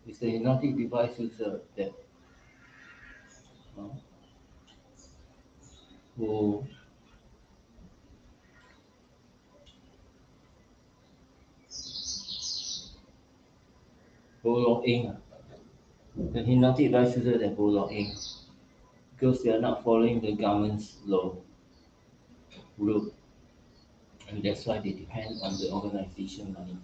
It's the hypnotic device user that who bullying the hypnotic device user that bullying because they are not following the government's law rule, and that's why they depend on the organization money.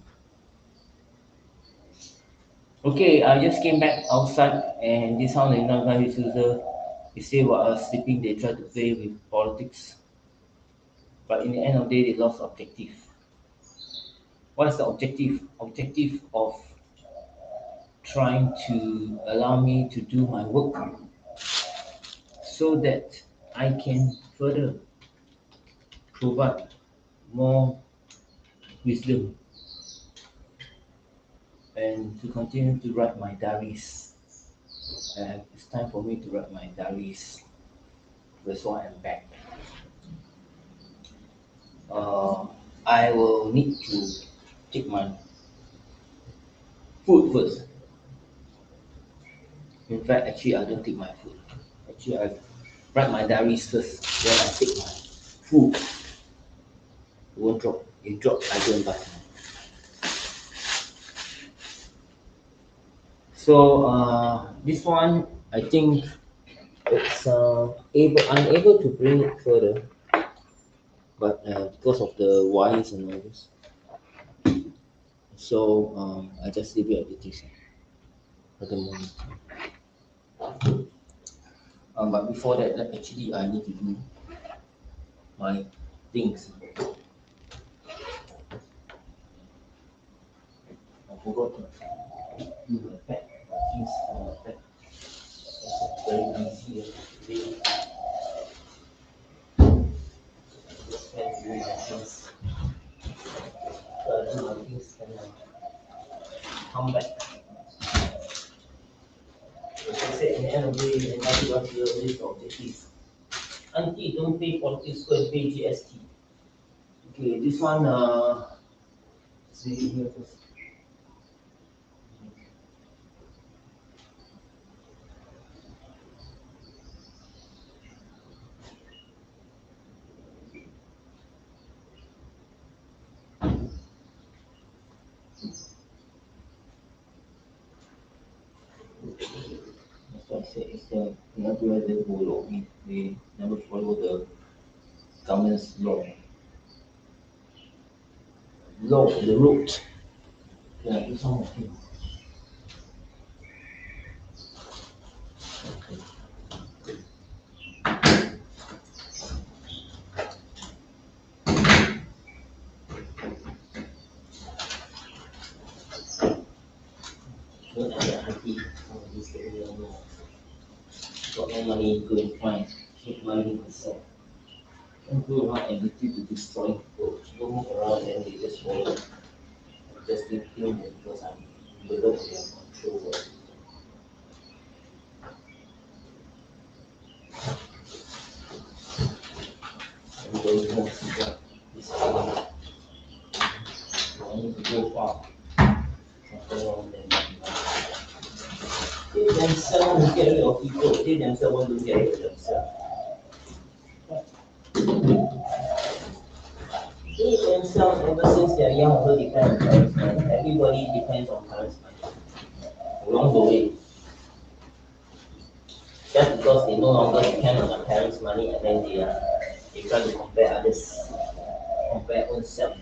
Okay, I just came back outside and this how the hypnotic device user they say while I was sleeping they try to play with politics, but in the end of the day they lost objective. What's the objective? Objective of trying to allow me to do my work so that I can further provide more wisdom and to continue to write my diaries. It's time for me to write my diaries. That's why I'm back. Uh, I will need to take my food first. In fact, actually, I don't take my food. Actually, I write my diaries first, then I take my food. It won't drop. It drops, I don't buy. So this one, I think it's unable to bring it further, but because of the wires and all this, so I just leave it at it is at the moment. But before that, actually I need to do my things. I forgot to do my pack, my things on my pack. It's very busy today. Just spend doing my things. Do my things and come back. As I said, in the end of the day, another one here is the objective. Auntie, don't pay politics, go and pay GST. Okay, this one, see here first. That's why I said it's the another way they follow. They never follow the government's law, the route. Yeah, do some more things. Don't let the auntie this area know. Got no money, go and find. Keep money myself. Don't go around and to destroy people. Don't move around and they just follow. Just thinking that because I'm below their control. I'm going home to work. This one. I need to go far. Something wrong then. They themselves will get rid of people. They themselves want to get rid of themselves. They themselves, ever since they're young, also depend on parents' money. Everybody depends on parents' money. Along the way. Just because they no longer depend on their parents' money and then they try to compare others, compare own self.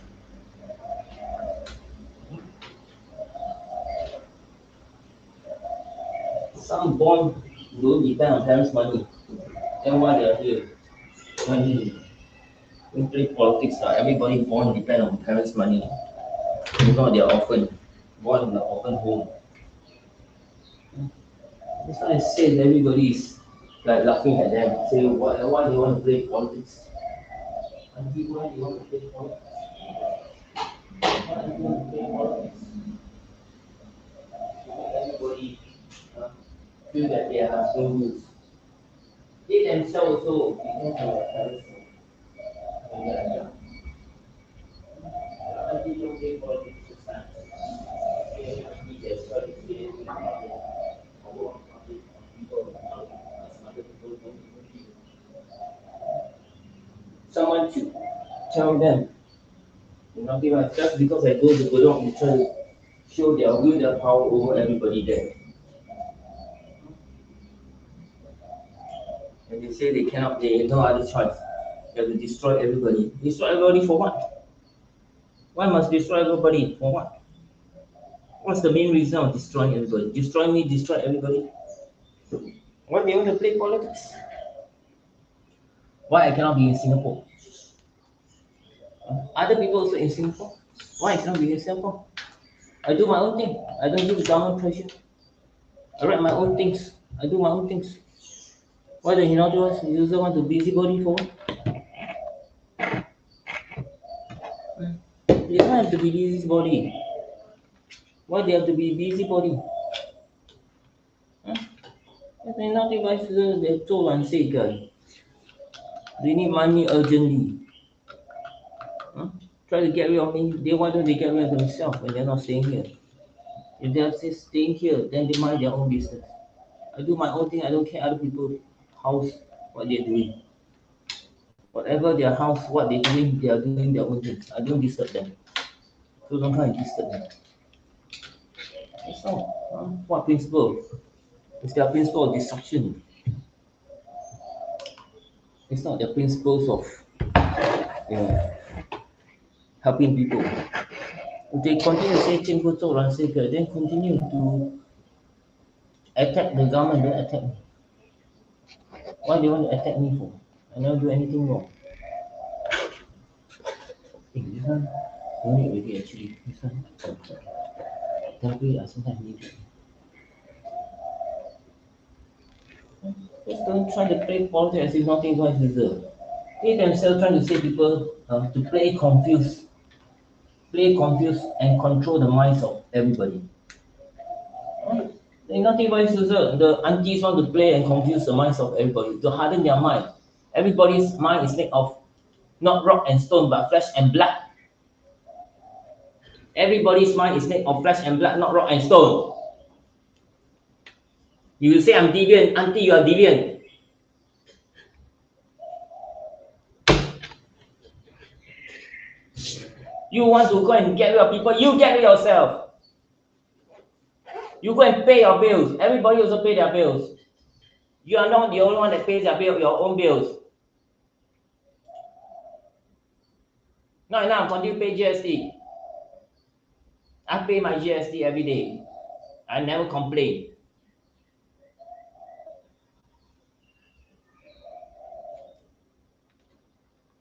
Some born don't depend on parents' money. Then why they are here? When play politics, everybody born depend on parents' money. If not, they are orphan, born in the orphan home. That's why I said everybody is like laughing at them, say why they want to play politics? Auntie, why they want to play politics? Why they want to play politics? Everybody feel that they have no rules. They themselves also depend on their parents. Yeah. Auntie don't play politics this time. Okay, auntie, that's what it is. tell them, nothing much. Just because I go to Bedok, they try to show their will, their power over everybody there. And they say they cannot, they have no other choice. They have to destroy everybody. Destroy everybody for what? Why must destroy everybody? For what? What's the main reason of destroying everybody? Destroy me, destroy everybody? Why they want to play politics? Why I cannot be in Singapore? Other people also in Singapore. Why I cannot be in Singapore? I do my own thing. I don't give government pressure. I write my own things. I do my own things. Why do you not do us? You also want to busybody for what? You don't have to be busybody. Why they have to be busybody? Huh? They're not even they're told and say, guy. They need money urgently. Huh? Try to get rid of me. Why don't they get rid of themselves when they're not staying here? If they're just staying here, then they mind their own business. I do my own thing. I don't care other people's house, what they're doing. Whatever their house, what they're doing, they are doing their own things. I don't disturb them. So don't come and disturb them. It's not. What principle? It's their principle of destruction. It's not the principles of you know, helping people. If they continue to say 政府做人是一个, then continue to attack the government, don't attack me. Why they want to attack me for? I never do anything wrong. Hey, this one don't need already actually. This one, tapi sometimes need it. Just don't try to play politics as if nothing is deserved. They themselves trying to say people to play confused and control the minds of everybody. Nothing vice versa. The aunties want to play and confuse the minds of everybody to harden their mind. Everybody's mind is made of not rock and stone but flesh and blood. Everybody's mind is made of flesh and blood, not rock and stone. You say I'm deviant, auntie, you are deviant. You want to go and get rid of people, you get rid of yourself. You go and pay your bills. Everybody also pay their bills. You are not the only one that pays your own bills. Not enough, continue to pay GST. I pay my GST every day. I never complain.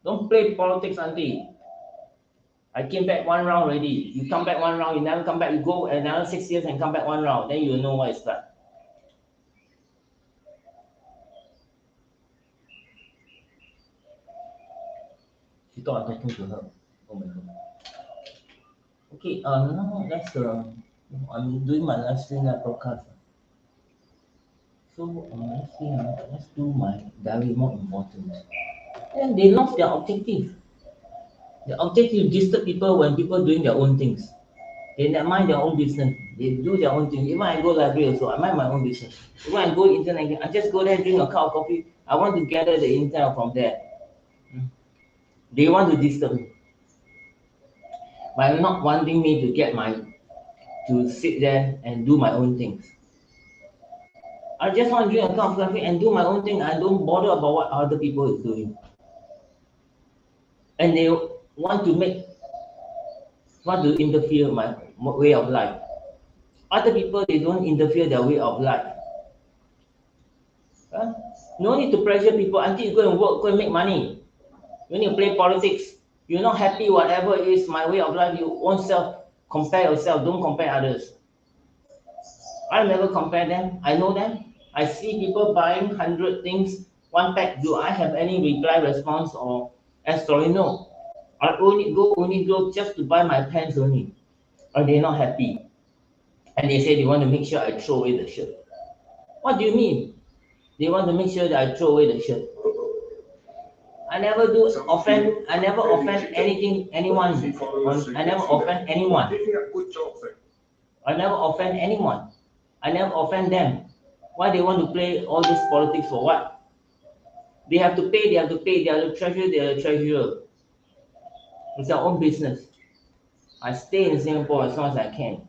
Don't play politics, auntie. I came back one round already. You come back one round, you never come back. You go another 6 years and come back one round. Then you know what it's like. She thought I'm talking to her. Oh my god. Okay, now let's I'm doing my live stream live broadcast. So let's see, let's do my diary more important. And they lost their objective. The objective is disturb people when people doing their own things. They mind their own business. They do their own thing. Even I go library also, I mind my own business. Even I go internet, I just go there, drink a cup of coffee. I want to gather the intel from there. They want to disturb me. By not wanting me to sit there and do my own things. I just want to drink a cup of coffee and do my own thing. I don't bother about what other people is doing. And they want to interfere my way of life. Other people, they don't interfere their way of life. No need to pressure people until you go and work, go and make money. When you play politics, you're not happy, whatever it is, my way of life, you own self, compare yourself, don't compare others. I never compare them. I know them. I see people buying 100 things, one pack. Do I have any reply, response, or story? No. I only go just to buy my pants only. Or they're not happy. And they say they want to make sure I throw away the shirt. What do you mean? They want to make sure that I throw away the shirt. I never offend anyone. I never offend anyone. I never offend anyone. I never offend them. Why they want to play all this politics for what? They have to pay, they are the treasurer, It's their own business. I stay in Singapore as long as I can.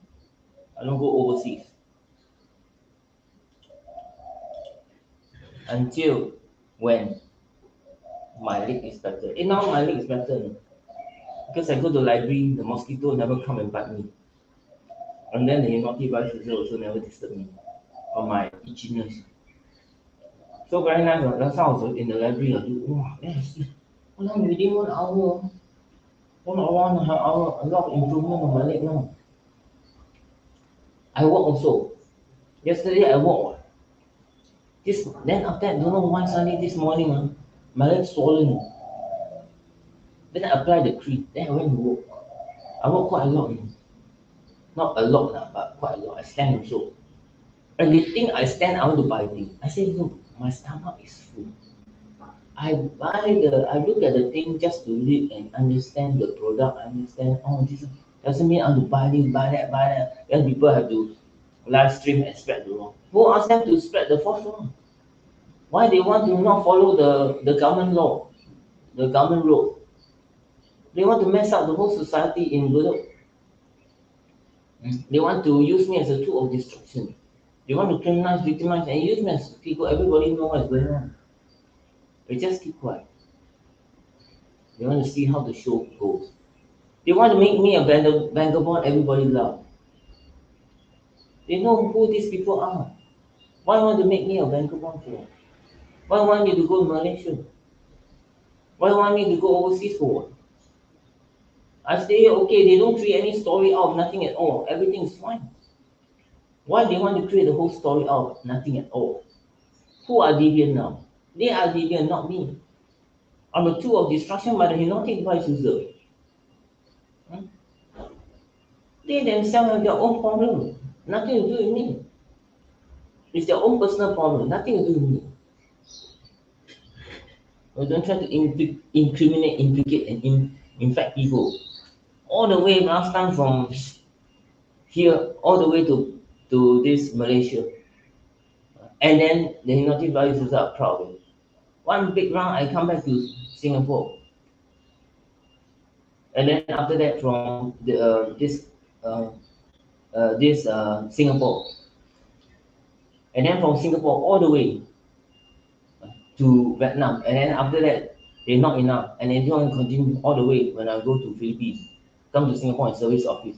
I don't go overseas until when my leg is better. Now my leg is better because I go to the library, the mosquito never come and bite me. And then the naughty virus also never disturb me or my itchiness. So very nice. Last time I was in the library, I do, wow, yes. Well, I'm within 1 hour, 1 hour, 1.5 hour, a lot of improvement on my leg now. I walk also. Yesterday I walk. Then after that, don't know why suddenly this morning, my leg swollen. Then I applied the cream. Then I went to walk. I walk quite a lot. Not a lot, but quite a lot. I stand also. And they think I stand, I want to buy things. I say, look, my stomach is full. I look at the thing just to read and understand the product, understand, oh, this doesn't mean I want to buy this, buy that, buy that. Then people have to live stream and spread the wrong. Who asked them to spread the false wrong? Why they want to not follow the government law, the government rule? They want to mess up the whole society in Bedok. They want to use me as a tool of destruction. They want to criminalize, victimize, and use me as people. Everybody know what's going on. They just keep quiet. They want to see how the show goes. They want to make me a vagabond everybody love. They know who these people are. Why want to make me a vagabond for? Why want me to go to Malaysia? Why want me to go overseas for? I stay here, okay, they don't create any story out of nothing at all. Everything is fine. Why they want to create the whole story out of nothing at all? Who are deviant now? They are deviant, not me. I'm a tool of destruction by the hypnotic device user. Hmm? They themselves have their own problem. Nothing to do with me. It's their own personal problem. Nothing to do with me. We don't try to incriminate, implicate, and infect people. All the way last time from here, all the way to this Malaysia. And then the hypnotic device users are proud. One big round, I come back to Singapore. And then after that, from uh, Singapore, and then from Singapore all the way to Vietnam, and then after that they not enough, and then they want to continue all the way when I go to Philippines, come to Singapore and service office,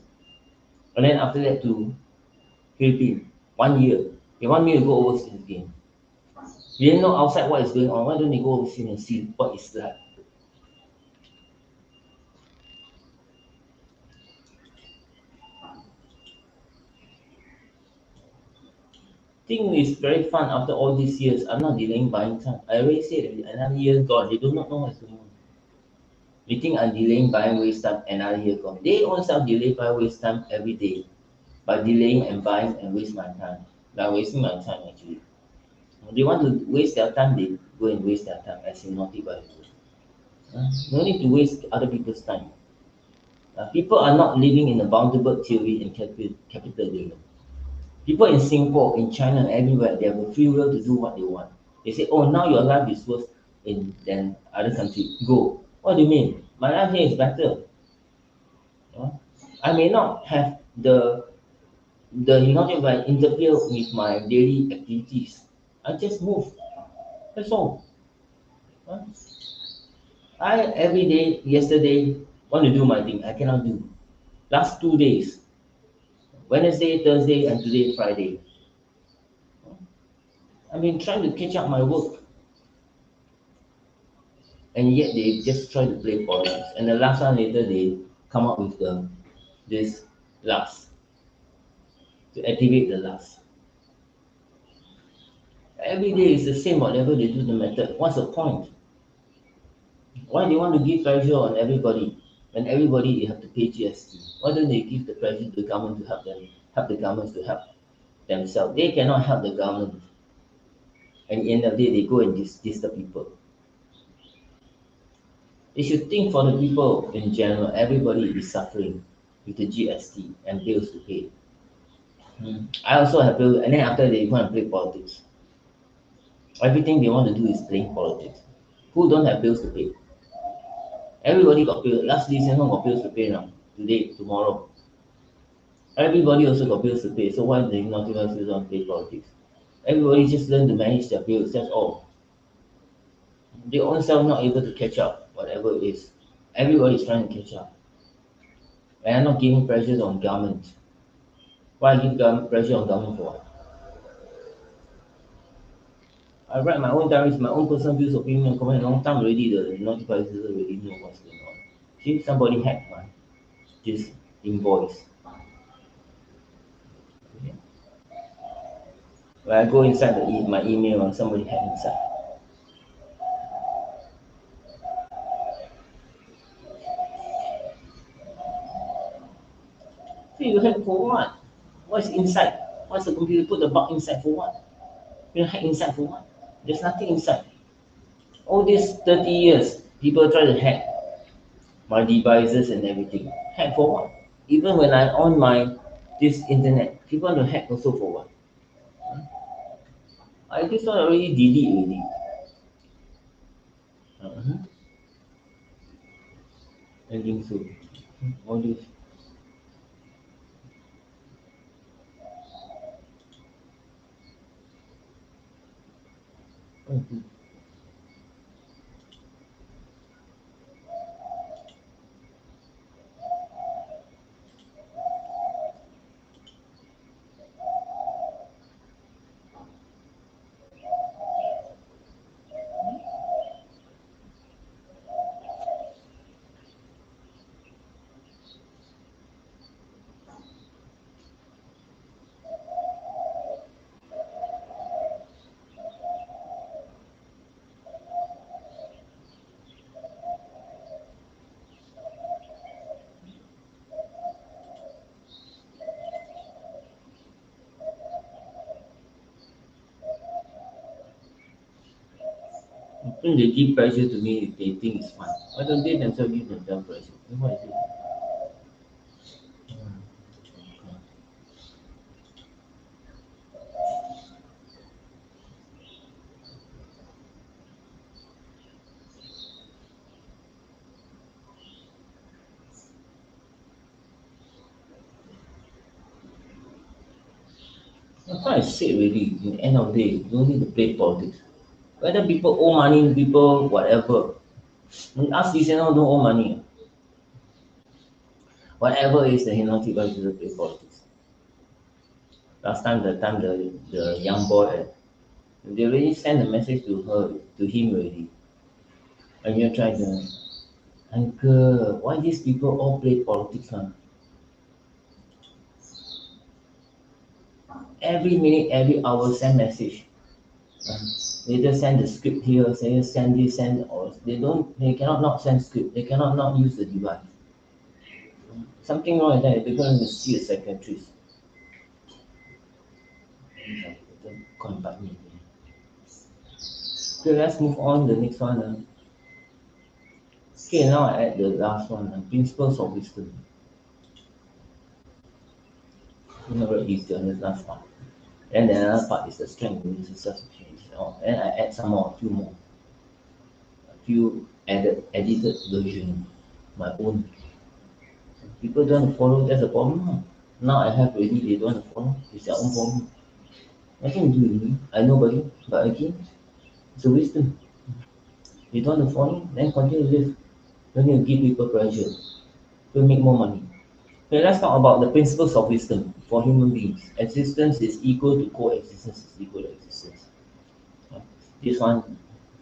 and then after that to Philippines 1 year. They want me to go overseas again. You didn't know outside what is going on. Why don't they go overseas and see what it's like? Think it's very fun after all these years. I'm not delaying buying time. I already said another year gone. They do not know what's going on. They think I'm delaying buying waste time, another year gone. They also delay buy waste time every day by delaying and buying and waste my time. By wasting my time actually. They want to waste their time, they go and waste their time as in naughty by no need to waste other people's time. People are not living in a boundable theory and capitalism. People in Singapore, in China, everywhere, they have a free will to do what they want. They say, oh, now your life is worse than other countries. Go. What do you mean? My life here is better. Uh, I may not have the hypnotic by interfere with my daily activities. I just move. That's all. Uh, I every day, yesterday, want to do my thing. I cannot do. Last 2 days, Wednesday, Thursday, and today, Friday. I've been trying to catch up my work, and yet they just try to play politics. And the last one later, they come up with this last to activate the last. Every day is the same. Whatever they do, the method. What's the point? Why they want to give pressure on everybody? When everybody you have to pay GST. Why don't they give the pressure to the government to help them, help the governments to help themselves? They cannot help the government. And at the end of the day, they go and disturb people. They should think for the people in general. Everybody is suffering with the GST and bills to pay. I also have bills, and then after they go and play politics. Everything they want to do is playing politics. Who don't have bills to pay? Everybody got bills. Last December got bills to pay now. Today, tomorrow. Everybody also got bills to pay. So why the notifiers still don't pay politics? Everybody just learn to manage their bills. That's all. They own self not able to catch up, whatever it is. Everybody is trying to catch up. And I'm not giving pressure on government. Why give government pressure on government for? I write my own diaries, my own personal views, opinion, comment a long time already. The notifiers already know what's going on. See, somebody hacked this invoice. Okay. When I go inside my email and somebody hacked inside. See, you hack for what? What's inside? What's the computer put the bug inside for what? You hack inside for what? There's nothing inside. All these 30 years, people try to hack my devices and everything. Hack for what? Even when I on my this internet, people want to hack also for what? I this one already delete already. Uh-huh. I think so. All this. Mhm. When they give pressure to me, they think it's fun. Why don't they themselves give themselves pressure? What is it? That's why I say really, in the end of the day, you don't need to play politics. Whether people owe money, people whatever. Ask this, don't owe money. Whatever is the Hinoki guys to play politics. Last time, the young boy, they already sent a message to her, to him already. And you're trying to, Uncle, why these people all play politics now? Every minute, every hour, send message. Uh, they just send the script here, say send this, send, or they cannot not send script. They cannot not use the device. Something wrong with that. They're going to see a psychiatrist. Don't come back me again. Okay, let's move on the next one. Okay, now I add the last one, principles of wisdom. You know, is the last part. Then the another part is the strength and necessary change. And I add some more, a few more, a few edited version, my own. People don't want to follow, that's a problem. Now I have already, they don't want to follow. It's their own problem. Nothing to do with me. I nobody. But again, it's a wisdom. They don't want to follow, then continue to live. Don't need to give people pressure. To make more money. Okay, let's talk about the principles of wisdom for human beings. Existence is equal to coexistence is equal to existence. This one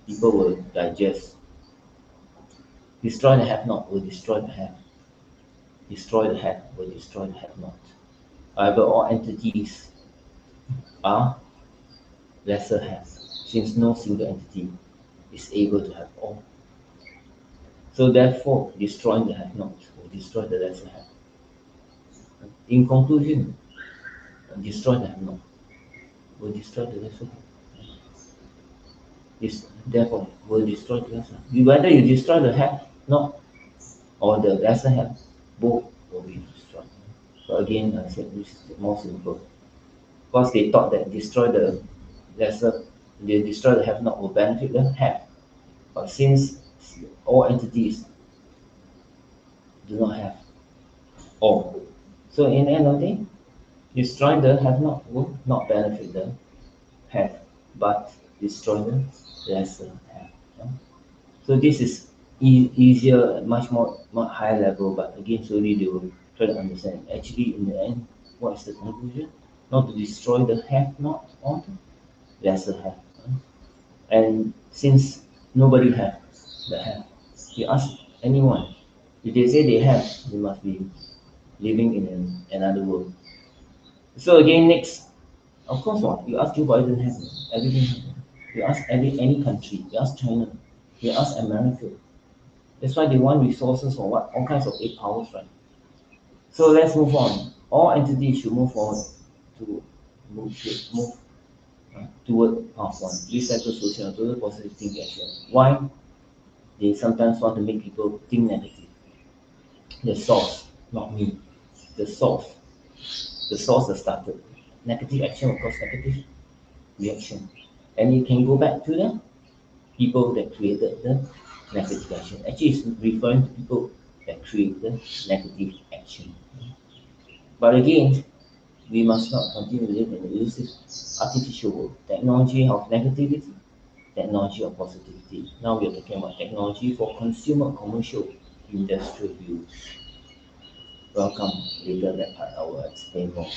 people will digest. Destroy the have not will destroy the have. Destroy the have will destroy the have not. However, all entities are lesser have, since no single entity is able to have all. So therefore, destroying the have not will destroy the lesser have. In conclusion, destroy the have not will destroy the lesser have. Is therefore will destroy the lesser. Whether you destroy the have not or the lesser have, both will be destroyed. So again, I said this is more simple. Because they thought that destroy the lesser, they destroy the have not will benefit the have. But since all entities do not have all. So in the end of the day, destroy the have not will not benefit the have, but destroy the lesser have. Yeah? So this is easier, much higher level, but again, slowly they will try to understand. Actually, in the end, what is the conclusion? Not to destroy the have not or the lesser have. And since nobody have the have, you ask anyone, if they say they have, they must be living in another world. So again, next, of course, what you ask Joe Biden have everything. Have. You ask any country. You ask China. You ask America. That's why they want resources for what all kinds of aid powers, right? So let's move on. All entities should move forward to move toward path one. Recycle social total positive thinking action. Why? They sometimes want to make people think negative. The source, not me. The source. The source that started. Negative action, of course, negative reaction. And you can go back to the people that created the negative action. Actually, it's referring to people that create the negative action. But again, we must not continue to live in an illusive, artificial world. Technology of negativity, technology of positivity. Now we are talking about technology for consumer, commercial, industrial use. Welcome. Later that part I will explain more.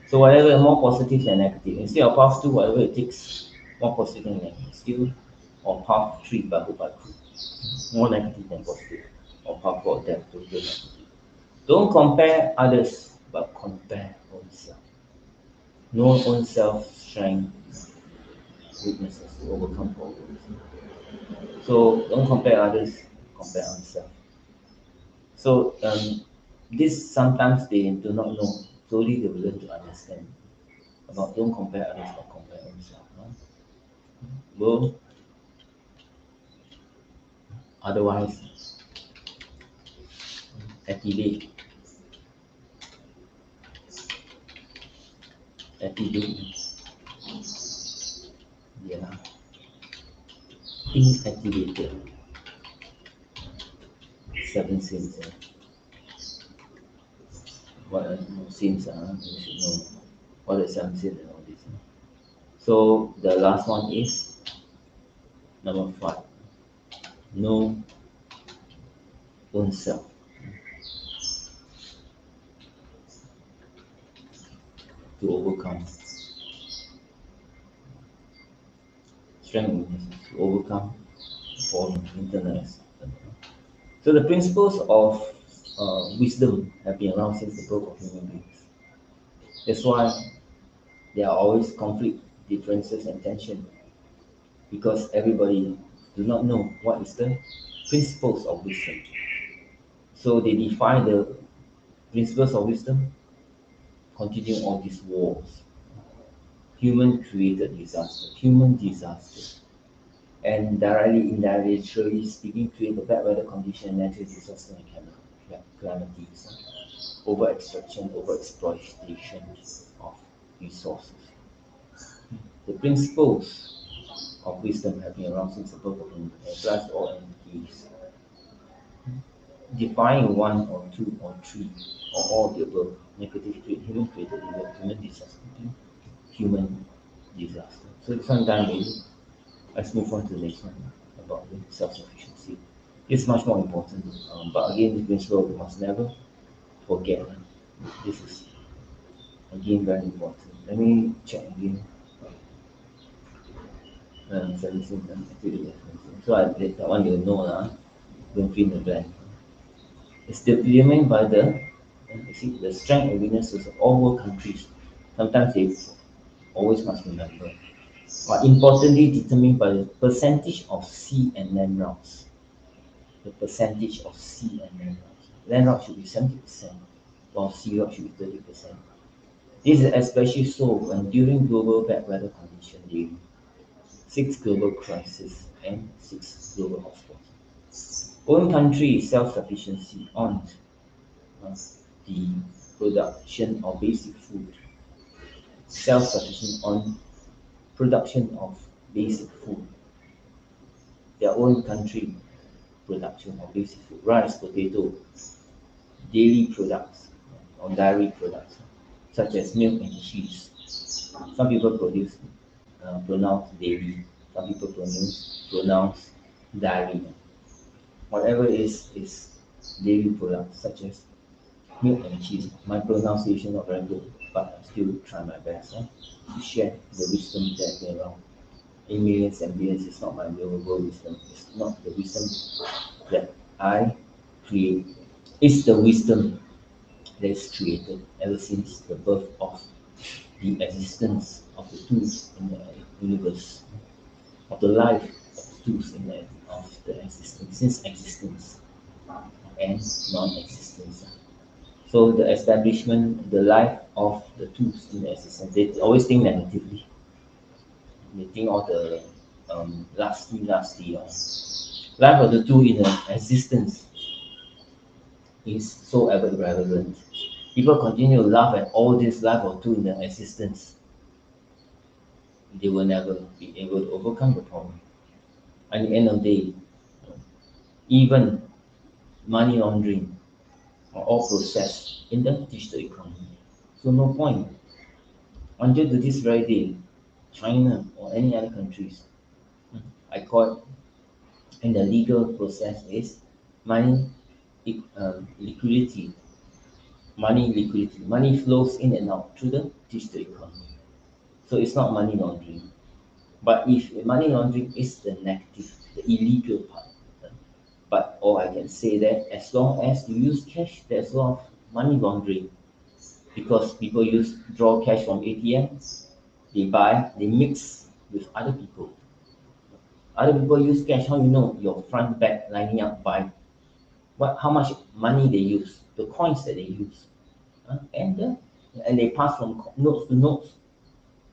So whatever more positive than negative. Instead of path two, whatever it takes, more positive than negative. Still, or path three, but hope I could. More negative than positive. Or path four, then total negative. Don't compare others, but compare oneself. Know oneself strength, weaknesses to overcome problems. So don't compare others, compare oneself. So this sometimes they do not know. Slowly they will learn to understand about don't compare others but compare oneself. No? Will otherwise activate yeah inactivated seven sins. What are sins you should know what are seven sins and all this. So the last one is number five. Know oneself to overcome strength weaknesses to overcome fallen internal. So the principles of wisdom have been around since the birth of human beings. That's why there are always conflict, differences, and tension because everybody do not know what is the principles of wisdom. So they define the principles of wisdom, continuing all these wars, human created disaster, human disaster, and directly, indirectly speaking, create a bad weather condition, natural disaster, and calamities, over extraction, over exploitation of resources. The principles of wisdom have been around since the birth of human and applies to all entities. Define one or two or three or all of the above negative human created evil, human disaster, human disaster. So this one done already. Let's move on to the next one about the self-sufficiency. It's much more important. But again, this principle we must never forget. This is again very important. Let me check again. 17, activity. So I did that one you know don't fill in the blank. It's determined by the you see the strength and weaknesses of all world countries. Sometimes they always must remember. But importantly determined by the percentage of sea and land routes. The percentage of sea and land routes. Land routes should be 70%, while sea routes should be 30%. This is especially so when during global bad weather conditions during 6 global crises and 6 global hotspots. Own country self-sufficiency on the production of basic food. Self-sufficient on production of basic food. Their own country production of basic food, rice, potato, dairy products or dairy products such as milk and cheese. Some people pronounce dairy, some people pronounce dairy. Whatever is dairy products such as milk and cheese. My pronunciation not very good, but I still try my best to share the wisdom that I around. In millions and billions, it's not my world wisdom. It's not the wisdom that I create. It's the wisdom that is created ever since the birth of the existence of the tools in the universe, of the life of the tools in of the existence, since existence and non-existence. So the establishment, the life of the tools in the existence, they always think negatively. They think all the nasty. Life of the tool in the existence is so ever irrelevant. People continue to laugh at all this life of two in the existence. They will never be able to overcome the problem. At the end of the day, even money laundering are all processed in the digital economy. So no point. Until to this very day, China or any other countries, I call it, in the legal process is money liquidity. Money flows in and out through the digital economy. So it's not money laundering. But if money laundering is the negative, the illegal part, but all I can say that as long as you use cash, there's a lot of money laundering because people draw cash from ATMs, they mix with other people. Other people use cash. How you know your front back lining up by how much money they use, the coins that they use, and they pass from notes to notes,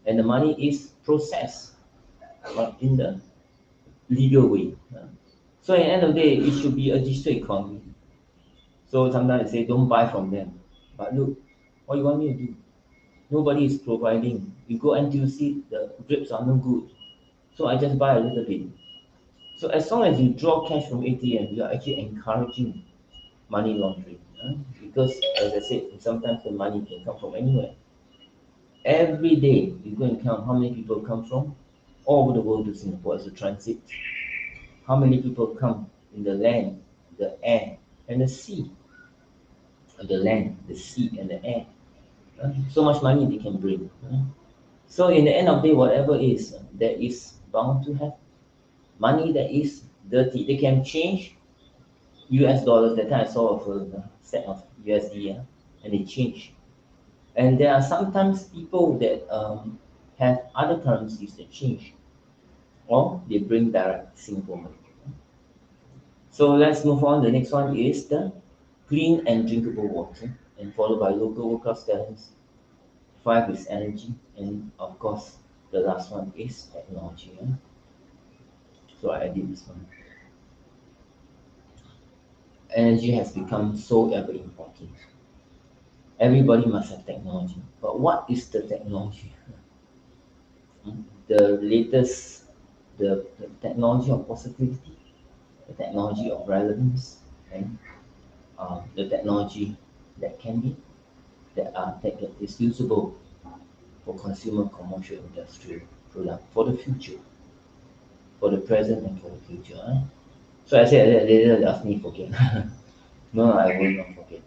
and the money is processed in the legal way. So at the end of the day, it should be a digital economy. So sometimes I say don't buy from them. But look, what you want me to do? Nobody is providing. You go NTUC, the grapes are no good. So I just buy a little bit. So as long as you draw cash from ATM, you are actually encouraging money laundering. Because as I said, sometimes the money can come from anywhere. Every day you go and count how many people come from all over the world to Singapore as a transit. How many people come in the land, the air, and the sea? The land, the sea, and the air. So much money they can bring. So in the end of the day, whatever is, there is bound to have money that is dirty. They can change US dollars. That time I saw of a set of USD, and they change. And there are sometimes people that have other currencies that change, or they bring direct Singapore money. So let's move on. The next one is the clean and drinkable water, and followed by local world-class talents. Five is energy, and of course, the last one is technology. So I added this one. Energy has become so ever important. Everybody must have technology, but what is the technology? The latest, the technology of possibility, the technology of relevance, and the technology that can be that is usable for consumer, commercial, industrial product for the future, for the present and for the future. So I said later ask me forget. No, I will not forget.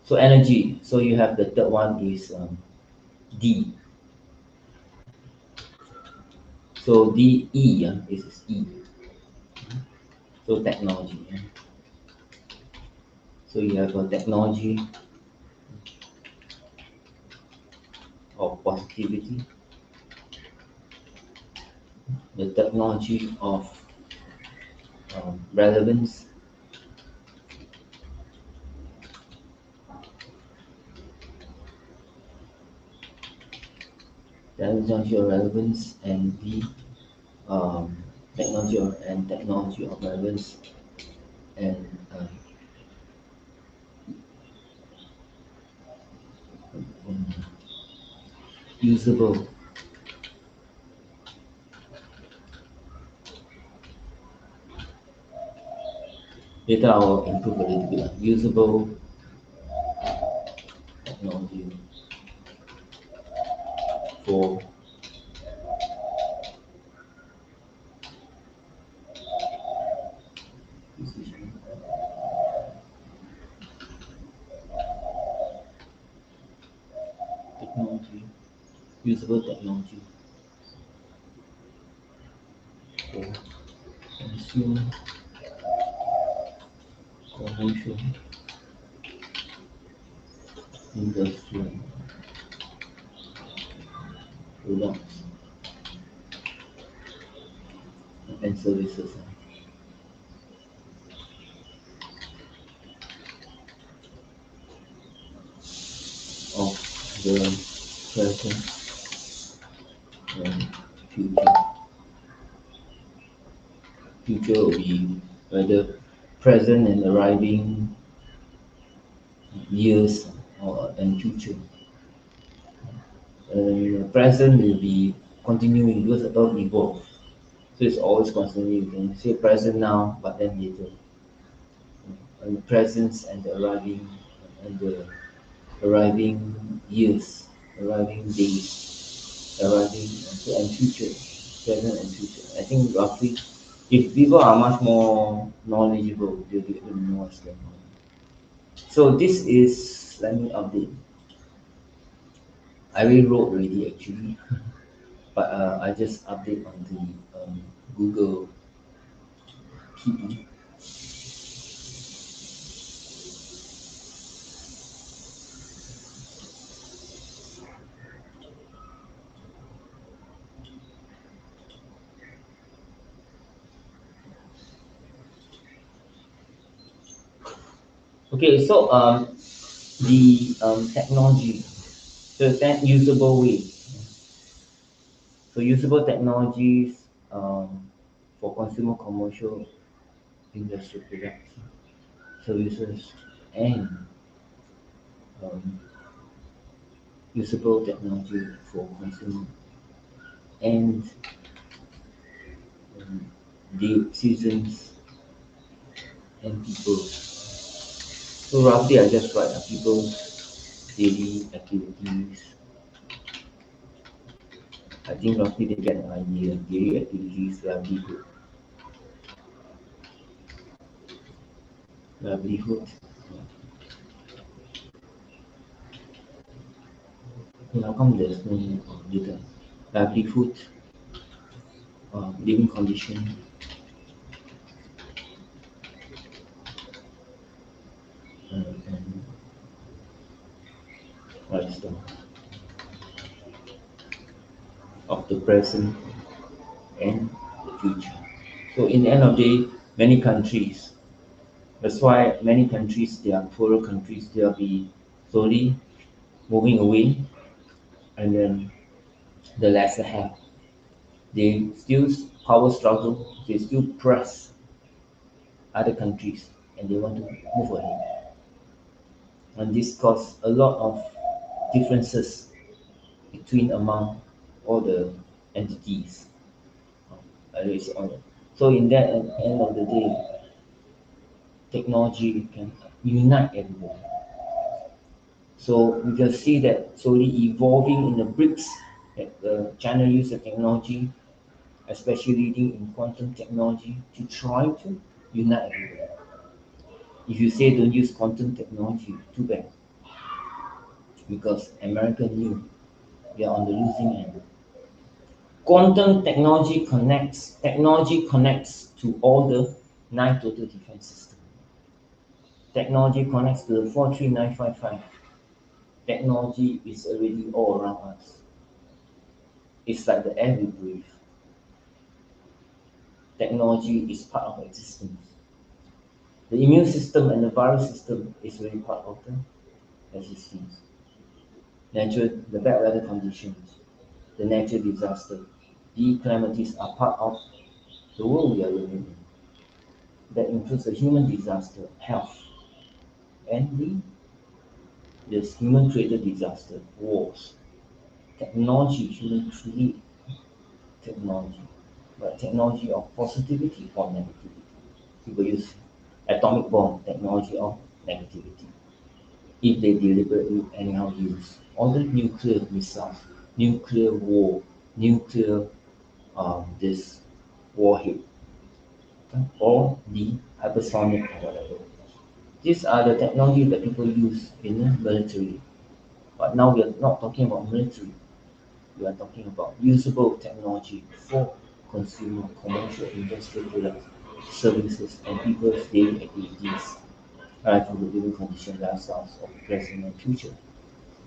So energy. So you have the third one is D. So DE is E. So technology. So you have a technology of positivity, the technology of relevance, technology of relevance, and the technology of relevance and um, usable. Later I will improve a little bit. Usable technology for decision technology, usable technology for consumer commercial industrial products and services of the present and future. Future will be whether present and arriving years or and future. Present will be continuing because the earth evolves. So it's always constantly, you can say present now, but then later. And the presence and the arriving years, arriving days, arriving and future, present and future. I think roughly, if people are much more knowledgeable, they'll be able to know what's going on. So this is, let me update. I already wrote already actually, but I just update on the Google Keep. Okay, so the technology, so that usable way. So usable technologies for consumer commercial industrial products, services, and um, usable technology for consumer and um, the citizens and people. So roughly, I just write people's daily activities. I think roughly they get an idea. Daily activities, livelihood. How come there's no data? Livelihood, living condition, and lifestyle of the present and the future. So in the end of the day, many countries, that's why many countries, they are poorer countries, they'll be slowly moving away, and then the lesser have. They still power struggle, they still press other countries, and they want to move ahead. And this cause a lot of differences between among all the entities. So in that end of the day, technology can unite everybody. So we can see that slowly evolving in the BRICS, that China use the technology, especially leading in quantum technology, to try to unite everybody. If you say don't use quantum technology, too bad, because America knew they are on the losing end. Quantum technology connects to all the nine total defense systems. Technology connects to the 43955. Technology is already all around us. It's like the air we breathe. Technology is part of existence. The immune system and the virus system is really part of the existence. The bad weather conditions, the natural disaster, the calamities are part of the world we are living in. That includes the human disaster, health, and the human created disaster, wars. Technology, human create technology, but technology of positivity or negativity. People use atomic bomb technology of negativity if they deliberately anyhow use. All the nuclear missiles, nuclear war, nuclear this warhead, or the hypersonic or whatever. These are the technology that people use in the military. But now we are not talking about military. We are talking about usable technology for consumer, commercial, industrial products, services, and people's daily activities, from the living condition, lifestyles of present and future.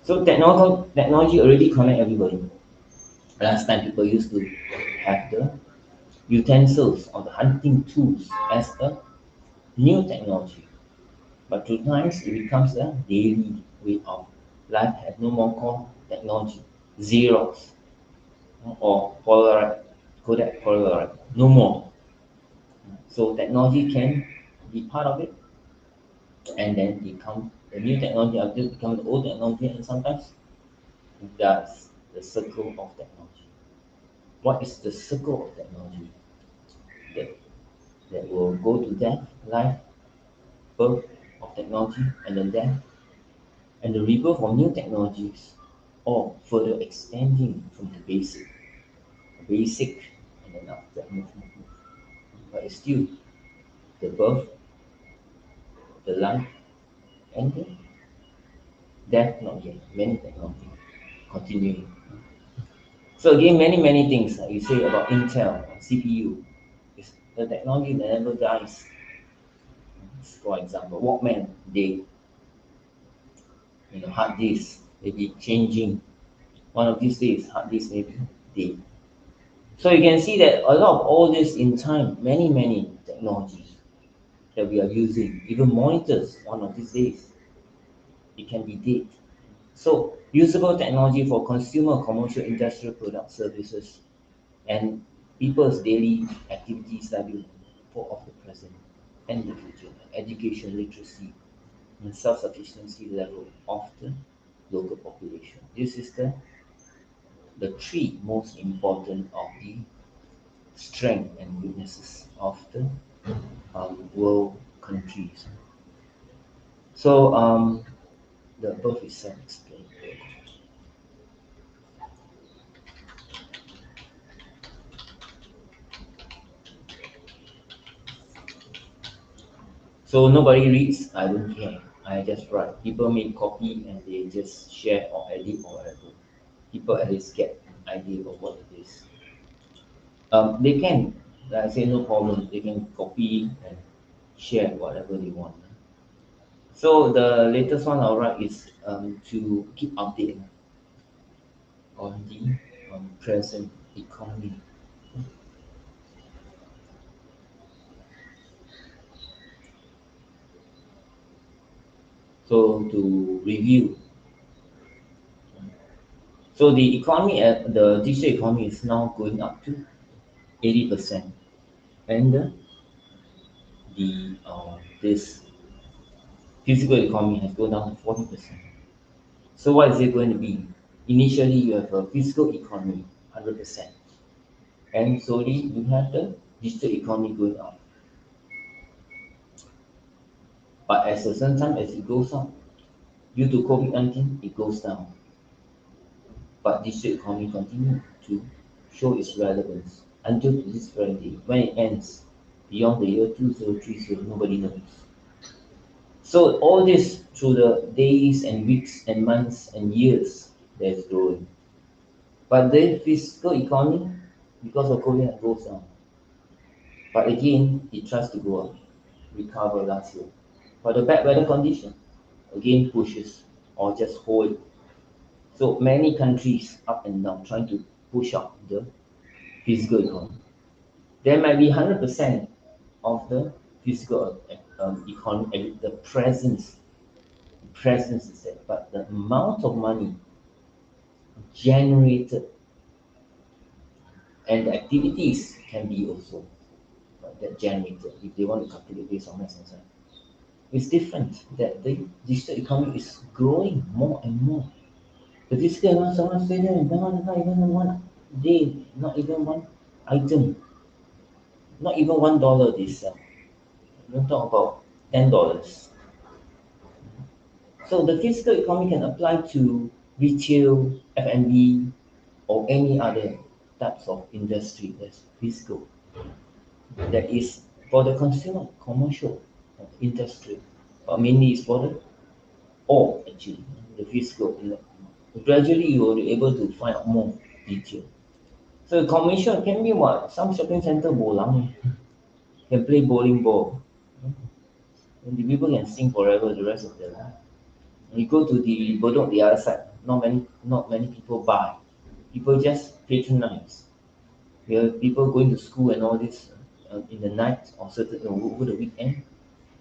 So technology already connect everybody. Last time people used to have the utensils or the hunting tools as a new technology. But through times it becomes a daily way of life have no more called technology. Xerox or Polaroid, Kodak Polaroid, no more. So technology can be part of it and then become the new technology after become the old technology and sometimes that's the circle of technology. What is the circle of technology? That that will go to death, life, birth of technology, and then death, and the rebirth of new technologies, or further extending from the basic, and then after that move. But it's still the birth, the life, and the death not yet. Many technology continuing. So again, many things like you say about Intel, CPU, it's the technology that never dies. For example, Walkman, they hard disk may be changing. One of these days, hard disk may be dead. So you can see that a lot of all this in time, many technologies that we are using, even monitors, one of these days, it can be dead. So usable technology for consumer, commercial, industrial product services, and people's daily activities livelihood for of the present and the future, education, literacy, and self-sufficiency level of the local population. This is the three most important of the strength and weaknesses of the world countries. So the above is self-explained. So nobody reads, I don't care. I just write. People may copy and they just share or edit or whatever. People at least get an idea of what it is. They can, like I say, no problem. They can copy and share whatever they want. So the latest one I'll write is to keep updated on the present economy. So to review, so the economy, the digital economy is now going up to 80%, and the this physical economy has gone down to 40%. So what is it going to be? Initially, you have a physical economy, 100%, and slowly you have the digital economy going up. But at a certain time, as it goes up, due to COVID-19, it goes down. But digital economy continue to show its relevance until to this very day. When it ends, beyond the year 2030, nobody knows. So all this through the days and weeks and months and years that is growing. But the physical economy, because of COVID, goes down. But again, it tries to go up, recover last year. But the bad weather condition again pushes or just hold. So many countries up and down trying to push up the physical economy. There might be 100% of the physical economy, the presence is there, but the amount of money generated and the activities can be also that generated if they want to calculate based on maths and science. It's different that the digital economy is growing more and more. The digital economy, someone say that not even one day, not even one item, not even $1 they sell. We don't talk about $10. So the physical economy can apply to retail, F&B, or any other types of industry that's physical. That is for the consumer, commercial, industry, but mainly it's for the all actually the physical. Gradually, you will be able to find out more detail. So commercial can be what some shopping center bolang can play bowling ball, and the people can sing forever the rest of their life. You go to the Bedok, the other side, not many people buy. People just patronize. There are people going to school and all this in the night or certain over the weekend,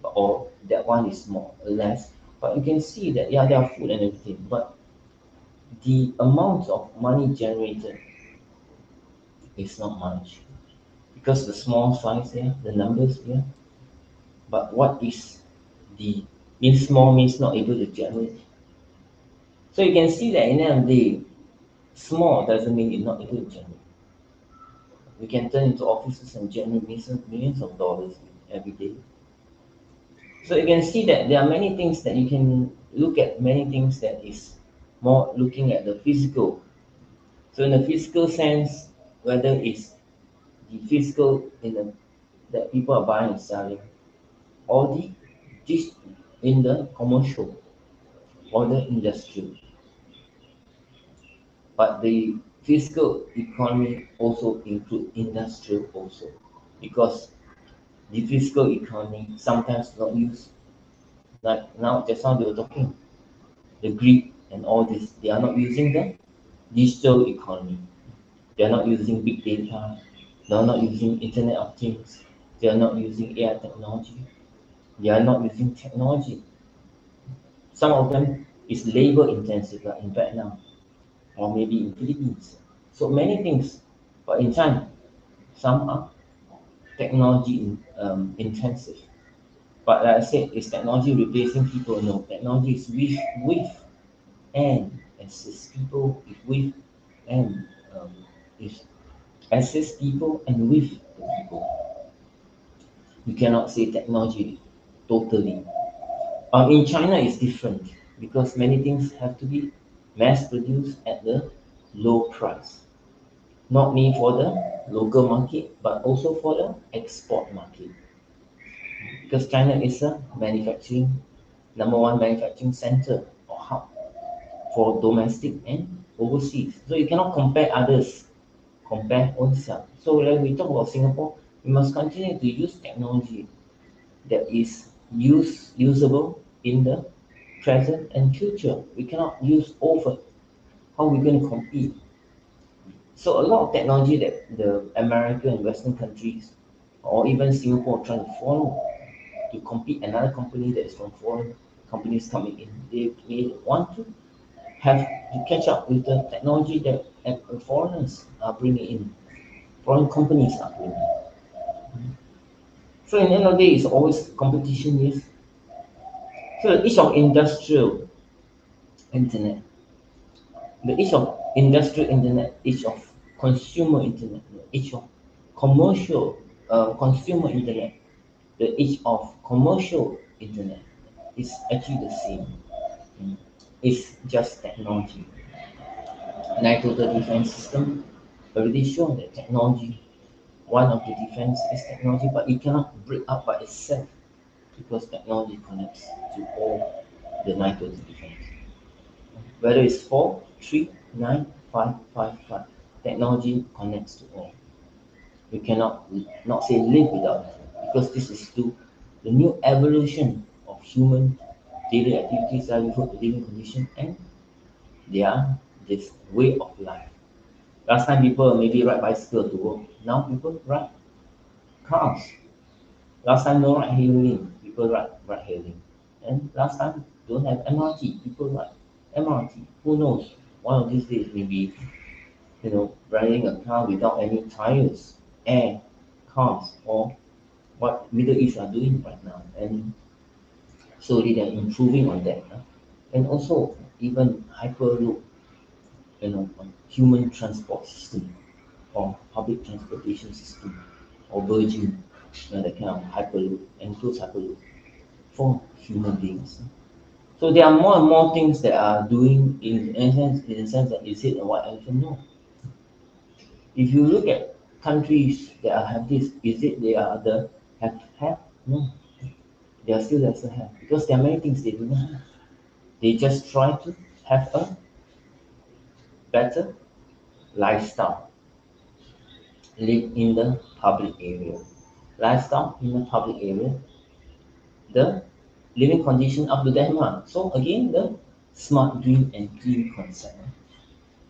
or that one is more or less. But you can see that yeah, there are food and everything, but the amount of money generated is not much because the small size there, the numbers here. But what is the means small means not able to generate. So you can see that in the end of the day, small doesn't mean you're not able to generate. We can turn into offices and generate millions of dollars every day. So you can see that there are many things that you can look at, many things that is more looking at the physical. So in the physical sense, whether it's the physical in the that people are buying and selling, or the just in the commercial or the industrial. But the physical economy also include industrial also, because the physical economy sometimes not use like now just now they were talking the Greek and all this, they are not using the digital economy. They are not using big data. They are not using Internet of Things. They are not using AI technology. They are not using technology. Some of them is labor intensive, like in Vietnam or maybe in Philippines. So many things. But in China, some are technology intensive. But like I said, is technology replacing people? No, technology is with and assist people with and um, is assist people and with the people. You cannot say technology totally. In China, it's different because many things have to be mass produced at the low price. Not only for the local market, but also for the export market. Because China is a manufacturing number one manufacturing center or hub for domestic and overseas. So you cannot compare others, compare oneself. So when we talk about Singapore, we must continue to use technology that is usable in the present and future. We cannot use over. How are we going to compete? So a lot of technology that the American and Western countries or even Singapore are trying to follow to compete another company that is from foreign companies coming in. They may want to have to catch up with the technology that foreigners are bringing in, foreign companies are bringing in. So in the end of the day, it's always competition, yes. So the age of industrial internet, the age of industrial internet, age of consumer internet, the age of commercial consumer internet, the age of commercial internet is actually the same. Mm. It's just technology. NATO the defense system already shown that technology, one of the defense is technology, but it cannot break up by itself because technology connects to all the NATO defense. Whether it's 4, 3, 9, 5, 5, 5, technology connects to all. We cannot not say live without it because this is to the new evolution of human daily activities, livelihood, living condition, and their this way of life. Last time people maybe ride bicycle to work. Now people ride cars. Last time no ride hailing, people ride hailing. And last time don't have MRT, people ride MRT. Who knows? One of these days maybe riding a car without any tires, air, cars, or what Middle East are doing right now. And slowly they're improving on that. And also even hyperloop, human transport system or public transportation system or Virgin, that kind of hyperloop, enclosed hyperloop. for human beings. So there are more and more things that are doing in a sense that is it a white elephant? No. If you look at countries that have this, is it they are the have? No. They are still lesser have because there are many things they do not have. They just try to have a better lifestyle, live in the public area. Lifestyle in the public area, the living condition up to them. So again, the smart, green, and clean concept.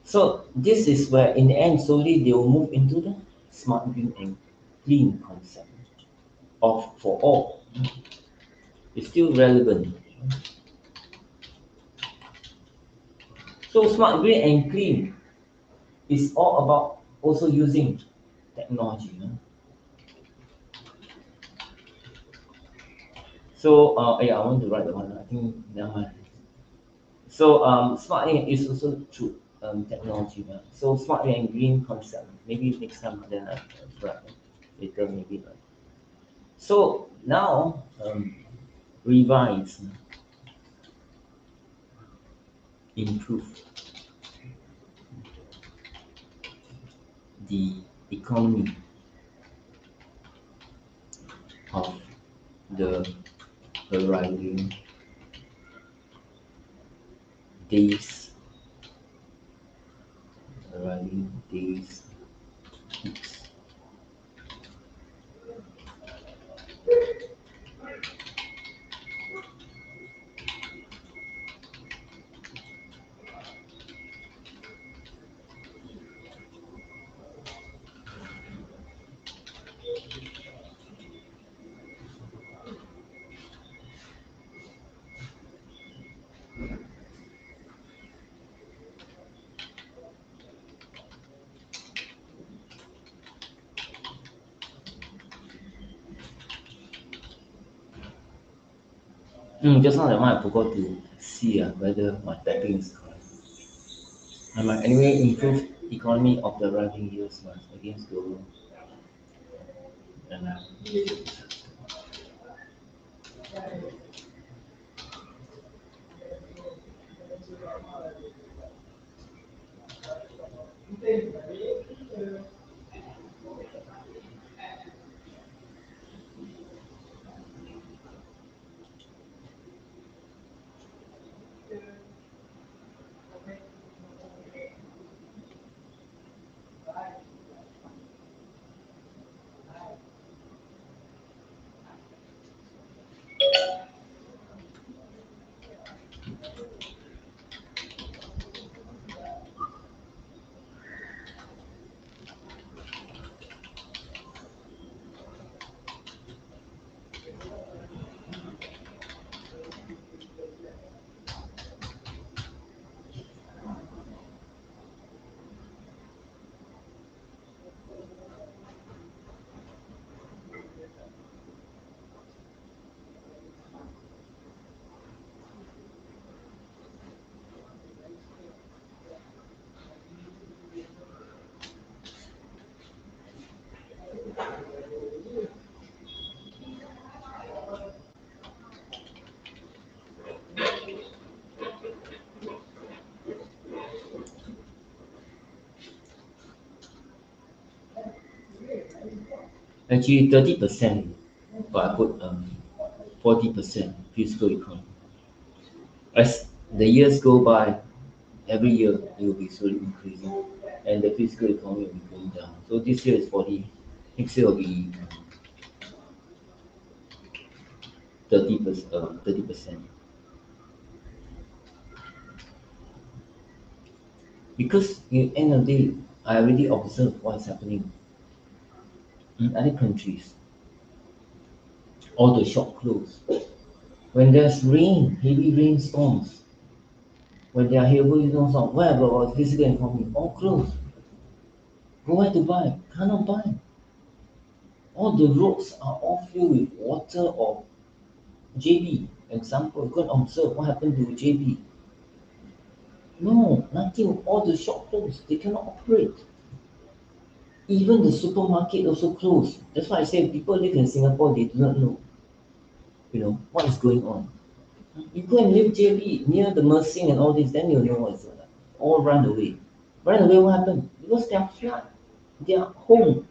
So this is where, in the end, slowly they will move into the smart, green, and clean concept of for all. It's still relevant. So smart, green, and clean is all about also using technology. So yeah, I want to write the one. I think never mind. So smart is also through technology. So smart and green concept. Maybe next time then I write later maybe. So now revise, improve the economy of the arriving days, arriving days, weeks. Just now that one I forgot to see whether my typing is correct. I might anyway improve economy of the arriving years against global and actually 30%, but I put 40% physical economy. As the years go by, every year it will be slowly increasing, and the physical economy will be going down. So this year is 40, next year will be 30%. 30%. Because in the end of the day, I already observed what's happening in other countries. All the shop closed. When there's rain, heavy rainstorms, when there are heavy rainstorms, where about physical economy? All closed. Go where to buy? Cannot buy. All the roads are all filled with water or JB. Example, you can observe what happened to JB. No, nothing. All the shop closed. They cannot operate. Even the supermarket also closed. That's why I say people live in Singapore, they do not know. what is going on. You go and live JB near the Mersing and all this, then you'll know what's going on. All run away. Run away, what happened? Because their flood, their home,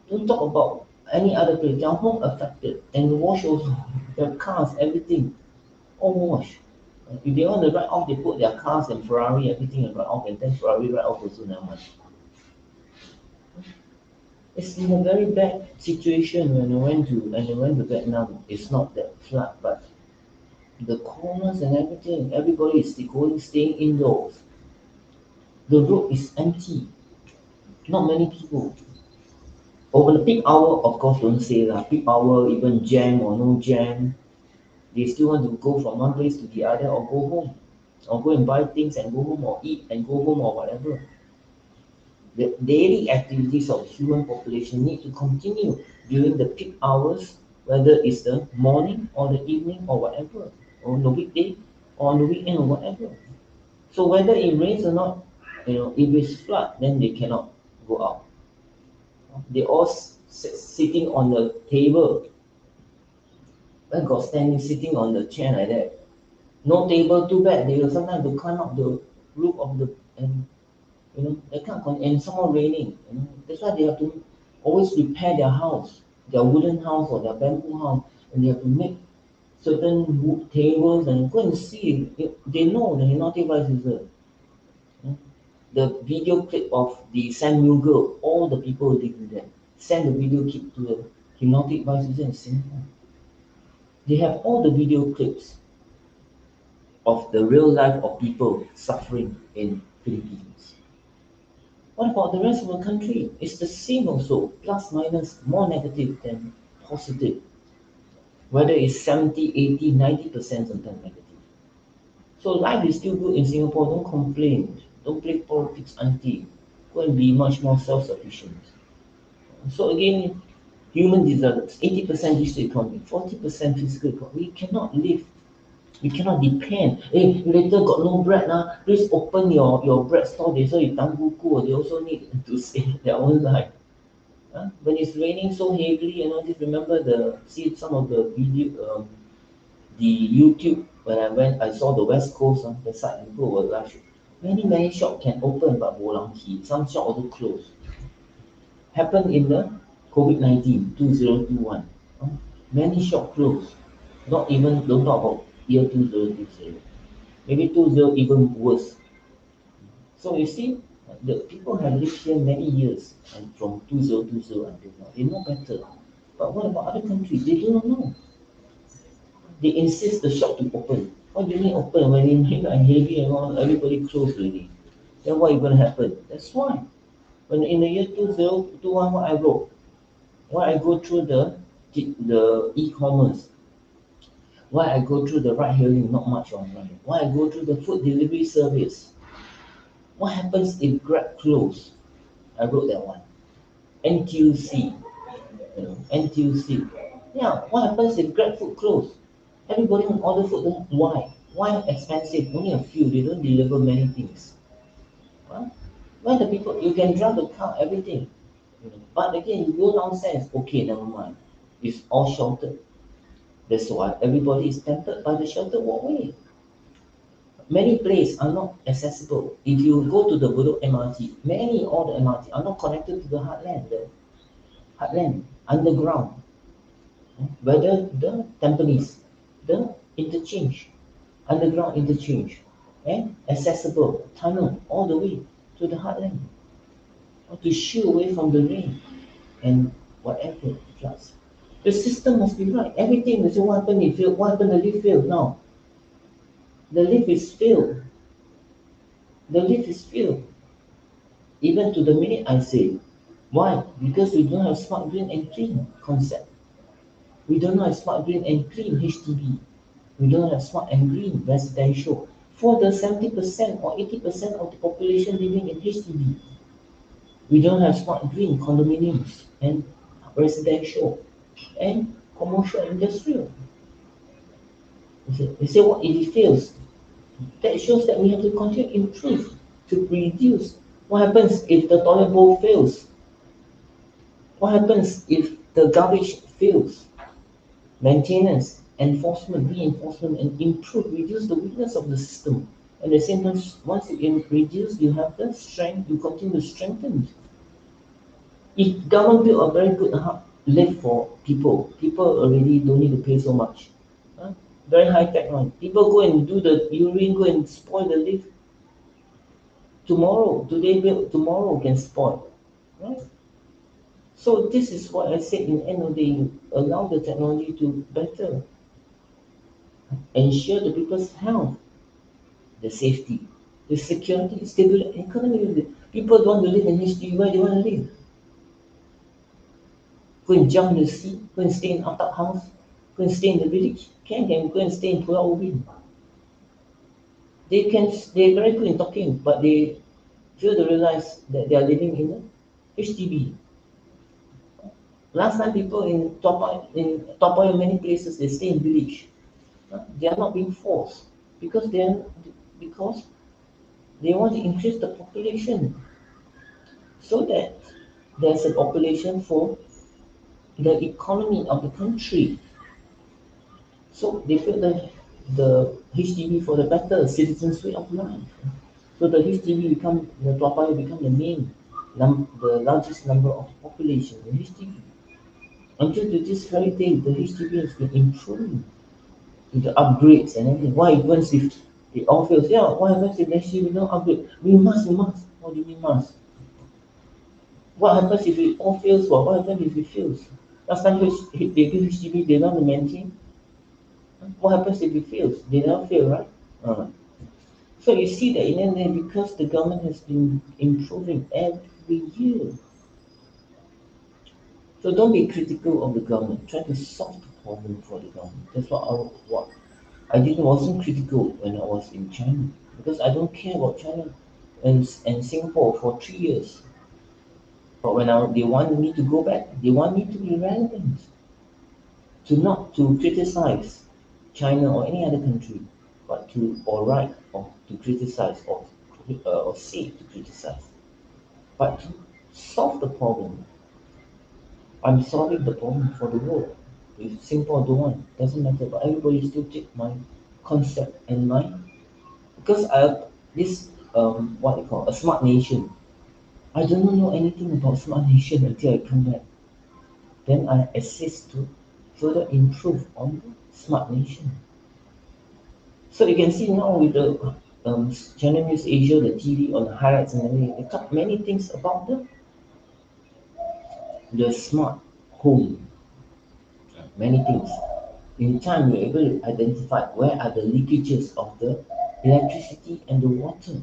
don't talk about any other place, their home affected. And the wash also, their cars, everything, all wash. If they want to write off, they put their cars and Ferrari, everything and write off, and then Ferrari write off also never mind. It's in a very bad situation when I went to Vietnam. It's not that flood, but the coldness and everything. Everybody is staying indoors. The road is empty. Not many people. Over the peak hour, of course, don't say lah. Peak hour, even jam or no jam, they still want to go from one place to the other or go home, or go and buy things and go home or eat and go home or whatever. The daily activities of human population need to continue during the peak hours, whether it's the morning or the evening or whatever, or on the weekday or on the weekend or whatever. So whether it rains or not, if it's flood, then they cannot go out. They all sitting on the table. When got standing sitting on the chair like that. No table, too bad. They will sometimes to climb up the roof of the and they can't and somehow raining. That's why they have to always repair their house, their wooden house or their bamboo house, and they have to make certain wood tables and go and see. They know the hypnotic vice user. The video clip of the Samuel girl, all the people living there, send the video clip to the hypnotic vice user in Singapore. They have all the video clips of the real life of people suffering in Philippines. What about the rest of the country? It's the same also, plus minus, more negative than positive. Whether it's 70, 80, 90% sometimes negative. So life is still good in Singapore. Don't complain. Don't play politics auntie. Go and be much more self-sufficient. So again, human develops 80% digital economy, 40% physical economy. We cannot live. We cannot depend. Hey, later got no bread now. Please open your bread store. They say Tanguku. They also need to save their own life. When it's raining so heavily, just remember see some of the video, the YouTube. When I saw the West Coast on the side, people were rush. Many shops can open, but bolang key. Some shop also closed. Happened in the COVID-19 2021. Many shop closed. Not even don't talk about year 2020. Maybe 20 even worse. So you see, the people have lived here many years, and from 2020 until now, they know better. But what about other countries? They do not know. They insist the shop to open. What do you mean open when it rain and heavy and all, everybody closed already? Then what is going to happen? That's why. When in the year 2021, what I wrote, why I go through the e-commerce, why I go through the ride hailing, not much online, why I go through the food delivery service. What happens if Grab close? I wrote that one. NTUC, NTUC. Yeah, what happens if Grab food close? Everybody want order food. Why? Why expensive? Only a few. They don't deliver many things. Huh? Why the people? You can drive the car, everything. But again, you go downstairs. Okay, never mind. It's all sheltered. That's why everybody is tempted by the sheltered walkway. Many places are not accessible. If you go to the Bedok MRT, all the MRT are not connected to the heartland, underground. Whether the Tampines, the interchange, underground interchange, and accessible tunnel all the way to the heartland, to shield away from the rain and whatever floods. The system must be right. Everything is what happened, it failed. What happened, the lift failed. Now, the lift is failed. The lift is filled. Even to the minute I say, why? Because we don't have smart green and clean concept. We don't have smart green and clean HDB. We don't have smart and green residential. For the 70% or 80% of the population living in HDB, we don't have smart green condominiums and residential and commercial industrial. They say what if it fails? That shows that we have to continue to improve to reduce. What happens if the toilet bowl fails? What happens if the garbage fails? Maintenance. enforcement, reinforcement, and improve, reduce the weakness of the system. At the same time, once you reduce, you have the strength, you continue to strengthen. If government build a very good lift for people, people already don't need to pay so much. Huh? Very high tech one. People go and do the urine, go and spoil the lift. Tomorrow, today build, tomorrow can spoil. Right? So this is what I said in the end of the day, allow the technology to better ensure the people's health, the safety, the security, stability, economy. People don't want to live in HDB, where they want to live? Go and jump in the sea, go and stay in atap house, go and stay in the village. Can go and stay in Pulau Ubin. They're very good in talking, but they fail to realize that they are living in a HDB. Last time people in Topa, many places they stay in village. They are not being forced because because they want to increase the population so that there's a population for the economy of the country. So they feel that the HDB for the better citizens' way of life. So the HDB become the Toa Payoh become the the largest number of population in HDB. Until to this very day, the HDB has been improving with the upgrades and everything. What happens if it all fails? Yeah, what happens if the HDB don't upgrade? We must. What do you mean must? What happens if it all fails? What happens if it fails? Last time they build HDB, they don't maintain. What happens if it fails? They never fail, right? So you see that in the end, because the government has been improving every year. So don't be critical of the government. Try to solve the problem for the government. That's what I didn't wasn't critical when I was in China because I don't care about China and Singapore for 3 years. But when they want me to go back, they want me to be relevant, to not to criticize China or any other country, but to or write or to criticize or say to criticize, but to solve the problem. I'm solving the problem for the world. If Singapore don't want, doesn't matter. But everybody still take my concept and my because I this what they call a smart nation. I don't know anything about smart nation until I come back. Then I assist to further improve on the smart nation. So you can see now with the Channel News Asia, the TV on the highlights and everything, they talk many things about the smart home, many things. In time, you're able to identify where are the leakages of the electricity and the water.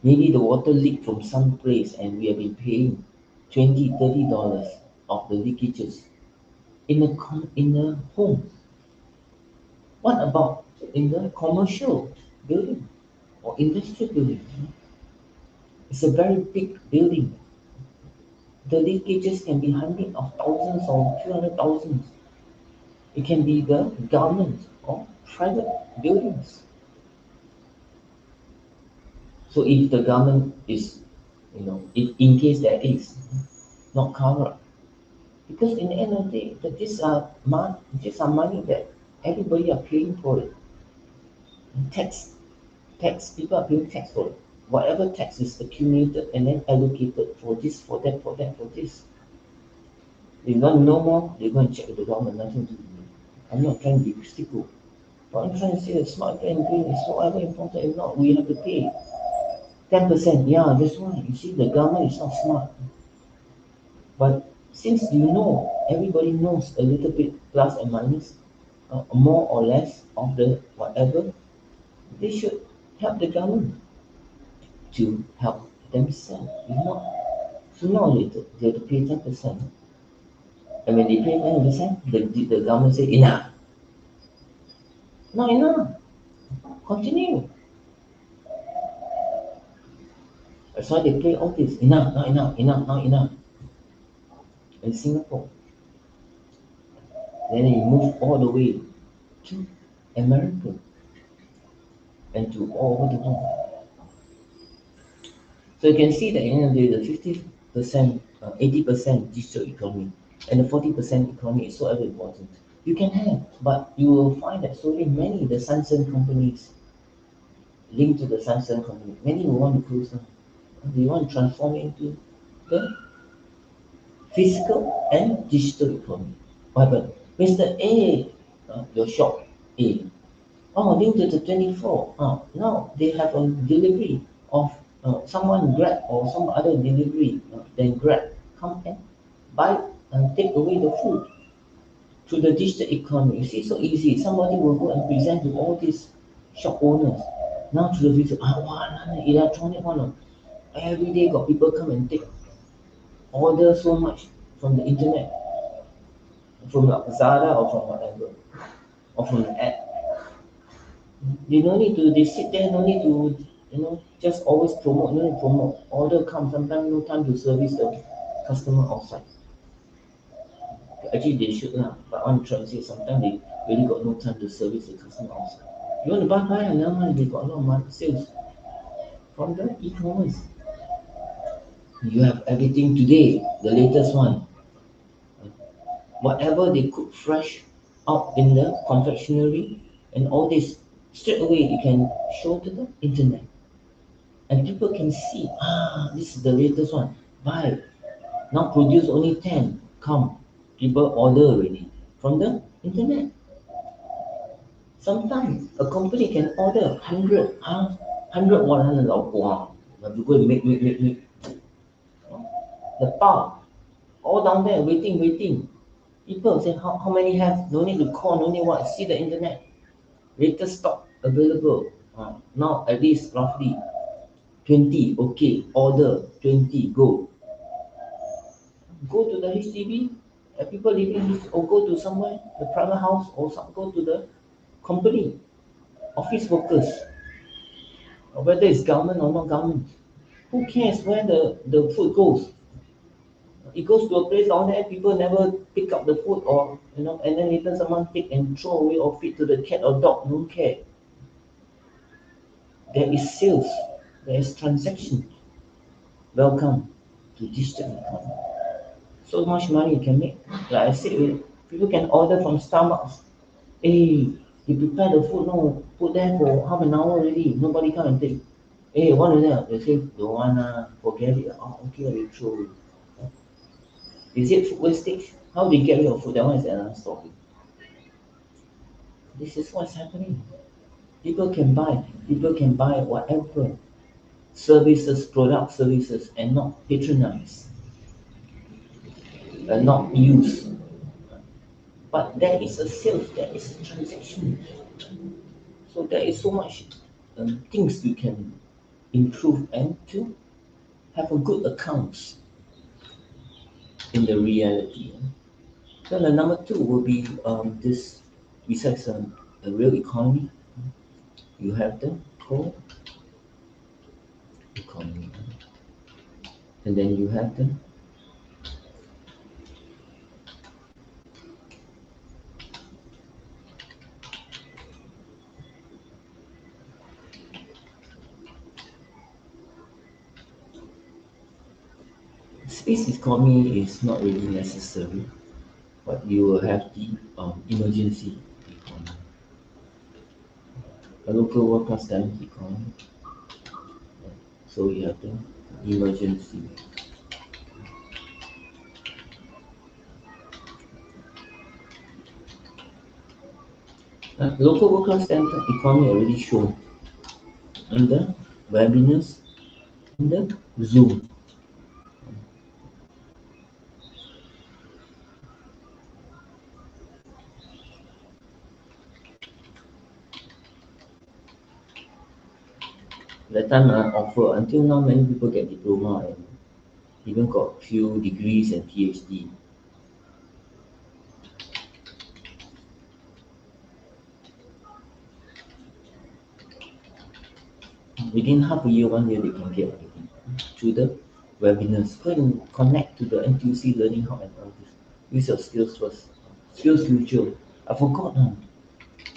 Maybe the water leaked from some place and we have been paying $20, $30 of the leakages in a home. What about in the commercial building or industrial building? It's a very big building. The leakages can be hundreds of thousands or 200,000. It can be the government or private buildings. So if the government is, if in case there is not covered, because in the end of the day, that these are money that everybody are paying for it. Tax, people are paying tax for it. Whatever tax is accumulated and then allocated for this, for that, for that, for this. If you want to know more, they go and check with the government, nothing to do with me. I'm not trying to be critical. But I'm trying to say that smart and green is so ever important. If not, we have to pay 10%. Yeah, that's why. You see, the government is not smart. But since everybody knows a little bit plus and minus, more or less of the whatever, they should help the government to help themselves. If not, sooner or later, they have to pay 10%. And when they pay 10%, the government say, enough. Not enough. Continue. That's why they play all this. Enough, not enough, enough, not enough. In Singapore. Then you move all the way to America and to all over the world. So you can see that in the 50%, 80% digital economy and the 40% economy is so ever important. You can have, but you will find that slowly many the Samsung companies linked to the Samsung company, many will want to close down. They want to transform into the physical and digital economy. What happened? Mr. A, your shop A. Oh, linked to the 24. Now they have a delivery of someone Grab or some other delivery, then Grab come and buy and take away the food through the digital economy. You see, so easy. Somebody will go and present to all these shop owners. Now through the digital, electronic one. Every day got people come and take order so much from the internet, from Lazada or from whatever, or from the app. They don't need to, they sit there, no need to, just always promote, no need to promote. Order come, sometimes no time to service the customer outside. Actually, they should, but I'm trying to say sometimes they really got no time to service the customer outside. You want to buy, and now they got a lot of money, sales from the e-commerce. You have everything today, the latest one. Whatever they cook fresh out in the confectionery and all this, straight away you can show to the internet. And people can see, this is the latest one. Buy. Now produce only 10. Come. People order already from the internet. Sometimes a company can order 100, 100 100 but you go and make. The power all down there waiting. People say how many have, no need to call, no need what, see the internet. Latest stock available. Now at least roughly 20, okay, order 20, go. Go to the HDB, people living or go to somewhere, the private house, or go to the company, office workers, or whether it's government or not government. Who cares where the food goes? It goes to a place down there, people never pick up the food or, and then later someone take and throw away or feed to the cat or dog, don't care. There is sales, there is transaction. Welcome to digital economy. So much money you can make. Like I said, people can order from Starbucks. Hey, you prepare the food now, put there for half an hour already. Nobody come and take. Hey, one of them, they say, don't wanna forget it. Oh, okay, we throw it. Is it food wastage? How they get rid of food? That one is another story. This is what's happening. People can buy whatever services, product services, and not patronize, and not use. But there is a sales, there is a transaction. So there is so much things you can improve and to have a good accounts in the reality. So the number two will be this, besides a real economy, you have the core economy. And then you have the space economy is not really necessary, but you will have the emergency economy, a local world class talent economy. So you have the emergency. Local world class talent economy already shown in the webinars, in the Zoom. That time I offer, until now many people get diploma and even got few degrees and PhD. Within half a year, 1 year, they can get already through the webinars. Go and connect to the NTUC Learning Hub and all this. Use your skills first. Skills future. I forgot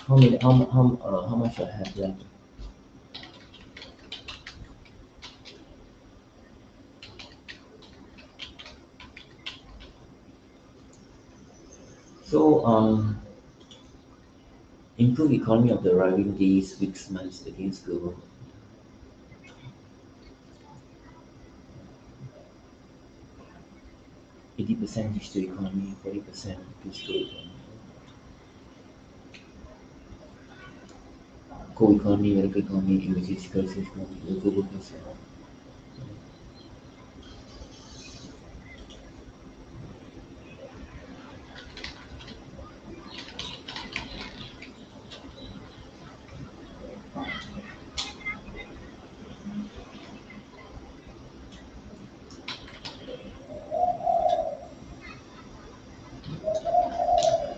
how much I have left. So Improve economy of the arriving days, weeks, months against global. 80% digital economy, 40% physical economy. Co-economy, medical economy, emergency crisis economy, local workers.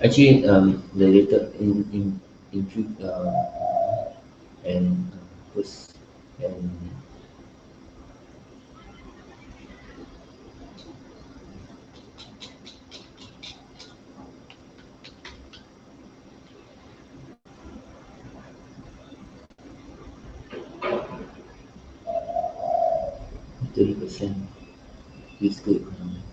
Actually, the later in and first and 30% physical economy.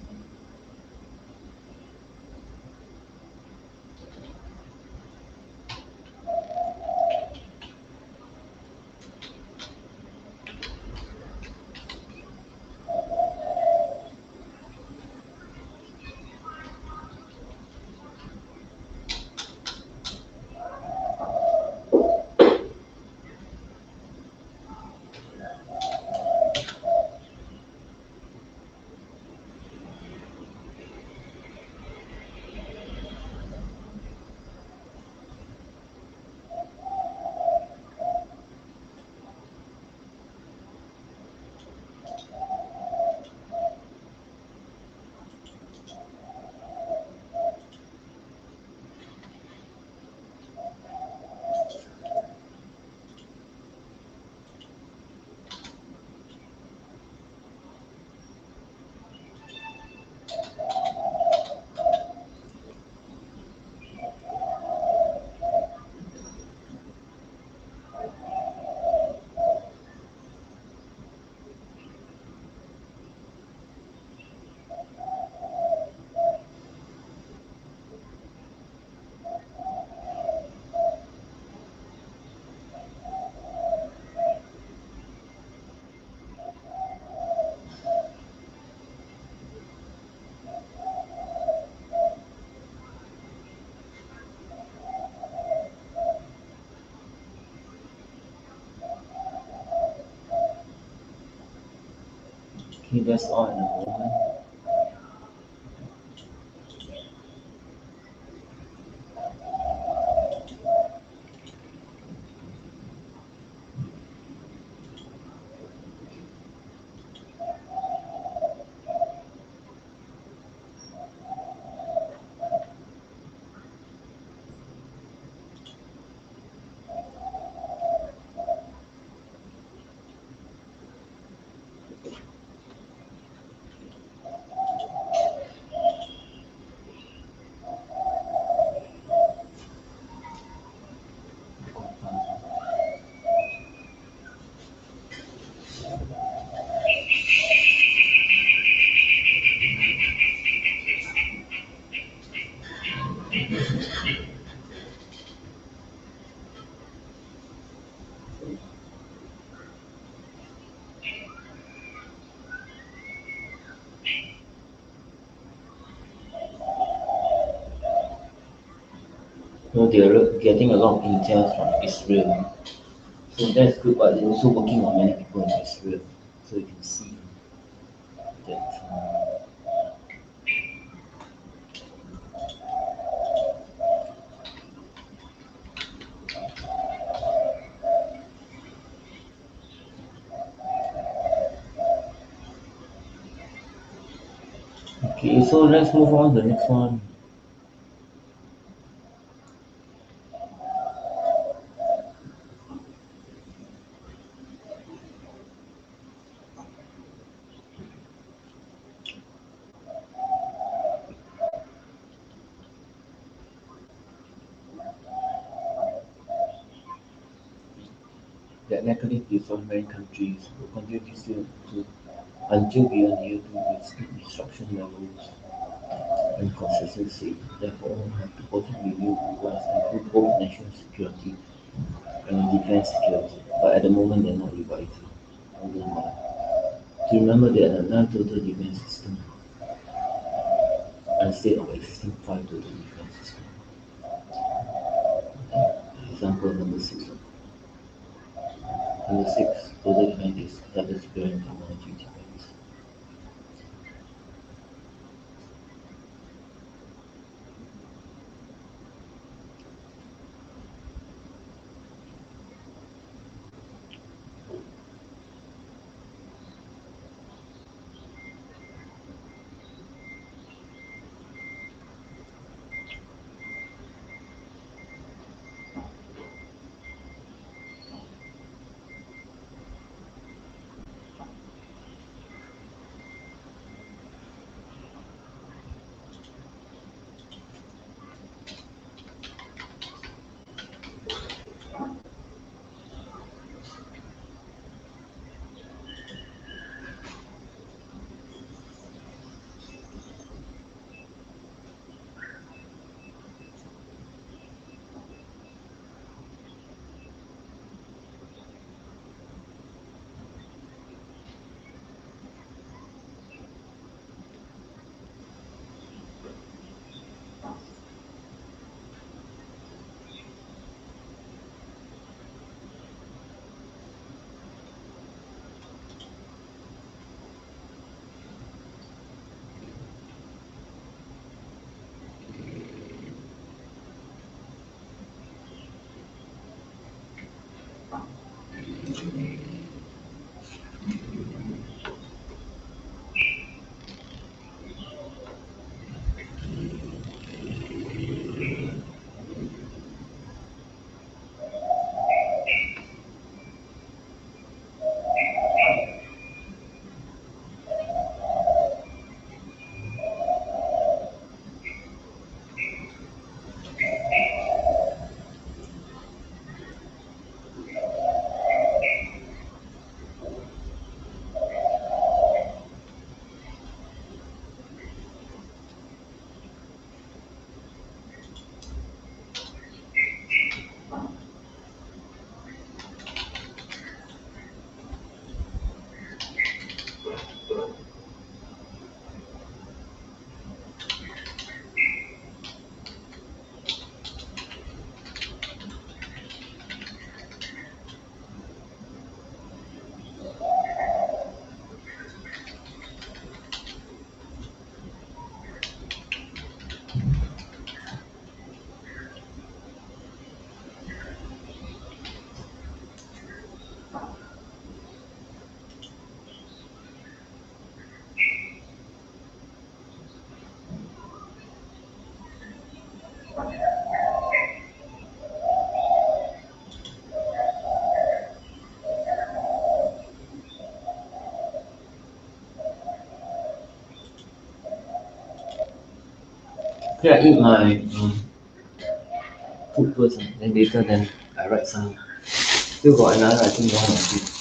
Okay, that's all in the moment. No, they're getting a lot of intel from Israel. So that's good, but they're also working on many people in Israel. So you can see that. Okay, so let's move on to the next one. That negative development countries will continue this year to until beyond the year 2 with steep destruction levels. and consistency. Therefore, have to also review requires include both national security and defense security, but at the moment they're not revising. Hold on, to remember that a non-total defense system instead of existing five total defense systems. Example number six. Number six, total defense is cybersecurity and technology defense. Okay, I eat my food first, then later then I write some. Still got another I think one or two.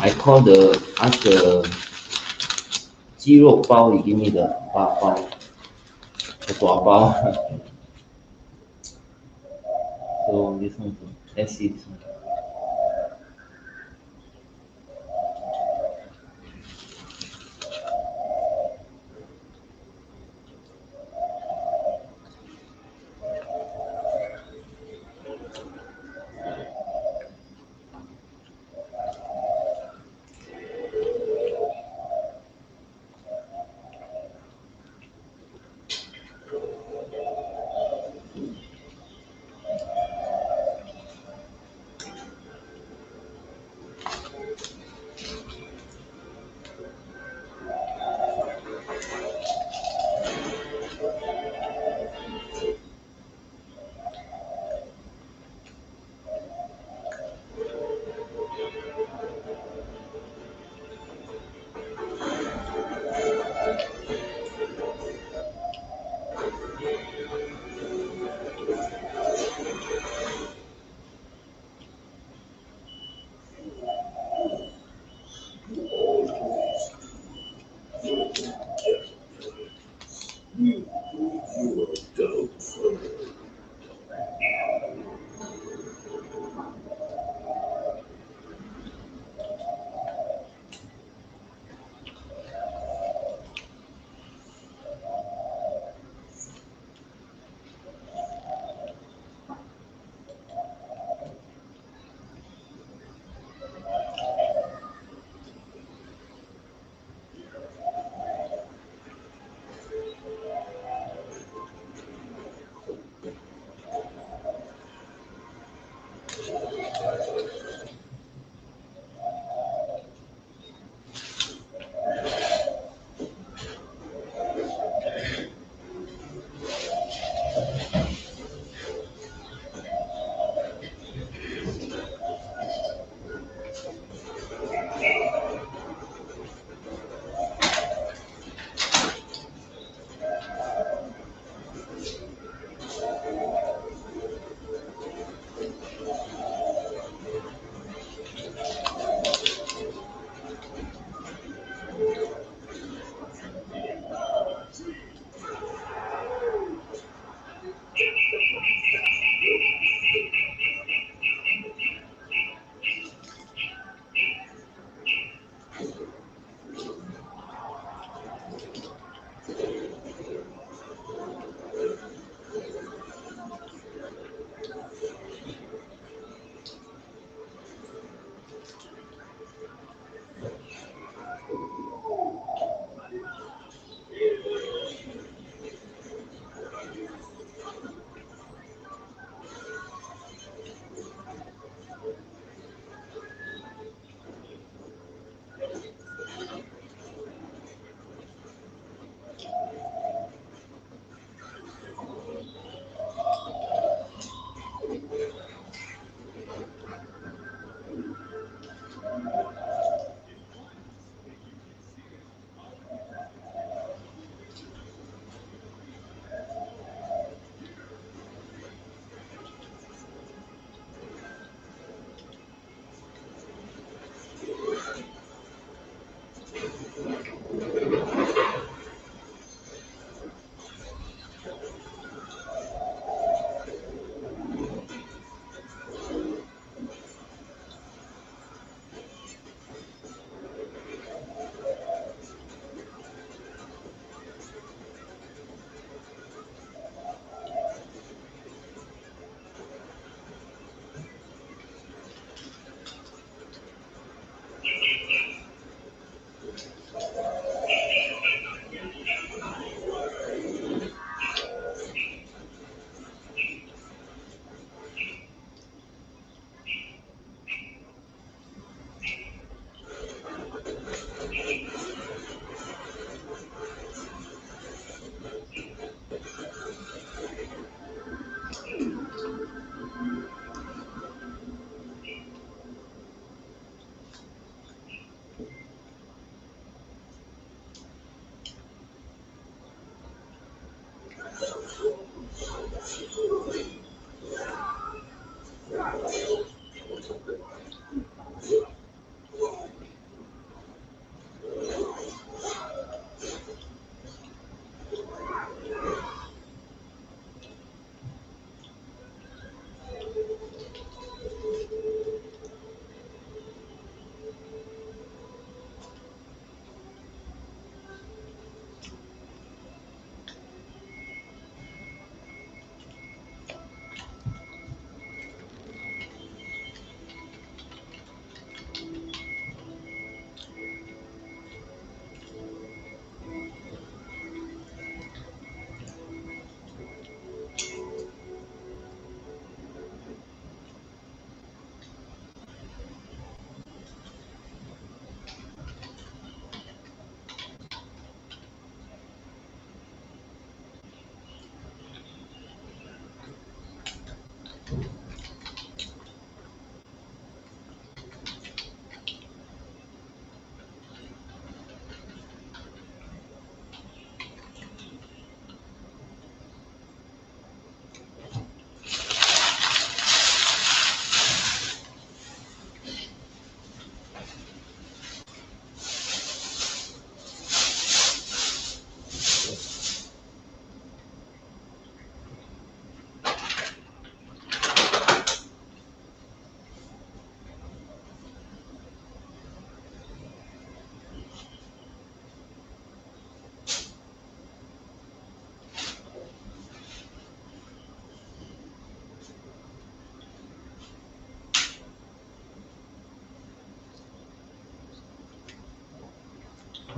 I call the ask the 鸡肉包 you give me the 八包 the 短包 so this one let's see this one.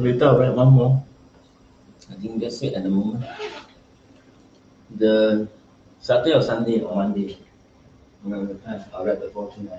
Later, I'll write one more. I think that's it at the moment. The Saturday or Sunday or Monday. I'll write the 14.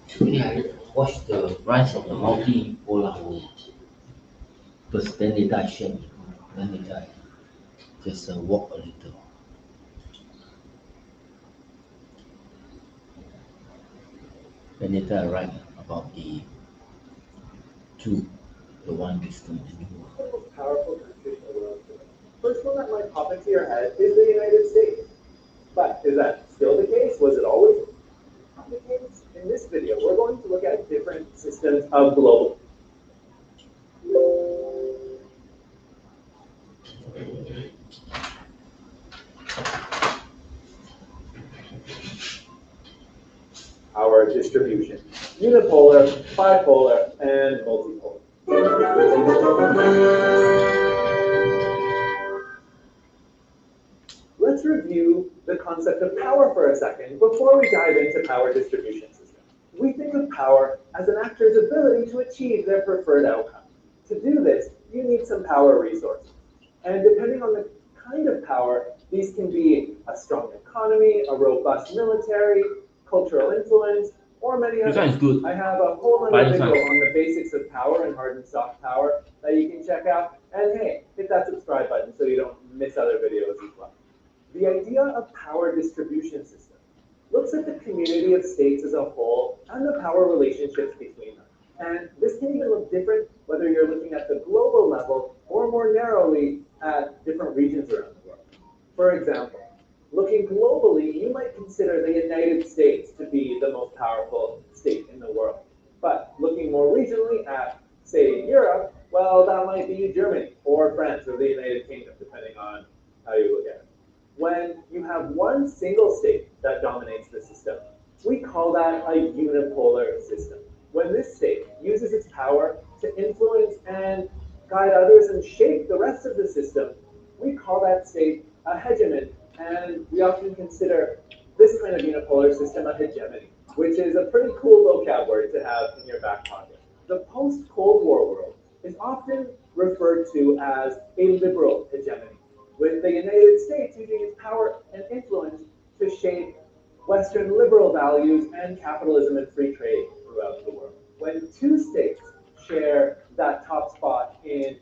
Actually, I watched the rise of the multipolar world. First, then later I shared. Then later I just walk a little. Then later I write about the two, the one distant and the new one. The most powerful country in the world today. First one that might pop into your head is the United States. But is that still the case? Was it always the case? In this video, we're going to look at different systems of global. Power distribution: unipolar, bipolar, and multipolar. Let's review the concept of power for a second before we dive into power distribution systems. We think of power as an actor's ability to achieve their preferred outcome. To do this, you need some power resources. And depending on the kind of power, these can be a strong economy, a robust military, cultural influence, or many This others. one is good. I have a whole other Buy this video one. on the basics of power and hard and soft power that you can check out. And hey, hit that subscribe button so you don't miss other videos as well. The idea of power distribution system looks at the community of states as a whole and the power relationships between them. And this can even look different whether you're looking at the global level or more narrowly at different regions around the world. For example, looking globally, you might consider the United States to be the most powerful state in the world. But looking more regionally at, say, Europe, well, that might be Germany or France or the United Kingdom, depending on how you look at it. When you have one single state that dominates the system, we call that a unipolar system. When this state uses its power to influence and guide others and shape the rest of the system, we call that state a hegemon, and we often consider this kind of unipolar system a hegemony, which is a pretty cool vocab word to have in your back pocket. The post-Cold War world is often referred to as a liberal hegemony, with the United States using its power and influence to shape Western liberal values and capitalism and free trade throughout the world. When two states share that top spot in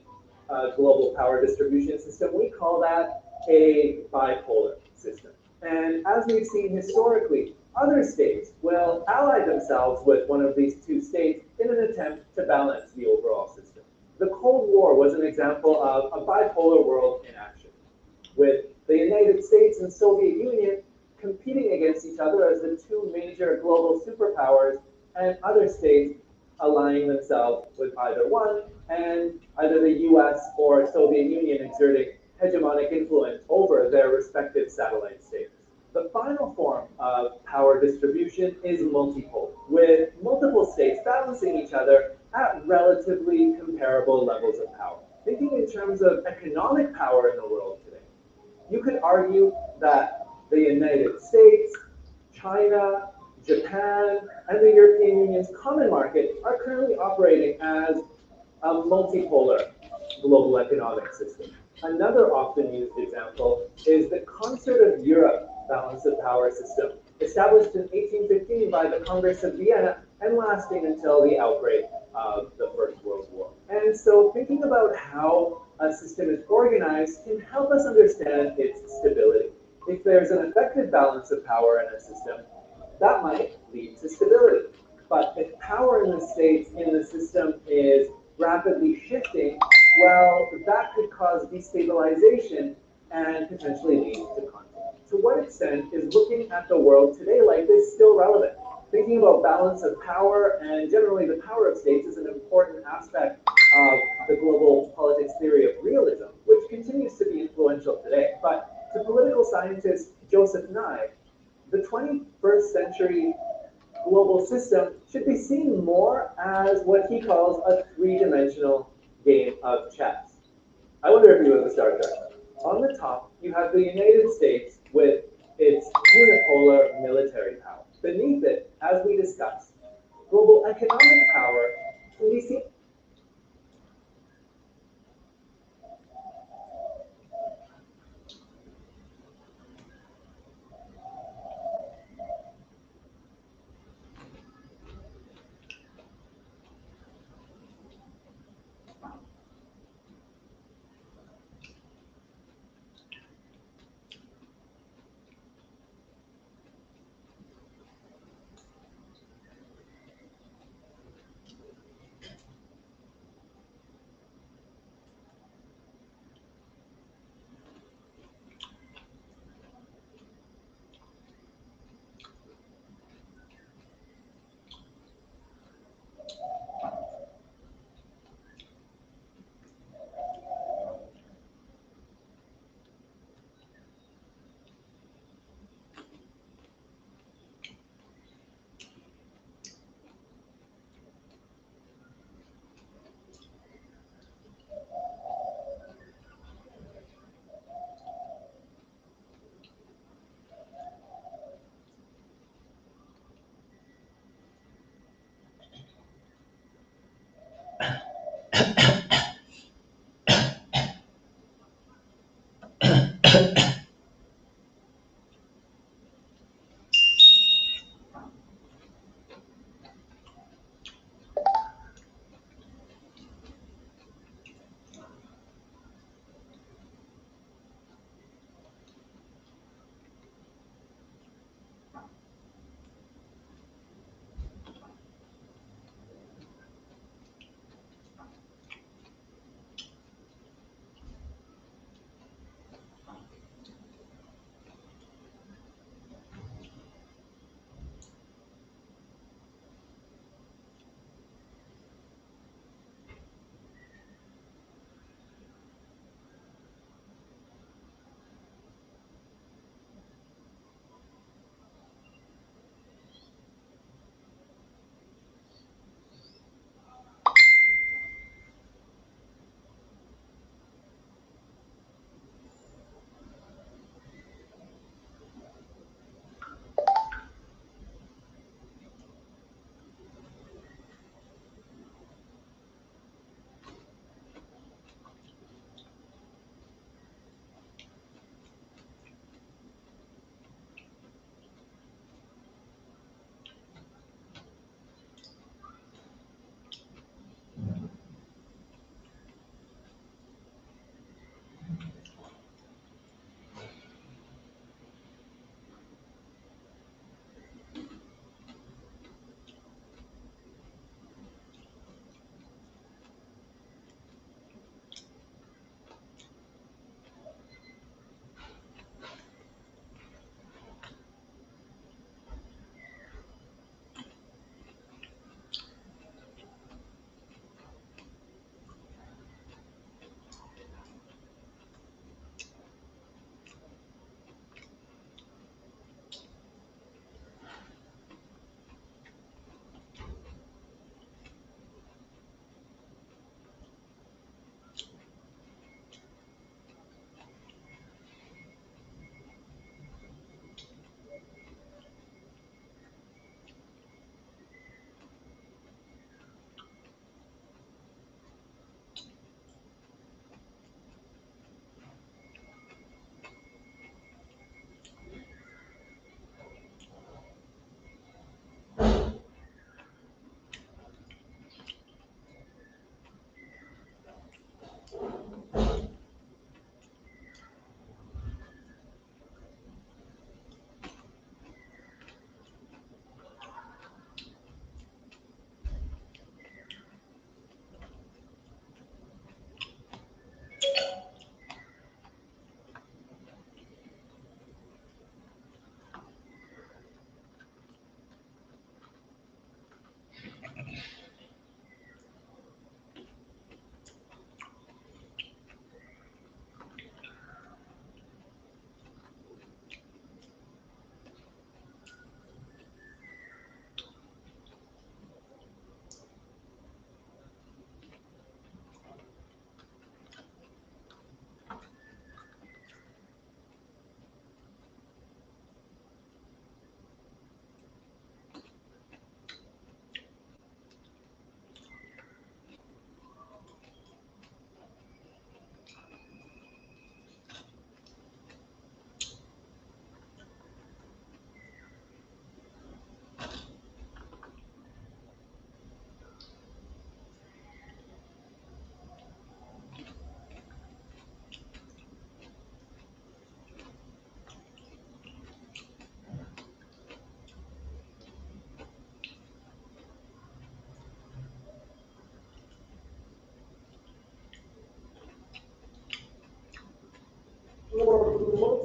a global power distribution system, we call that a bipolar system. And as we've seen historically, other states will ally themselves with one of these two states in an attempt to balance the overall system. The Cold War was an example of a bipolar world in action, with the United States and Soviet Union competing against each other as the two major global superpowers, and other states allying themselves with either one, and either the US or Soviet Union exerting hegemonic influence over their respective satellite states. The final form of power distribution is multipolar, with multiple states balancing each other at relatively comparable levels of power. Thinking in terms of economic power in the world today, you could argue that the United States, China, Japan, and the European Union's common market are currently operating as a multipolar global economic system. Another often used example is the Concert of Europe balance of power system, established in 1815 by the Congress of Vienna and lasting until the outbreak of the First World War. And so thinking about how a system is organized can help us understand its stability. If there's an effective balance of power in a system, that might lead to stability. But if power in the states in the system is rapidly shifting, well, that could cause destabilization and potentially lead to conflict. To what extent is looking at the world today like this still relevant? Thinking about balance of power and generally the power of states is an important aspect of the global politics theory of realism, which continues to be influential today. But to political scientist Joseph Nye, the 21st century global system should be seen more as what he calls a three-dimensional game of chess. I wonder if you have a Star Trek. On the top, you have the United States with its unipolar military power. Beneath it, as we discussed, global economic power can be seen.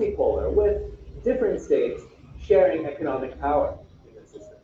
multipolar, with different states sharing economic power in the system.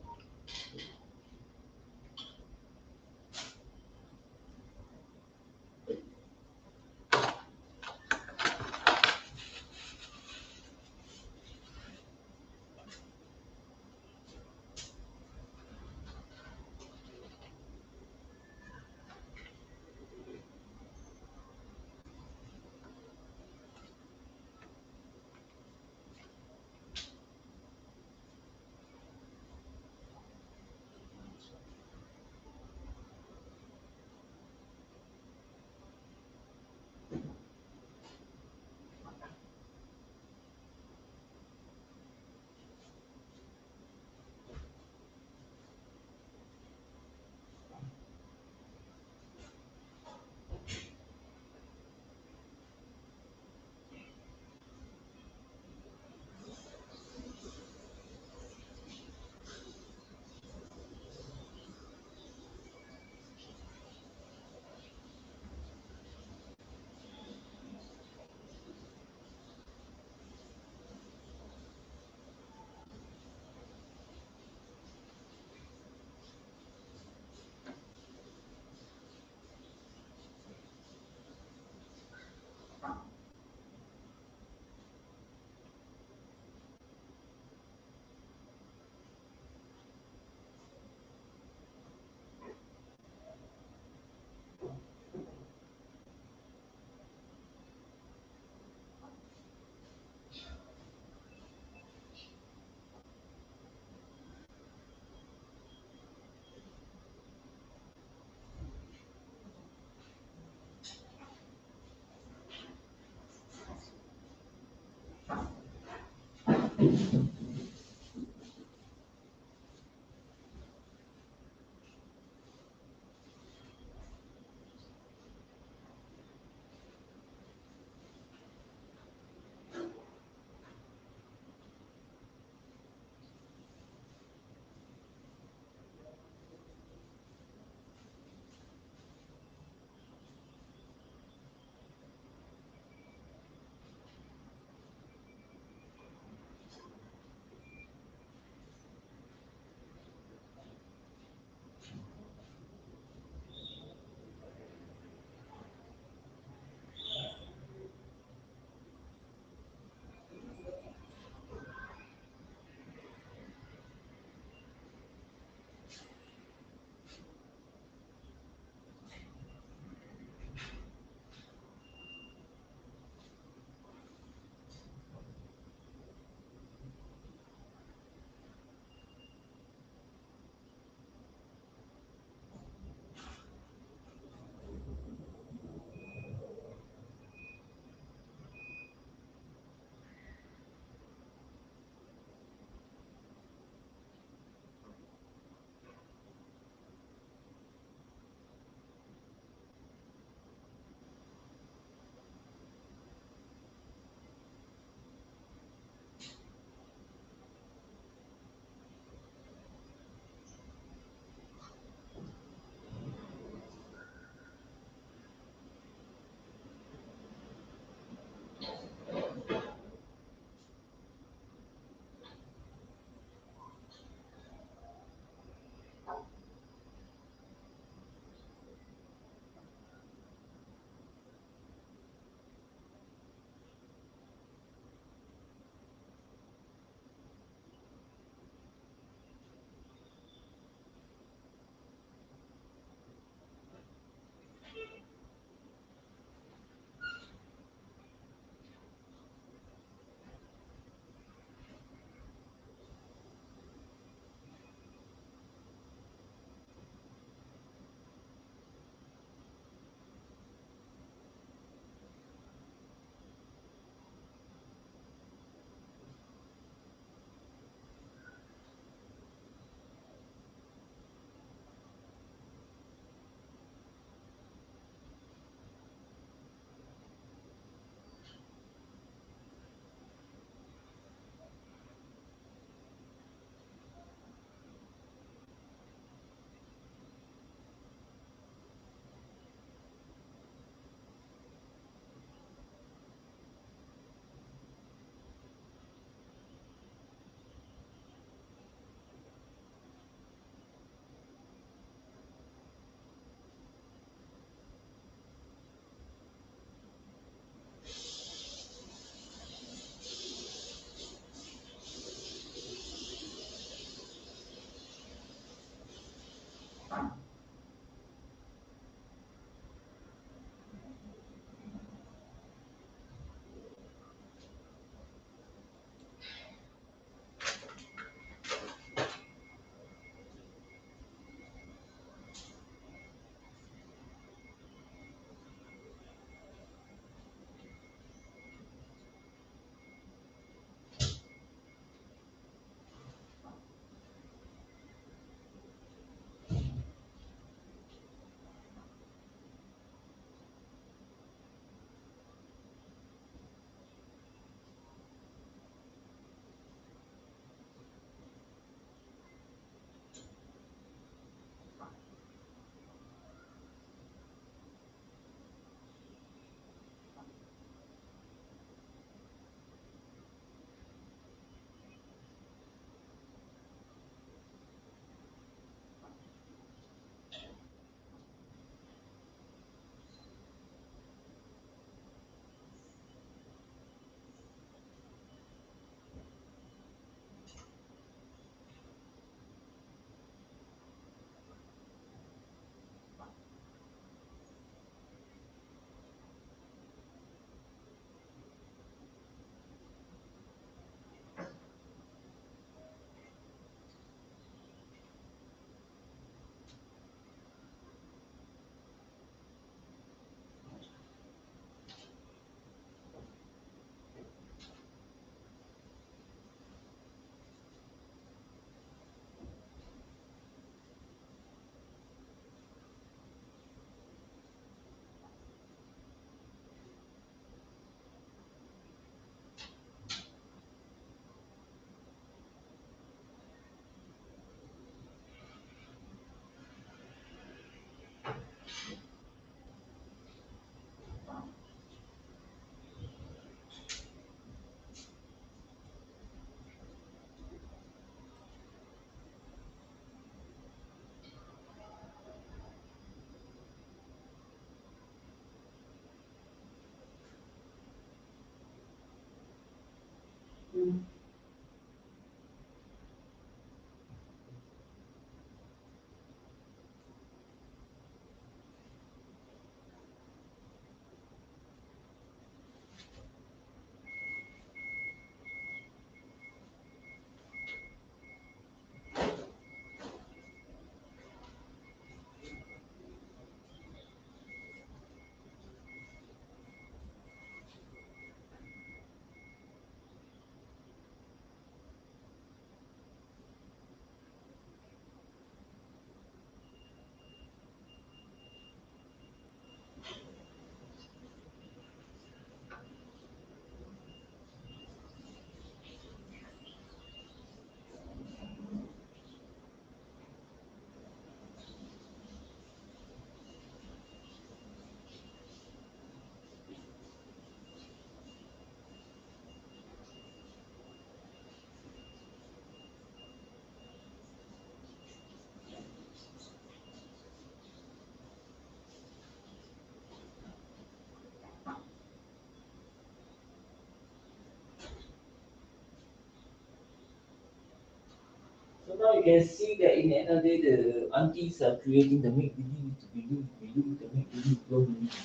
now you can see that in the end of the day, the aunties are creating the make believe to believe, believe the make believe, don't believe.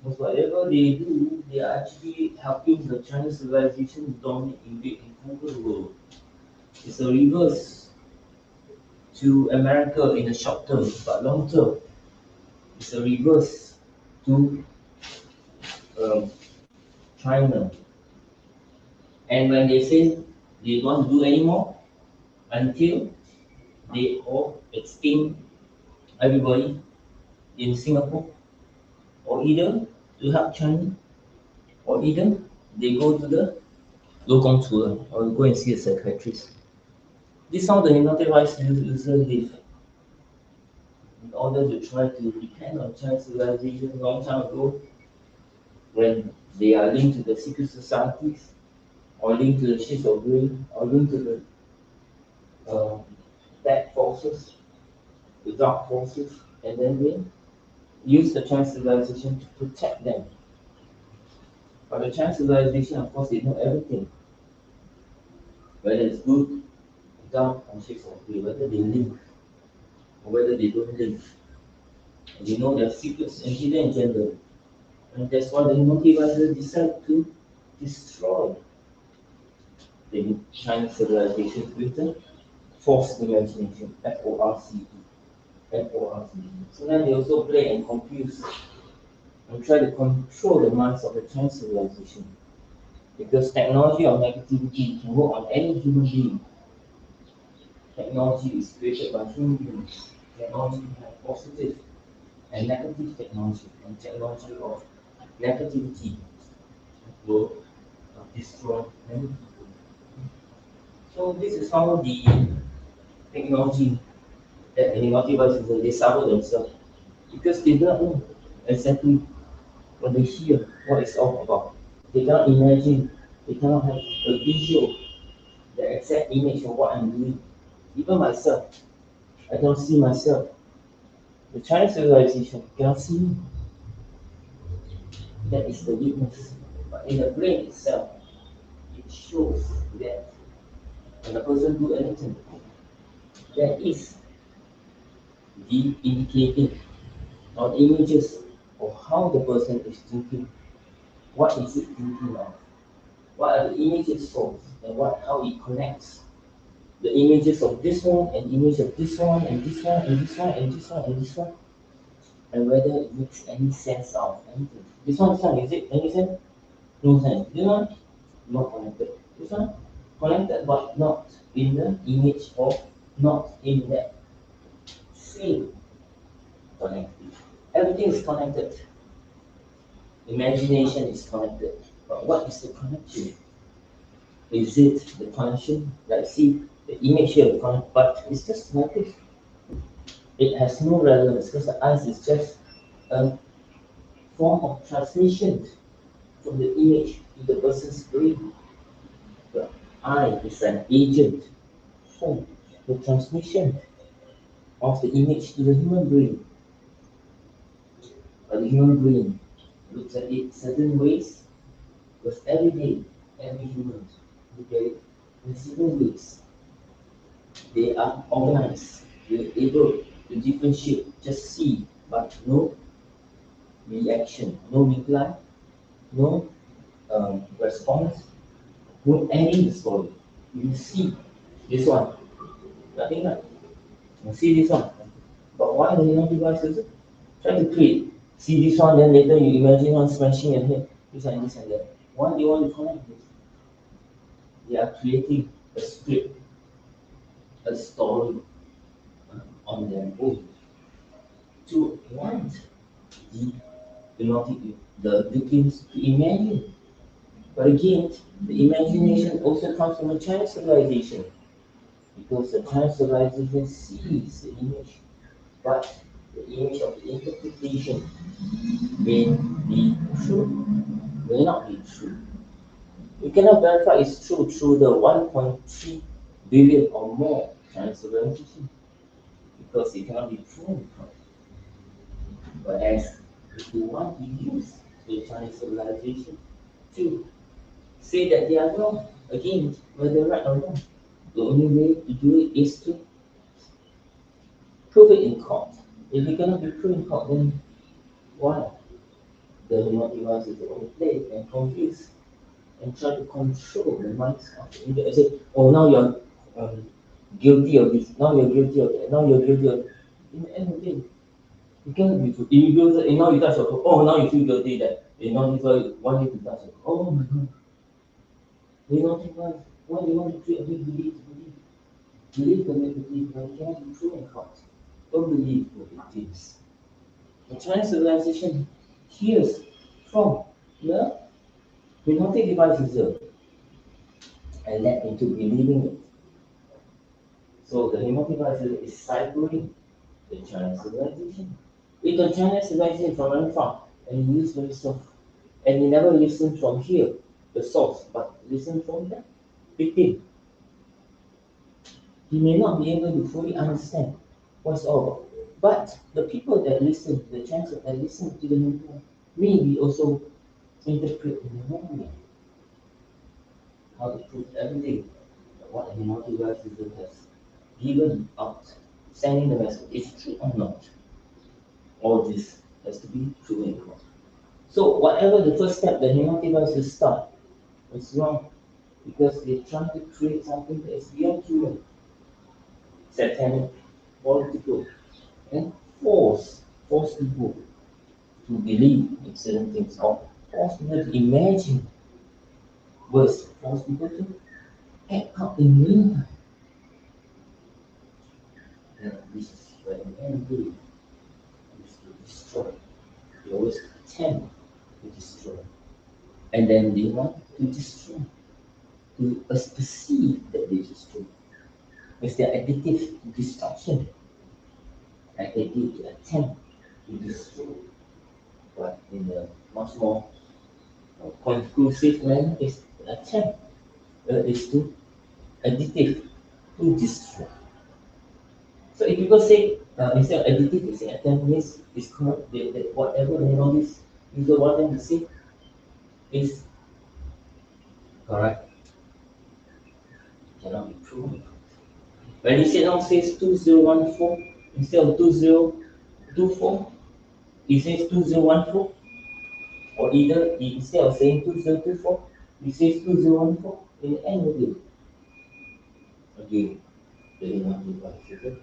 Because whatever they do, they are actually helping the Chinese civilization to dominate, invade, and conquer the world. It's a reverse to America in the short term, but long term, it's a reverse to um, China. And when they say they don't want to do anymore until they all extinct everybody in Singapore, or either to help China, or either they go to the local tour or go and see a psychiatrist. This is how the hypnotic rights user live in order to try to depend on Chinese civilization long time ago when they are linked to the secret societies or linked to the shades of grey or linked to the bad forces, the dark forces, and then they use the Chinese civilization to protect them. But the Chinese civilization, of course, they know everything, whether it's good, dark, or shades of grey, whether they link or whether they don't link. And they know their secrets and hidden agenda. And that's why the motivators decide to destroy the Chinese civilization with the forced imagination, FORCE. FORCE. So then they also play and confuse and try to control the minds of the Chinese civilization. Because technology of negativity can work on any human being. Technology is created by human beings. Technology has positive and negative technology, and technology of negativity will destroy many people. So this is how the technology that the multiverse is they suffer themselves because they do not know exactly what they hear, what it's all about. They cannot imagine, they cannot have a visual, the exact image of what I'm doing. Even myself, I cannot see myself. The Chinese civilization cannot see me. That is the weakness. But in the brain itself, it shows that when a person do anything, there is the indicating or images of how the person is thinking. What is it thinking of? What are the images for? And what how it connects the images of this one and image of this one and this one and this one and this one and this one, and whether it makes any sense of anything. This one, is it any sense? No sense. This one, not connected. This one, connected but not in the image of, not in that same connected. Everything is connected. Imagination is connected. But what is the connection? Is it the connection? Like see the image here, connect, but it's just like this. It has no relevance because the eyes is just a form of transmission from the image to the person's brain. The eye is an agent for the transmission of the image to the human brain. But the human brain looks at it certain ways because every day, every human look at it in certain ways. They are organized. They're able to differentiate, just see, but no reaction, no reply, no response, no ending the story. You see this one, nothing like. You see this one. But why the young devices try to create? See this one, then later you imagine one smashing your head, this and that. Why do you want to connect this? They are creating a script, a story on their own to want the the victims to imagine. But again, the imagination also comes from a Chinese civilization because the Chinese civilization sees the image, but the image of the interpretation may be true, may not be true. We cannot verify it's true through the 1.3 billion or more Chinese civilization because it cannot be proven. Whereas if you want to use the Chinese civilization to say that they are wrong, again, whether right or wrong, The only way to do it is to prove it in court. If it cannot be proved in court, then why? The remote device is the only place and confuse and try to control the minds of the individual. I say, oh, now you're guilty of this, now you're guilty of that, now you're guilty of that. In the end of the day, you cannot be true. If you feel, and now you touch your phone, oh, now you feel guilty that you know people want you to touch it. Oh my god. You know, why do you want to treat a big belief to believe? Believe the make believe, but it cannot be true in court. Don't believe what it is. The Chinese civilization hears from the hypnotic devices and led into believing it. So the hypnotic devices is cycling the Chinese civilization. If the Chinese civilization from very far and he use very soft, and he never listen from here, the source, but listen from the victim, he may not be able to fully understand what's all about. But the people that listen, the Chinese that listen to the hypnotic maybe also interpret in the wrong way. How to prove everything that what the multiversalism has given out, sending the message is true or not. All this has to be true and wrong. So whatever the first step the multiverse start, it's wrong because they're trying to create something that is beyond human, satanic, political, and force people to believe in certain things or force people to imagine worse, force people to act out in real time. And this is where the end game is to destroy. They always attempt to destroy. And then they want to destroy, to perceive that they destroy. It's their addictive to destruction. Like they did to attempt to destroy. But in a much more conclusive manner, is the attempt is to addictive to destroy. So if people say instead of addictive, they say attempt means is correct. That whatever the knowledge user want them to say is correct. Cannot be proven. When he said now says 2014 instead of 2024, he says 2014, or either instead of saying 2024, he says 2014. In the end of the day, again, the enough device, okay?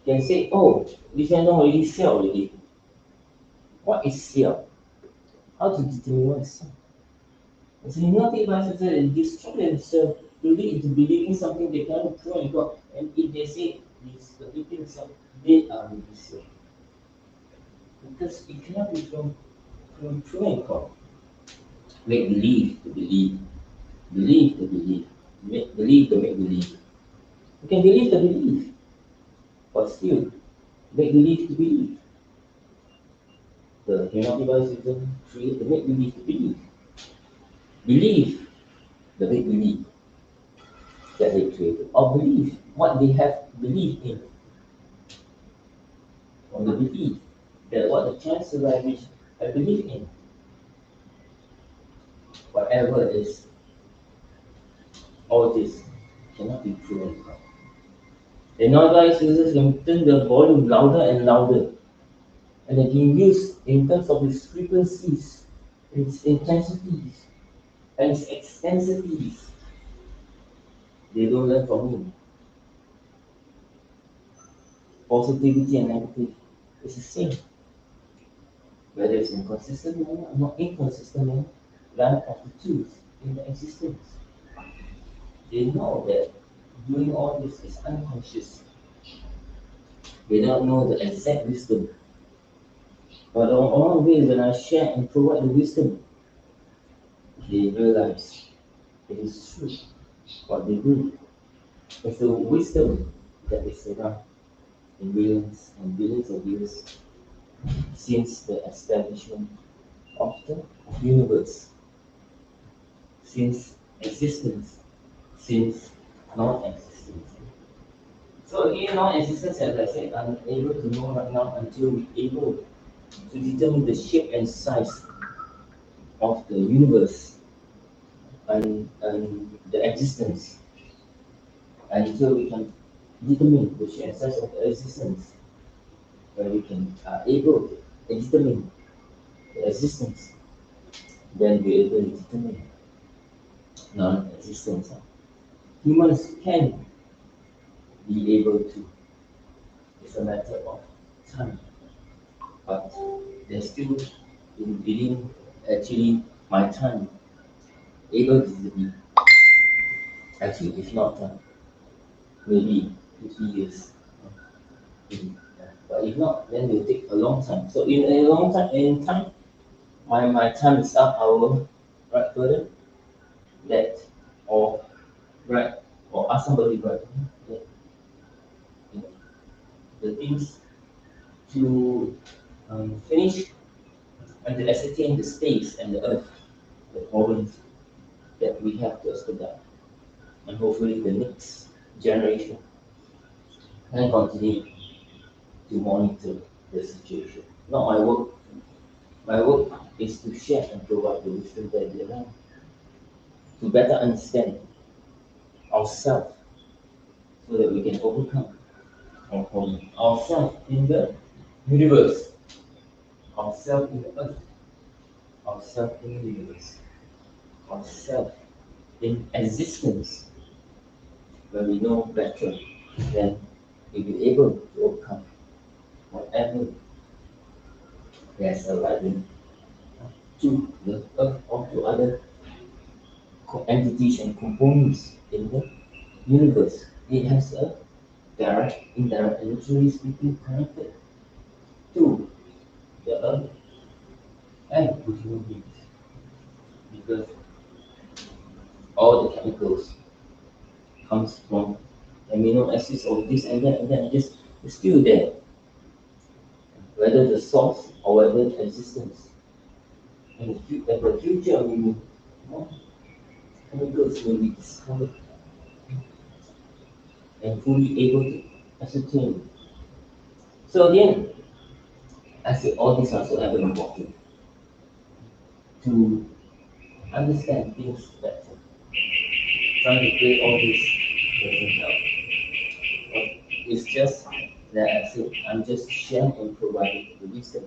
Can say, oh, this one already sell already. What is sell? How to determine what is sell? And so not devices that destroy themselves to lead into believing something they cannot prove and God. And if they say this particular self, they are really sell. Because it cannot be from true and God. Make believe to believe. Believe to believe. Make believe to make believe. You can believe to believe, but still make believe to believe. The hypnotic devices create the make believe to believe. Believe the make believe that they created, or believe what they have believed in, or the belief that what the chancellor have believed in, whatever it is, all this cannot be proven. The noise users can turn the volume louder and louder, and they can use in terms of its frequencies, its intensities, and its extensities. They don't learn from me. Positivity and negative is the same. Whether it's inconsistent manner or not inconsistent manner, none of the truth in the existence. They know that doing all this is unconscious. They don't know the exact wisdom. But on the way when I share and provide the wisdom, they realize it is true what they do. It's the wisdom that is around in billions and billions of years since the establishment of the universe, since existence, since non-existence. So again, non-existence, as I said, I'm able to know right now until we're able to determine the shape and size of the universe and the existence. until we can determine the sheer size of existence, where we can able to determine the existence, then we able to determine non-existence. Humans can be able to. It's a matter of time, but they're still within actually my time able to be actually if not maybe 50 years. Maybe, but if not, then it will take a long time. So in a long time, in time, my time is up. I will write further that or write or ask somebody to write that, you know, the things to finish and to ascertain the space and the earth, the problems that we have to expedite, and hopefully the next generation can continue to monitor the situation. Not my work. My work is to share and provide the wisdom that we learn to better understand ourselves so that we can overcome our problem. Ourselves in the universe, ourselves in the earth, ourselves in the universe, ourselves in existence, where we know better, then we'll be able to overcome whatever there's arising to the earth or to other entities and components in the universe. It has a direct, indirect, and literally speaking connected to the earth and to human beings because all the chemicals comes from amino acids of this and that and just it's still there. Whether the source or whether the existence. In the future, we more chemicals will be discovered and fully able to ascertain. So again, I say all these are so ever important to understand things better. Trying to create all this doesn't help. But it's just that I said I'm just sharing and providing the wisdom.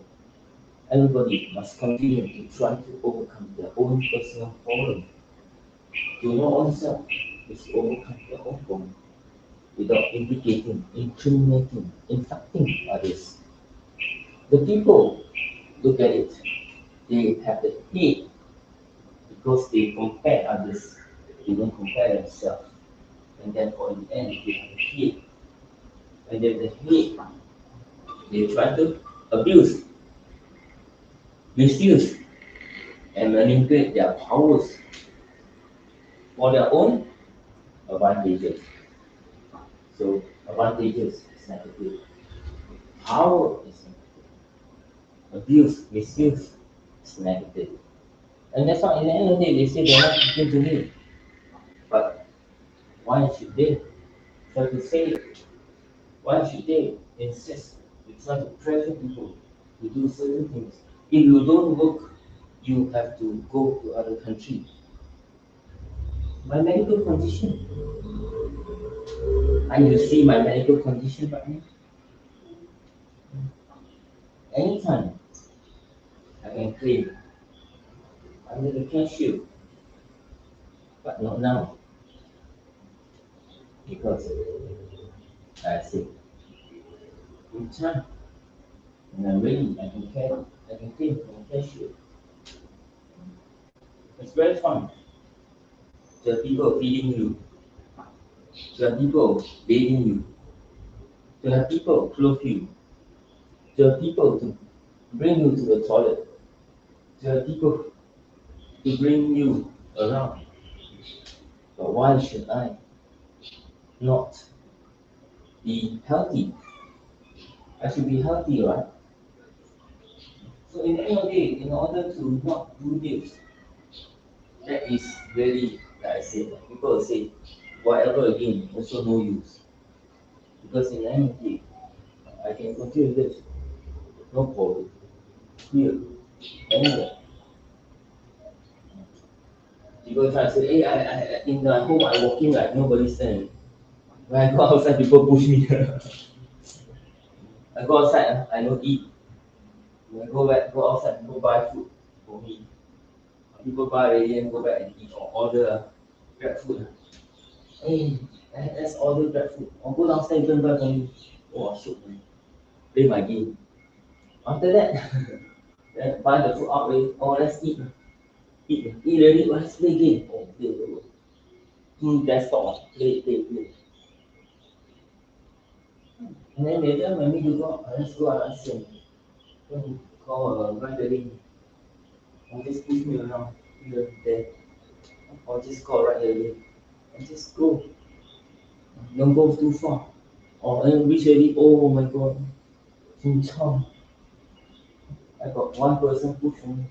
Everybody must continue to try to overcome their own personal problem. To know oneself is to overcome their own problem without implicating, incriminating, infecting others. The people look at it, they have the hate because they compare others, they don't compare themselves. And therefore in the end they have the hate. And then the hate they try to abuse, misuse, and manipulate their powers for their own advantages. So advantages is negative, power is negative, abuse, misuse is negative. And that's why in the end of the day they say they're not talking to me. But why should they try to say it? Why should they insist to try to pressure people to do certain things? If you don't work, you have to go to other country. My medical condition, and you see my medical condition right now, anytime I can claim under the cashier, but not now because I said in time when I'm ready, I can claim from cashier. It's very fun. There are people feeding you, there are people bathing you, there are people clothe you, there are people to bring you to the toilet, there are people to bring you around. But why should I not be healthy? I should be healthy, right? So in the end of the day, in order to not do this, that is really, like I said, people say, whatever again, also no use. Because in the end of the day, I can continue this, no problem. Here, anywhere. People try to say, hey, in the home, I walking like nobody's there. When I go outside, people push me. I go outside, I don't eat. When I go outside, people buy food for me. People buy already and go back and eat or order grab food. Hey, let's order grab food. Or go downstairs, you can buy for me. Oh, shoot, man. Play my game. After that, then buy the food out already. Oh, let's eat. Eat already. Oh, let's play game. Oh, play. To desktop. Play. And then later, when we go, let's go out and sing. Then call rendering. Or just push me around here, there. Or just call right away. And just go. Don't go too far. Or then reach already. Oh my god. Too tough. I got one person push for me.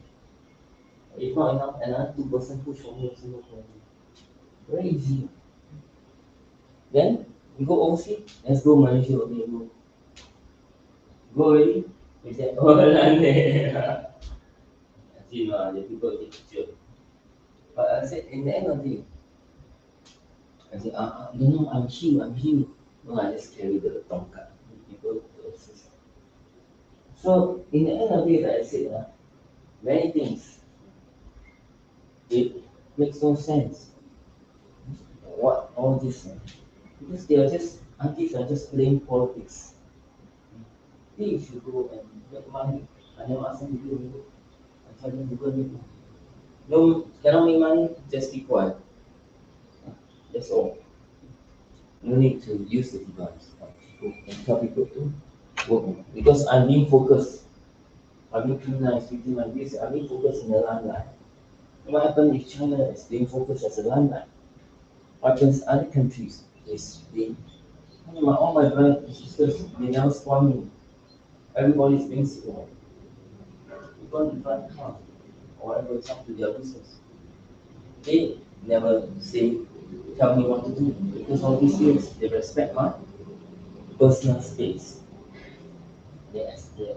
If not enough, another two-person push for me also no problem. Very easy. Then we go overseas. Let's go Malaysia. Okay, go. Go already? We said, oh, I see, the people take picture. But I said, in the end of the day, I said, no, I'm healed. No, I just carry the tongkat. People to assist. So, in the end of the day, like I said, many things, it makes no sense. What all this? Because they are just, aunties are just playing politics. They should go and make money. I never ask them to do it. I tell them to go and make money. No, cannot make money, just be quiet. That's all. No need to use the device. And tell people to work on it. Because I'm being focused. I'm being criminalized within my views. I'm being focused in the limelight. What happens if China is being focused as a limelight? What happens other countries is being all my brothers and sisters, they never spoil me. Everybody's being spoiled. People in front car or whatever, it's up to their business. They never say, tell me what to do because all these years they respect my personal space. They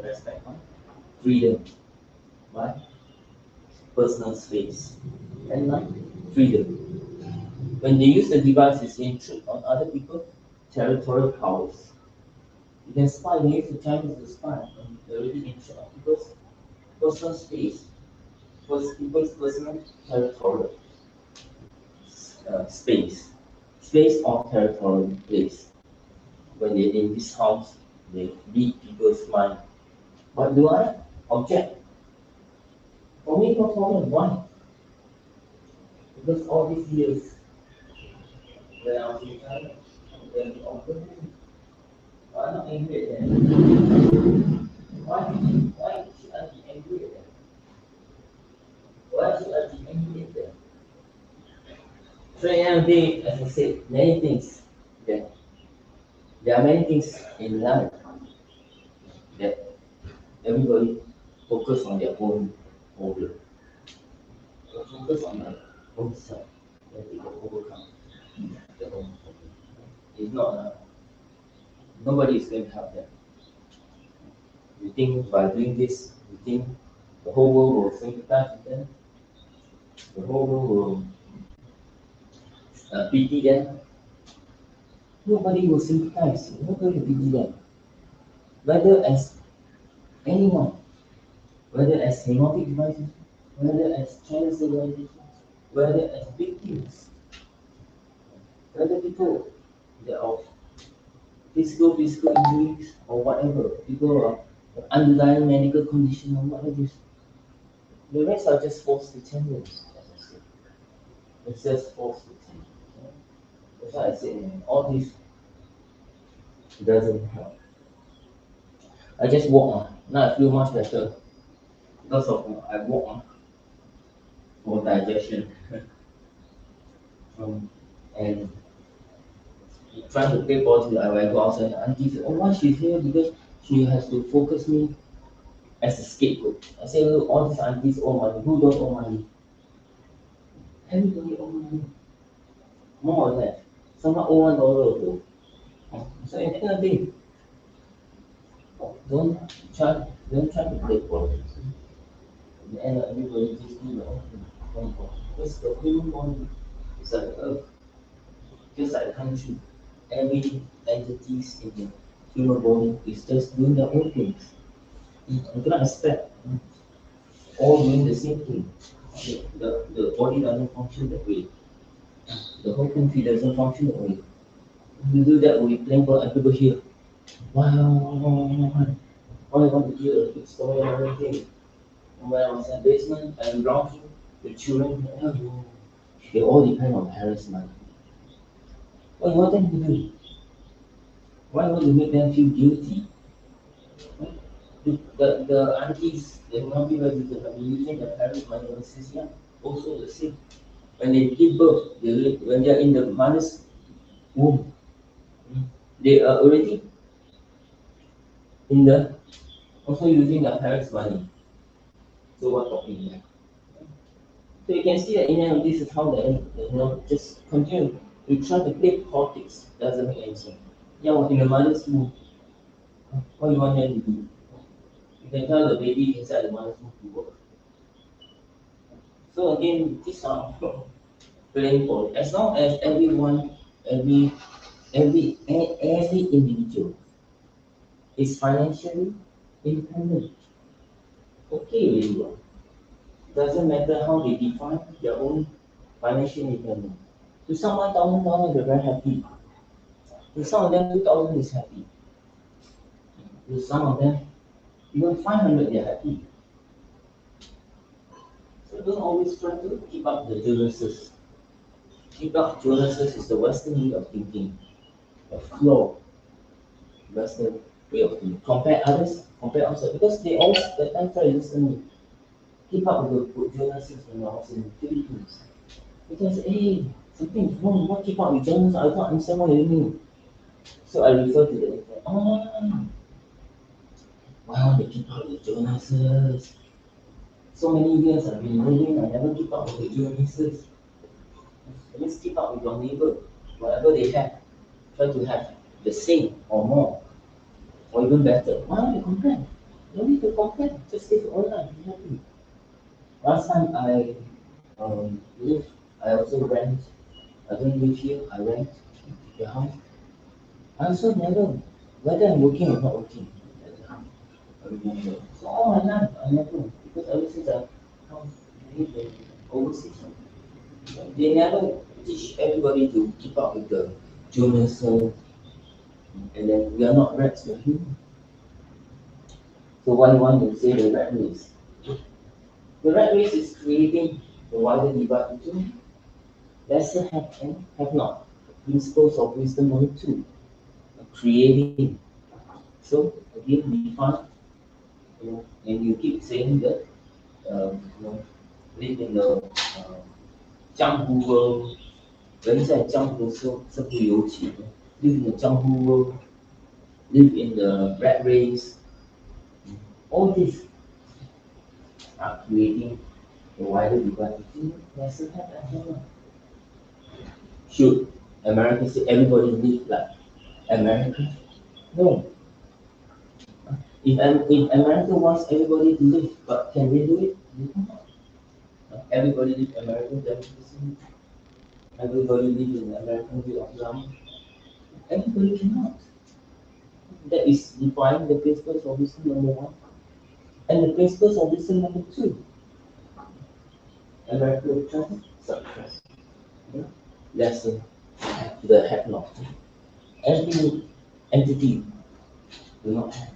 respect my freedom, my personal space, and my freedom. When they use the device, it's intrude on other people, territorial powers. You can spy, they use the Chinese to spy, and they already intrude on people's personal space, people's personal territorial space, space or territorial place. When they're in this house, they read people's mind. But do I object? For me, no problem. Why? Because all these years, when I was in China, when we opened, why not angry at them? Why should I be angry at them? Why should I be angry at them? So in the end of the day, as I said, many things that there are many things in life that everybody focus on their own problem. So focus on their own self, then they can overcome their own problem. If not, nobody is going to help them. You think by doing this, you think the whole world will sympathize with them, the whole world will pity them. Nobody will sympathize, nobody will pity them. Whether as anyone, whether as chaotic devices, whether as China civilizations, whether as victims, whether people that are physical injuries or whatever, people are underlying medical condition or whatever. The rest are just false pretenders, as I said. It's just false pretenders. That's why I said all this doesn't help. I just walk on. Now I feel much better because of I walk on for digestion. And trying to play positive, I go outside. Auntie said, "Oh, why she's here? Because she has to focus me as a scapegoat." I say, "Look, all these aunties owe money. Who don't owe money? Everybody owe money, more or less. Some owe $1 or two. So in the end of the day, don't don't try to play politics. In the end, everybody just do their own thing. Because the human body is like Earth, just like a country. every entities in the human body is just doing their own things. You cannot expect all doing the same thing. The body doesn't function that way. The whole country doesn't function that way. If you do that, we plan for people here. Wow, all I want to hear a big story and everything. When I was in basement and ground floor, the children, they all depend on parents' money. What you want them to do? Why want to make them feel guilty? The aunties, the grumpy residents have been using their parents' money ever since young. Also the same. When they give birth, when they are in the mother's womb, they are already in the also using their parents' money. So what talking here? So you can see that in the end, this is how just continue. We try to play politics, doesn't make any sense. Yeah, well, in the mother's womb, what you want them to do? You can tell the baby inside the mother's womb to work. So again, these are playing politics. As long as everyone, every individual is financially independent, okay, really well. Doesn't matter how they define their own financial independence. To some $1,000, they're very happy. To some of them, 2,000 is happy. To some of them, even 500, they're happy. So don't always try to keep up the Jonases. Keep up Jonases is the Western way of thinking, a flaw, Western way of thinking. Compare others, compare ourselves, because they always, that time try to listen to me. Keep up with the Jonases when I was in the Philippines. Because, hey, something is wrong, what keep up with Jonas? I don't understand what you mean. So I refer to the internet. Oh, wow, they keep up with Jonases. So many years I've been living, I never keep up with the Jonases. Just keep up with your neighbor. Whatever they have, try to have the same or more, or even better. Why don't you compare? No need to compare. Just live your own life. Be happy. Last time live, I also rent. I don't live here. I rent the house. I also never, whether I'm working or not working. I remember. So all my life, I never, because ever since I come live in overseas, they never teach everybody to keep up with the Jonas, and then we are not rats, we're human. So why you want to say the rat race? The rat race is creating the wider divide between lesser have and have not. Principles of wisdom number two, creating. So again, define, and you keep saying that, live in the 江湖 world，人在江湖身不由己。Live in the 江湖 world, live in the rat race. All these are creating a wider divide between lesser have and have not. Should America say everybody live like America? No. If America wants everybody to live, but can they do it? They cannot. Everybody live American democracy. Everybody live in American way of life. Everybody cannot. That is defining the principles of wisdom number one. And the principles of wisdom number two. America will try to suppress. Lesser the have not. Every entity do not have.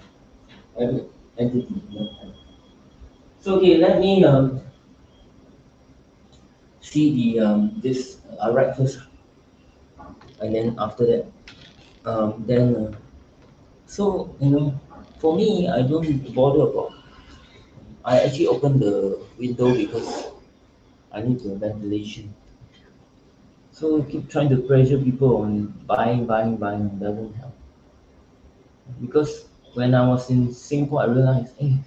Every entity do not have. So okay, let me see the this I write first, and then after that, then so for me, I don't bother about. I actually open the window because I need the ventilation. So I keep trying to pressure people on buying doesn't help. Because when I was in Singapore, I realized, hey,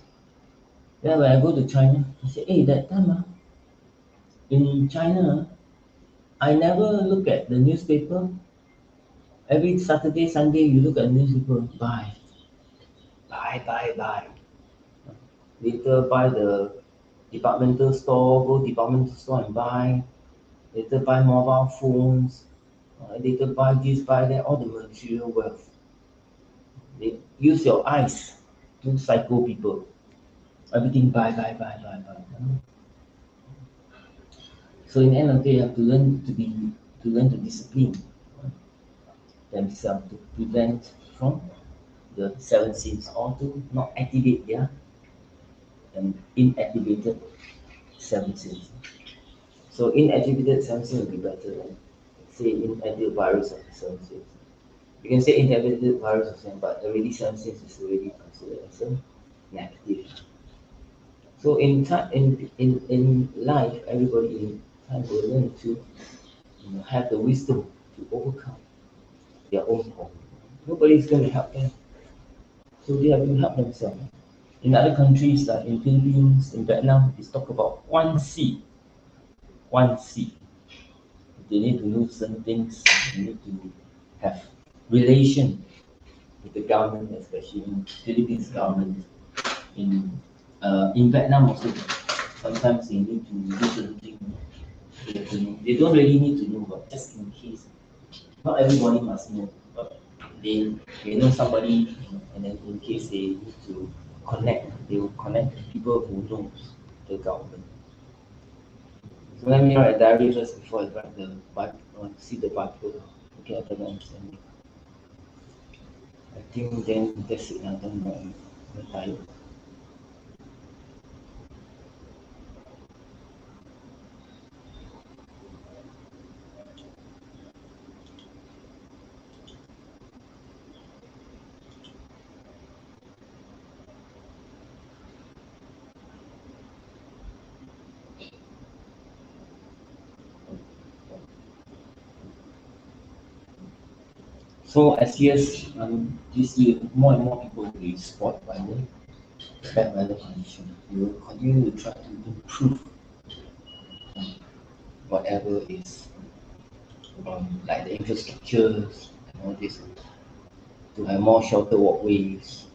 then when I go to China, I say, hey, that time in China, I never look at the newspaper. Every Saturday, Sunday, you look at the newspaper, buy. Later, buy the departmental store, go departmental store and buy. Later, buy mobile phones. They could buy this, buy that, all the material wealth. They use your eyes to psycho people. Everything buy, buy, buy, buy, buy. So in the end of the day, you have to learn to discipline themselves to prevent from the seven sins or to not activate their inactivated seven sins. So inactivated seven sins will be better than say inactivated virus of the seven sins. You can say inactivated virus of seven, but already seven sins is already considered as a negative. So in time in life, everybody in time will learn to have the wisdom to overcome their own problem. Nobody's going to help them, so they have to help themselves. In other countries like in Philippines, in Vietnam, it's talk about one seed, one seed. They need to know certain things. They need to have relation with the government, especially in Philippines government. In Vietnam also, sometimes they need to do certain things. They don't really need to know, but just in case. Not everybody must know, but they know somebody, and then in case they need to connect, they will connect people who knows the government. So let me write a diary first before I write the Bible, see the Bible. Okay, I better understand it. I think then that's it. I don't know. I'm tired. So as years, this year, more and more people will be spoiled by the bad weather condition. We will continue to try to improve whatever is like the infrastructures and all this to have more shelter walkways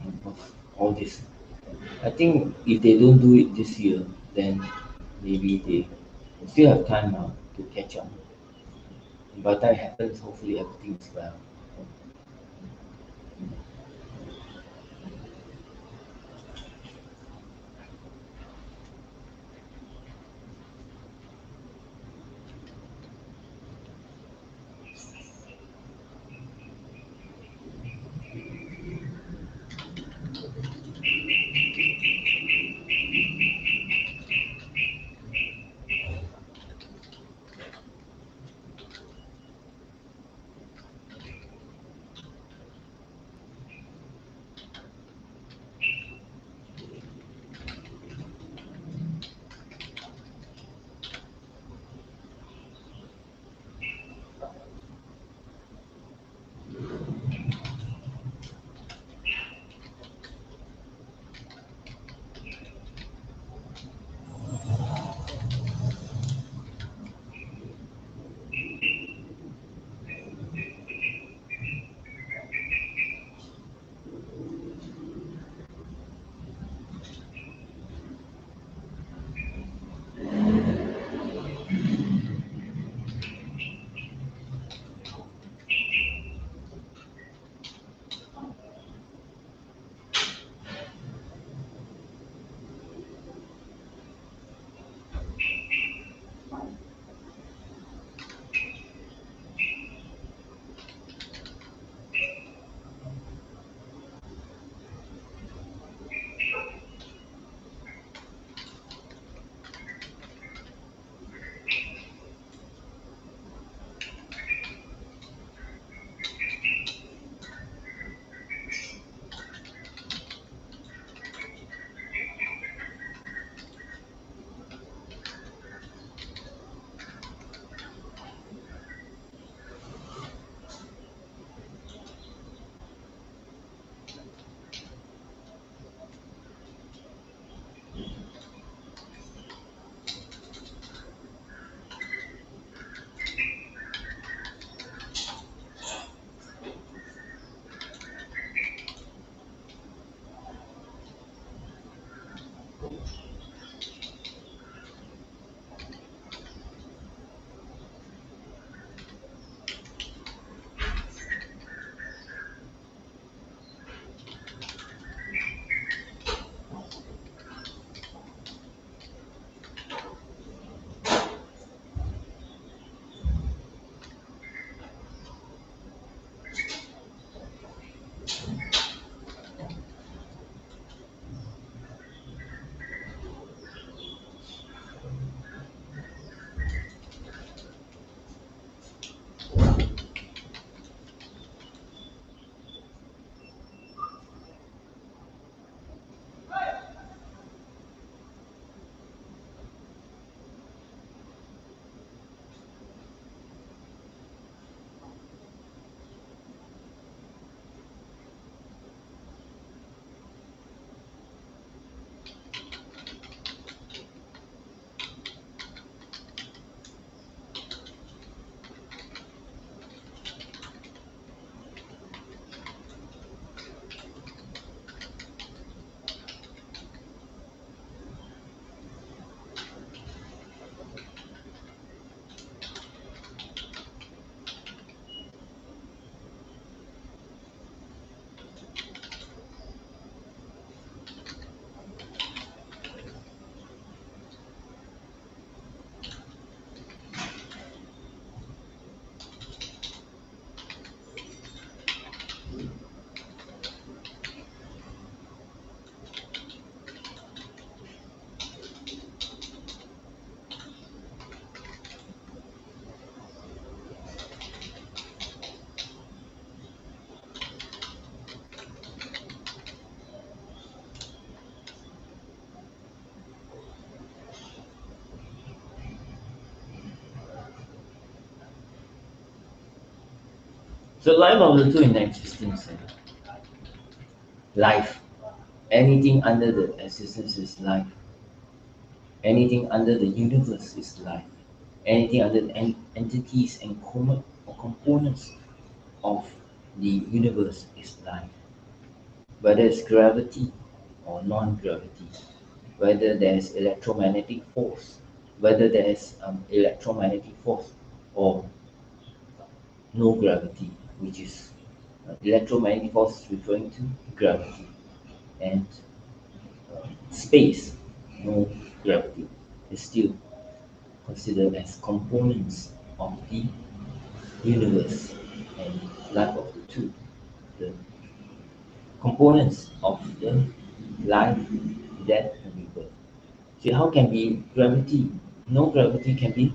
and all this. I think if they don't do it this year, then maybe they still have time now to catch up. And by the time it happens, hopefully everything is well. So life of the two in existence. Life. Anything under the existence is life. Anything under the universe is life. Anything under the entities and or components of the universe is life. Whether it's gravity or non-gravity, whether there's electromagnetic force, whether there's electromagnetic force or no gravity, which is electromagnetic force is referring to gravity, and space, no gravity, is still considered as components of the universe and life of the two, the components of the life, death, and rebirth. See, how can be gravity? No gravity can be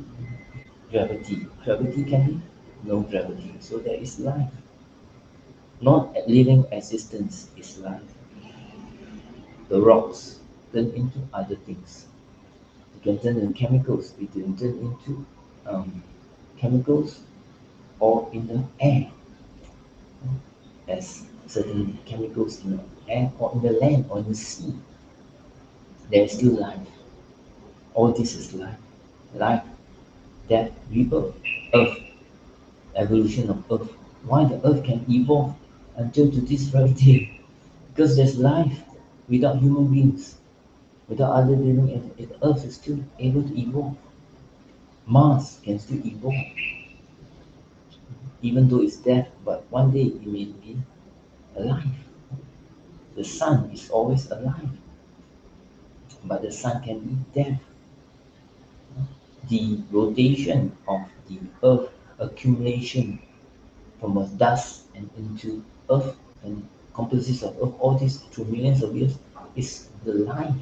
gravity. Gravity can be no gravity. So there is life. Non living existence is life. The rocks turn into other things. It can turn into chemicals. It can turn into chemicals or in the air, as certain chemicals in the air or in the land or in the sea. There is still life. All this is life. Life, death, rebirth, earth, evolution of earth. Why the earth can evolve until to this very day? Because there's life without human beings, without other living entities. Earth is still able to evolve. Mars can still evolve, even though it's dead, but one day it may be alive. The sun is always alive, but the sun can be dead. The rotation of the earth, accumulation from a dust and into earth and composites of earth, all this through millions of years, is the life,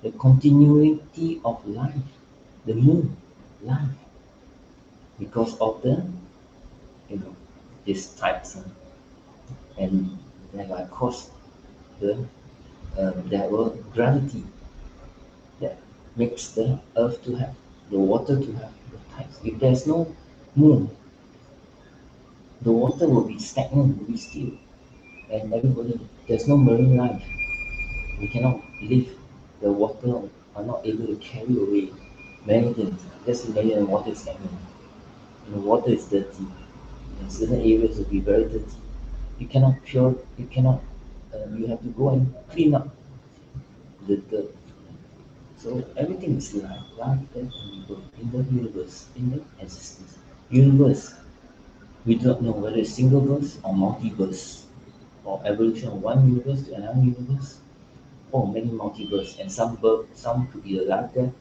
the continuity of life, the moon, life, because of the, this types, and thereby cause the there were gravity that makes the earth to have the water to have the tides. If there's no moon, the water will be stagnant, will be still, and everybody, there's no marine life. We cannot live. The water are not able to carry away many things. Just imagine the water is stagnant. And the water is dirty. In certain areas will be very dirty. You cannot pure. You cannot. You have to go and clean up the dirt. So everything is life, life, death, and rebirth in the universe, in the existence. Universe. We don't know whether it's single verse or multiverse, or evolution of one universe to another universe, or many multiverse, and some could be a life, birth,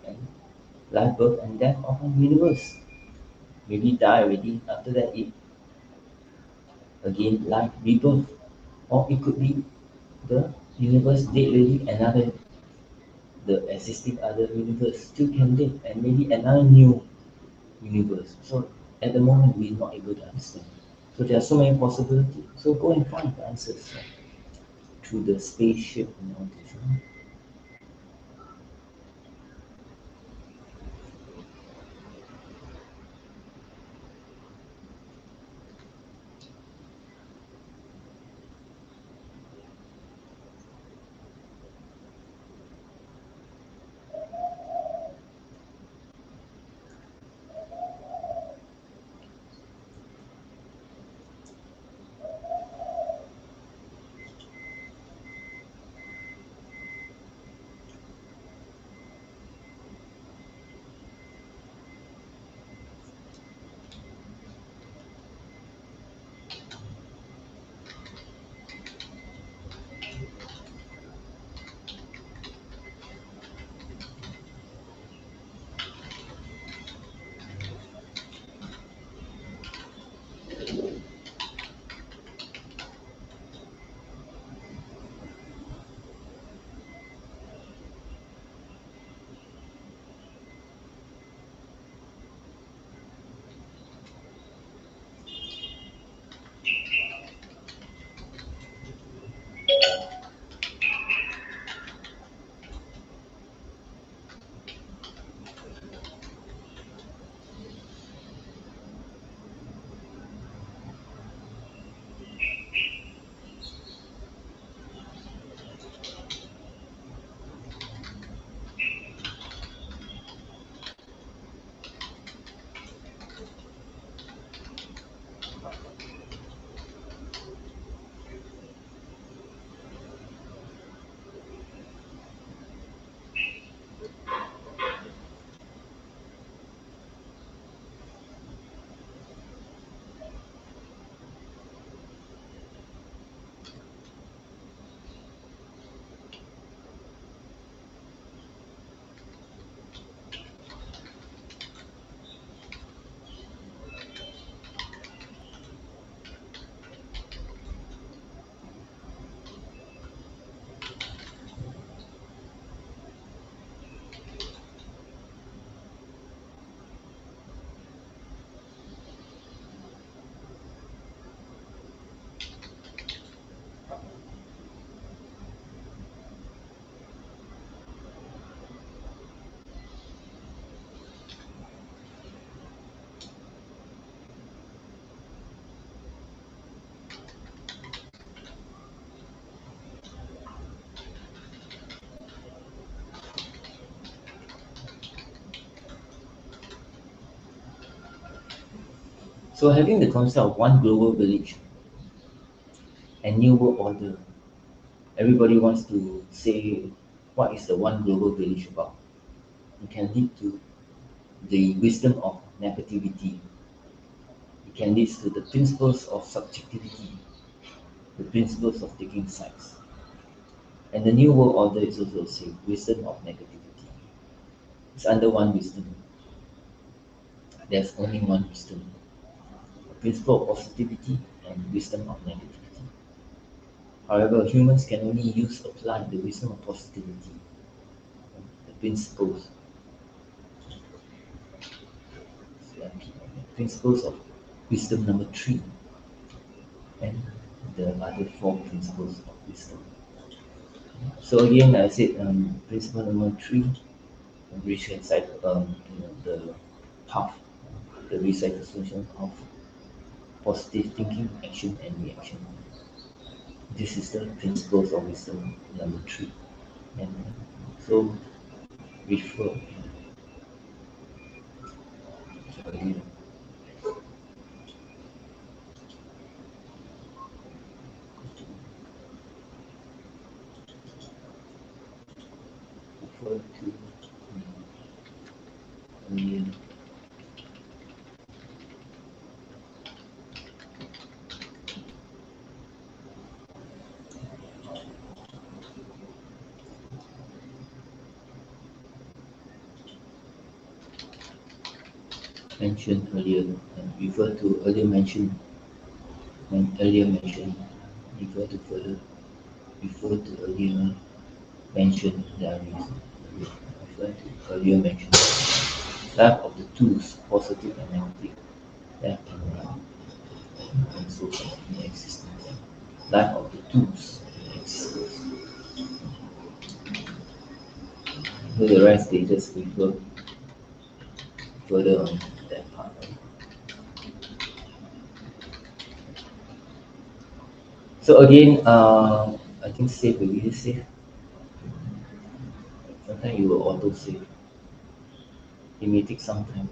and death of a universe. Maybe die already. After that, it again life, rebirth, or it could be the universe dead already. Another, the existing other universe still can live, and maybe another new universe. So at the moment, we're not able to understand. So there are so many possibilities. So go and find the answers through the spaceship and all this. So having the concept of one global village and new world order, everybody wants to say what is the one global village about. It can lead to the wisdom of negativity. It can lead to the principles of subjectivity, the principles of taking sides. And the new world order is also the same, wisdom of negativity. It's under one wisdom. There's only one wisdom. A principle of positivity and wisdom of negativity. However, humans can only apply the wisdom of positivity, the principles of wisdom number three, and the other four principles of wisdom. So again, I said principle number three, recycle, the path, the recycle solution of positive thinking, action, and reaction. This is the principles of wisdom number three. And so refer again, refer to earlier mentioned earlier, and refer to earlier mentioned when earlier mentioned, refer to further, refer to earlier mentioned diaries, refer to earlier mentioned lack of the tools, positive and negative, left and right, and so forth in existence. Lack of the tools in existence. So the rest they just refer further on that part. So again, I think save will be safe. Sometimes you will auto save. It may take some time.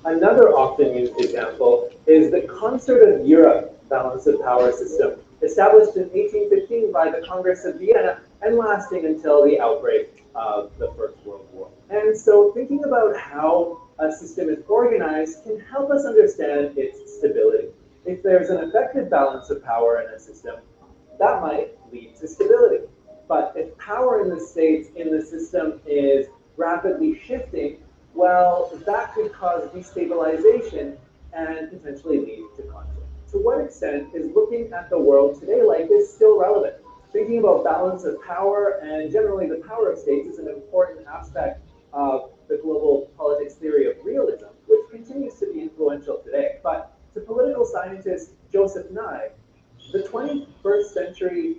Another often used example is the Concert of Europe balance of power system, established in 1815 by the Congress of Vienna and lasting until the outbreak of the First World War. And so thinking about how a system is organized can help us understand its stability. If there's an effective balance of power in a system, that might lead to stability. But if power in the states in the system is rapidly shifting, well, that could cause destabilization and potentially lead to conflict. To what extent is looking at the world today like this still relevant? Thinking about balance of power and generally the power of states is an important aspect of the global politics theory of realism, which continues to be influential today. But to political scientist Joseph Nye, the 21st century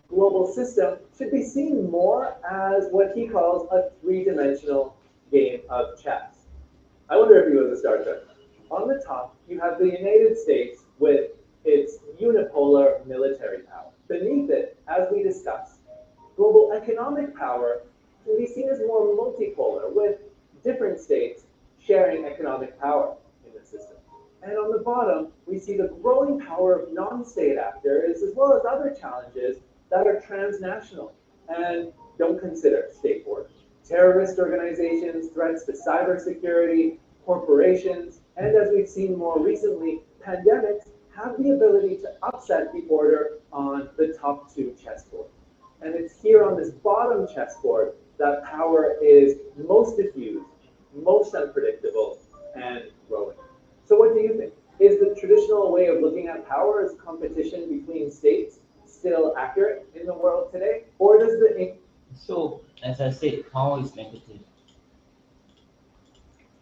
global system should be seen more as what he calls a three-dimensional game of chess. I wonder if he was a Star Trek. On the top, you have the United States with its unipolar military power. Beneath it, as we discussed, global economic power can be seen as more multipolar, with different states sharing economic power in the system. And on the bottom, we see the growing power of non-state actors, as well as other challenges that are transnational and don't consider state borders. Terrorist organizations, threats to cybersecurity, corporations, and as we've seen more recently, pandemics have the ability to upset the order on the top two chessboards. And it's here on this bottom chessboard that power is most diffused, most unpredictable, and growing. So what do you think? Is the traditional way of looking at power as competition between states still accurate in the world today? Or does the... So, as I said, power is negative.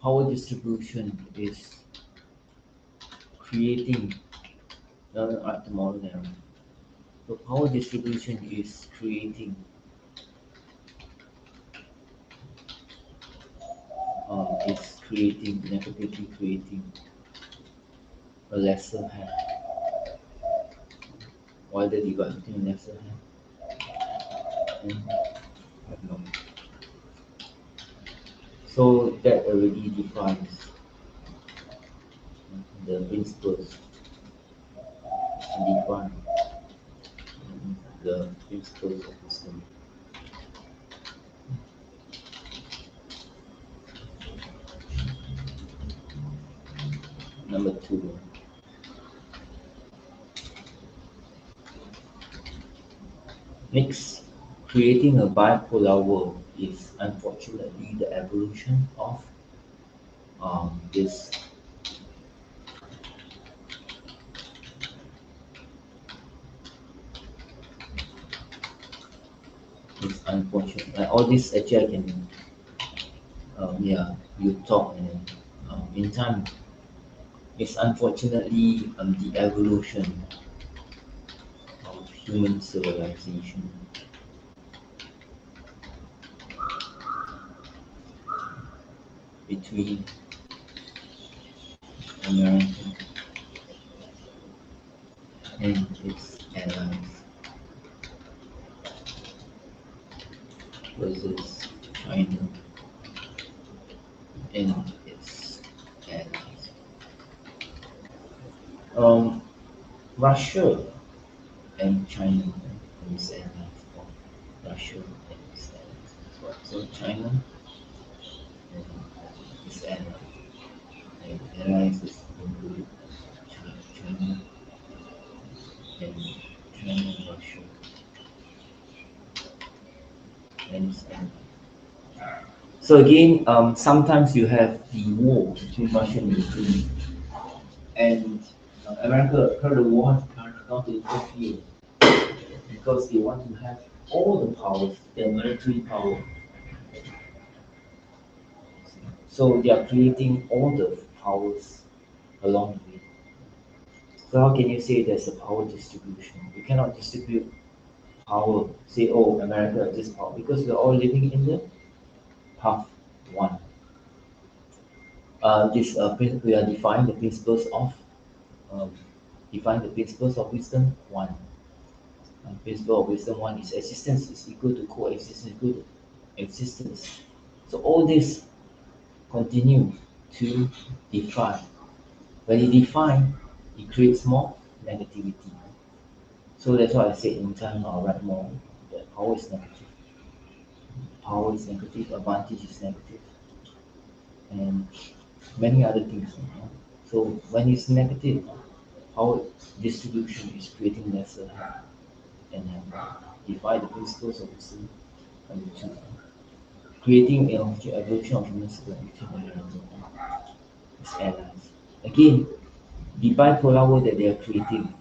Power distribution is creating at the model now. So power distribution is negatively creating a lesser hand, while the dividing lesser hand. And, no. So that already defines the principles, define the principles of wisdom. Number two, next, creating a bipolar world is unfortunately the evolution of this is unfortunate. All this actually I can yeah, you talk and in time it's unfortunately the evolution of human civilization between America and its allies versus China and its allies. Um, Russia and China and its allies, or Russia and its allies. So China and its allies, and allies is included China and Russia and its allies. So again, sometimes you have the war between Russia and Ukraine, and America declared the war not to interfere because they want to have all the powers, their military power. So they are creating all the powers along the way. So how can you say there's a power distribution? You cannot distribute power, say, oh, America has this power, because we're all living in the path one. We are defining the principles of um, wisdom one. Principle of wisdom one is existence is equal to coexistence equal to existence. So all this continues. to define. When you define, it creates more negativity. So that's why I said in time I'll write more that power is negative. Power is negative, advantage is negative, and many other things. So when it's negative, power distribution is creating lesser harm and defy the principles of the same and the truth. Creating a version of human civilization as allies. Again, the bipolar world that they are creating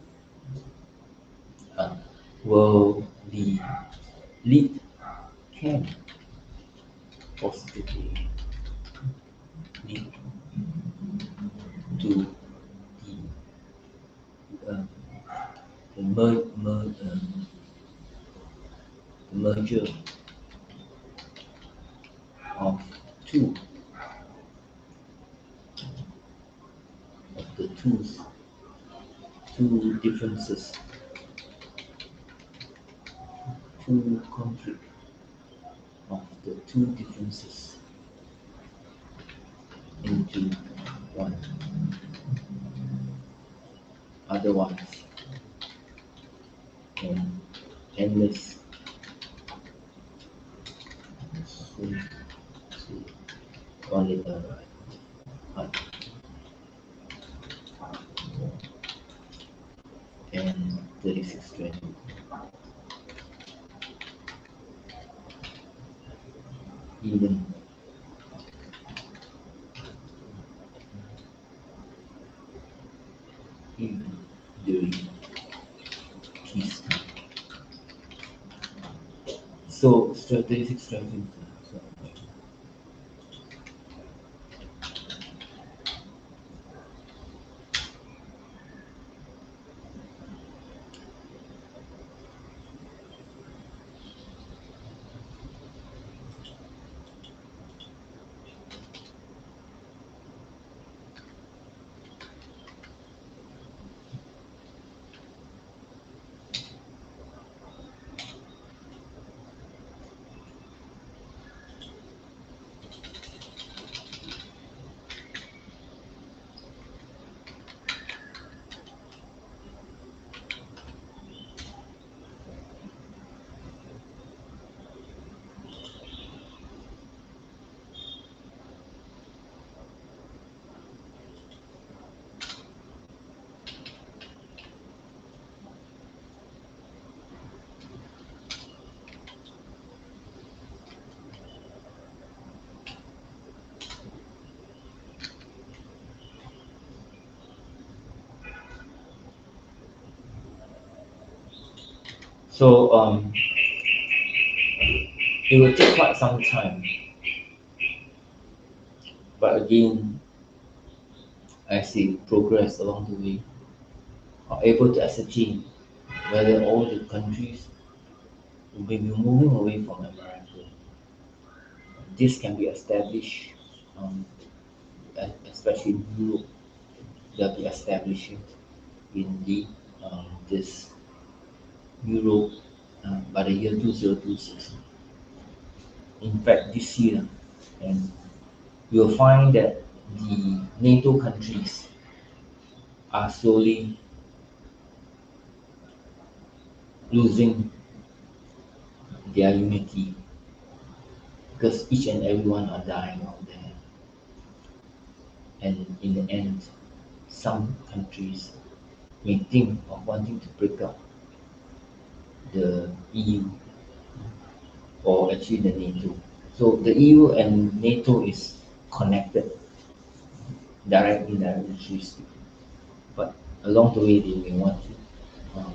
uh, will the lead can positively lead to uh, the merger of two of the two differences, two conflict of the two differences into one. Otherwise, an endless so, so one little hut and 36 training. Even even during peacetime. So 36 training. So, so it will take quite some time, but again, as they progress along the way, are able to ascertain whether all the countries will be moving away from America. This can be established, especially in Europe, they'll be establishing in the this Europe by the year 2026. In fact, this year, and you'll find that the NATO countries are slowly losing their unity because each and everyone are dying out there. And in the end, some countries may think of wanting to break up the EU or actually the NATO. So the EU and NATO is connected directly, indirectly speaking. But along the way, they may want to uh,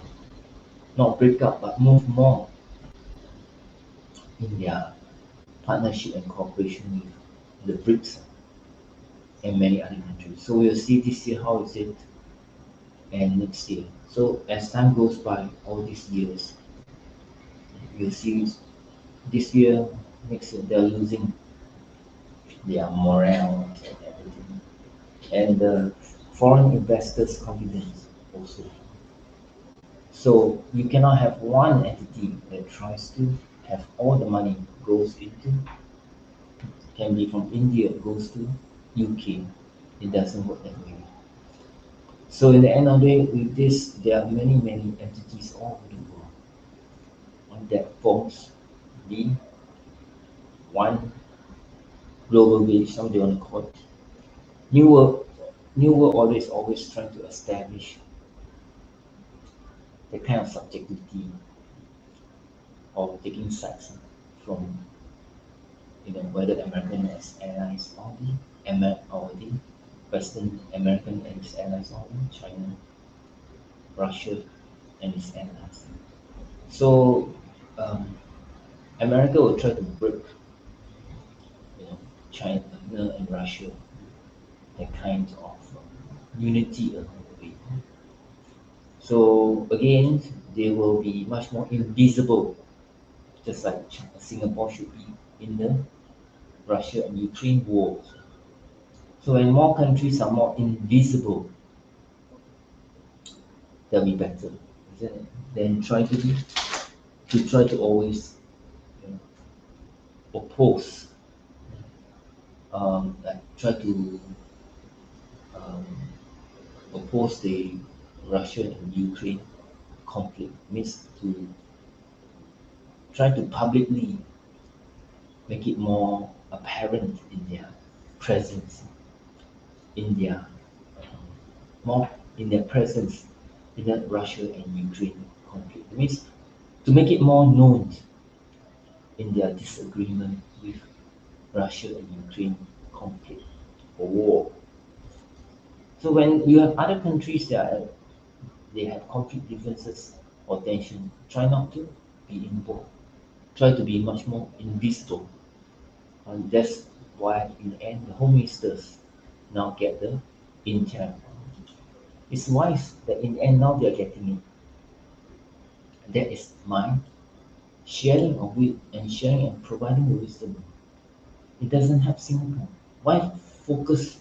not break up, but move more in their partnership and cooperation with the BRICS and many other countries. So we'll see this year how is it and next year. So as time goes by, all these years, you'll see this year, next year, they're losing their morale and everything. And the foreign investors' confidence also. So you cannot have one entity that tries to have all the money goes into, can be from India goes to UK. It doesn't work that way. So in the end of the day, with this, there are many, many entities all over the world on that forms the one global village, how they want to call it. New World, New World Order is always trying to establish the kind of subjectivity of taking sides from whether American as allies only, or the Western American and its allies only, China, Russia and its allies. So um, America will try to break you know China and Russia that kind of unity along the way. So again, they will be much more invisible, just like Singapore should be in the Russia and Ukraine war. So when more countries are more invisible, that'll be better, isn't it? Than try to always you know, oppose, like try to um, oppose the Russia and Ukraine conflict. Means to try to publicly make it more apparent in their presence, in their more in their presence in the Russia and Ukraine conflict. It means to make it more known in their disagreement with Russia and Ukraine conflict or war. So when you have other countries that they have conflict differences or tension, try not to be involved. Try to be much more invisible. And that's why in the end the home ministers now get the intel. It's wise that in the end now they're getting it. That is my sharing of it and sharing and providing the wisdom. It doesn't have Singapore. Why focus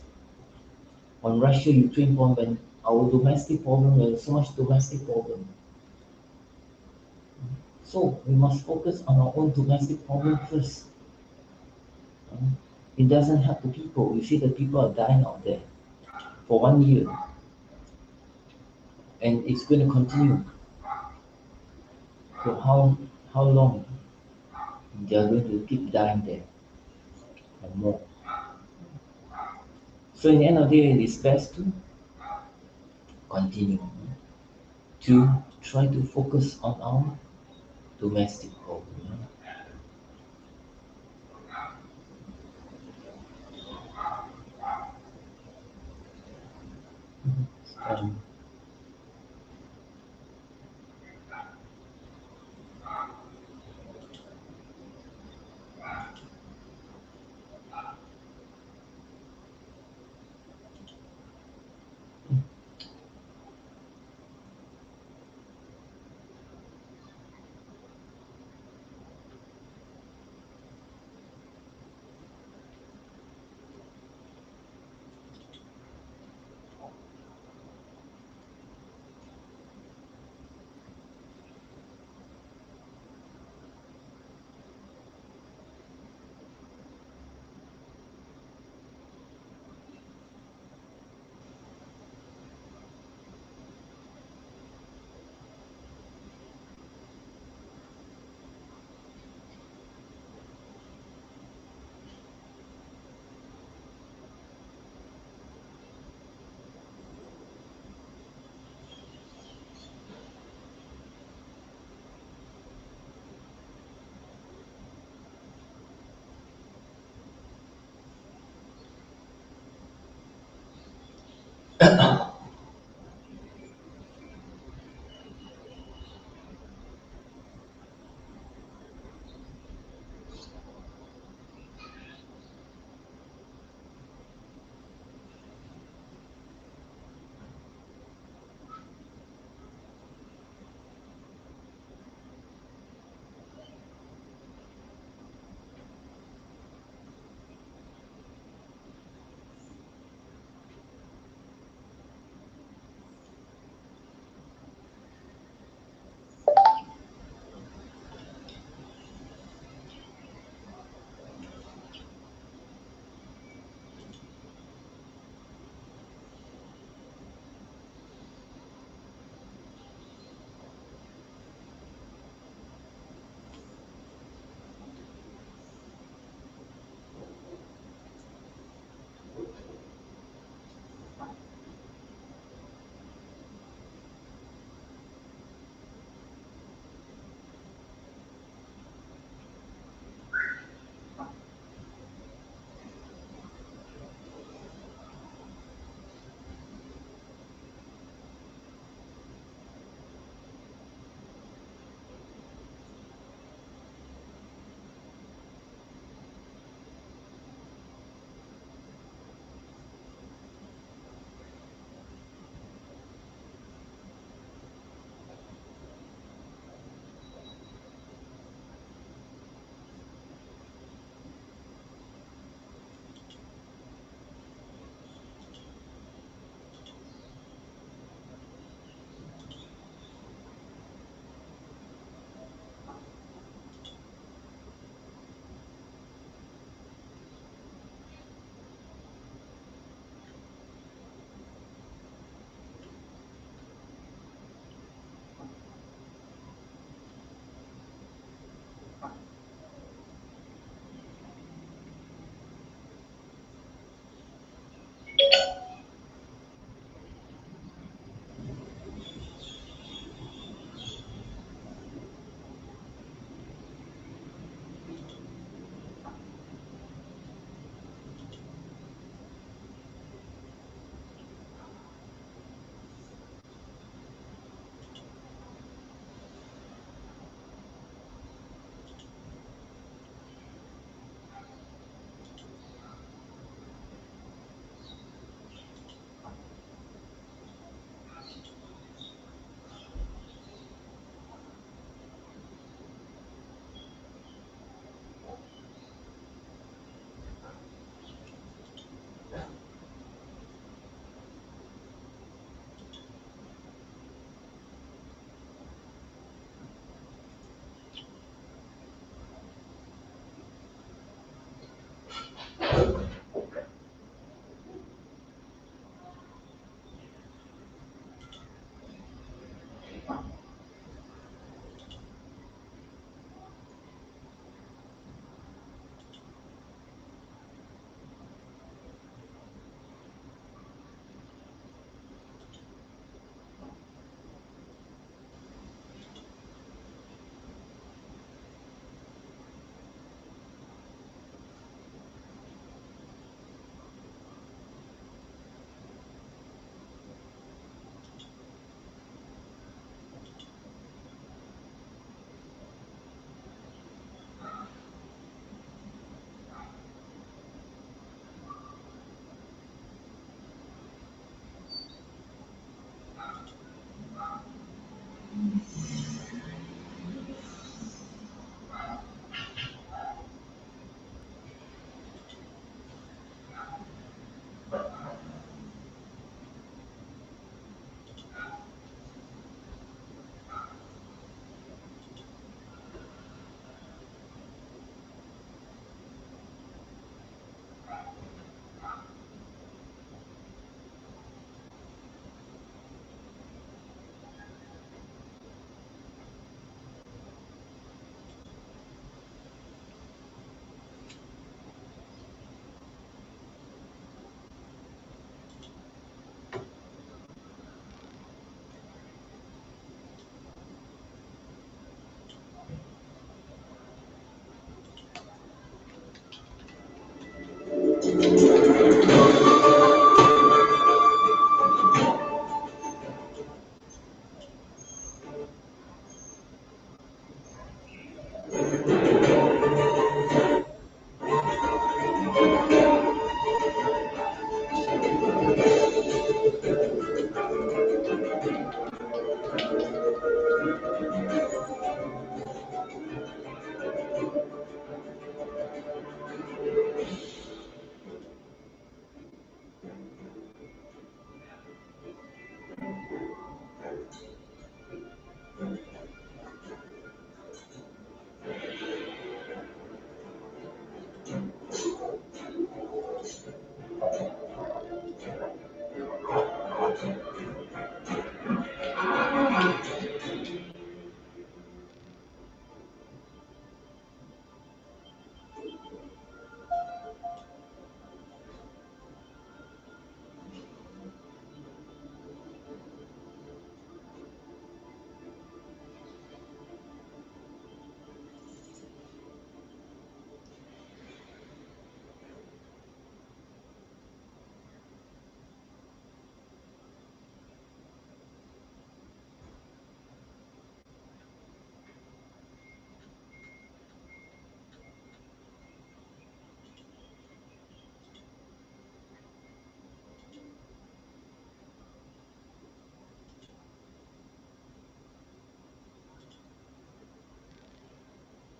on Russia Ukraine problem when our domestic problem, there's so much domestic problem. So we must focus on our own domestic problem first. It doesn't help the people. You see the people are dying out there for 1 year and it's going to continue. So how long they are going to keep dying there or more? So in the end of the day, it is best to continue to try to focus on our domestic problem. Um,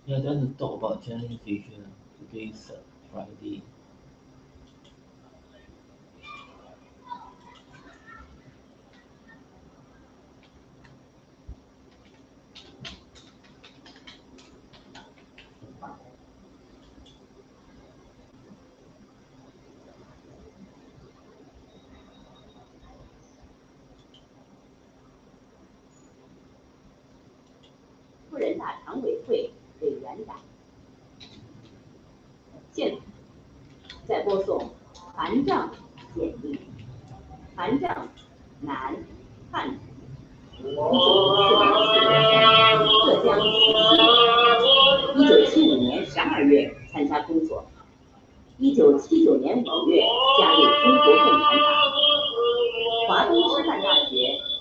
Yeah, then to talk about Chinese Asia. Today is Friday. 夫人大常委会委员长。现在播送韩正简历。韩正，男，汉族，1954年4月浙江1975年12月参加工作，1979年5月加入中国共产党，华东师范大学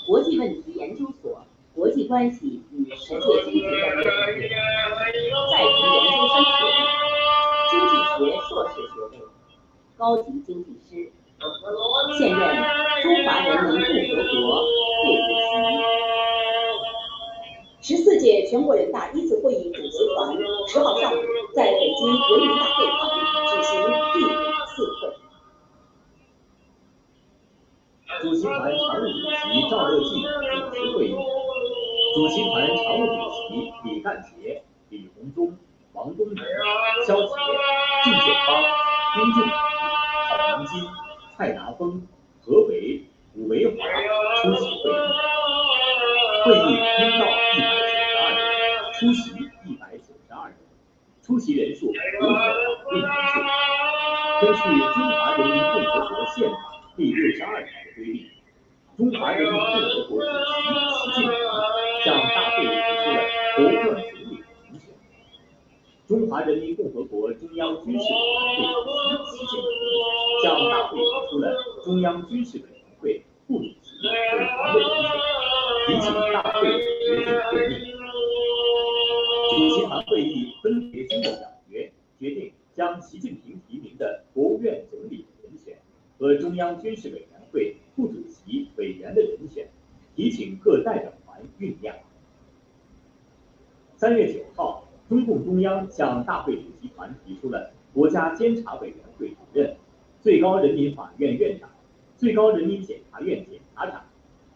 国际问题研究所国际关系与世界经济专业毕业，在读研究生学历，经济学硕士学位，高级经济师，现任中华人民共和国副主席。14届全国人大一次会议主席团10号上午在北京人民大会堂举行第5次会。主席团常务主席赵乐际主持会议。主席团常务主席李干杰、李鸿忠、王东明、肖捷、靳建邦、丁仲礼、郝明金、蔡达峰、何为、伍维华出席会议。会议应到192人，出席192人，出席人数符合法定人数。根据《中华人民共和国宪法》第62条的规定，中华人民共和国主席习近平向大会提出了国务院总理的人选。中华人民共和国中央军事委员会主席习近平向大会提出了中央军事委员会副主席委员的人选，提请大会决定任命。主席团会议分别经过表决，决定将习近平提名的国务院总理的人选和中央军事委员会副主席委员的人选提请各代表团酝酿。3月9号，中共中央向大会主席团提出了国家监察委员会主任、最高人民法院院长、最高人民检察院检察长、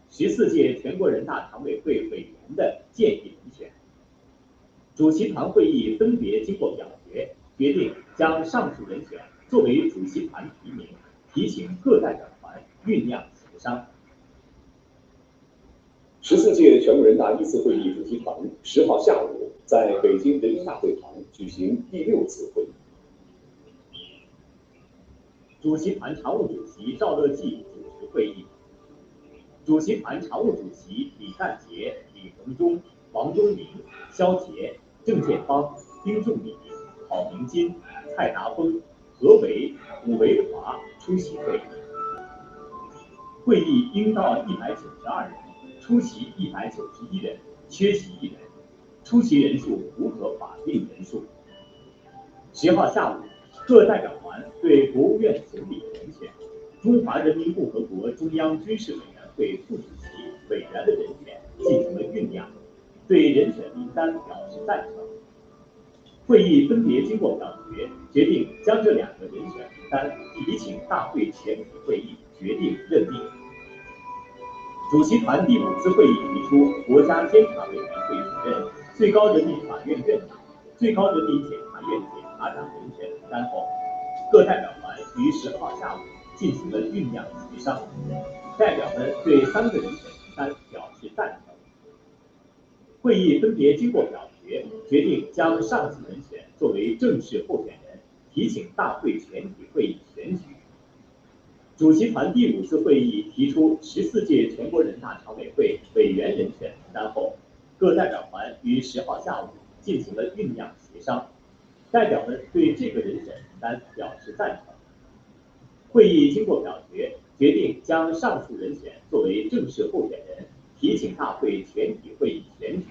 14届全国人大常委会委员的建议人选。主席团会议分别经过表决，决定将上述人选作为主席团提名，提请各代表团酝酿协商。14届全国人大一次会议主席团10号下午在北京人民大会堂举行第6次会议。主席团常务主席赵乐际主持会议。主席团常务主席李干杰、李鸿忠、王东明、肖捷、郑建邦、丁仲礼、郝明金、蔡达峰、何为、伍维华出席会议。会议应到192人，出席191人，缺席1人，出席人数符合法定人数。10号下午，各代表团对国务院总理人选、中华人民共和国中央军事委员会副主席委员的人选进行了酝酿，对人选名单表示赞成。会议分别经过表决，决定将这2个人选名单提请大会全体会议决定任命。主席团第5次会议提出国家监察委员会主任、最高人民法院院长、最高人民检察院检察长人选名单后，各代表团于10号下午进行了酝酿协商。代表们对3个人选名单表示赞成。会议分别经过表决，决定将上述人选作为正式候选人，提请大会全体会议选举。主席团第5次会议提出14届全国人大常委会委员人选名单后，各代表团于10号下午进行了酝酿协商，代表们对这个人选名单表示赞成。会议经过表决，决定将上述人选作为正式候选人，提请大会全体会议选举。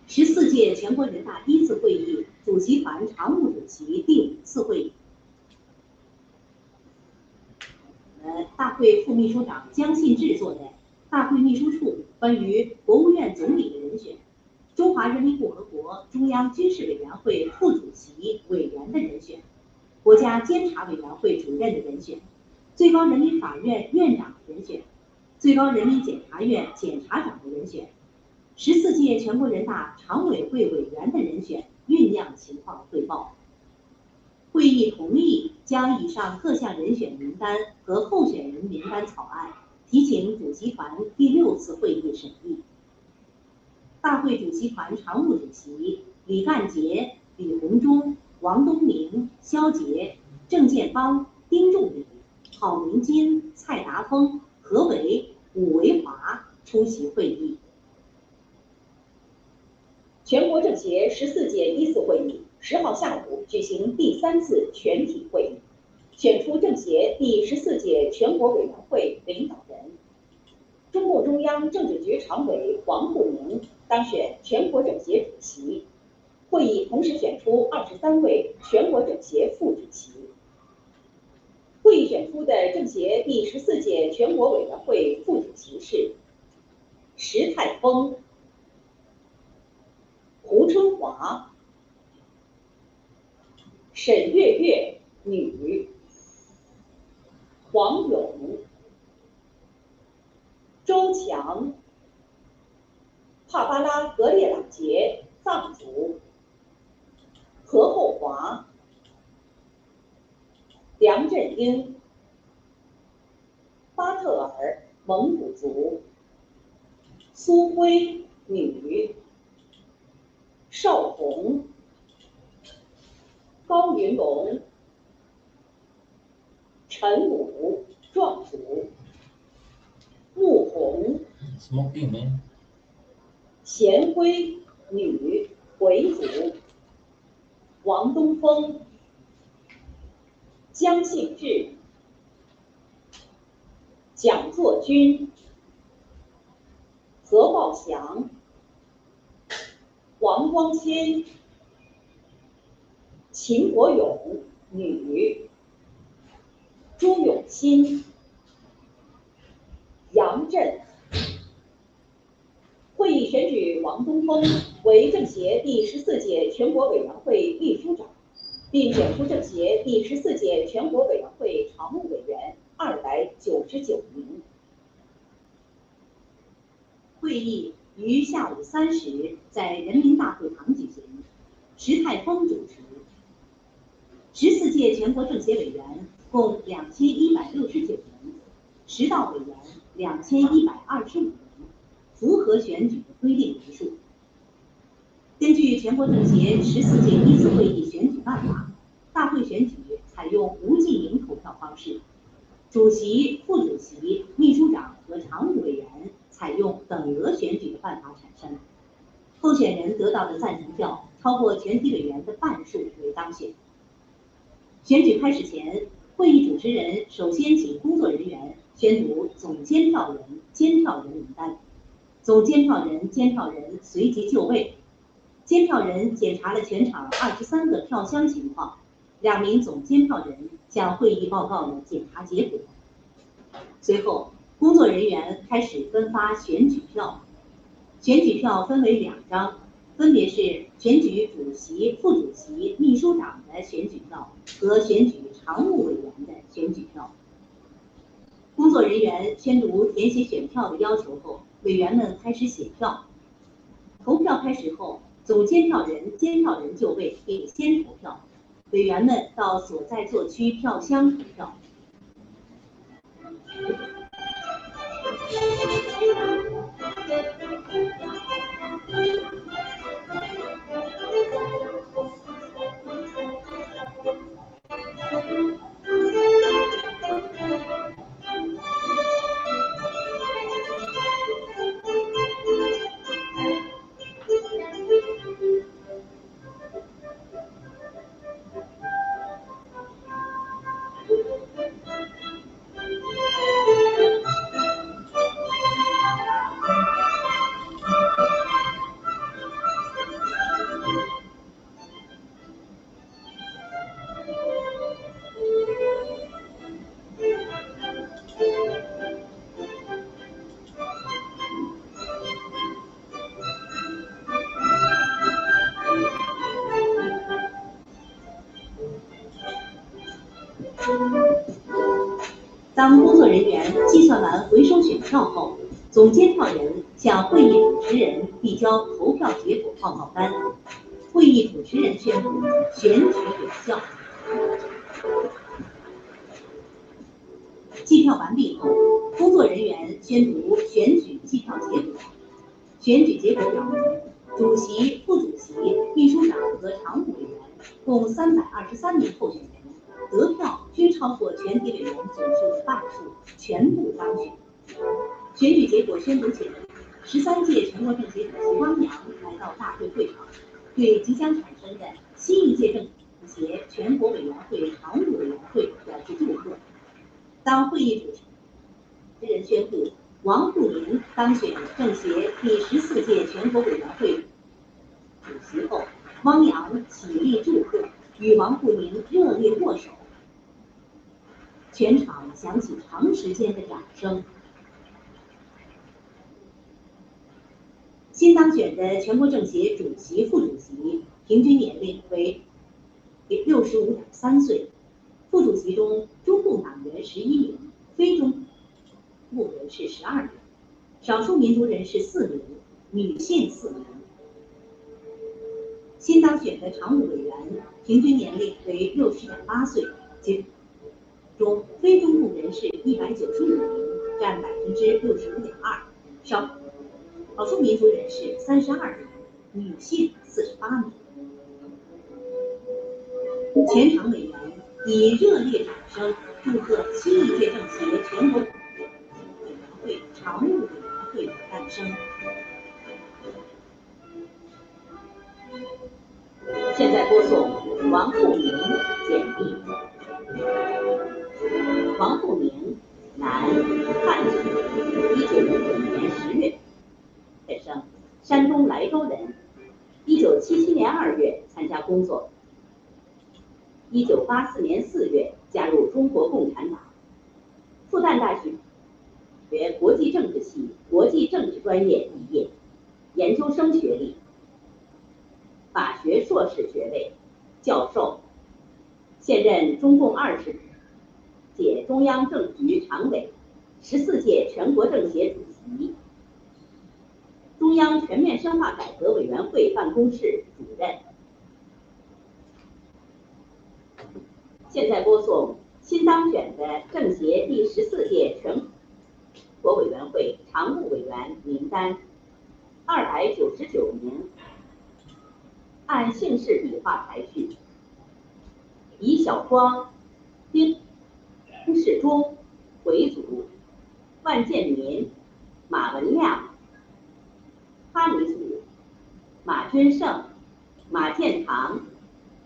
14届全国人大第1次会议主席团常务主席第5次会议。大会副秘书长江信志做的大会秘书处关于国务院总理的人选，中华人民共和国中央军事委员会副主席委员的人选，国家监察委员会主任的人选，最高人民法院院长的人选，最高人民检察院检察长的人选，14届全国人大常委会委员的人选酝酿情况汇报。会议同意将以上各项人选名单和候选人名单草案提请主席团第6次会议审议。大会主席团常务主席李干杰、李鸿忠、王东明、肖捷、郑建邦、丁仲礼、郝明金、蔡达峰、何为、武维华出席会议。全国政协14届1次会议10号下午举行第3次全体会议，选出政协第14届全国委员会领导人。中共中央政治局常委王沪宁当选全国政协主席。会议同时选出23位全国政协副主席。会议选出的政协第14届全国委员会副主席是石泰峰、胡春华、沈月月女、黄勇、周强、帕巴拉格列朗杰藏族、何厚华、梁振英、巴特尔蒙古族、苏辉女、邵红、高云龙、陈武壮族、穆红、Smoking man. 贤辉女回族、王东峰、江信志、蒋作军、何报祥、王光谦、秦国勇女、朱永新、杨震。会议选举王东峰为政协第14届全国委员会秘书长，并选出政协第14届全国委员会常务委员299名。会议于下午3时在人民大会堂举行，石泰峰主持。14届全国政协委员共2169人，10道委员2125人，符合选举的规定人数。根据全国政协14届1次会议选举办法，大会选举采用无记名投票方式，主席、副主席、秘书长和常务委员采用等额选举的办法产生，候选人得到的赞成票超过全体委员的半数为当选。选举开始前，会议主持人首先请工作人员宣读总监票人、监票人名单，总监票人、监票人随即就位。监票人检查了全场23个票箱情况，2名总监票人向会议报告了检查结果。随后，工作人员开始分发选举票。选举票分为2张，分别是选举主席、副主席、秘书长的选举票和选举常务委员的选举票。工作人员宣读填写选票的要求后，委员们开始写票。投票开始后，总监票人、监票人就位并先投票，委员们到所在座区票箱投票。当工作人员计算完回收选票后，总监票人向会议主持人递交投票结果报告单。会议主持人宣布选举有效。计票完毕后，工作人员宣读选举计票结果。选举结果表明，主席、副主席、秘书长和常务委员共323名候选人得票均超过全体委员总数的半数，全部当选。选举结果宣读前，13届全国政协主席汪洋来到大会会场，对即将产生的新一届政协全国委员会常务委员会表示祝贺。当会议主持人宣布王沪宁当选政协第14届全国委员会主席后，汪洋起立祝贺，与王沪宁热烈握手。全场响起长时间的掌声。新当选的全国政协主席、副主席平均年龄为65.3岁，副主席中中共党员11名，非中共人士12名，少数民族人士4名，女性4名。新当选的常务委员平均年龄为60.8岁，其中非中共人士195名，占65.2%，少数民族人士32名，女性48名。全场委员以热烈掌声祝贺新一届政协全国委员会常务委员会的诞生。现在播送王沪宁简历。王沪宁，男，汉族，1905年10月诞生，山东莱州人。1977年2月参加工作。1984年4月加入中国共产党。复旦大学国际政治系国际政治专业毕业，研究生学历，法学硕士学位，教授，现任中共20届中央政治局常委，14届全国政协主席，中央全面深化改革委员会办公室主任。现在播送新当选的政协第14届全国委员会常务委员名单，299名，按姓氏笔画排序：李小光、丁世忠、回族、万建民、马文亮、哈尼族、马君胜、马建堂、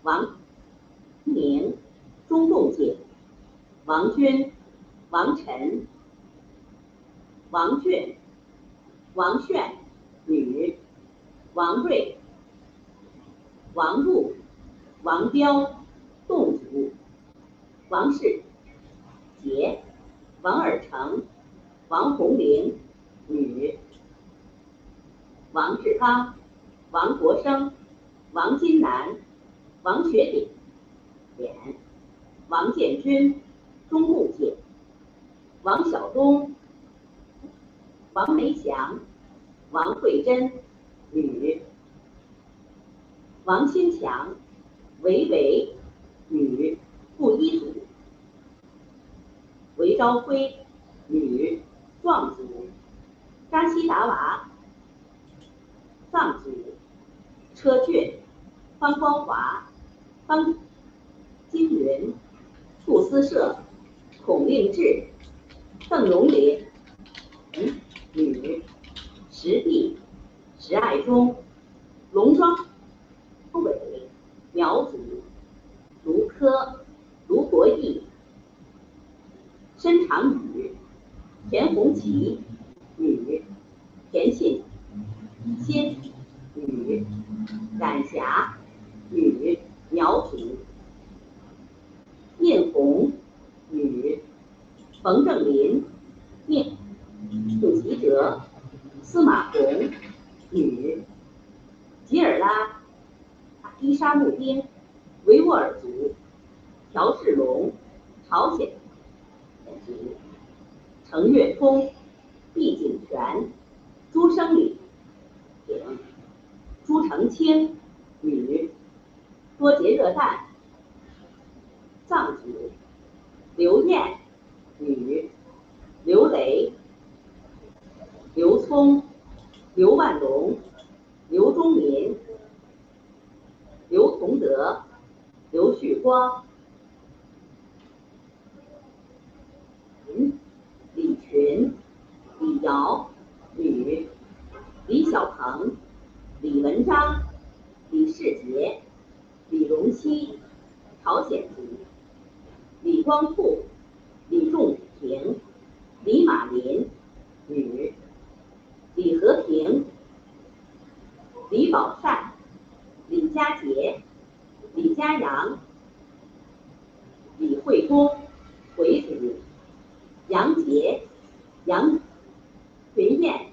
王宁，中共界；王军、王晨、王俊、王炫，女；王瑞、王禄、王彪，侗族；王世杰、王尔成、王红玲，女；王志刚、王国生、王金南、王学典、王建军，中共界；王晓东、王梅祥、王慧珍，女；王新强、韦唯，女，布依族；韦朝辉、女，壮族，扎西达娃，藏族，车倔，方光华，方金云，杜思社，孔令志，邓荣林，女，石地，石爱忠，龙庄伟，苗族，卢科，卢国义，申长宇，田红旗，女，田信先，女，冉霞，女，苗族，聂红，女，冯正林，穆吉哲，司马红，女，吉尔拉，伊沙木丁，维吾尔族，朴世龙，朝鲜族，程岳通，毕景全，朱生礼，朱成清，女，多杰热旦，藏族，刘燕，女，刘雷，刘聪，刘万龙，刘忠民，刘同德，刘旭光，李群，李瑶，女，李小鹏，李文章，李世杰，李荣熙，朝鲜族，李光富，李仲平，李马林，女，李和平，李宝善，李佳杰，李佳阳，李惠公，回族，杨杰，杨群燕，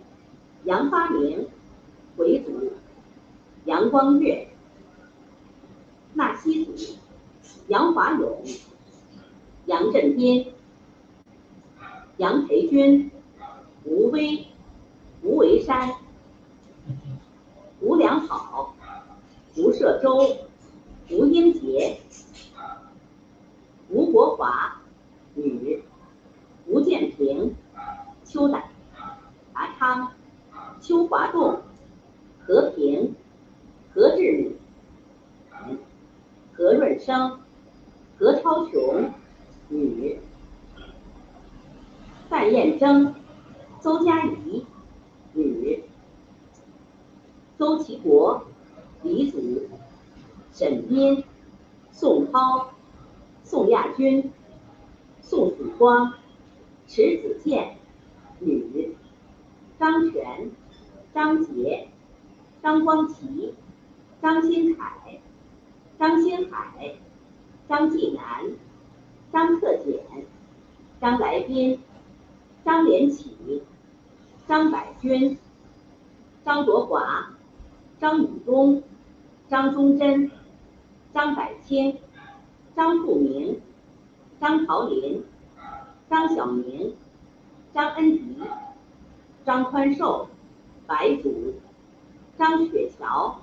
杨发明，回族，杨光月，纳西族，杨华勇，杨振斌，杨培军，吴威，吴维山，吴良好，吴涉洲，吴英杰，吴国华，女，吴建平，邱达昌，邱华栋，和平，何志敏，何润生，何超琼，女，范彦征，邹佳怡，女，邹其国，黎族，沈斌，宋涛，宋亚军，宋曙光，池子健，女，张全，张杰，张光奇，张新凯，张新海，张继南，张克俭，张来宾，张连启，张百军，张国华，张宇东，张忠贞，张百清，张富明，张桃林，张晓明，张恩迪，张宽寿，白族，张雪桥，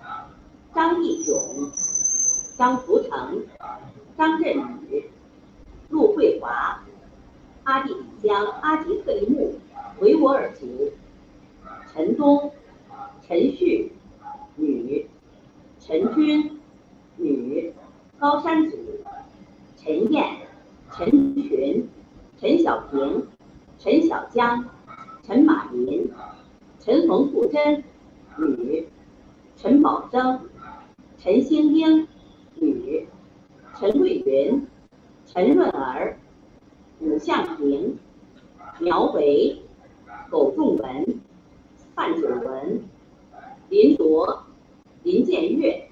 张义炯，张福成，张振宇，陆慧华，阿地比江阿吉特利木，维吾尔族，陈东，陈旭，女，陈军，女，高山族，陈燕，陈群，陈小平，陈小江，陈马林，陈冯富珍，女，陈宝生，陈星英，女，陈桂云，陈润儿，武向平，苗维，苟仲文，范九文，林铎，林建岳，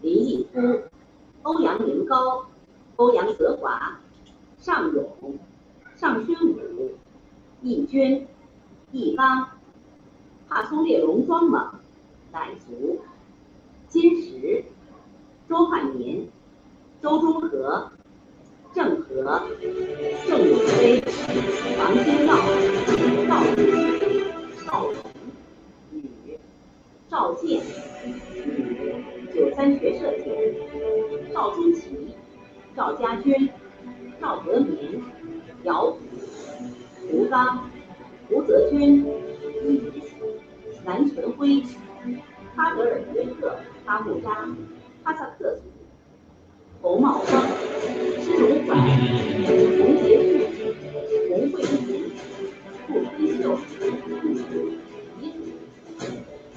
林毅夫，欧阳明高，欧阳泽华，尚勇，尚勋武，义军，义邦，帕松列农庄猛，傣族，金石，周汉民，周中和，郑和，郑永飞，王金耀，赵宇，赵荣，女，赵健，女，93学社前，赵中奇，赵家军，赵德明，姚祖，吴刚、吴泽军、南纯辉、哈德尔约克、哈木扎、哈萨克族、侯茂峰、施荣怀、洪杰玉、洪慧民、顾飞秀、李祖、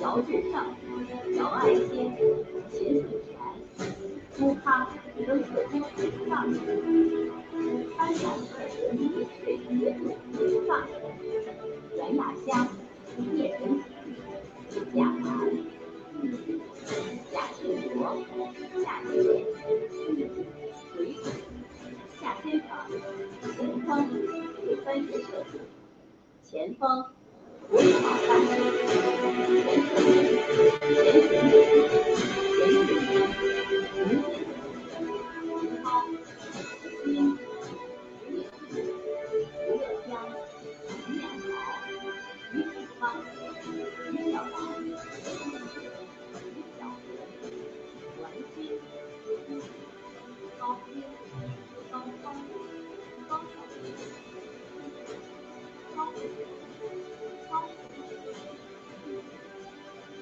姚志胜、姚爱先、秦翠泉、朱康、曾克军、上三南人民水协助上袁亚香、叶晨启、贾涵、贾庆国、夏杰、韦祖、夏先生、陈峰、第三学社主、钱锋、吴宝山、钱可君、钱群伟、钱宇、吴建吴涛、吴斌、李宇、吴乐江、于远豪、于启芳、于小王、于小文、栾鑫、高斌、高峰、高小平、高伟、高伟、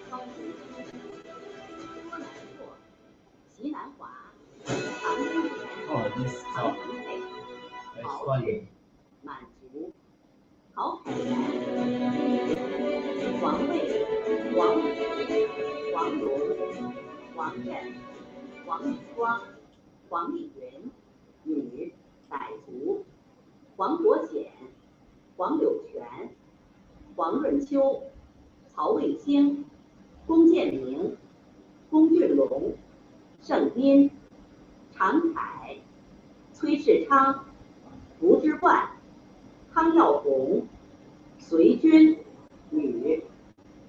高伟、郭南硕、席南华、唐英年、Oh, this 唐 top 腾佩、 is 毛 funny. 志、满族、郝凯然、王卫、王宇、王荣、王振、王宇光、黄丽云、女，傣族、黄国显、黄柳泉、黄润秋、曹卫星、龚建明、龚俊龙、盛斌、常凯、崔世昌、吴之冠、康耀红、隋军、女，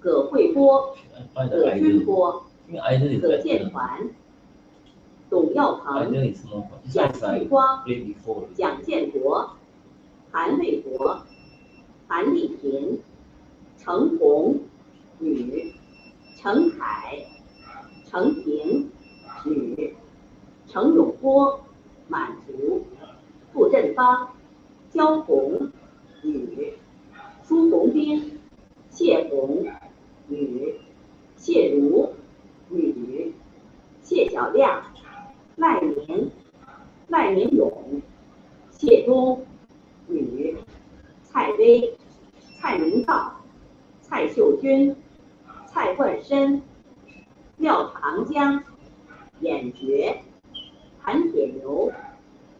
葛慧波、 I find the 葛军 idol. 波、 I think idol is 葛建 better. 团、董耀腾、 Idol is more fun. This 蒋 one is 旭 like 光、 played before. 蒋建国、韩卫国、韩丽萍、程红、女，程凯、程平、女，程永波、满族，傅振邦、焦红、女，苏红斌、谢红、女，谢如、女，谢小亮、赖明、赖明勇、谢东、女，蔡薇、蔡明道、蔡秀君、蔡冠深、廖长江、演觉、韩铁牛、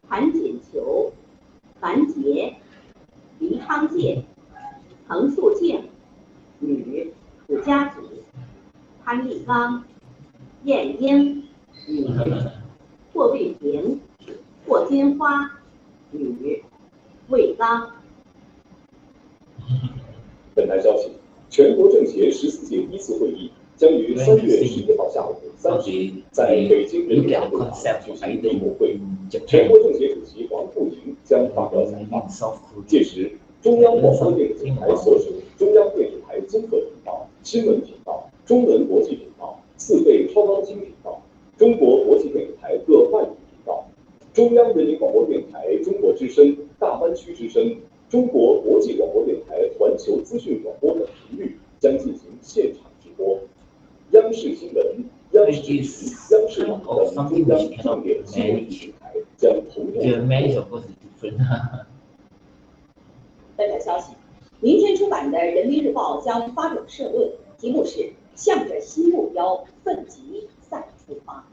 韩锦球、樊杰、黎昌介、彭素静、女，土家族，潘立刚、晏英、女，霍卫平、霍金花、女，魏刚。本台消息，全国政协14届1次会议将于3月11号下午3时在北京人民大会堂举行闭幕会。全国政协主席王沪宁将发表讲话。届时，中央广播电视台所属中央电视台综合频道、新闻频道、中文国际频道、4倍超高清频道、中国国际电视台各外语频道、中央人民广播电台中国之声、大湾区之声、中国国际广播电台环球资讯广播等频率将进行现场直播。央视新闻、央视视频、央视网等中央重点新闻平台将同步直 The manage 播。 of course is different. 本条消息，明天出版的《人民日报》将发表社论，题目是“向着新目标，奋楫再出发”。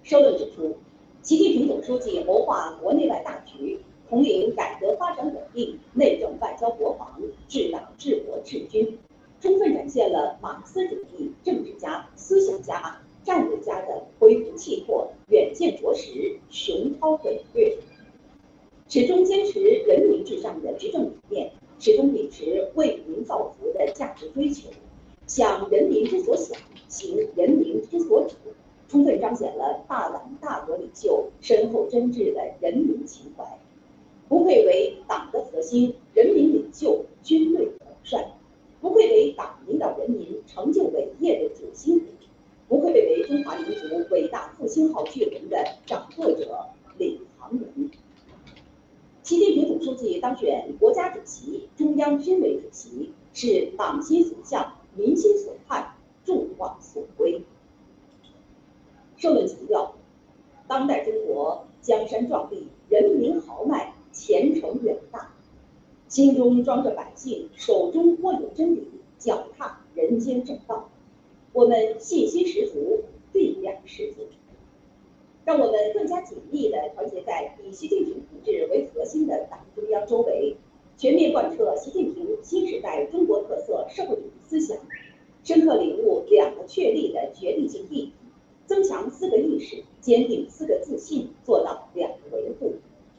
社论指出，习近平总书记谋划国内外大局，统领改革发展稳定、内政外交国防、治党治国治军，充分展现了马克思主义政治家、思想家、战略家的恢宏气魄、远见卓识、雄韬伟略。始终坚持人民至上的执政理念，始终秉持为民造福的价值追求，想人民之所想，行人民之所指，充分彰显了大党大国领袖深厚真挚的人民情怀，不愧为党的核心、人民领袖、军队统帅，不愧为党领导人民成就伟业的主心骨，不愧为中华民族伟大复兴号巨轮的掌舵者、领航人。习近平总书记当选选国家主席、中央军委主席，是党心所向、民心所盼、众望所归。社论强调，当代中国江山壮丽，人民豪迈，前程远大，心中装着百姓，手中握有真理，脚踏人间正道。我们信心十足，力量十足。让我们更加紧密地团结在以习近平同志为核心的党中央周围，全面贯彻习近平新时代中国特色社会主义思想，深刻领悟两个确立的决定性意义，增强四个意识，坚定四个自信，做到两个维护：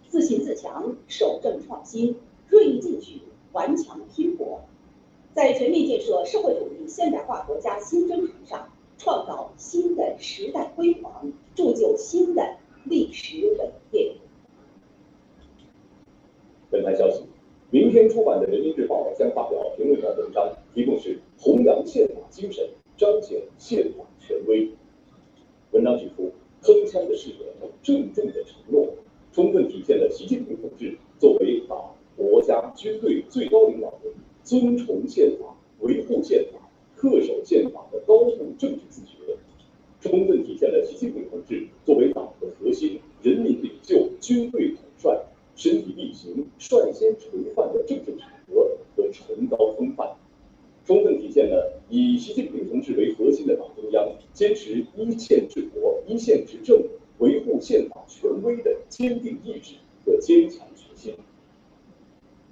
自信自强，守正创新，锐意进取，顽强拼搏。在全面建设社会主义现代化国家新征程上，创造新的时代辉煌，铸就新的历史伟业。本台消息，明天出版的《人民日报》将发表评论员文章，题目是“弘扬宪法精神，彰显宪法权威”。文章指出，铿锵的誓言，郑重的承诺，充分体现了习近平同志作为党、国家、军队最高领导人，尊崇宪法、维护宪法、恪守宪法的高度政治自觉，充分体现了习近平同志作为党的核心、人民领袖、军队统帅，身体力行、率先垂范的政治品格和崇高风范，充分体现了以习近平同志为核心的党中央坚持依宪治国、依宪执政、维护宪法权威的坚定意志和坚强决心。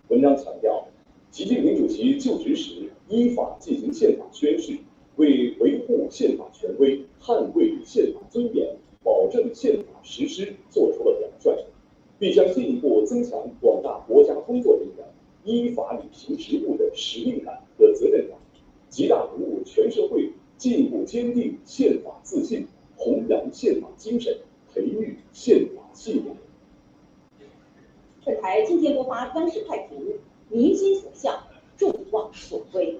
文章强调，习近平主席就职时依法进行宪法宣誓，为维护宪法权威、捍卫宪法尊严、保证宪法实施作出了表率，必将进一步增强广大国家工作人员依法履行职务的使命感和责任感，极大鼓舞全社会进一步坚定宪法自信，弘扬宪法精神，培育宪法信仰。本台今天播发央视快评：民心所向，众望所归。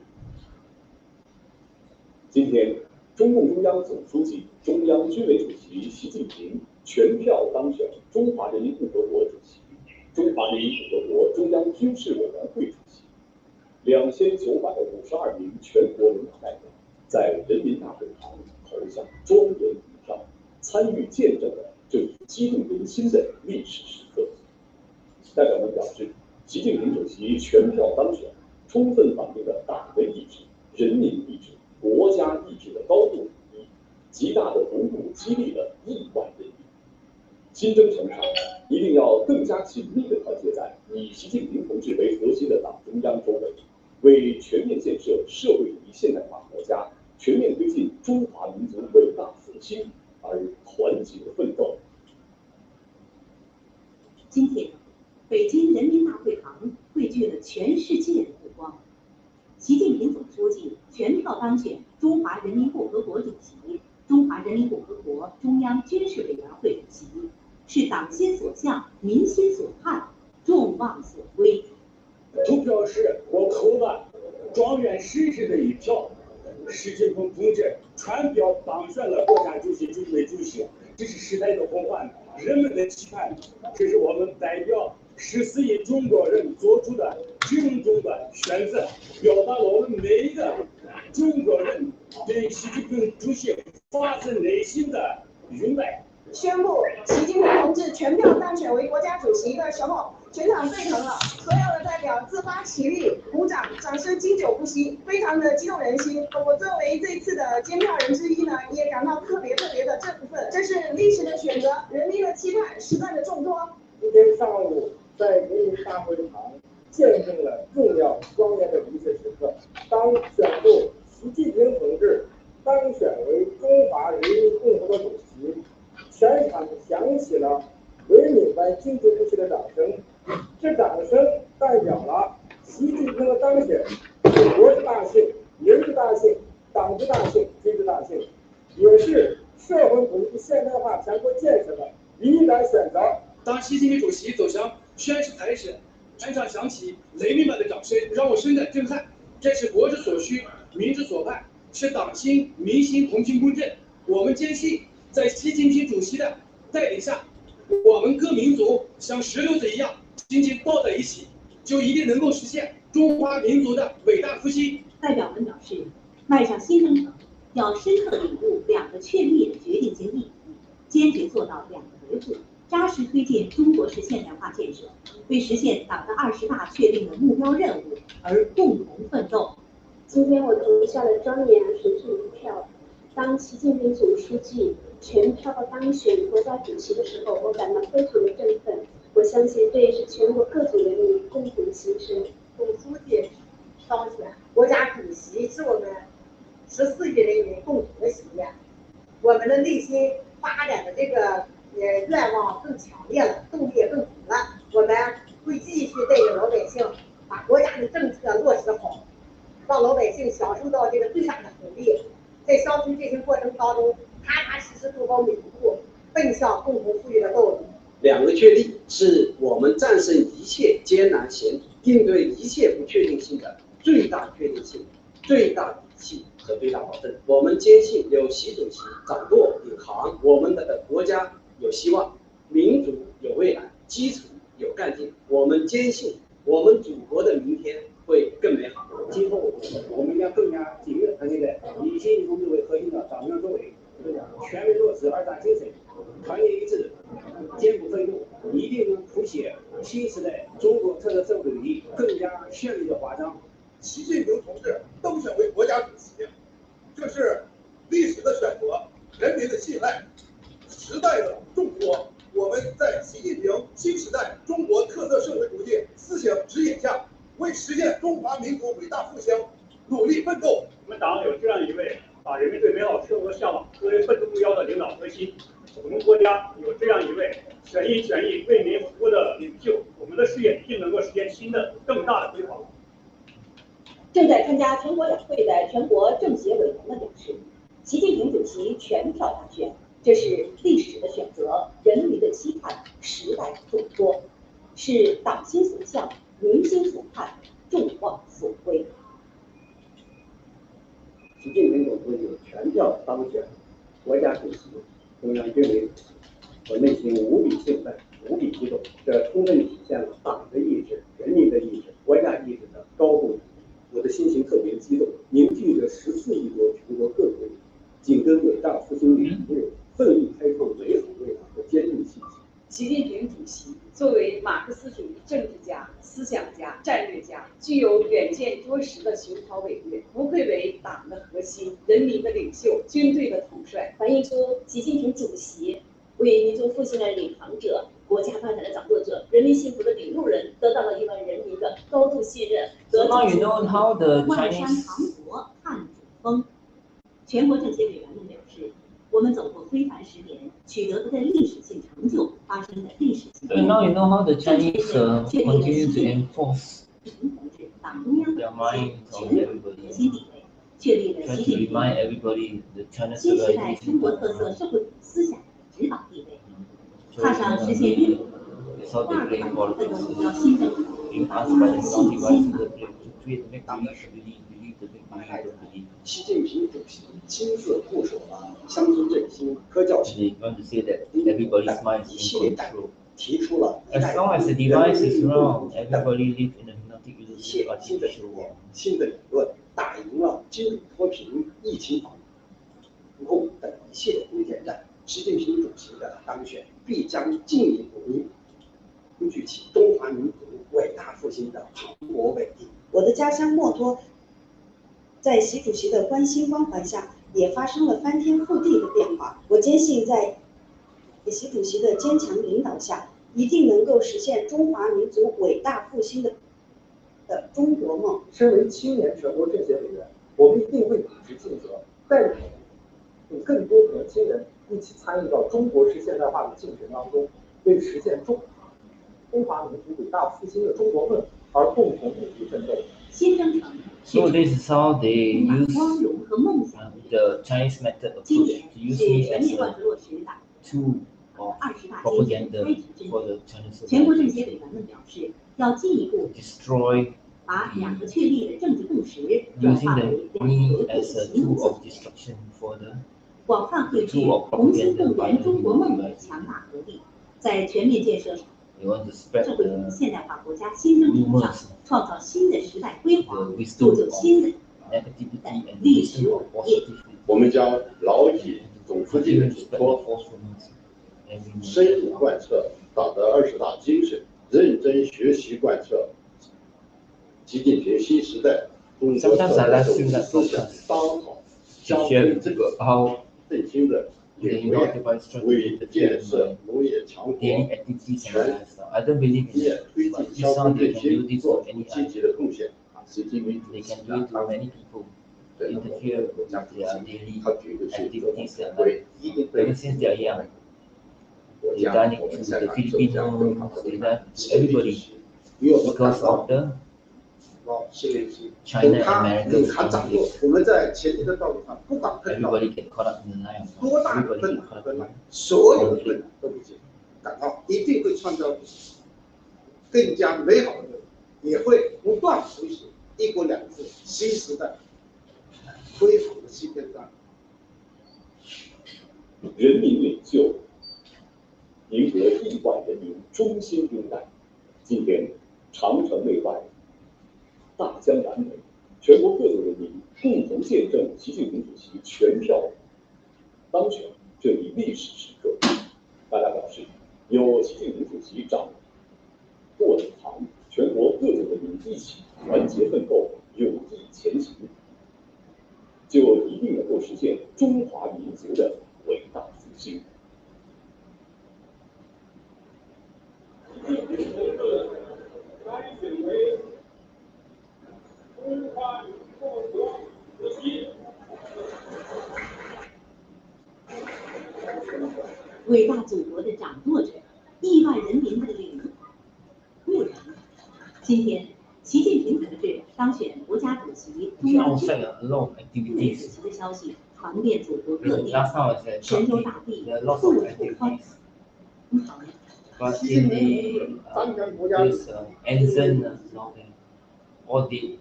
今天，中共中央总书记、中央军委主席习近平全票当选中华人民共和国主席、中华人民共和国中央军事委员会主席。2952名全国领导代表在人民大会堂投下庄严一票，参与见证了这一激动人心的历史时刻。代表们表示，习近平主席全票当选，充分反映了党的意志、人民意志、国家意志的高度统一，极大的鼓舞激励了亿万人民。新征程上，一定要更加紧密地团结在以习近平同志为核心的党中央周围，为全面建设社会主义现代化国家、全面推进中华民族伟大复兴而团结奋斗。今天，北京人民大会堂汇聚了全世界的目光。习近平总书记全票当选中华人民共和国主席、中华人民共和国中央军事委员会主席，是党心所向、民心所盼、众望所归。投票时，我投了状元实实的一票。习近平同志全票当选了国家主席、军委主席，这是时代的呼唤，人们的期盼，这是我们代表14亿中国人做出的郑重的选择，表达了我们每一个中国人对习近平主席发自内心的拥戴。宣布习近平同志全票当选为国家主席的时候，全场沸腾了，所有的代表自发起立鼓掌，掌声经久不息，非常的激动人心。我作为这次的监票人之一呢，也感到特别的振奋。这是历史的选择，人民的期盼，时代的重托。今天上午在人民大会堂见证了重要庄严的仪式时刻，当宣布习近平同志当选为中华人民共和国主席，全场响起了伟敏般经久不息的掌声。这掌声代表了习近平的当选是国之大幸、人之大幸、党之大幸、军之大幸，也是社会主义现代化强国建设的理想选择。当习近平主席走向宣誓台时，全场响起雷鸣般的掌声，让我深感震撼。这是国之所需，民之所盼，是党心民心同心共振。我们坚信，在习近平主席的带领下，我们各民族像石榴子一样紧紧抱在一起，就一定能够实现中华民族的伟大复兴。代表们表示，迈向新征程，要深刻领悟两个确立的决定性意义，坚决做到两个维护，扎实推进中国式现代化建设，为实现党的20大确定的目标任务而共同奋斗。今天我投下了庄严而神圣一票。当习近平总书记全票当选国家主席的时候，我感到非常的振奋。我相信这也是全国各族人民共同的心声。总书记当选国家主席是我们14亿人民共同的心愿。我们的内心发展的这个愿望更强烈了，动力也更足了。我们会继续带领老百姓把国家的政策落实好，让老百姓享受到这个最大的红利。在乡村振兴过程当中，踏踏实实做好每一步，奔向共同富裕的道路。两个确立是我们战胜一切艰难险阻、应对一切不确定性的最大确定性、最大底气和最大保证。我们坚信，有习主席掌舵领航，我们的国家有希望，民族有未来，基础有干劲。我们坚信，我们祖国的明天会更美好。今后我们将更加紧密团结在以习近平同志为核心的党中央周围，全面落实2大精神，团结一致，艰苦奋斗，一定能谱写新时代中国特色社会主义更加绚丽的华章。习近平同志当选为国家主席，这是历史的选择，人民的信赖，时代的重托。我们在习近平新时代中国特色社会主义思想指引下，为实现中华民族伟大复兴努力奋斗。我们党有这样一位把人民对美好生活向往作为奋斗目标的领导核心，我们国家有这样一位全心全意为民服务的领袖，我们的事业一定能够实现新的更大的规划。正在参加全国两会的全国政协委员们表示，习近平主席全票当选，这是历史的选择，人民的期盼，时代的嘱托，是党心所向，民心所盼，众望所归。习近平总书记全票当选国家主席、中央军委主席，我内心无比兴奋，无比激动。这充分体现了党的意志、人民的意志、国家意志的高度。我的心情特别激动，凝聚着14亿多全国各族人，紧跟伟大复兴领路，奋力开创美好未来的坚定信心。习近平主席作为马克思主义政治家、思想家、战略家，具有远见卓识的雄韬伟略，不愧为党的核心、人民的领袖、军队的统帅，反映出习近平主席为民族复兴的领航者、国家发展的掌舵者、人民幸福的领路人，得到了1万人民的高度信任。So now you know how the 万山 Chinese 长国看主峰。全国政协委员们表示，我们走过非凡10年，取得的历史性成就，发生的历史性 So now you know how the Chinese continue to enforce 同志党中央 their mind on 全 everybody. 核心地位，确立了 Try 习 to 近平 remind everybody the China 新时代中国特色 civilization 社会主义思想的指导地位，踏上实现任务is how they play 奋斗目 politics. 标新征程。 Being asked by the multi-devices to create make believe the big believe don't believe. 习近平主席亲自部署了乡村振兴、科教育 They want to say that everybody's mind 一 is 系 in 列改革， control. 提出了一 As 代 long as the 人 device 民 is 民主 wrong, 的 everybody live in a hypnotic 一切 illusion 新的理 artificial 念 world.、新的理论，打赢了经济脱贫、疫情防控等一系列攻坚战。习近平主席的当选，必将进一步凝聚起中华民族伟大复兴的磅礴伟力。我的家乡墨脱，在习主席的关心关怀下，也发生了翻天覆地的变化。我坚信，在习主席的坚强领导下，一定能够实现中华民族伟大复兴的中国梦。身为青年全国政协委员，我们一定会秉持尽责，带领更多年轻人一起参与到中国式现代化的进程当中，为实现中华民族伟大复兴的中国梦而共同努力奋斗。新征程 So this is how they 充满 use 光荣和梦想。 the Chinese method 今 approach 年 to use 是 me 全 as 面贯 a 彻落实党 tool of 20大精神 propaganda 开triển之 for 年。 the Chinese 全国政协 civilization. 委员们表示，要进一步 Destroy 把两个确立的政治共识转 using 化 the 为两 me 个 as a 行 tool 动 of destruction for the 广泛汇聚同心共圆中国梦的强大合力，在全面建设 They want to spread 这会给 the 现代化国家新征程上 rumors, 创造新的时代辉煌， the 铸 wisdom 就 of 新的 negativity and 历史 wisdom 伟 of 业。 positivity. 我们将牢记总书记的 Continue to 嘱 spread the 托， false rumors and we 深入贯彻党的20大精神，认真学习贯彻习近平新时代中国特色政治思想，当好相对这个振兴的领域，为建设农业强国、 daily activities and lifestyle. I don't believe in 业 it, 推 but 进 this 消 sound 费 they 振 can do 兴 this 做 for 出 any 积 other. 极的贡献。习近平 They 主席 can do it to many people 对我们 interfere 国 with 家主 their 席， daily 他绝对是一个 activities and 为一定 life. 对 Ever since they are young, 国 they 家 done 我 it 们 to 在 the 哪受加更好 Filipinos, 的 they 对 done 待 it to everybody 因为我们感 because 到 of the 新联系， China 从他 American 他掌 conflict. 握我们在前进的道路上，不管碰到 Everybody get caught up in the line. 多大的 Everybody 困 get 难 caught up 和 in 难 the，所有的困难都不行，感到一定会创造更加美好的未来，也会不断推行一国两制新时代辉煌的新篇章。人民领袖赢得亿万人民衷心拥戴。今天，长城内外，大江南北，全国各族人民共同见证习近平主席全票当选这一历史时刻。大家表示，有习近平主席掌舵领航，全国各族人民一起团结奋斗，勇毅前行，就一定能够实现中华民族的伟大复兴。伟大祖国的掌舵者，亿万人民的领路人。今天，习近平同志当选国家主席、中央军委主席的消息传遍祖国各地，神州大地处处欢喜。But in the this Anson all the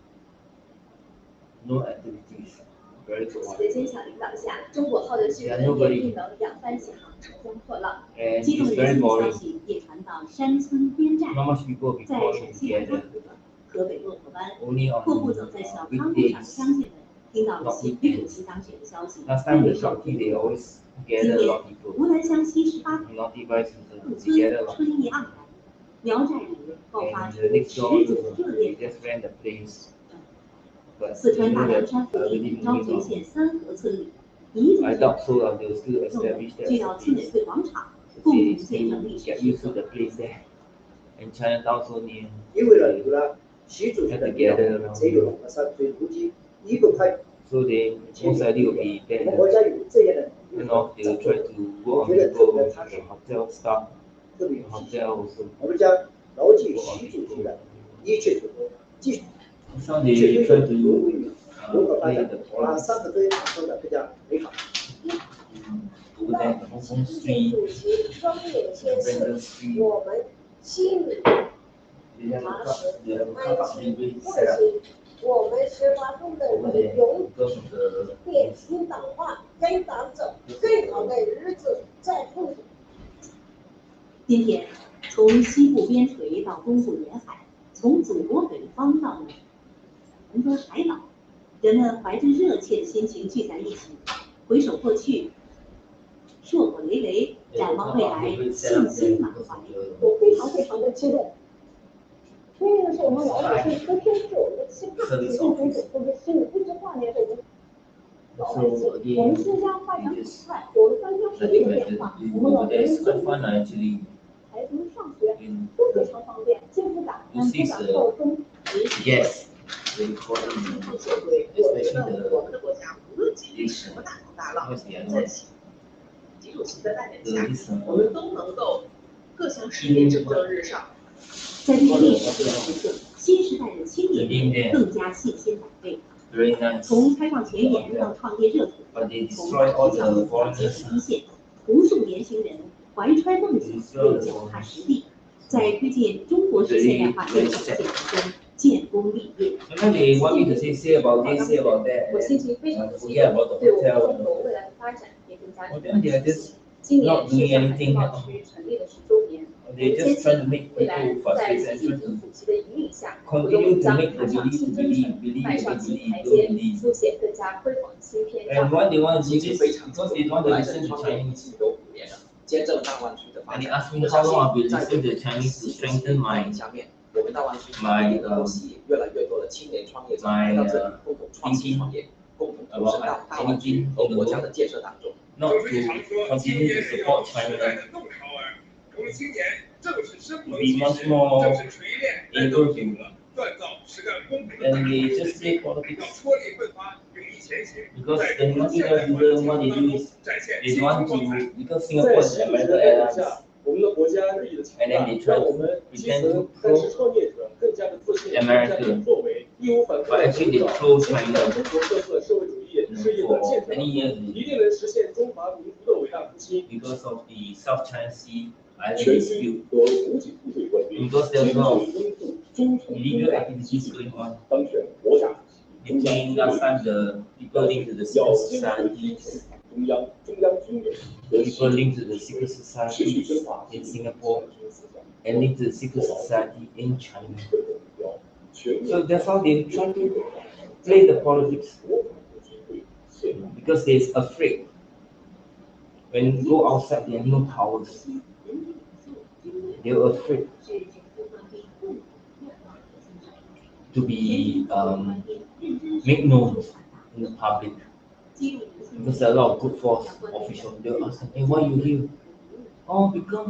no activities, very 主 quiet. 席的坚强领导下，中国号的军人也应能扬帆起航，乘风破浪。 And 激动 it's 人 very 心的消 boring. 息也传到山村边寨， Not much people be 在 calling 陕西安康 together. 河、河北骆驼湾， Only 阔 on 步走在小康路上的乡亲们听到了习主席当选的消息， last time 备 the 受 Shopee 鼓 they 舞。 always 今 gather a 天 lot of people. 湖南湘西18 Not devices 土 together 村 lot. 春意盎然，苗寨里爆发 And 出 the next 持 door 久的热 we 烈。 just ran the place. But 四 you 川大 know 凉 that 山附 already 近昭 moving 随 on. 县三河村里，彝族 I 人 doubt so they'll still 众人 establish 聚到 that 村委 place. 会广场，共 They 同见证 still 历史 get 时 used to 刻。 the place there. And Chinatown so near. 因为呢，有了习主席的领导，才有了山水如今一个开。 So they most likely will be 我 there. 们国家有这样的 You know, they will try to work on 觉得特 people, 别 the 踏实， hotel staff, 特别 the 有信心。 hotel also. 我们将牢记习主席的一切嘱托，继续 So they try 推 to 动农民如何发 play 展， the 把 politics 三个堆做得更加美好。 to them, Hong Kong 习 Street, 主席双眼先 Brandon 示， Street. 我们心里 They have a 踏 car, 实 they have a car 安 park 心 delivery 温 set up 馨。我们18中的 over 人 there 永 because of the 远听党话，跟党走，更好的日子在后头。今天，从西部边陲到东部沿海，从祖国北方到南端海岛，人们怀着热切的心情聚在一起，回首过去，硕果累累，展望未来，信心满怀。我非常的激动，因为呢是我们老百姓昨天是我们的期盼，习近平主席心里一直挂念着我们老百姓。我们新疆发展很快，有了翻天覆地的变化，我们老人生活、孩子们上学都非常方便，幸福感能不感受中。 yes, they call it 社会，我觉得 especially 我们的国家无论经历 the 什么大风大浪， what's the 在 other 习主席的带领 one? 下，我们都能够各项事业蒸蒸日上。在这个历史的时刻，新时代的青年更加信心百倍。 Very nice. 从开创前沿到创业热土， But they 从 destroy 大 all 学校 the 到基 foreigners. 础一线，无数年轻人怀揣梦想，又脚踏实地，在推进中国式现代化建设进程中建功立业。 Sometimes they want me to say about this, say about that, 我心 and 情非常的激 forget 动， about the 对我们 hotel. 中国未来的发展也更加 Well, then they are just 今年 not 是 doing 上海自 anything 贸 at all. 区成立的10周年， They 坚 just try to 信 make 未来 people 在 frustrated 习 and 近 try 平 to 主席的引领下，活 continue 动 to 将 make the 踏上 belief 新 to 征程， believe, 迈 believe, 上 and 新 believe, 台 don't 阶， believe. 书写更加辉煌的新篇 And 章。 why they want to do 其实 this? 非常 Because they want to 来 listen 自 to 创业一 Chinese. 直有5年了，见证大湾区的发 And they 展。 ask me 我 how 相 long I've 信 been 在 listening to 未 the 来 Chinese to 习主席 strengthen 的 my 引领下面，我们大湾区 my 也会吸引越来越多的青年创业者 my 来到这里，共同创新创业，共同投身到大湾区和国家的建设当中。 not to continue to support China, to be much more able to, and they just play politics. Because the multinational user, what they do is they want to, because Singapore is American Airlines, 我们的国家日益的强 and 大 then they，try 让我 to 们基 pretend 层 to 但是 pro 创业者更加的自信，更加的 American, 作为，义无反顾 but 的 actually 营 they 造 pro 中 China 国特色社会主义事业的 for 建设 many 当 years 中，一定能实现中华民族的伟大复兴。 because of the South China Sea island 全 dispute. 区和补给部队官兵 Because there's 精 a lot 准 of 拥护忠诚 illegal activities going on. 当选国家主席， Between last time the people linked to the 要 secret 坚决推 societies, 崇中央军委和 people linked to the secret 持续 societies 深化 in Singapore and linked to the secret society in China. 全 So that's how they try to play the politics. Because they're afraid. When you go outside, there are no powers. They're afraid to be made known in the public. Because there are a lot of good force officials. They'll ask them, hey, why you here? Oh, because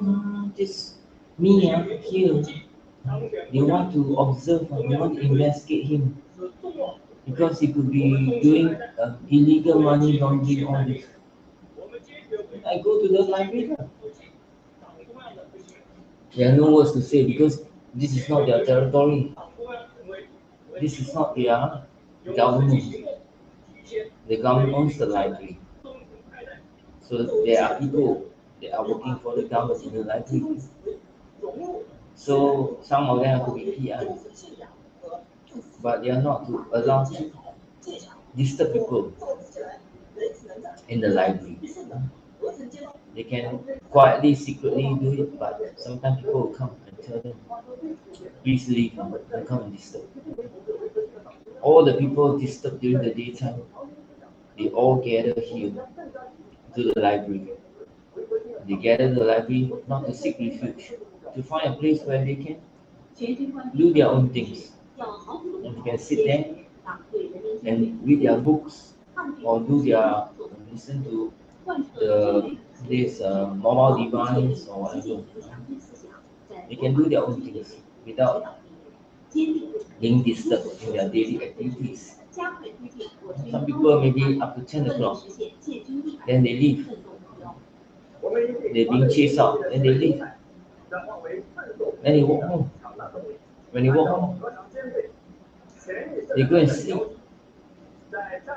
this me here. They want to observe, they want to investigate him. Because he could be doing illegal money laundering, all this. I go to the library. There are no words to say because this is not their territory. This is not their government. The government owns the library. So there are people that are working for the government in the library. So some of them could be PI, but they are not allowed to disturb people in the library. They can quietly, secretly do it, but sometimes people will come and tell them, please leave, don't come and disturb. All the people disturbed during the daytime, they all gather here to the library. They gather in the library not to seek refuge, to find a place where they can do their own things. And they can sit there and read their books or do their listen to this mobile device or whatever. They can do their own things without being disturbed in their daily activities. Some people maybe up to 10 o'clock, then they leave. They're being chased out, then they leave. Then they walk home. When they walk home, they go and sleep.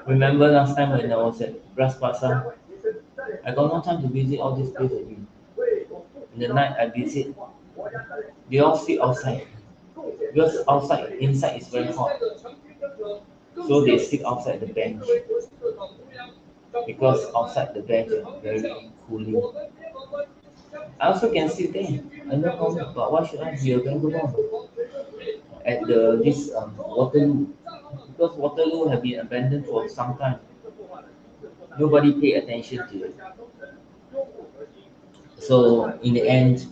Remember last time when I was at Bras Basah, I got no time to visit all these places again. In the night I visit, they all sleep outside. Because outside, inside is very hot. So they sit outside the bench. Because outside the bench is very cooling. I also can sit there. I know problem, but why should I be a vagabond? At this Waterloo. Because Waterloo have been abandoned for some time. Nobody pay attention to it. So in the end,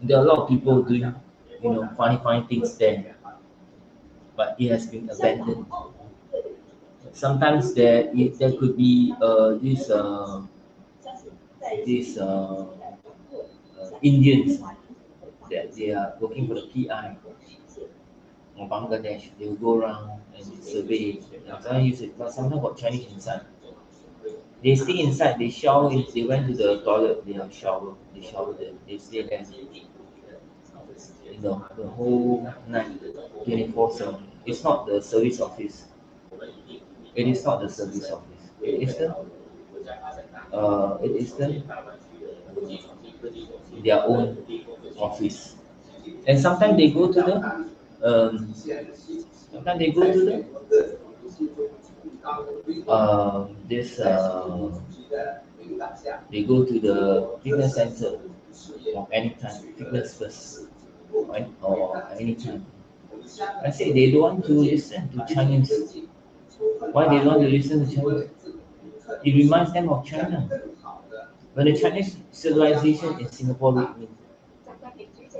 there are a lot of people doing, funny things there. But it has been abandoned. Sometimes there could be these Indians that they are working for the PI or Bangladesh. They will go around and survey. Sometimes use it, but sometimes got Chinese inside. They stay inside. They shower. If they went to the toilet, they have shower. They shower there. They stay there. The whole night, 24/7. It's not the service office. It is not the service office. It is their own office. And sometimes they go to they go to the fitness center or anytime, fitness first, or anytime. I say they don't want to listen to Chinese. Why they don't want to listen to Chinese? It reminds them of China. When the Chinese civilization in Singapore with me,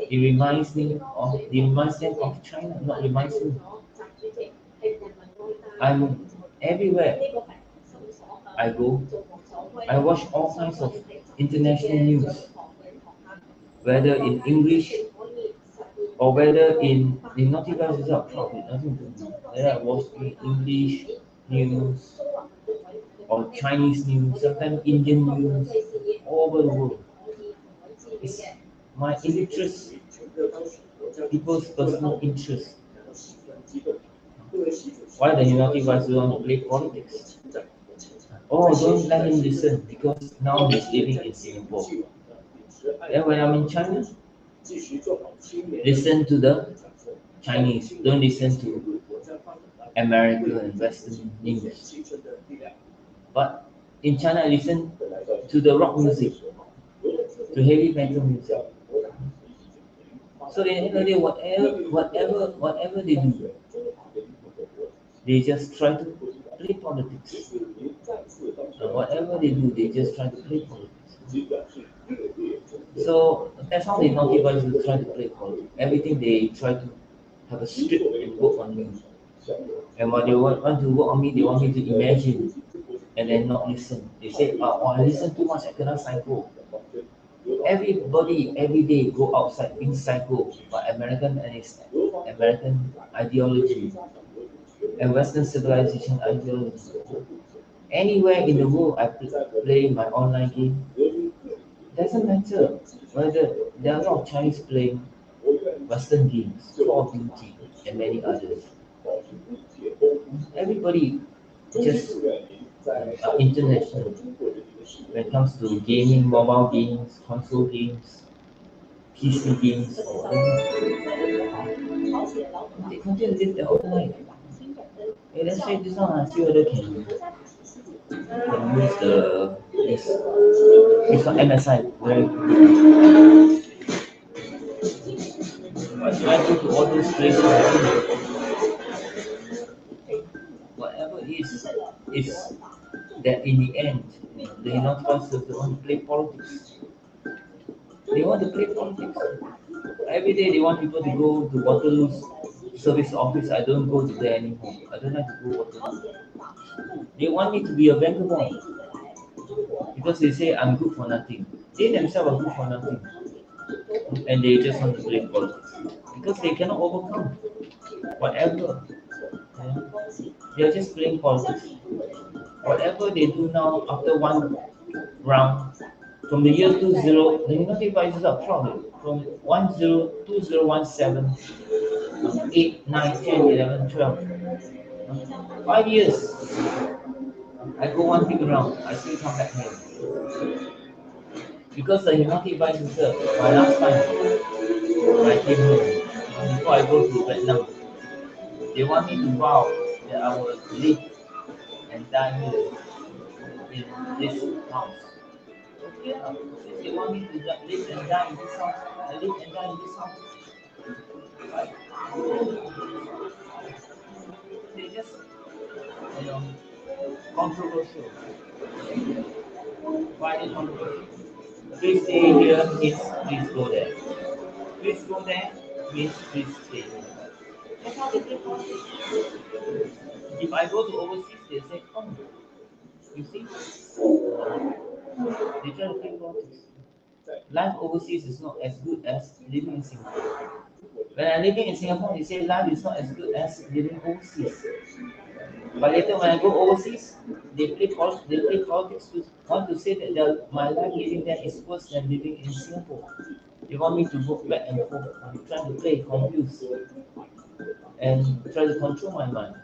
it reminds them of China, not reminds me. I'm everywhere I go. I watch all kinds of international news, whether in English or whether in not you guys is not proud, nothing to do. Whether I watch in English news or Chinese news, sometimes Indian news, all over the world. It's my interest, people's personal interest. Why the United States don't want to play politics? Oh, don't let him listen because now he's living in Singapore. Then when I'm in China, listen to the Chinese. Don't listen to American and Western news. But in China, I listen to the rock music, to heavy metal music. So in the end of the day, whatever they do, they just try to play politics. Whatever they do, they just try to play politics. So that's how the naughty boys will try to play politics. Everything they try to have a script and work on me. And when they want to work on me, they want me to imagine and then not listen. They say, oh, I listen too much, I cannot psycho. Everybody every day go outside being psycho by American ideology and Western civilization ideology. Anywhere in the world I play my online game, doesn't matter whether there are a lot of Chinese playing Western games, Call of Duty and many others. Everybody just international when it comes to gaming, mobile games, console games, PC games, or whatever. They continue to live their own life. Hey, let's try this one and see whether can use this one MSI. Very good. Why should I go to all those places? Whatever is that in the end, they not want to play politics. They want to play politics. Every day they want people to go to Waterloo's service office. I don't go to there anymore. I don't have to go Waterloo. They want me to be a vagabond because they say I'm good for nothing. They themselves are good for nothing, and they just want to play politics because they cannot overcome whatever. Yeah. They are just playing politics. Whatever they do now after one round, from the year 20, the United Prices are proud from 2017, 8, 9, 10, 11, 12. 5 years. I go one big round, I still come back here. Because the United Prices, my last time, I came here, before I go to Vietnam, they want me to vow that I will live and die here in this house. Okay, since they want me to live and die in this house, I live and die in this house. Right? They just, controversial. Why they controversial? Please stay here means please go there. Please go there means please stay here. That's how they play politics. If I go to overseas, they say, oh, you see, they try to play politics. Life overseas is not as good as living in Singapore. When I'm living in Singapore, they say life is not as good as living overseas. But later when I go overseas, they play politics to want to say that my life living there is worse than living in Singapore. They want me to go back and forth, trying to play confused and try to control my mind.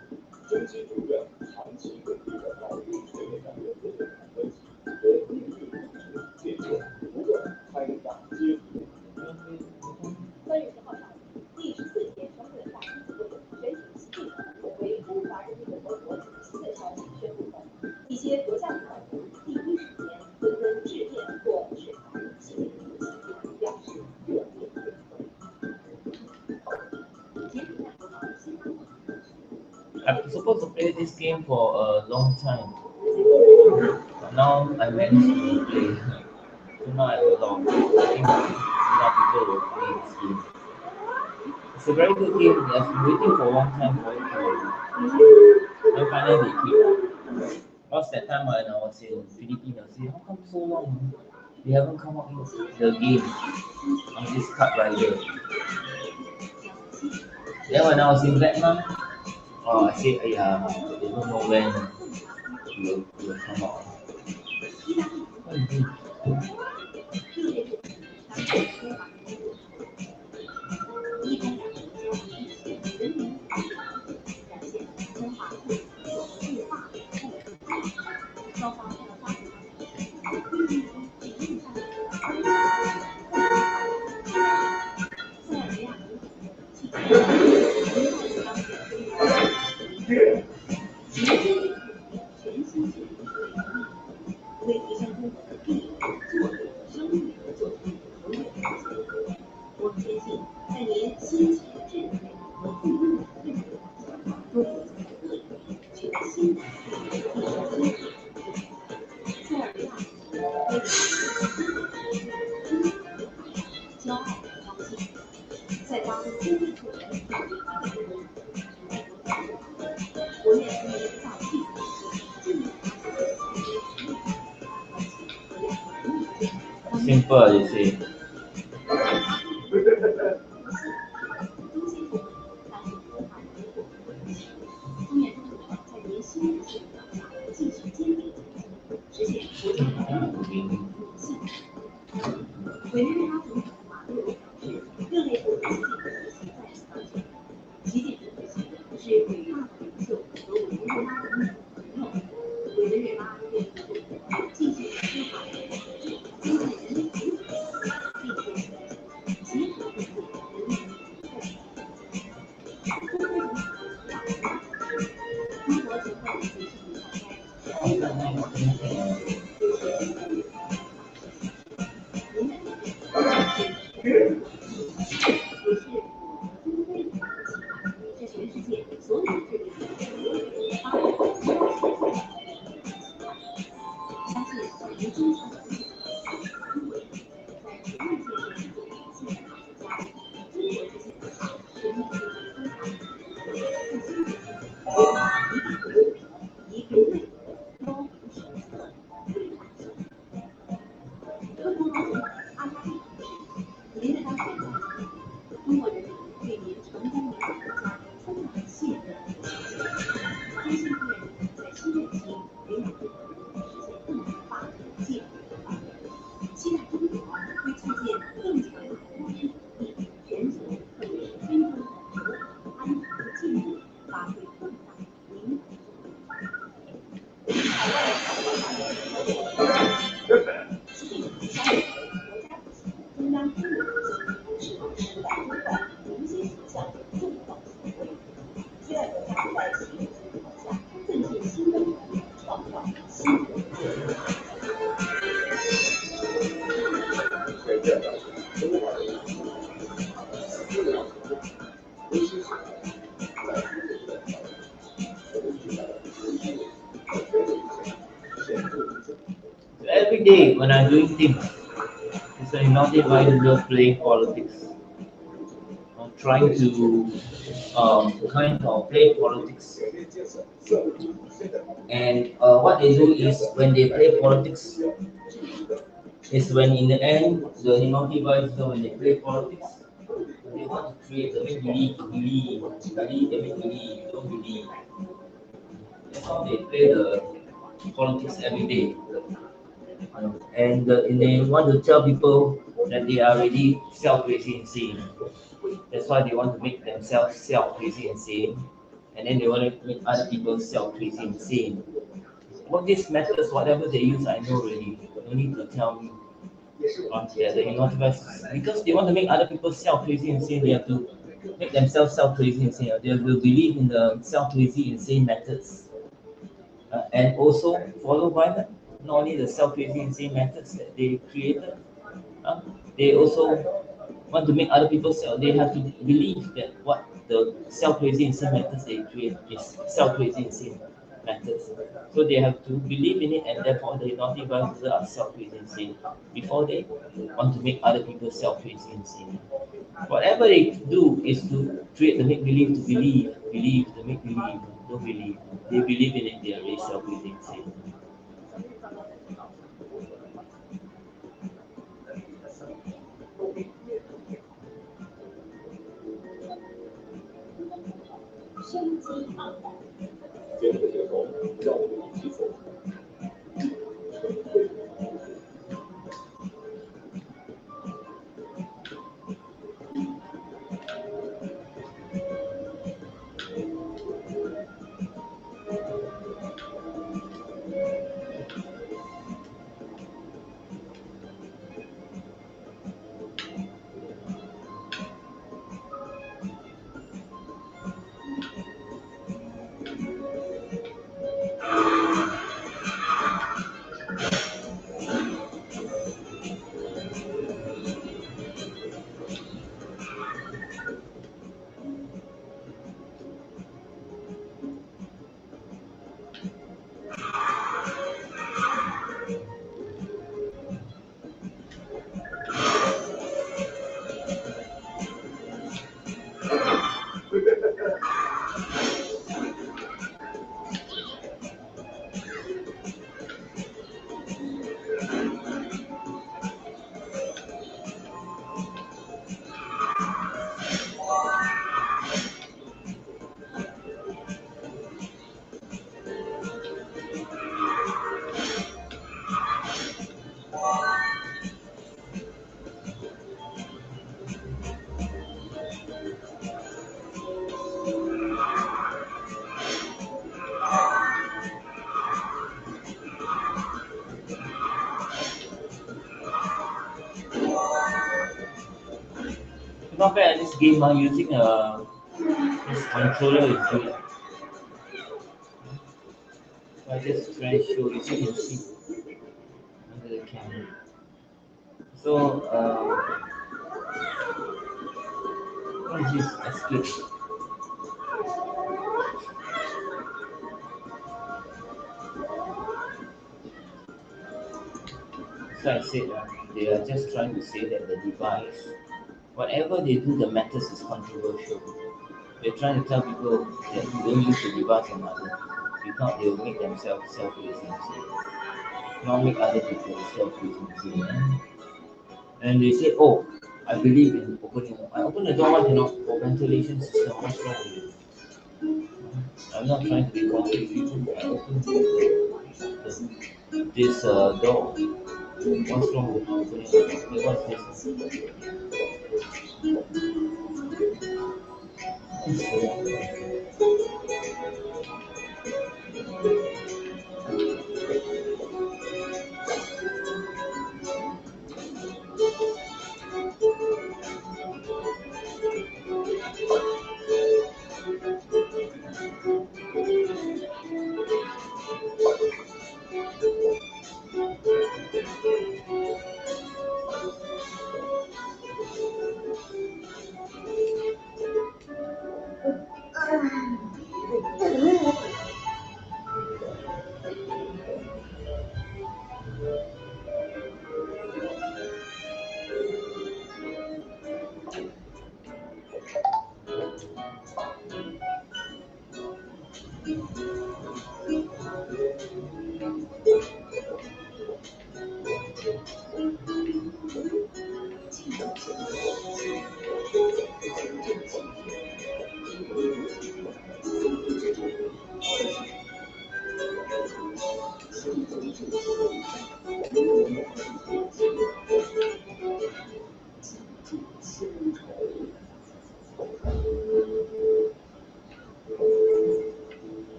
I'm supposed to play this game for a long time, but now I managed to play. So now I have a lot of people will play this game. It's a very good game. I've been waiting for a long time for it to. And finally they came. Because that time when I was in Philippines, I said, how come so long? They haven't come out with the game on this card rider. Then when I was in Vietnam, I said, yeah, they don't know when it will come out. What is it? 为提升中国的地理、作品、生育做出卓越贡献。我们坚信，在您新奇的智慧和富裕的认知下，中国将得以取得新的地理机会。塞尔维亚为骄傲和高兴，在当经济处人大力我愿为营造幸福进入 Simple, you see. Every day when I'm doing things, it's an naughty why I love playing politics. I'm trying to kind of play politics. And what they do is when they play politics, is when in the end, the naughty boys, so when they play politics, they want to create the believe, they make believe, don't believe. That's how they play the politics every day. And they want to tell people that they are already self-crazy insane. That's why they want to make themselves self-crazy insane, and then they want to make other people self-crazy insane. What these methods, whatever they use, I know already. No need to tell me. Because they want to make other people self-crazy insane, they have to make themselves self-crazy insane. They have to believe in the self-crazy insane methods, and also follow by them. Not only the self-crazy insane methods that they created, they also want to make other people self. They have to believe that what the 效推荐性 methods they create is 效推荐性 methods. So they have to believe in it, and therefore the naughty users are 效推荐性 before they want to make other people 效推荐性. Whatever they do is to create the make believe to believe to make believe, don't believe. They believe in it, they are really 效推荐性.节目的最后，让我们一起走。Not bad at this game, using this controller is good. So I just try and show you so you can see under the camera. So what is this? Escape. So I said they are just trying to say that the device, whatever they do, the methods is controversial. They're trying to tell people that you don't use the device on others. If not, they will make themselves self-raising. Not make other people self-raising. And they say, oh, I believe in opening. I open the door once, for ventilation system. What's wrong with it? I'm not trying to be wrong with people. I open this door. What's wrong with opening the door? What's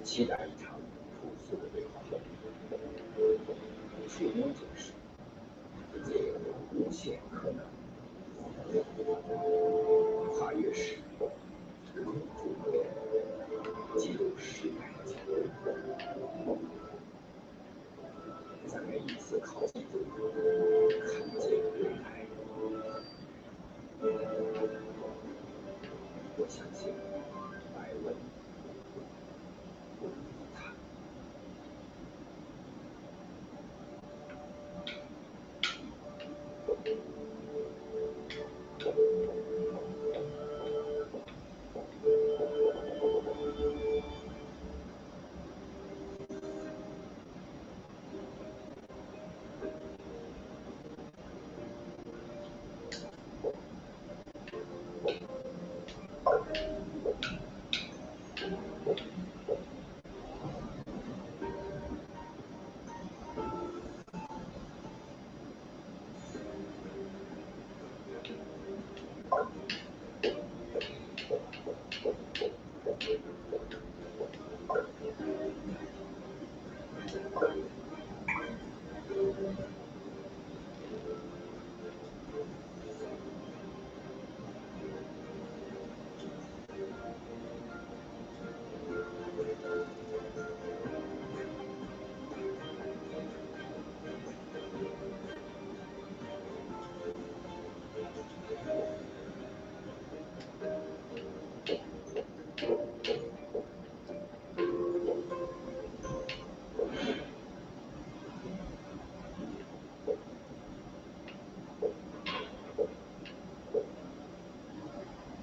期待一场朴素的对话。触摸就是也有无限可能。跨越时空，触摸，记录时代的脚步。在每一次靠近中，看见未来相信，百问不如他。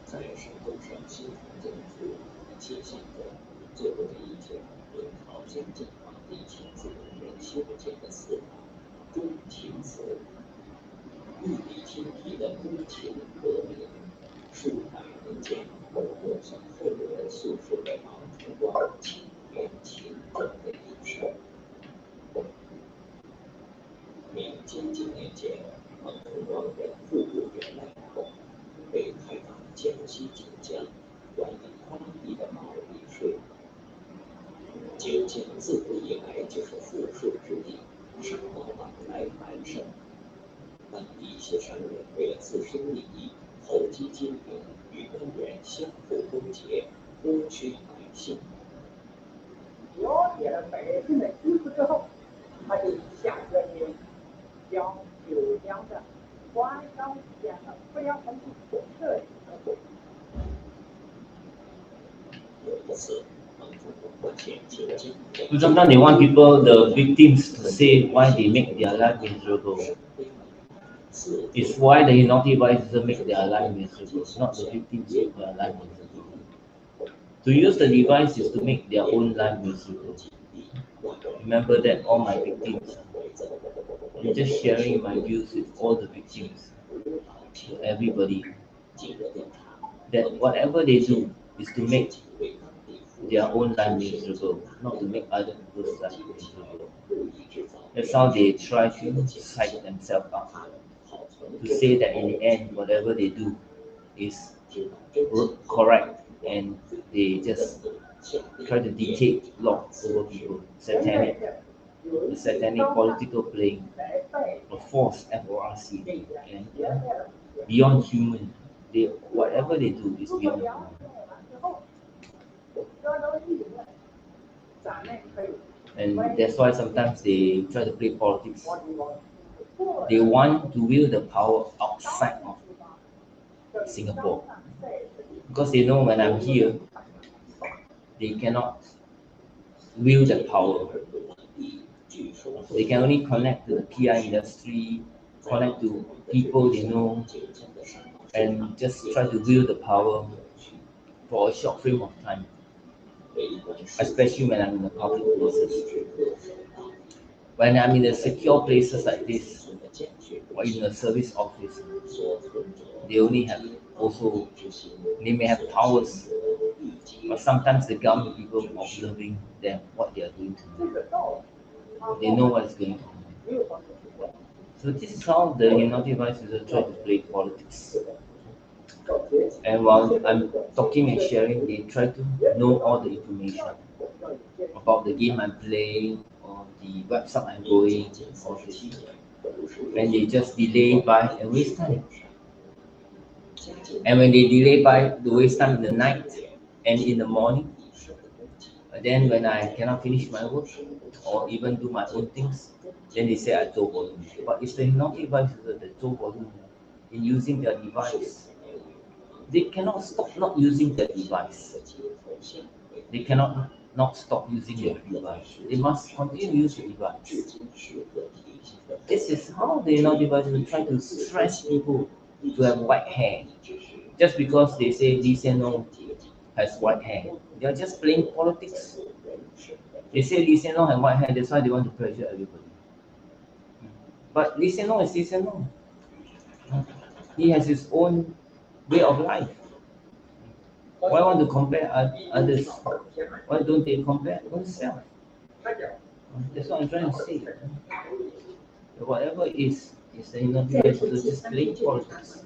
在山东省西城政府接线中做过的一件论考江晋皇帝亲自为人修建的祠堂——钟情祠，玉笔听题的宫廷和鸣，数百年间默默向后人诉说着王承光清廉勤政的一生。明经9年间，王承光任户部员外后，被开放江西九江，管理8亿的贸易税。九江自古以来就是富庶之地，商贸往来繁盛。但一些商人为了自身利益，投机经营，与官员相互勾结，剥削百姓。了解了百姓的需求之后，他就下决心将九江的官商之间的不良关系彻底破除。有一次，王承光发现九江 Sometimes they want people, the victims, to say why they make their life miserable. It's why the naughty boys make their life miserable, not the victims make their life miserable. To use the device is to make their own life miserable. Remember that, all my victims. I'm just sharing my views with all the victims, to everybody, that whatever they do is to make their own life miserable, not to make other people's life miserable. That's how they try to psych themselves up, to say that in the end, whatever they do is correct, and they just try to dictate law over people. The satanic political playing of force, FORC, and beyond human. Whatever they do is beyond human. And that's why sometimes they try to play politics. They want to wield the power outside of Singapore, because they know when I'm here, they cannot wield the power. They can only connect to the PR industry, connect to people they know, and just try to wield the power for a short frame of time, especially when I'm in the public places. When I'm in the secure places like this, or in a service office, they only have they may have powers, but sometimes the government people observing them, what they are doing to them. They know what is going on. So this is how the naughty vice users try to play politics. And while I'm talking and sharing, they try to know all the information about the game I'm playing, or the website I'm going, all this. And they just delay by and waste time. And when they delay by, they waste time in the night and in the morning. Then when I cannot finish my work or even do my own things, then they say I told volume. But it's the naughty vice that told volume in using their device they cannot stop not using the device. They cannot not stop using the device. They must continue to use the device. This is how the devices will try to stress people to have white hair. Just because they say Lee Hsien Loong has white hair. They are just playing politics. They say Lee Hsien Loong has white hair, that's why they want to pressure everybody. But Lee Hsien Loong is Lee Hsien Loong. He has his own way of life. Why want to compare others? Why don't they compare themselves? That's what I'm trying to say. Whatever is the device to just play politics.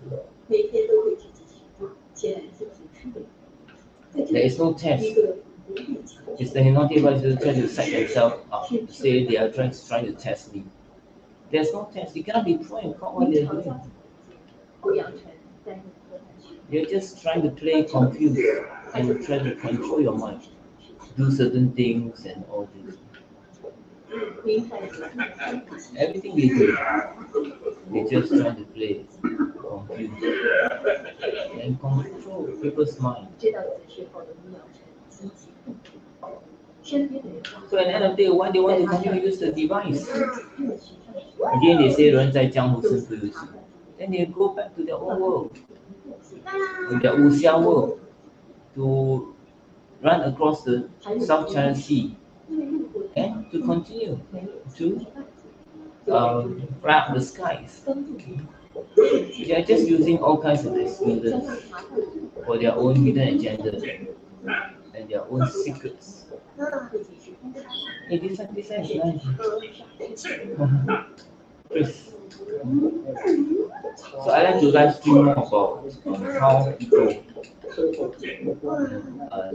There is no test. It's the device to try to set themselves up to say they are trying to test me. There's no test. You cannot be pro and con what they're doing. They're just trying to play confused and try to control your mind, do certain things and all this. Everything they do, they just try to play confused and control people's mind. So at the end of the day, why they want to continue to use the device? Again, they say 人在江湖身不由己. Then they go back to their own world, their 武侠 world, to run across the South China Sea and to continue to fly up the skies. They are just using all kinds of excuses for their own hidden agenda and their own secrets. Hey, this one is nice. Chris. So I like to live stream more about how people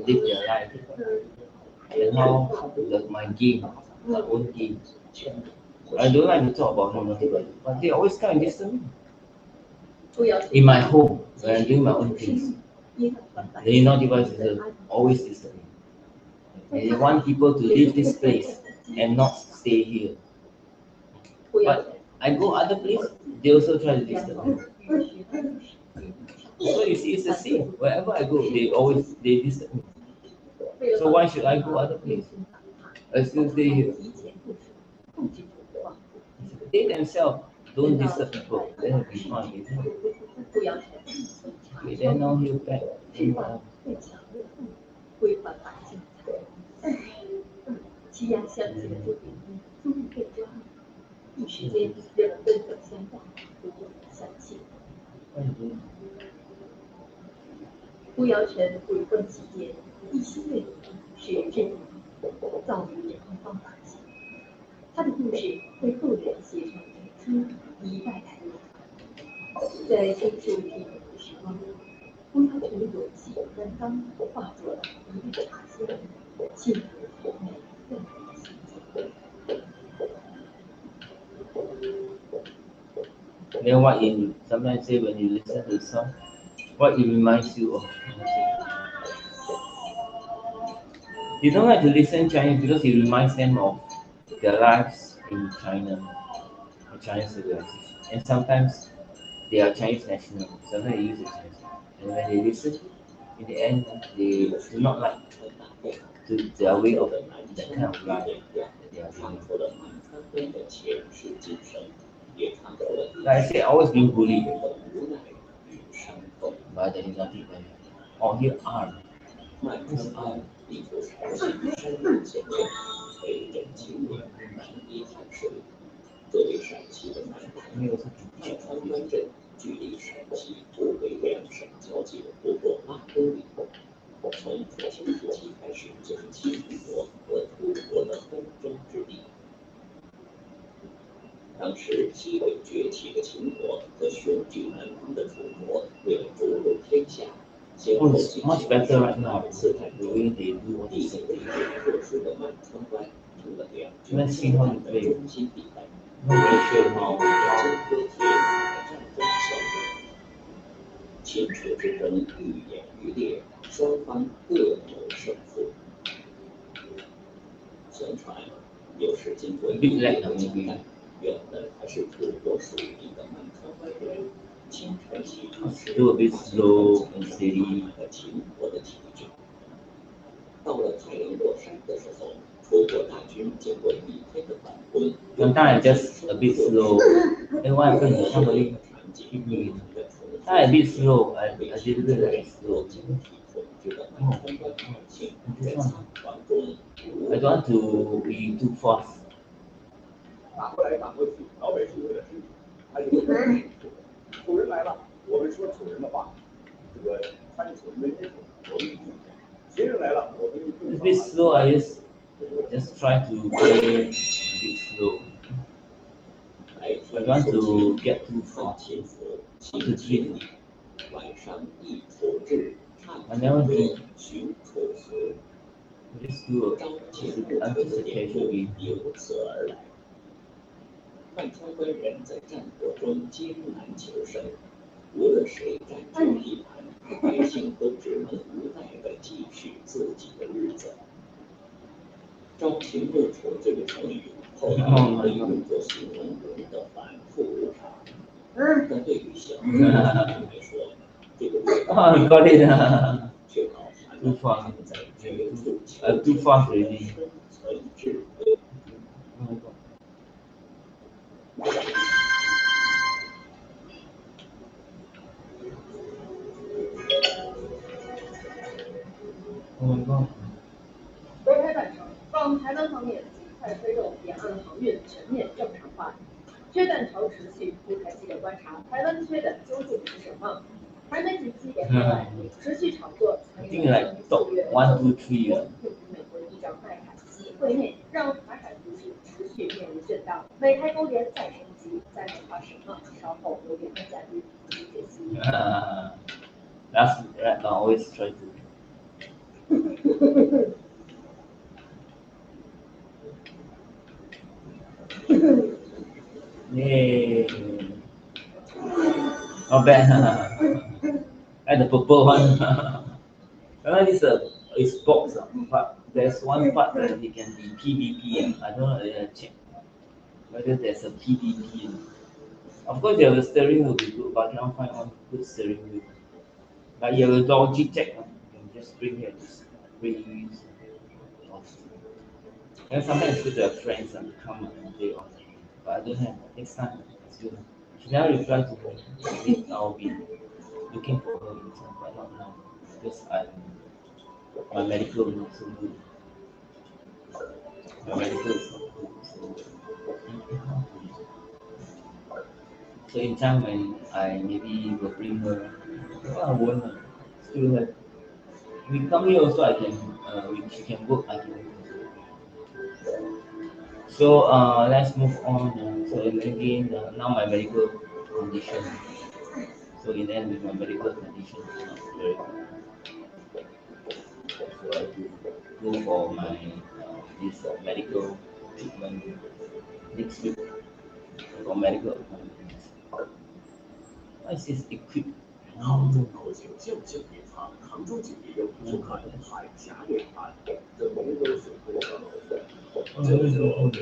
live their life and how my own game. I don't like to talk about him, but they always come and disturb me. In my home, when I'm doing my own things, the devices always disturb me. And they want people to leave this place and not stay here. But I go other places, they also try to disturb me. So you see, it's the same. Wherever I go, they disturb me. So why should I go other places? I still stay here. They themselves don't disturb people, then it'll be fine, isn't it? Okay, then now he'll back.不摇臣回问期间，一心为是真理，造福人方法系。他的故事被后人写成书，一代代流传。在经受疲惫的时光里，不摇臣勇气担当，化作了一粒茶仙，幸福每个人的心境。Then what sometimes say when you listen to a song, what it reminds you of? You don't like to listen Chinese because it reminds them of their lives in China, the Chinese civilization. And sometimes they are Chinese national, sometimes they use the Chinese. And when they listen, in the end, they do not like their way of that kind of life that they are living. Like I said, always being bullied by the United States. Or here are. What's are? 作为陕西的南海长湾镇，距离陕西湖北两省交界不过8公里。从父亲时期开始，就是秦国和楚国的纷争之地。当时西北崛起的秦国和雄踞南方的楚国，为了逐鹿天下，先后进行2次战争。地形位置特殊的满川湾成了两军的中心地带。结合铁马的战争效应，秦楚之争愈演愈烈，双方各谋胜负。相传，有时经过一夜的交战，原本还是楚国属地的满川湾人， Do a bit slow and steady. 到了太阳落山的时候，楚国大军经过一天的反攻， Sometimes just a bit slow. And what happened? Somebody hit me. I a bit slow. I did a bit slow. Oh, this one. I don't want to be too fast. 打过来打过去，老百姓为了生存，还有楚人来了，我们说楚人的话，这个参楚人的衣服，我们秦人来了，我们 It's a bit slow. I just try to play a bit slow. I don't want to get too fast. To cheat. I never do. Just do a anticipation game. 外交官人在战火中艰难求生，无论谁占据地盘，百姓都只能无奈地继续自己的日子。朝秦暮楚这个成语后来被用作形容人的反复无常，但对于小人来说，这个味道 got it. 却饱含 Too 了 fast. 在绝处求 Too fast already. 生存智慧。 Oh my god. 北海断成，望台湾方面尽快推动沿岸航运全面正常化。缺蛋潮持续，不开记者观察台湾缺的究竟是什么？台媒近期也外持续炒作，I think like top 1, 2, 3. 美国议长麦卡锡会内，让台海局势持续面临震荡。美台勾连再升级，再美化什么？稍后由两位嘉宾一起解析。That's right. I always try to. Yay! Not bad. And the purple one. This is box, but there's one part that it can be PVP. I don't know. Check whether there's a PVP. Of course, the steering will be good, but I cannot find one good steering wheel. But you have a logic check. You can just bring here, just bring. And sometimes with their friends and come and play on. But I don't have. Next time, soon. She never replied to me. I'll be looking for her in time, but not now because my medical is not so good. My medical is not good, so in time when I maybe will bring her, I won't. Still have. We come here also. I can. She can work. I can. So let's move on. So again, now my medical condition. So in the end, with my medical condition is not very good. So I have to go for my this medical treatment next week for medical appointments. What is this equipped? 杭州高新将相比他，杭州警力有不可能海峡连盘，这龙舟水库的航线，这就杭州。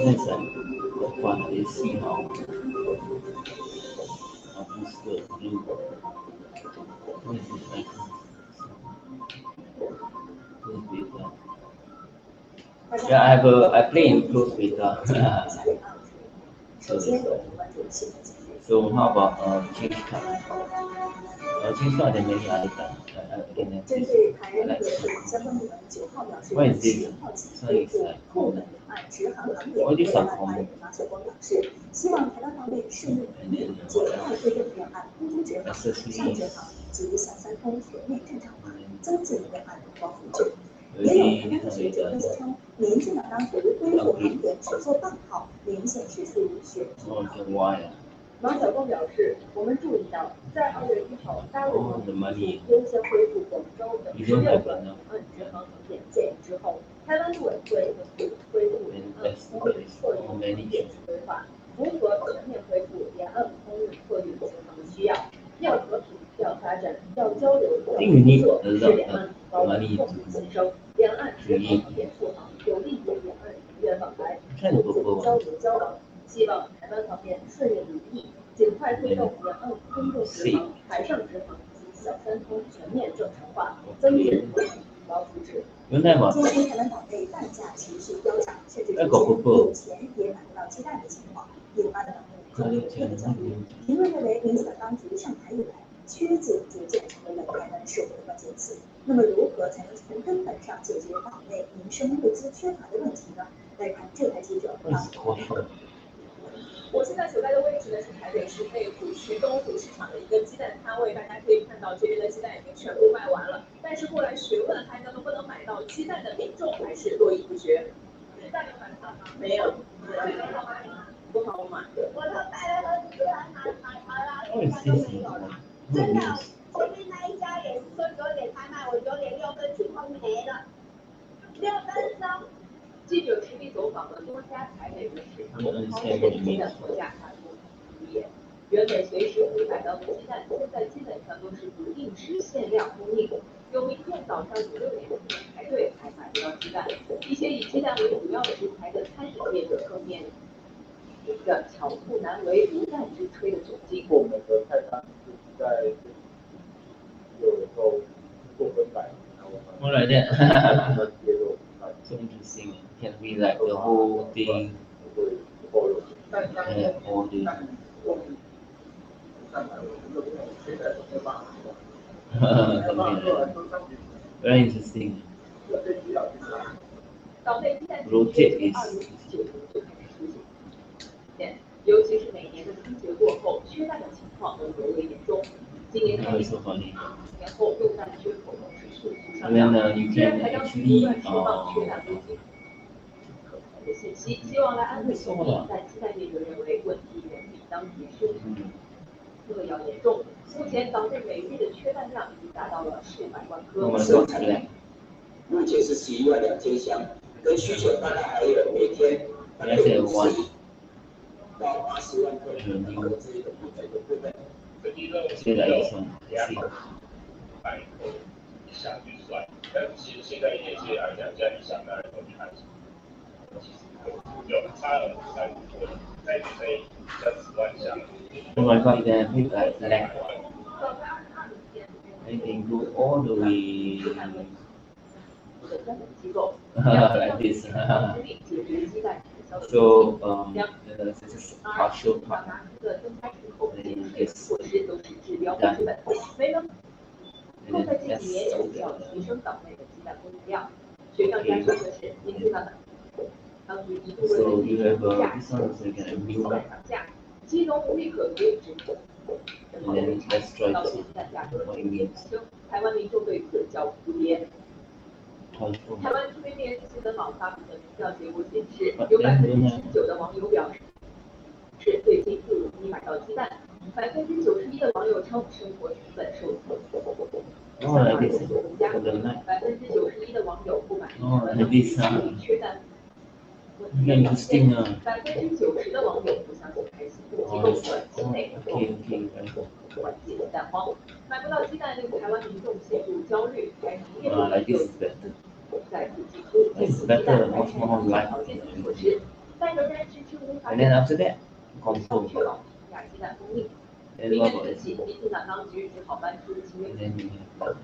That's fun. You see how this blue. What is this like? Close beta. Yeah, I play in close beta. So how about change card? Change card and many other cards. Again, I like what is this? So it's like common. All these are common. And then accessories. Really, oh, the wire. 马晓光表示，我们注意到，在2月1号大陆优先恢复广州的16个两岸直航航点建议之后，台湾陆委会恢复两岸空运货运航点规划，符合全面恢复两岸空运货运直航的需要。要和平，要发展，要交流，要合作，是两岸同胞的共同心声。两岸直航航点复航，有利于两岸人员往来，促进交流交往。希望台湾方面顺利如意，尽快推动两岸公共直航、海上直航及小三通全面正常化，增进和提高福祉。原来嘛，今天台湾岛内蛋价持续飙涨，甚至有钱也买不到鸡蛋的情况，引发了岛内民众普遍的焦虑。评论认为，民进党当局上台以来，缺字逐渐成为了台湾社会的关键词。那么，如何才能从根本上解决岛内民生物资缺乏的问题呢？来看这台记者我现在所在的位置呢是台北市内湖区东湖市场的一个鸡蛋摊位，大家可以看到这边的鸡蛋已经全部卖完了。但是过来询问还能不能买到鸡蛋的民众还是络绎不绝。鸡蛋有买到吗？没有。不好买。我都带了儿子买了，都没有了。真的，前面那一家也是说9点开卖，我9点6分去碰没了，6分钟。记者实地走访了多家台北的市场超市鸡蛋货架查出一眼，原本随时可以买到的鸡蛋，现在基本上都是不定时限量供应。有民众早上5、6点出门排队才买不到鸡蛋，一些以鸡蛋为主要食材的餐饮业者更面临着巧妇难为无蛋之炊的窘境。我们的菜单就是在有的时候做分摆，然后我们 like that. So interesting. Can be like the whole thing and all this. Very interesting. Rotate is 尤其是每年的春节过后，缺蛋的情况都尤为严重。今年年后用蛋缺口持续上涨，虽然台当局不断释放缺蛋危机的信息，希望来安慰民众，但鸡蛋业者认为问题远比当局说的要严重。目前岛内每日的缺蛋量已经达到了数百万颗。目前是112000箱，跟需求大概还有每天大概有50到80万颗人口这一个部分。现在也算是。100口以下去算，但其实现在业界来讲，家里想当然都看其实有差了3倍，在10万箱。Oh my god, then we like that. I can go all the way like this. So this is partial part. And this done. And then that's so you have this one so you can view that. And then let's try to see what it means. 台湾民众对此叫苦不迭。台湾这边新闻网发布的民调结果显示，有99%的网友表示是最近不容易买到鸡蛋，91%的网友称生活成本受挫。相反的，91%的网友不满意台湾当局缺蛋问题的表现，90%的网友不相信开心，机构短期内能够缓解蛋荒。买不到鸡蛋令台湾民众陷入焦虑，台农业部门又再次提出为鸡蛋改善条件性措施，但仍然迟迟无法确保亚鸡蛋供应。明年4起，民进党当局只好搬出情人节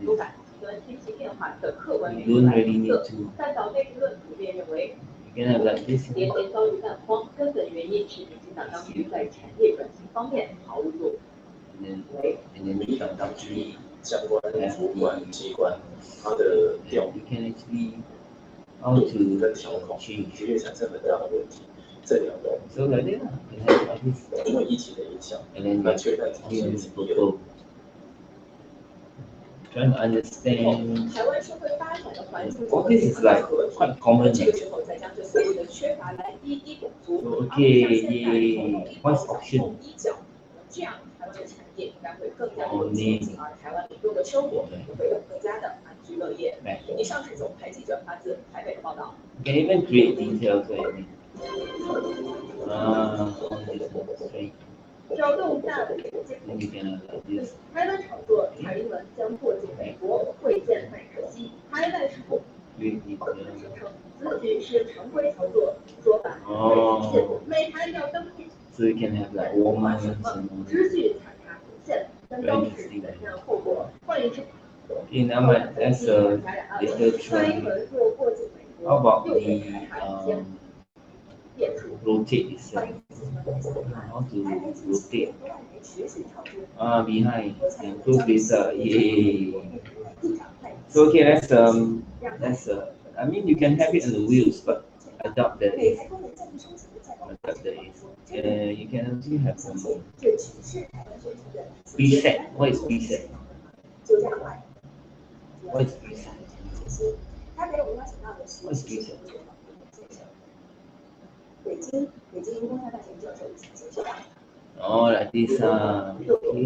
多感极端天气变化的客观原因来预测，但岛内舆论普遍认为，年年遭遇蛋荒，根本原因是民进党当局在产业转型方面毫无作为。民进党当局相关主管机关，它的调度跟调控，绝对产生很大的问题。这2种，因为疫情的影响，那缺蛋潮是第一个。Trying to understand. 台湾社会发展的环境 This is like quite common. 这个时候再将这所谓的缺乏来一一补足， What's option? 这样台湾的产业应该会更加的进进而台湾民众的生活也会更加的安居乐业。以上是总台记者发自台北的报道。You can even create details. Straight. 调动大的台湾炒作蔡英文将过境美国会见麦可锡，台办事后此举是常规操作，说法每台要登记。So you can have like warmers and all. 持续踩踏红线，担当是怎样后果？换言之。 Okay, now that's a little try. How about the rotate itself? How to rotate? Behind and two laser. Yay! So okay, that's I mean you can have it on the wheels, but I doubt that is. You can also have preset. What is preset? What is preset? What is preset? Oh, like this. Okay.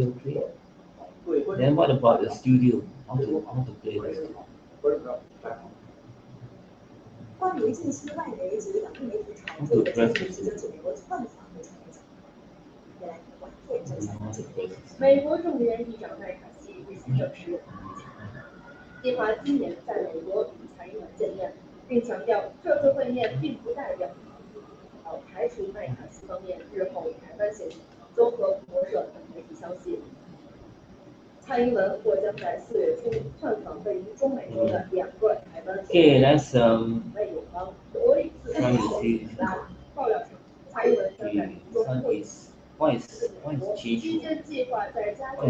Then what about the studio? How to play this? 关于近期外媒及当地媒体炒作的2019美国窜访会场演讲，也来晚宴这项进程。美国众议院议长麦卡锡日前表示，计划今年在美国与蔡英文见面，并强调这次会面并不代表排除麦卡锡方面日后台湾行。综合国社等媒体消息，蔡英文或将在4月初窜访位于中美洲的2个台湾。Okay, that's 为友邦多一次爆料称，蔡英文将在中会。What is change? 期间计划在加州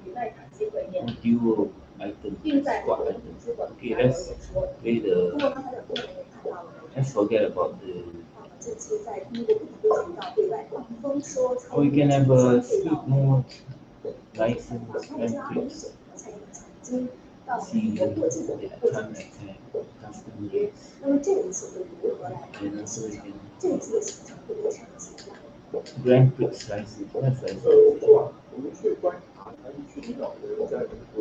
与麦卡锡会面。Dual item. Okay, let's play the. Let's forget about the. Or you can have a speed mode, license, metrics, see the time attack, custom rates, and also you can Grand Prix license, what's license? 我们去观察他们去领导人在美国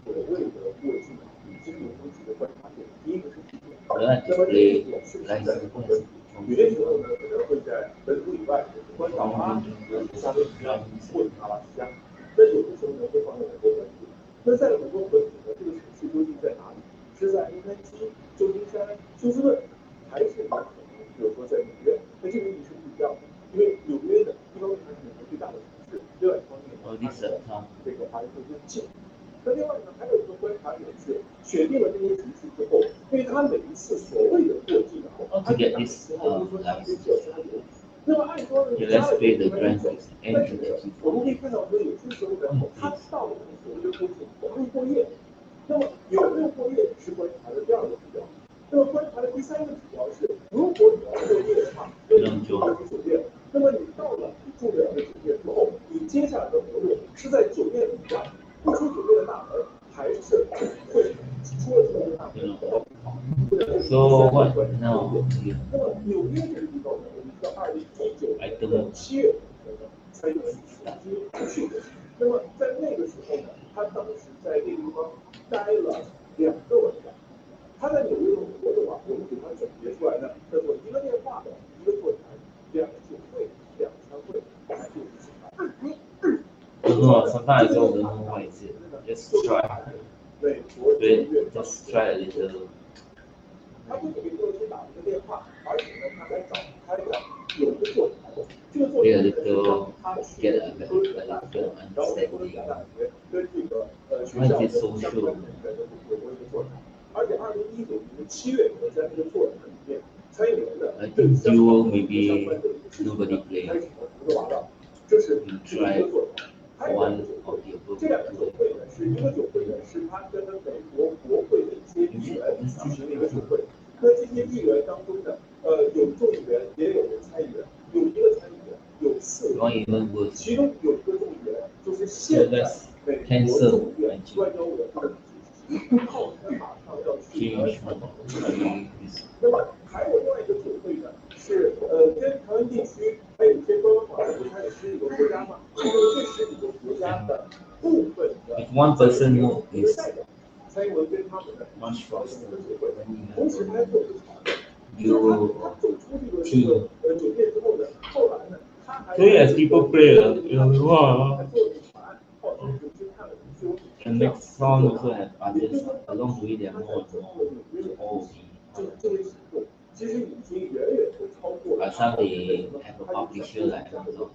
所谓的过境与金融分析的观察点，第一个是体验。那么这个是在有些时候呢，可能会在本土以外观察啊，夏威夷啊，或者阿拉斯加。那有的时候呢，会放在美国本土。那在美国本土呢，这个城市究竟在哪里？是在洛杉矶、旧金山、休斯顿，还是有可能，比如说在纽约？那这个意义是不一样的。因为纽约的一方面它是美国最大的城市，另外一方面这个还会更近。那另外呢，还有一个观察点是，选定了这些城市之后，因为它每一次所谓的过境啊，它是按时候就说它必须要加油。那么按说呢，加了这个但是我们可以看到说，有些时候呢，它到了所谓的过境，它会过夜。那么有没有过夜是观察的第二个指标。那么观察的第三个指标是，如果你要过夜的话，那你就要住酒店。那么你到了你住的酒店之后，你接下来的活动是在酒店里边不出酒店的大门，还是会出了酒店的大门到处跑？So what now? 那么纽约这个地方呢，我们知道2019年的7月份才有实际去的。那么在那个时候呢，他当时在这个地方待了2个晚上。他在纽约的活动啊，我们给他总结出来呢，叫做1个电话的1个座谈，2个酒会，2个餐会，还有sometimes I don't know what is it. Just try. Just try a little. 他不仅给各位打了一个电话，而且呢，他还找开了有一个座谈，这个座谈呢，他去和然后和大学跟这个学校的相关人员有过一个座谈。而且2019年的7月，我在这个座谈里面，蔡英文的跟相关的一个开始了一个娃娃，这是第一个座谈。还有2个酒会，这2个酒会呢，是一个酒会呢，是他跟美国国会的一些议员举行的一个酒会。那这些议员当中呢，有众议员，也有参议员，有1个参议员，有4个，其中有1个众议员就是现在美国众议院外交委员会的主席，号称马上要去那么还有另外一个酒会呢，是跟台湾地区还有一些官方法，它有10几个国家嘛，这10几个国家的部分的代表，蔡英文跟他们的酒会，同时还做一个讨论。他走出这个酒店之后呢，后来呢，他还所以 people play 了，哇！还做了一个法案，号称就是看了很久。The next song also have others along with them more. Oh, but some they have a publisher like Amazon.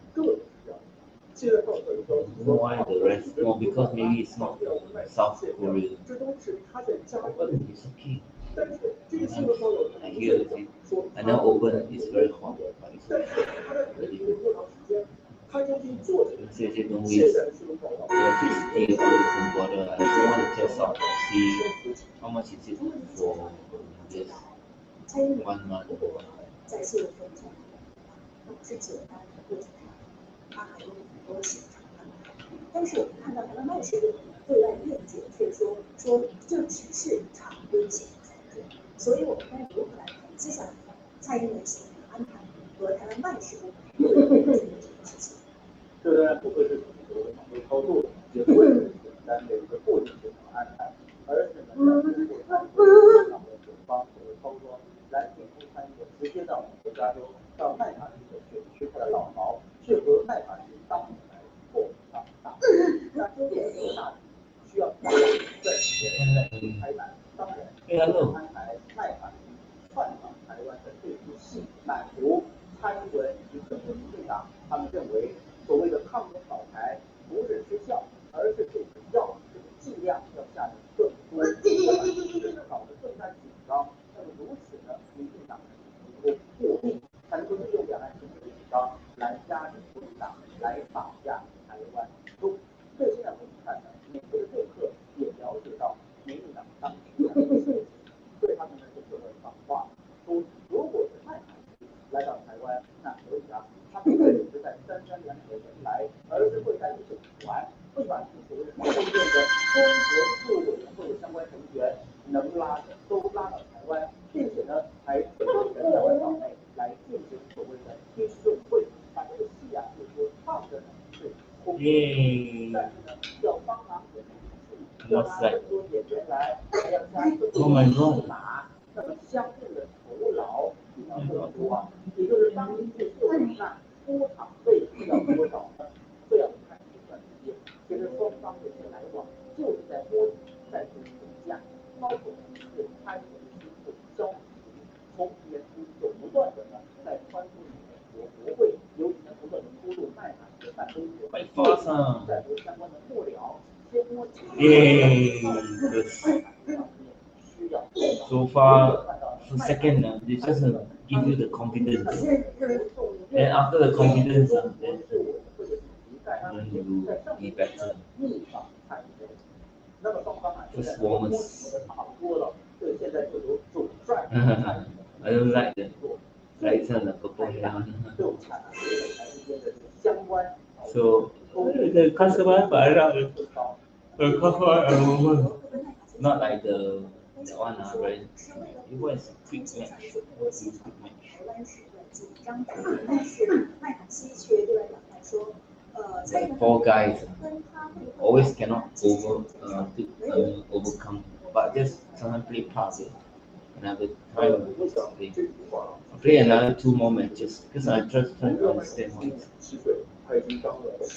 Why the rest? No, because maybe it's not South Korea. It's okay. I hear it. I know open is very hot, but it's okay. Say they don't waste electricity on the border. I just want to test out, see how much is it for this 1 month. 在谢分中，不是简单的过程，它还有很多现场安排。但是我们看到台湾贸协对外辩解，却说这只是常规性操作。所以我们该如何来看接下来蔡英文行程安排和台湾外事部对外辩解这件事情？这当然不会是所谓的常规操作，也不会是简单的一个过程性的安排，而是呢要通过参与市场的各方所谓操作，来评估参与直接到国家州到麦卡锡的选区它的老巢是和麦卡锡当年来或大。那这点的大需要大量在前开展，当然安排麦卡锡窜访台湾的这部戏，满足蔡英文以及整个民进党他们认为所谓的抗中保台不是失效，而是这个药这个剂量要下的更多，搞得更加紧张。那么如此呢，民进党能够破壁，才能够利用两岸情势的紧张来压制国民党，来绑架台湾。所以现在我们看呢，美国的政客也了解到民进党当时的对他们的政策的反话，说如果是麦卡锡来到台湾，那可以啊，他不会只是在三两个人来，而是会带一整团，会把所谓的中国各委员会的相关成员能拉的都拉到台湾，并且呢还在台湾岛内来进行所谓的听证会，把这个戏啊就是说唱的是空的，但是呢要帮忙演戏，要拉更多演员来，还要加更多的码，那么相应的酬劳也要更多啊，也就是当您去做那出场费要多少呢？这样看这段时间，其实双方的这个来往就是在摸底，在做评价，包括是参与的新妇消息，从年初就不断的呢在关注美国国会，尤其呢不断的出入麦卡锡的办公室，在和相关的幕僚先摸底。So far, for second, they just give you the confidence. Then after the confidence, then you be better. Just warmers. I don't like the lights and the purple hair. So the customer not like the that one very. It was quick match. Like 4 guys always cannot overcome, but just sometimes play past it. Another time play another 2 more matches because I just try to understand what it is.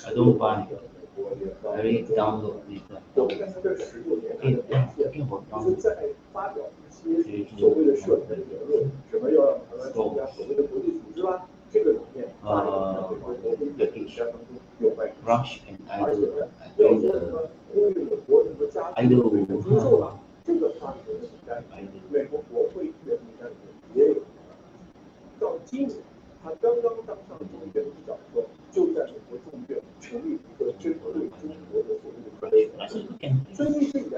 I don't buy. I really download it. Talking about download. 所谓的社会言论，什么要让台湾参加所谓的国际组织啦，这个里面大量的美国的电商当中有卖，而且呢，要说什么呼吁美国什么加强对中出售了，这个发明的名单，美国国会议员名单里面也有。到今年，他刚刚当上众议院的议长的时候，就在美国众议院成立一个针对中国的所谓的专家。所以一直以来，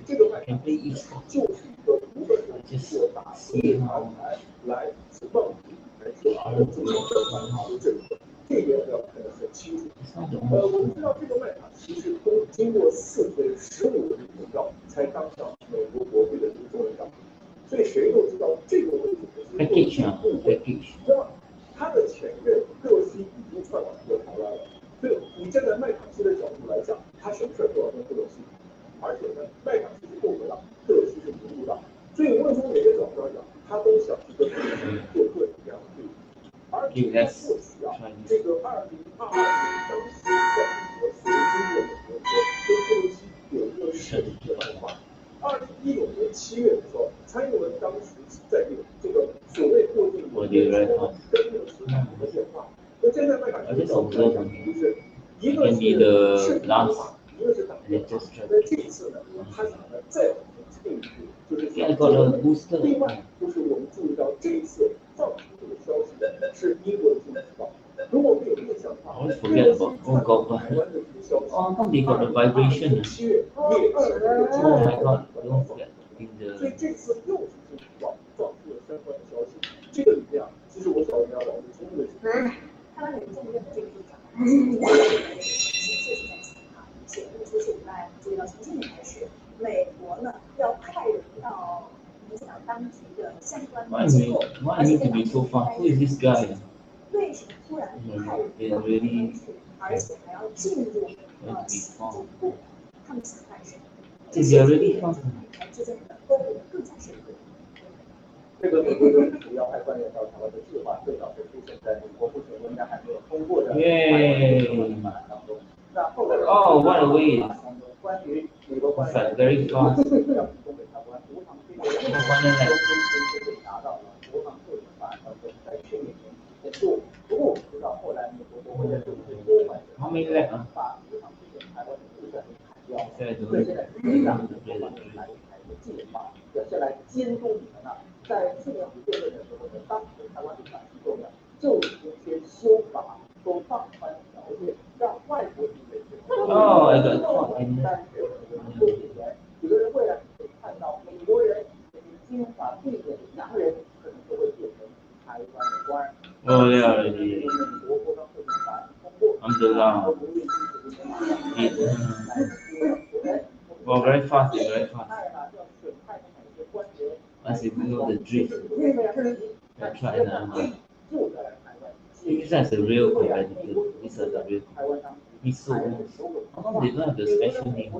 这个麦卡锡就是一个无论是做打击安排来放低来做中国的反华政策，这点要看得很清楚。我们知道这个麦卡锡是经过4回15轮的投票才当上美国国会的这个众议长，所以谁都知道这个位置是不那么他的前任佩洛西已经窜往过台湾了，所以你站在麦卡锡的角度来讲，他什么事都要跟佩洛西。而且呢，麦卡锡是共和党，佩洛西是民主党，所以无论从哪个角度来讲，他都想去跟佩洛西做各种各样的对比。而且在过去啊，这个2022年当时在美国随经过美国说跟佩洛 I just observe them. It can be the last, and then just try. Yeah, I got a booster. 另外就是我们注意到这一次放出这个消息是英国的《金报》，如果我们有印象的话， I always forget about. Oh God! Oh, how they got the vibration? Oh my God! Don't forget. In the. 所以这次又是《金报》放出了相关的消息，这个里面啊，其实我想我们要老师充分的去。台湾人众院的这个立场，确实在前啊，且除此以外，注意到从今年开始，美国呢要派人到民进党当局的相关机构，而且在哪里为什么突然派人到那边去，而且还要进入行政部？他们想干什么？这些台之间的沟通更加深入。这个美国政府要派官员到台湾的计划，最早是出现在美国目前仍然还没有通过的台湾法案当中。那后来what a way! 关于美国官员 Very fast. 要提供给台湾国防这个都被拿到了国防授权法案当中，在去年年度。不过我们知道，后来美国国会在这里多款把国防授权台湾的预算给砍掉了，所以现在让国防来一计划，要先来监督你们啊。在去年辩论的时候呢，当时台湾立法机构呢就已经先修法，都放宽条件，让外国军人士。但是有的人未来可以看到，美国人金发碧眼的洋人可能就会变成台湾的官。Yeah. Alhamdulillah. Well, very fast, very fast. As if you know the drift. I try now. This is a real competitor. These are the real. He's so almost. How come they don't have the special name?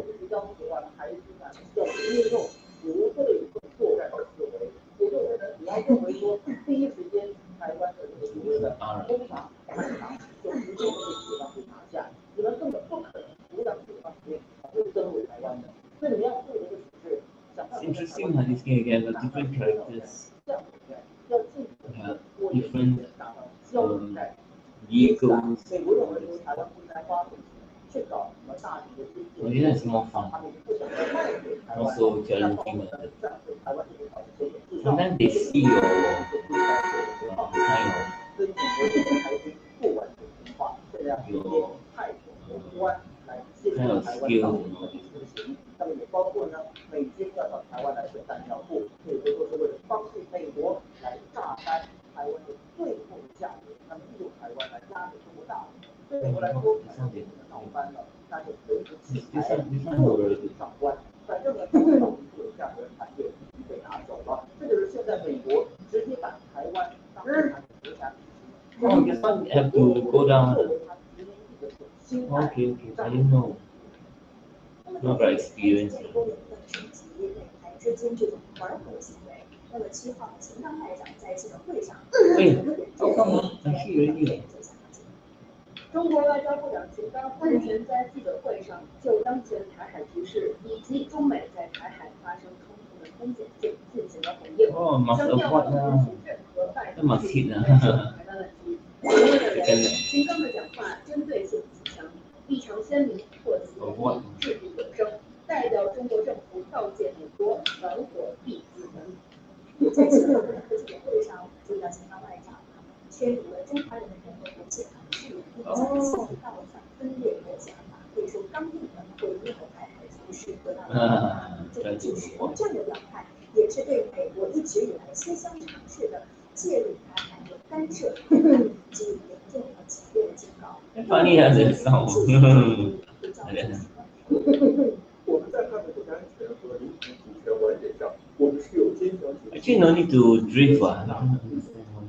It's interesting how this game again has different characters. Different vehicles. So this is more fun. Also challenging. Sometimes they see your kind of skills. 那么也包括呢，美军要到台湾来设弹药库，可以说是为了帮助美国来榨干台湾的最后的价格，那么利用台湾来压着中国大陆。对美国来说，台湾也闹翻了，那就随时制裁，或者是上关。反正呢，台湾到底是有价格产业已经被拿走了，这就是现在美国直接把台湾当成它的国家。Oh, this one have to go down. Okay, I didn't know. Not very experienced. 之间这种玩火行为。那么7号，秦刚外长在记者会上，中国外交部长秦刚日前在记者会上就当前台海局势以及中美在台海发生冲突的风险性进行了回应，强调不允许任何外国势力干涉台湾问题。评论认为，秦刚的讲话针对性极强，立场鲜明，措辞严厉，掷地有声，代表中国政府告诫美国玩火必自焚。在记者会上，注意到秦刚外长宣读了中华人民共和国宪法第146道反分裂国家法，可以说刚硬的回应了台海局势得到了这个支持。这样的表态也是对美国一直以来切香尝试的介入台海和干涉台海给予严重和强烈的警告。Funny as it sounds. 我们在看的国家安全和领土主权完整上，我们是有坚强决心。Actually, no need to drift.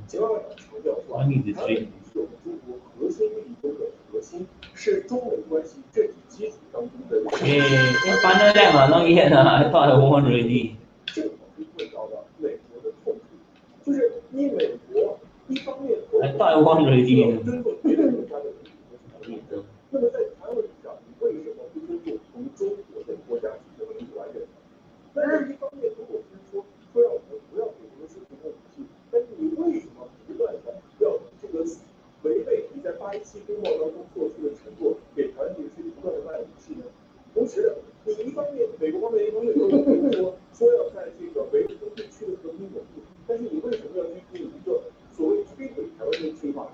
秦外长强调说，台湾是我们中国核心利益中的核心，是中美关系政治基础当中的。Final lap 啊 not yet. I thought I won already. 正好是问到了美国的痛处，就是因为美国一方面 I thought I won already. 尊重别的国家的领土和主权，那么在台湾问题上，你为什么不尊重我们中国的国家主权和领土完整？那另一方面，如果是说让我们不要给俄罗斯提供武器，但是你为什么不断的要这个违背你在817公经贸当中做出的承诺，给台湾地区不断的卖武器呢？同时，你一方面美国方面一方面说要在这个维护地区的和平稳定，但是你为什么要去定一个所谓摧毁台湾的计划呢？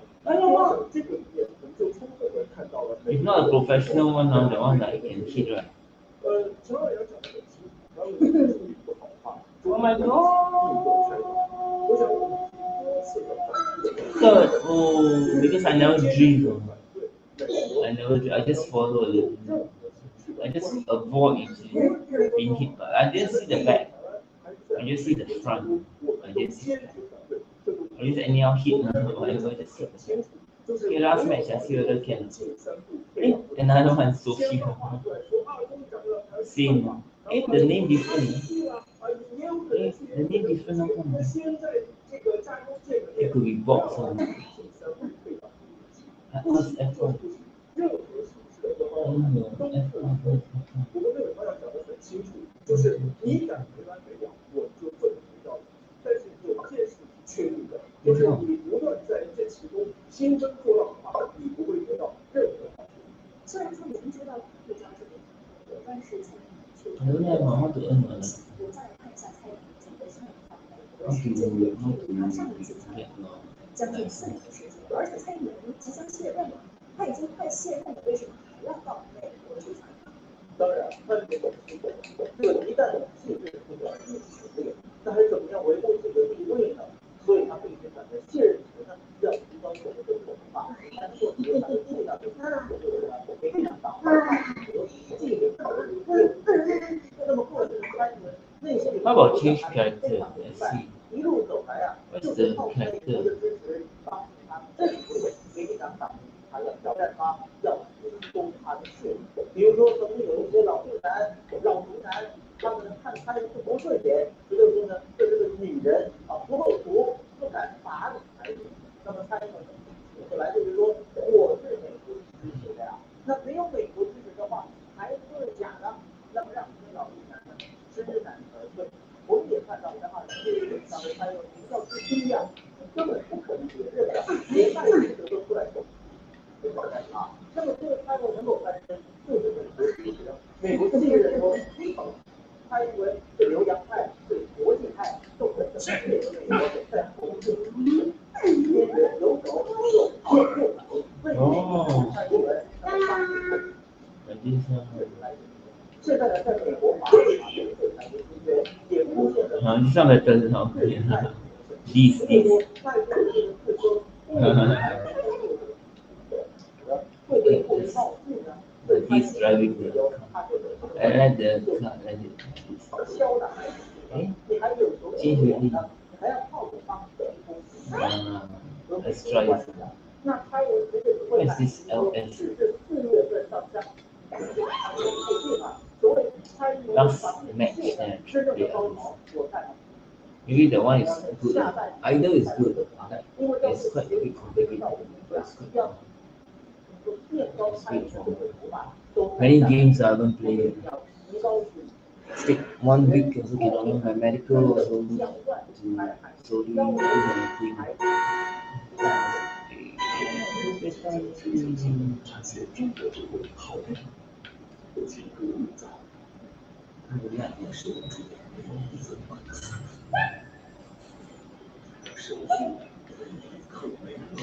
这个里面我们就充分的看到了。It's not a professional one, now the one that you can hit, right? 陈老师讲的很清楚，然后你处理不好的话，Oh my God！ 我想多次的because I never dream. I never dream. I just follow a little. I just avoid it being hit. But I didn't see the back. I just see the front. I just anyhow hit whatever. Just hit the back. Okay, last match I see whether can. Another one Sophie. Same. The name different. The name different. It could be box or not. What's F1? I don't know. F1. 我们为什么要讲得很清楚？就是你敢回来没了，我就不能回到你。但是有件事是确定的，就是你不断在这其中兴风作浪的话，你不会得到任何好处。虽然说明知道会讲这个，但是蔡英文却我再看一下蔡英文整个上访的时间点，他上一次参访将近4年的时间，而且蔡英文即将卸任了，他已经快卸任了，为什么还要到美国去参访？当然，他这个这个一旦卸任不了，一起这个，那还怎么样维护自己的地位呢？所以他必须赶在卸任前呢，要提高我们的文化，但是我觉得他的力量就是非常大，那么过去的蔡英文内心里 How about change character? Let's see. 一路走来啊， What's the character? 这是民进党党他要挑战他，要逼宫他的势力。比如说，曾经有一些老直男、他们看他人不顺眼，就说呢，这是个女人啊，不够毒，不敢打你才女。那么蔡英文后来就是说，我是美国支持的呀。那没有美国支持的话，还说是假的，那么让这些老直男呢知难而退。我们也看到，在2021上的蔡英文要是低呀，根本不可能别人的，连大记者都出来说。啊，那么这个蔡英文能够翻身，就是美国支持的。美国信任说，蔡英文对留洋派、对国际派都很支持美国在红色边缘有手有好有手，为蔡英文现在呢，在美国法律法对台湾之间也出现了。你上来真是好厉害。This. ，He's driving the car. I like the car. I like it. Change already. Let's try it. What is this LS? Last match, maybe the one is good. Either is good. It's quite a bit complicated. It's good. Many games I haven't played. Take 1 week also cannot know my medical also to slowly do anything.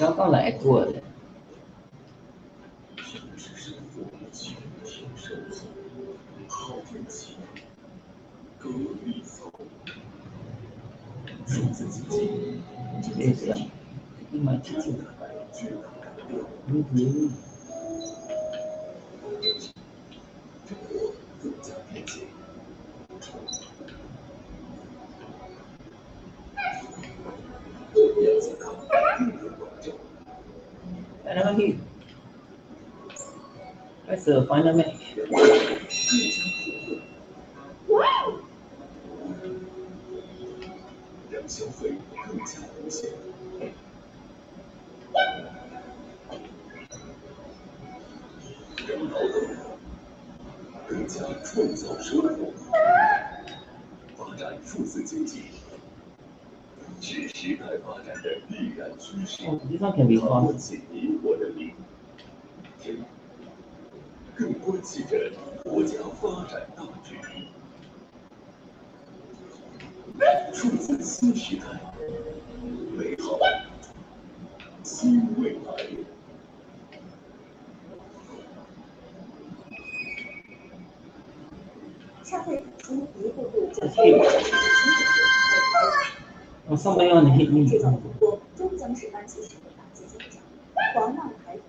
Nó có lại của đấy. 这是你买自己的，你别。Never hit. That's the final match. Wow. 让消费更加无限。让劳动更加创造生活，发展数字经济是时代发展的必然趋势。This one can be fast. 民国人民征，更关系着国家发展大局。数字新时代，美好新未来。上会出一步步将新的somebody want to hit me. 制造中国终将是单词学的打击现象。狂浪台独，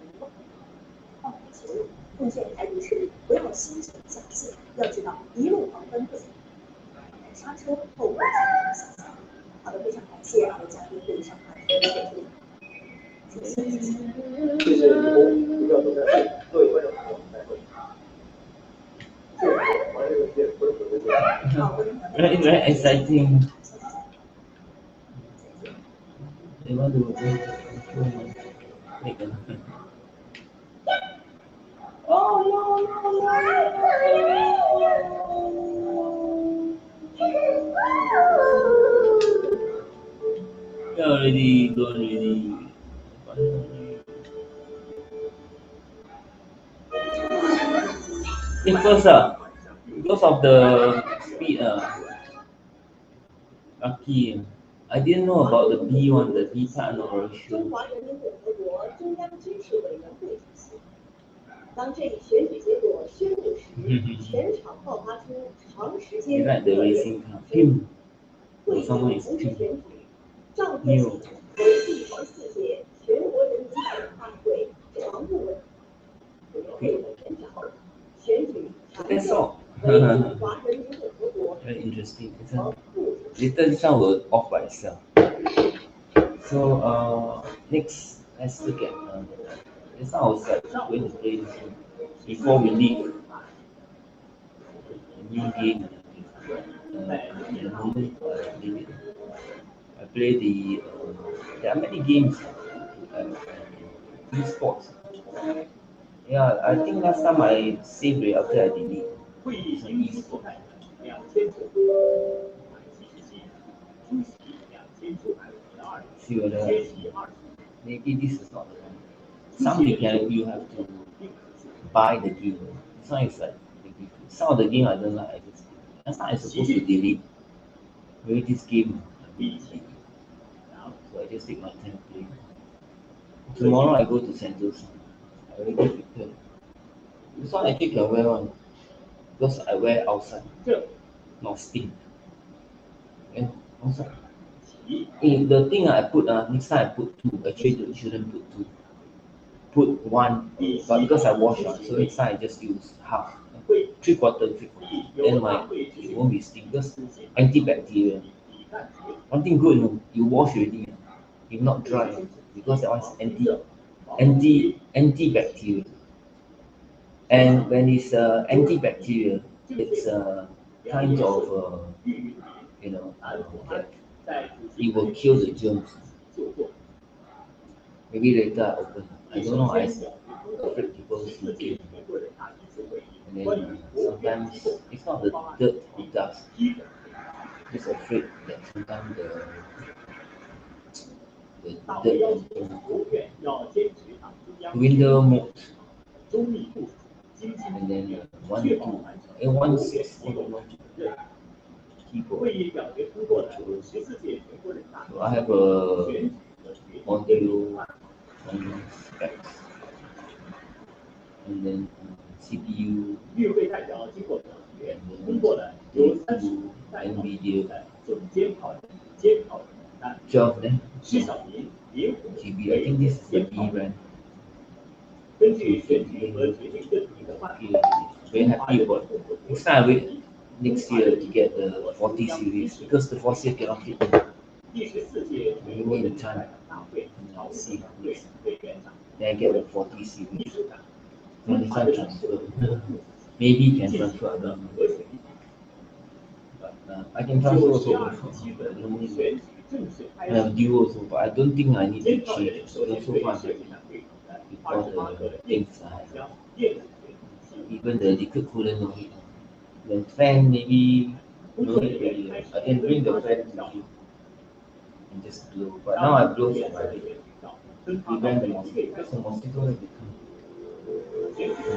放球，贡献台独势力，不要心存侥幸，要知道一路狂奔不行，刹车后果想象。好的，非常感谢二位嘉宾对上海的演出。谢谢李工，不要走开，各位观众朋友，再会。谢谢，玩这个节不是很危险。Very exciting. They want to make a oh no go already. Because of the speed lucky. I didn't know about the B one, the B part, I'm not very sure. 中华人民共和国中央军事委员会主席。当这一选举结果宣布时，全场爆发出长时间 Like the racing car. Pim. 会议Someone is 同时 pim. 选举赵克习为第14届全国人民代表大会常务委员长，选举常务为中华人民共和国。Very interesting. Later this one will off by itself. So next let's look at this one I was going to play this one before we leave. A new game. The moment I play the there are many games. Esports. Yeah, I think last time I saved it after I delete. See whether maybe this is not the one. Some you have to buy the game. This one is like some of the game I don't like. I just last time I supposed to delete. Maybe this game so I just take my time to play. Tomorrow I go to Sentosa. I already prepared. This one actually can wear one because I wear outside, not stink. And outside. The thing I put next time I put two. Actually, you shouldn't put two. Put one, but because I wash so next time I just use half, 3/4. Then it won't be stink because antibacterial. One thing good, you wash already, it's not dry because that one's antibacterial. And when it's antibacterial, it's kind of that it will kill the germs. Maybe later I open. I don't know. I afraid people smoking. And then sometimes it's not the dirt or dust. Just afraid that sometimes the dirt window mold. And then 1.6 keyboard. So I have a audio specs, and then CPU, NVIDIA, 12 then GB. I think this is the B brand. Very happy about it. Next time I wait next year to get the 40 series because the 40 cannot fit. We need the time. I'll see next. Then I get the 40 series. Then this one transfer. Maybe can transfer. I don't know. But I can transfer also. I have dual also, but I don't think I need to change. So far with all the things I have. Even the liquid coolant no need. The fan maybe no need really. I can bring the fan with you and just blow. But now I blow from my bed. Prevent the mosquito because the mosquito will become.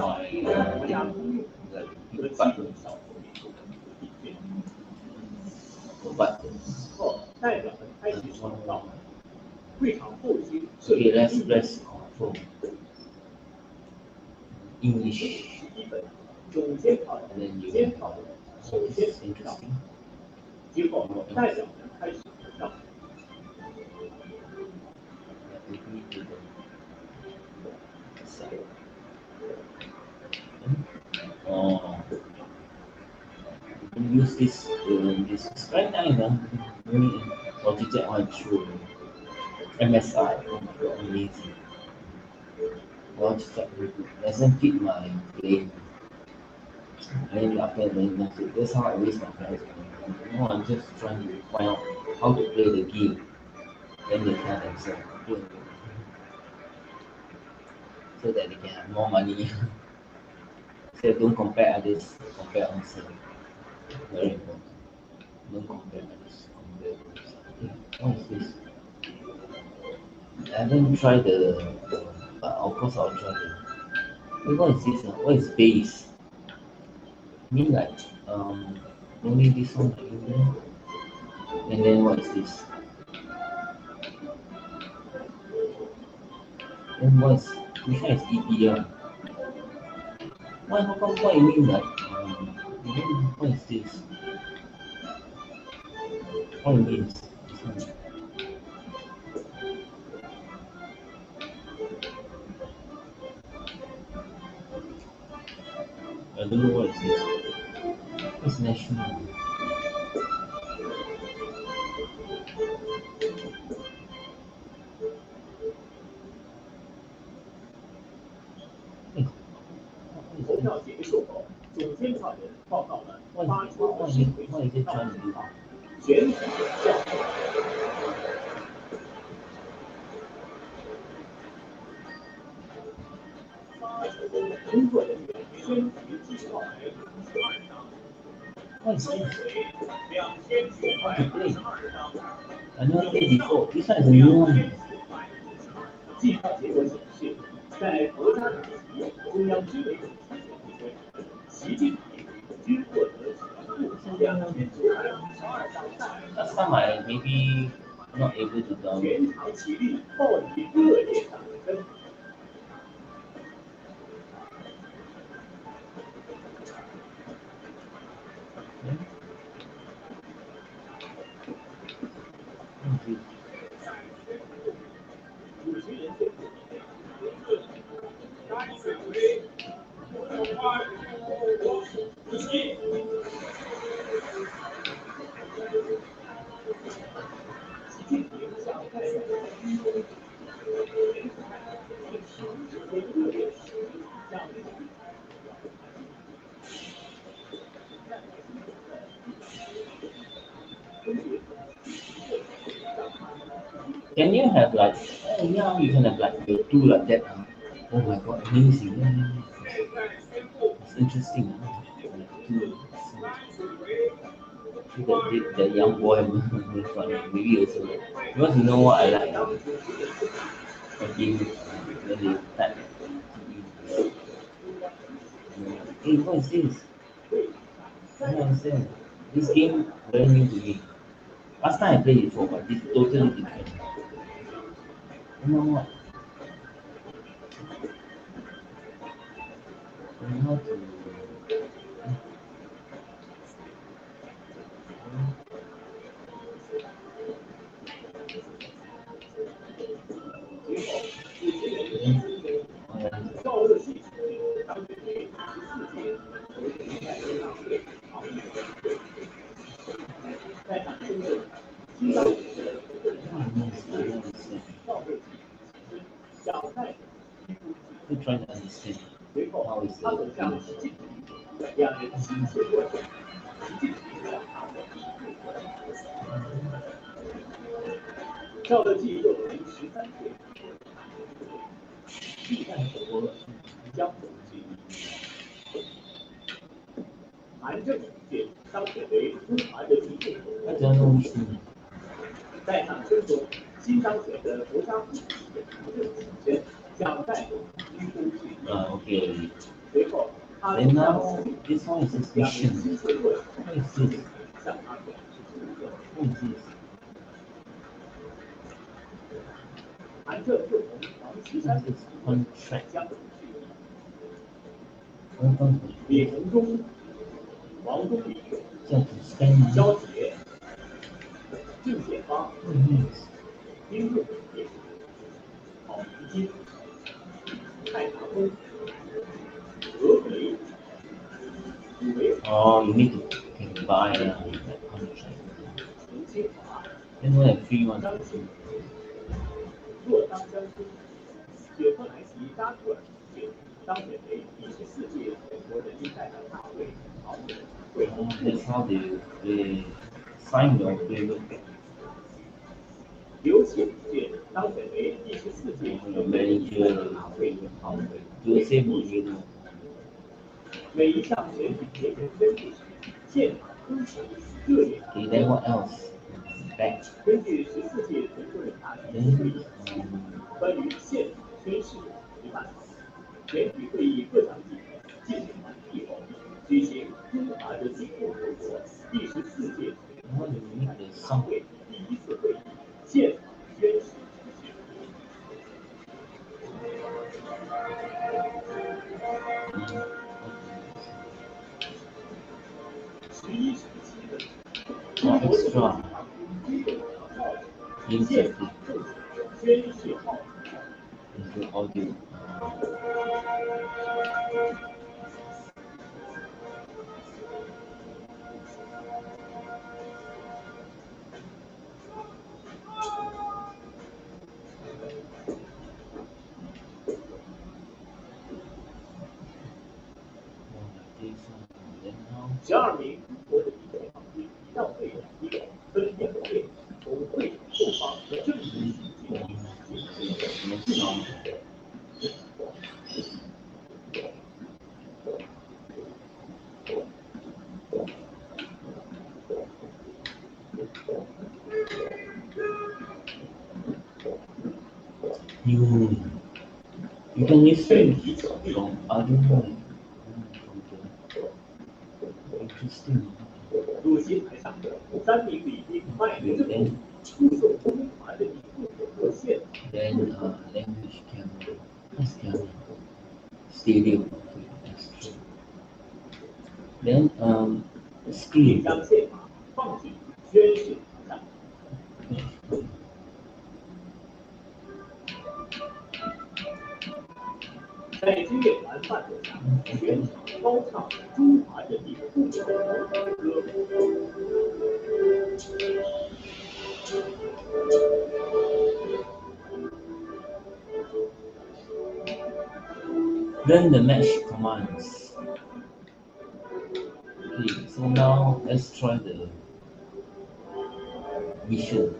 国家通用和7种少数民族的地区。后，代表们开始报道。会场后期设立English 11本，总监炮人、监炮人首先投票，之后代表们开始投票。Oh, you can use this. This is right now, or to get one through MSI. Amazing. Watch that doesn't fit my plane. Maybe after that's how I waste my time. No, I'm just trying to find out how to play the game. Then they tell themselves so that they can have more money. So don't compare others, compare ourselves. Very important. Don't compare others, compare yourself. What is this? I haven't tried but of course I'll try what is this? What is base? I mean like only this one in there. And then what is this? Then which one is EPR? How come what you mean like what is this? What it means? This one. I don't know what is this. What's national?投票结束后，总监炮人报告了发出的审委会到情况，全体叫号。工作人员宣举计炮为52张，收回2952张。I never played before. This one is a new one. 计票结果显示，在国家主席、中央军委主席选举中，习近平均获得全部2952张赞。Last time I maybe not able to download. 全场起立，报以热烈掌声。主持人宣布，该选为中华人民共和国主席。习近平向代表们鞠躬，热烈向Can you have like, yeah, you can have like your two like that. Oh my god, amazing. It's interesting. The young boy, maybe also. Because you know what I like? Again, when they type hey, what is this? I don't understand. This game very new to me. Last time I played before, but this totally different. You know what? I don't know how to. To try to understand how is the game. 两人亲切握手，习近平向他们赵乐际又年13岁，历代火锅江湖之一。韩正同志当选为中华人民共和国主席。在上声中，新当选的国家副主席韩正起身向代表鞠躬致意。OK。随后，他 Then now this one is his mission. 机械论 What is this? 向他表示祝贺。 What is this? 韩正就同王岐山 Contract. 将李鸿忠、王东礼、萧杰、郑显发、丁润也、郝明金、蔡达公、合肥、武维 Oh, you need to buy that contract. 陈清华、 Then we have free one. 张信、若当江苏、雪克莱奇扎图尔同学当选为第14届全国人民代表大会常委会 That's how they sign the agreement. 刘启同学当选为第14届全国人民代表大会常委会秘书长。每一项选举节点分布时，现场分享热烈。 Okay, then what else? Back. 根据14届全国人大第一会议关于宪法宣誓提办，全体会议各项议程进行完毕后，举行中华人民共和国第14届全国人民代表大会第1次会议宪法宣誓仪式。11时7分，中国人民大会基本上宪法正式宣誓号into audio.12名中国人民解放军一道队员分两队，从会场后方和正门行进。 You can listen from other interesting. 入席台上，3名礼宾迈着正步护送中华人民共和国宪法。 Then language camera. What's camera? Stereo. That's true. Then screen. 将宪法放进宣誓台上。 在军乐团伴奏下，全场高唱中华人民共和国国歌。 Then the match commands. Okay, so now let's try the mission.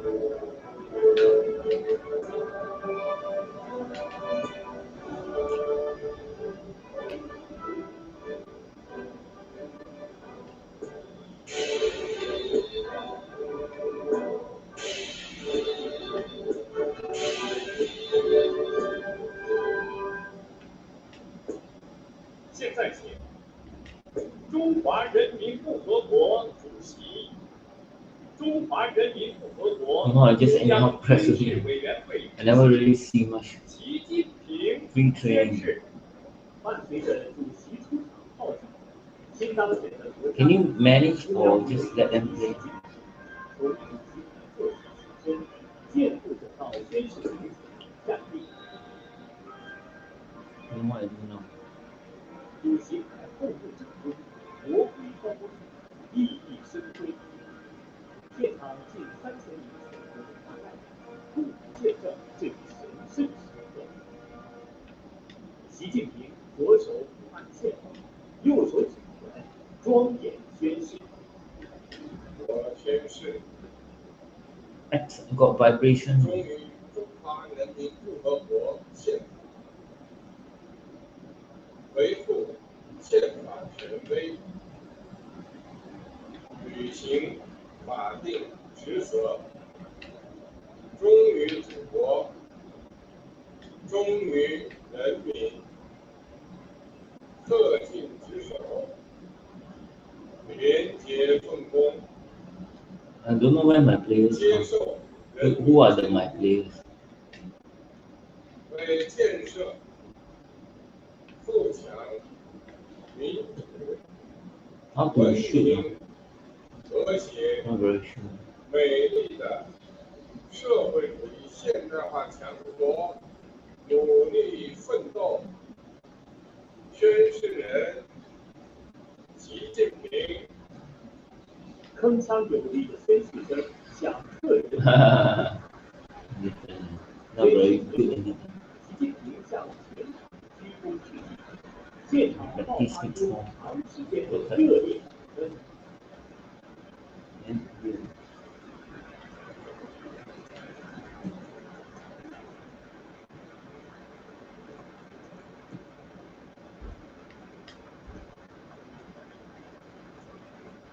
I just anyhow press it here. I never really see much free training. Can you manage or just let them play? You know what I do now? 主席台后部长中，国徽高高举，熠熠生辉。现场近3000名全国人大代表共同见证这一神圣时刻。习近平左手抚按宪法，右手指权，庄严宣誓。我宣誓。Got vibration. 忠于中华人民共和国宪法。 维护宪法权威，履行法定职责，忠于祖国，忠于人民，恪 don't know where my players are. Who are my players? 为建设富强民主、 How to shoot? 和谐、 Not very sure. 美丽的社会主义现代化强国努力奋斗。宣誓人习近平。铿锵有力的宣誓声响彻人民。Not very good ending. 习近平向全场鞠躬致意，现场爆发出长时间的热烈掌声。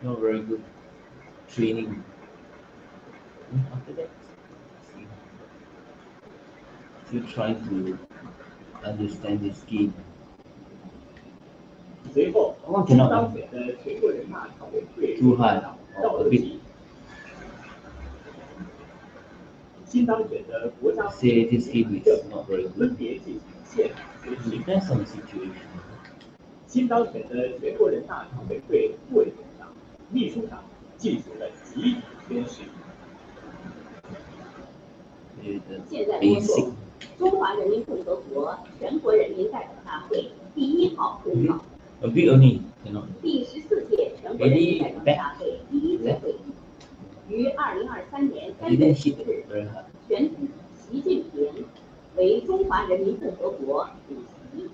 Not very good training. After that, still trying to understand this game. 随后，新当选的全国人大常委会too high 赵 a 乐 bit. 际，新当选的国家 Say this game is not very 分 good. 别进行现场宣誓。 Depends on the situation. 新当选的全国人大常委会副委员长、秘书长进行了集体宣誓。现在播送中华人民共和国全国人民代表大会第1号公告。 A bit only, cannot. 第14届全国人民代表大会第1次会议于2023年3月10日选举习近平为中华人民共和国主席，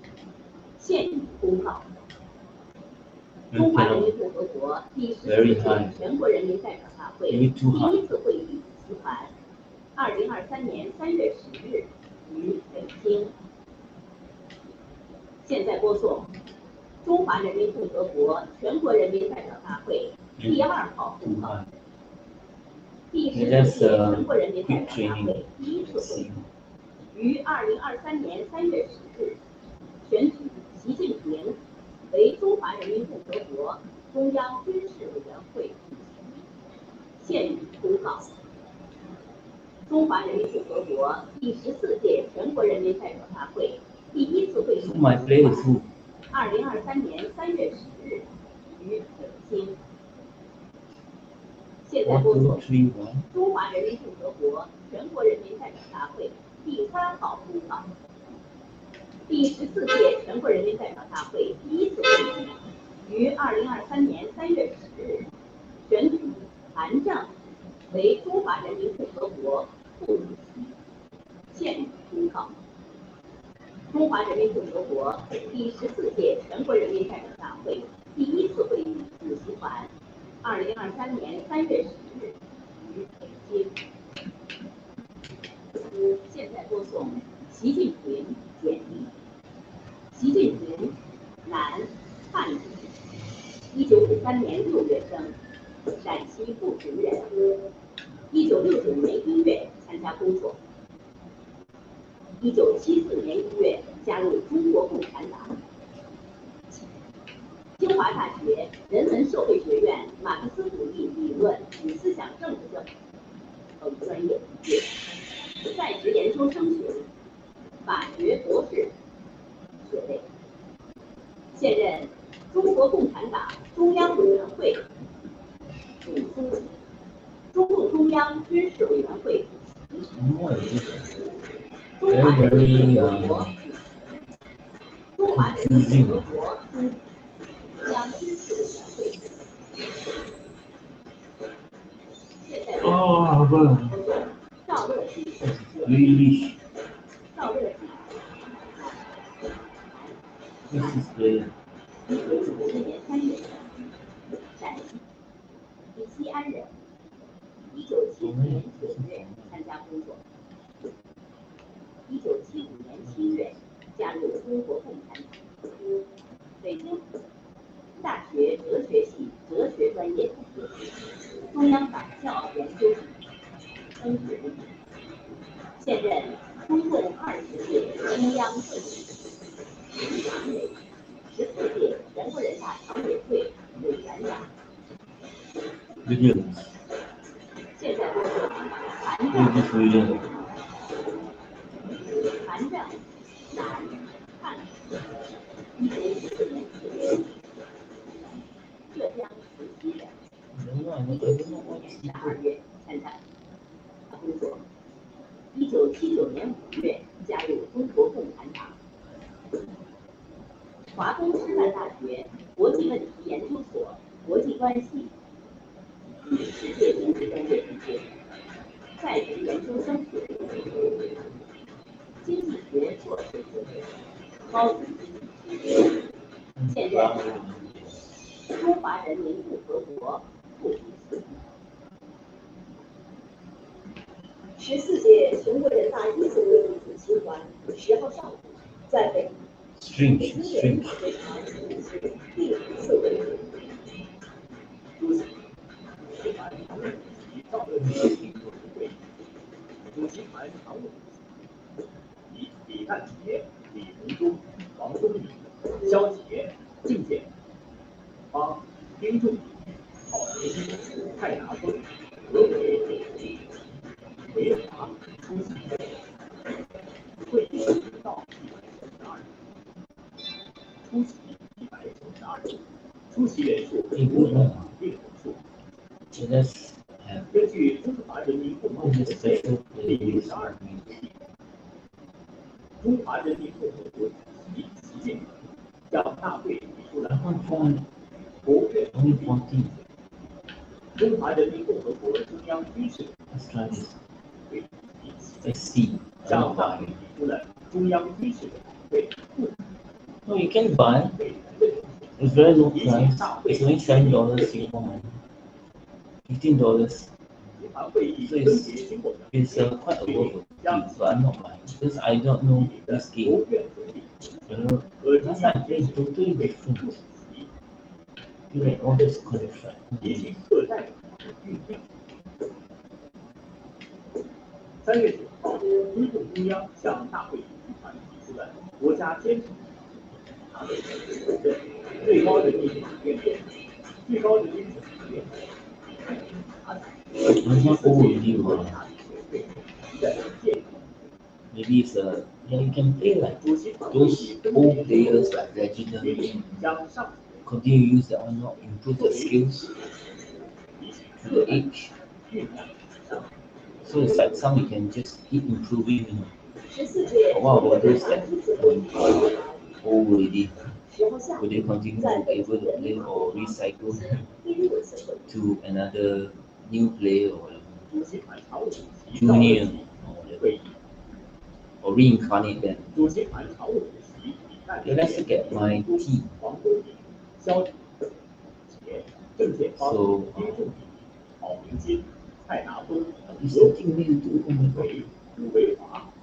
现已公告。中华人民共和国第14届全国人民代表大会第1次会议集团，2023年3月10日于北京。现在播送中华人民共和国全国人民代表大会第2号公告。第14届全国人民代表大会第1次会议于2023年3月10日选举习近平为中华人民共和国中央军事委员会主席，现已公告。中华人民共和国第14届全国人民代表大会第1次会议2023年3月10日于北京。现在播送中华人民共和国全国人民代表大会第3号公告。第14届全国人民代表大会第1次会议于2023年3月10日选举韩正为中华人民共和国副主席，现已公告。中华人民共和国第14届全国人民代表大会第1次会议主席团，2023年3月10日于北京。现在播送习近平简历。习近平，男，汉族，1953年6月生，陕西不平人，1969年1月参加工作。1974年1月加入中国共产党，清华大学人文社会学院马克思主义理论与思想政治等专业毕业，在职研究生学历，法学博士学位，现任中国共产党中央委员会总书记、中共中央军事委员会主席。中华人民共和国，中华人民共和国中央军事委员会。现在赵乐际，赵乐际，1997年3月，陕西西安人，1970年9月参加工作。1975年7月加入中国共产党，北京大学哲学系哲学专业毕业，中央党校研究生升学，现任中共20届中央政治局常委，14届全国人大常委会委员长。韩战、南、汉、1944年浙江慈溪人，1971年12月参加工作，1979年5月加入中国共产党，华东师范大学国际问题研究所国际关系与世界经济工作毕业，在职研究生学位，经济学硕士学位，高级经济，现任中华人民共和国副主席。14届全国人大一次会议主席团10号上午在北京人大会堂举行第5次会议。主席团常务主席赵乐际主席团常务主席李干杰、李鸿忠、王东宇、肖捷、郑健、方、丁仲、郝明基、蔡拿峰、何伟、韦华出席。会议到192人，出席192人，出席人数并不能法定人数。根据中华人民共和国宪法第62条，中华人民共和国主席习近平向大会提出了国务院中华人民共和国中央军事委员会向大会提出了中央军事委员会。No, you can buy. It's very low price. It's only $7 Singapore money. $15. So it's quite a worth of deal, but I'm not buying because I don't know this game. Last time I played totally different. You like all this contract. 3月9号，中共中央向大会主席团提出了国家坚持最高人民检察院的Maybe it's you can play like those old players like legendary. Continue to use that one, not improve the skills, the age. So it's like some you can just keep improving. But what about those that old already? Will they continue to be able to play or recycle to another new player or whatever? Junior or whatever. Or reincarnate them. Okay, let's look at my team. So, is the thing need to do? Oh my god.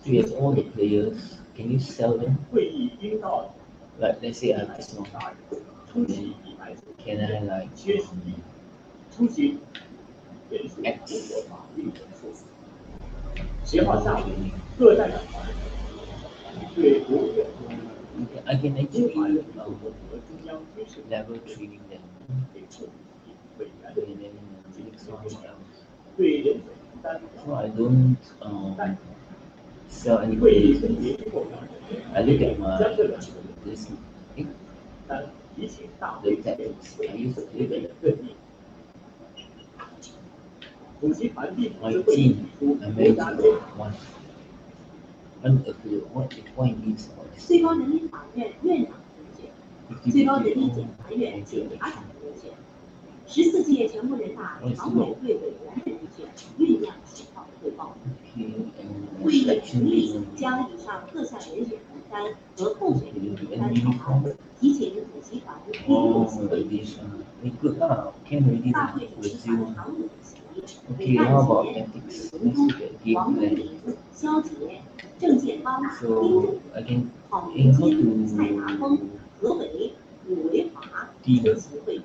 So you have all the players. Can you sell them? Like, let's say I have this one. Can I like X? 10号下午，各代表团对国务院 I can actually level training them. And then next one else. So I don't sell any players. I look at my this the tactics. I use to look at the my team. I manage one. What it means about this. 最高人民法院院长人选，最高人民检察院检察长人选，14届全国人大常委会委员人选酝酿起草汇报。会议成立将以上各项人选名单和候选人名单草案提请主席团第6次会议审议。大会主席团常务主席李干杰、李鸿忠、王东宇、肖捷、郑建邦、丁仲武、郝明基、蔡拿峰、何伟、伍维华出席会议。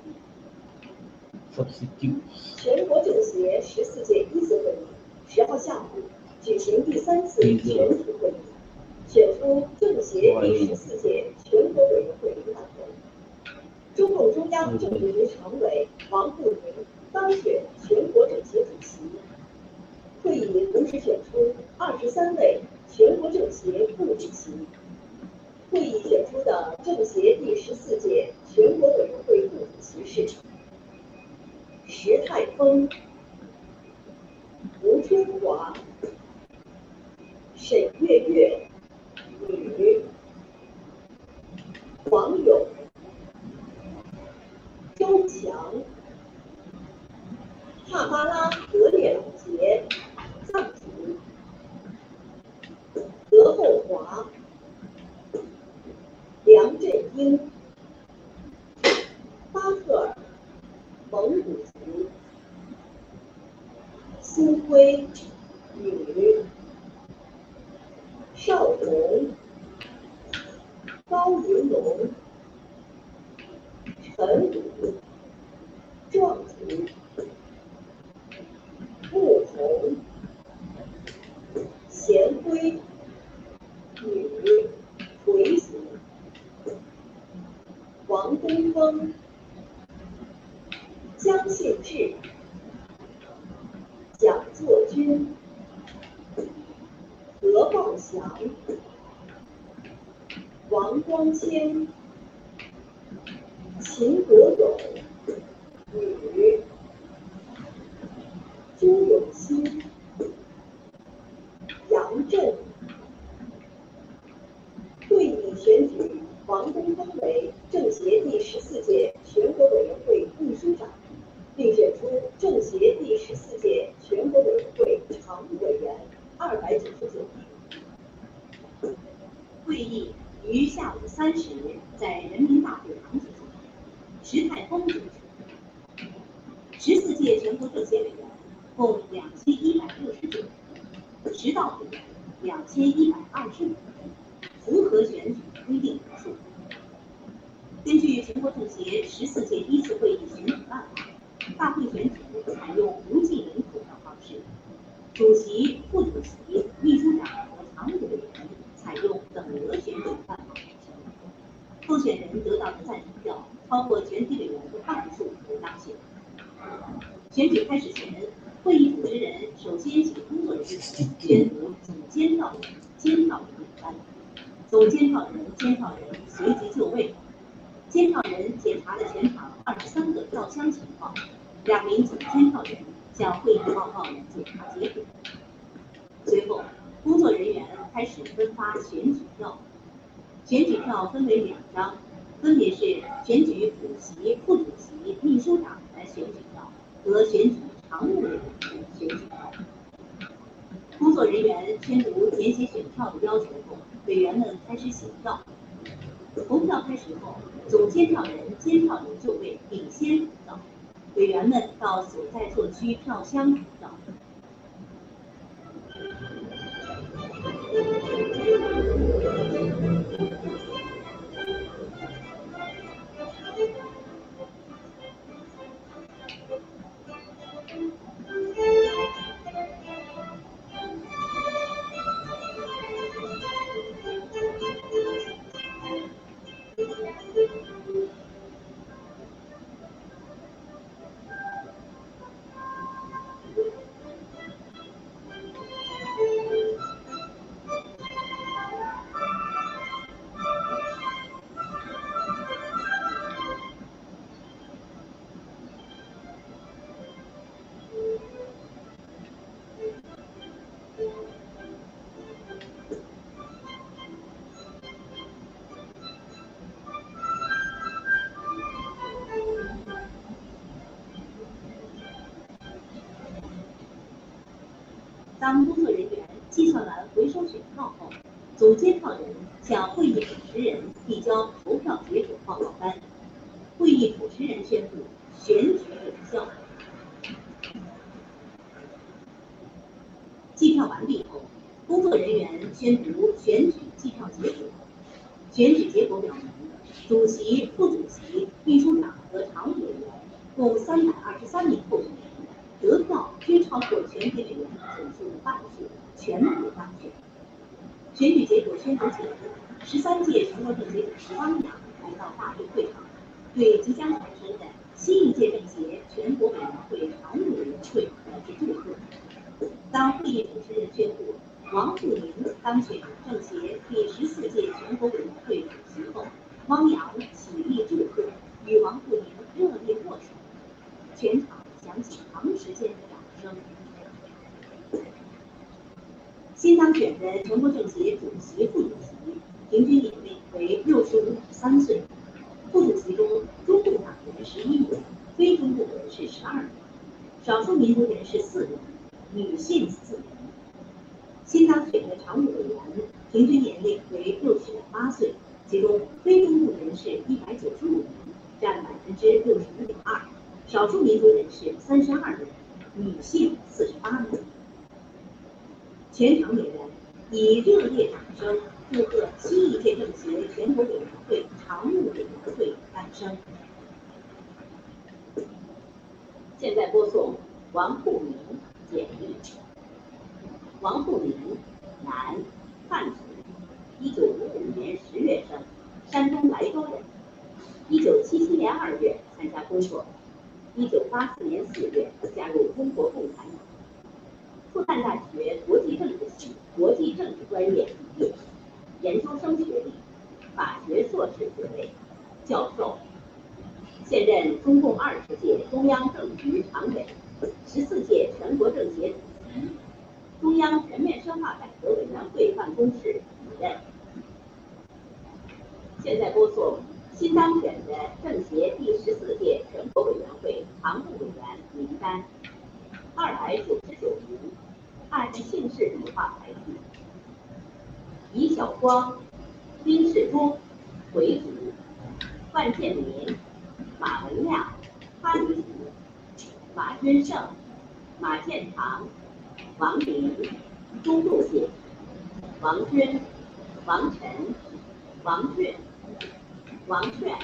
全国政协14届一次会议10号下午举行第3次全体会议，选出政协第14届全国委员会领导人。中共中央政治局常委王沪宁当选全国政协主席。会议议同时选出23位全国政协副主席。会议选出的政协第14届全国委员会副主席是石泰峰、吴春华、沈月月女、王勇、周强、帕巴拉格列朗杰藏族、德厚华、梁振英、巴特尔蒙古族、苏辉女、邵荣、高云龙、陈武、壮族、穆红、贤辉女、回族、王东峰、江信志、蒋作军、何茂祥、王光谦、秦国勇女、朱永新、杨震。会议选举王东峰为政协第14届全国委员会秘书长，并选出政协第14届全国委员会常务委员299名。会议于下午3时在人民大会堂举行，石泰峰主持。14届全国政协委员共2169人，实到委员2125人，符合选举规定人数。根据全国政协14届第1次会议选举办法，大会选举采用无记名投票方式，主席、副主席、秘书长和常务委员采用等额选举办法产生。候选人得到的赞成票超过全体委员的半数为当选。选举开始前，会议主持人首先请工作人员宣读总监票人、监票人名单。总监票人、监票人随即就位。监票人检查了全场23个票箱情况，2名总监票人向会议报告检查结果。随后，工作人员开始分发选举票。选举票分为2张，分别是选举主席、副主席、秘书长的选举票和选举常务委员的选举票。工作人员宣读填写选票的要求后，委员们开始写票。投票开始后，总监票人、监票人就位领先投票，委员们到所在座区票箱投票。当工作人员计算完回收选票后，总监票人向会议主持人递交投票结果报告单。会议主持人宣布选举有效。计票完毕后，工作人员宣读选举计票结果。选举结果表明，主席、副主席、秘书长和常务委员共323名候选人得票均超过全体委员总数的半数，全部当选。选举结果宣读前，13届全国政协主席汪洋来到大会会场，对即将产生的新一届政协全国委员会常务委员会表示祝贺。当会议主持人宣布王沪宁当选政协第14届全国委员会主席后，汪洋起立祝贺，与王沪宁热烈握手，全场响起长时间的掌声。新当选的全国政协主席、副主席平均年龄为65.3岁，副主席中中共党员11人，非中共人士12人，少数民族人士4人，女性4人。新当选的常务委员平均年龄为60.8岁，其中非中共人士195人，占65.2%，少数民族人士32人，女性48人。全场委员以热烈掌声祝贺新一届政协全国委员会常务委员会诞生。现在播送王沪宁简历。王沪宁，男，汉族，1955年10月生，山东莱州人。1977年2月参加工作，1984年4月加入中国共产党。复旦大学国际政治系国际政治专业毕业，研究生学历，法学硕士学位，教授。现任中共20届中央政局常委，14届全国政协主席，中央全面深化改革委员会办公室主任。现在播送新当选的政协第14届全国委员会常务委员名单，299名，按姓氏笔画排序：李晓光、丁世忠，回族；万建民、马文亮，番禺族；马君胜、马建长、王林，中路县；王军、王晨、王俊；王炫，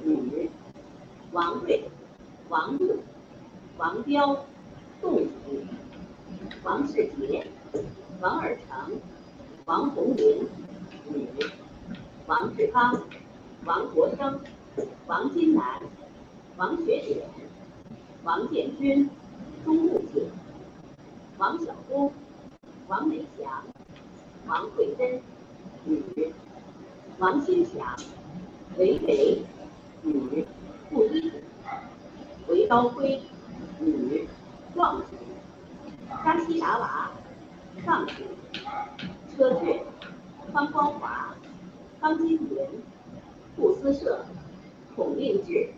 女；王瑞、王路、王彪，侗族；王世杰、王尔成、王红林，女；王志刚、王国生、王金南、王雪莲、王建军，中路县；王晓东、王美祥、王慧珍，女；王新强、韦伟，女，布依族；韦高辉，女，壮族；张西达娃，藏族；车俊、方光华、方金云，顾思社、孔令志、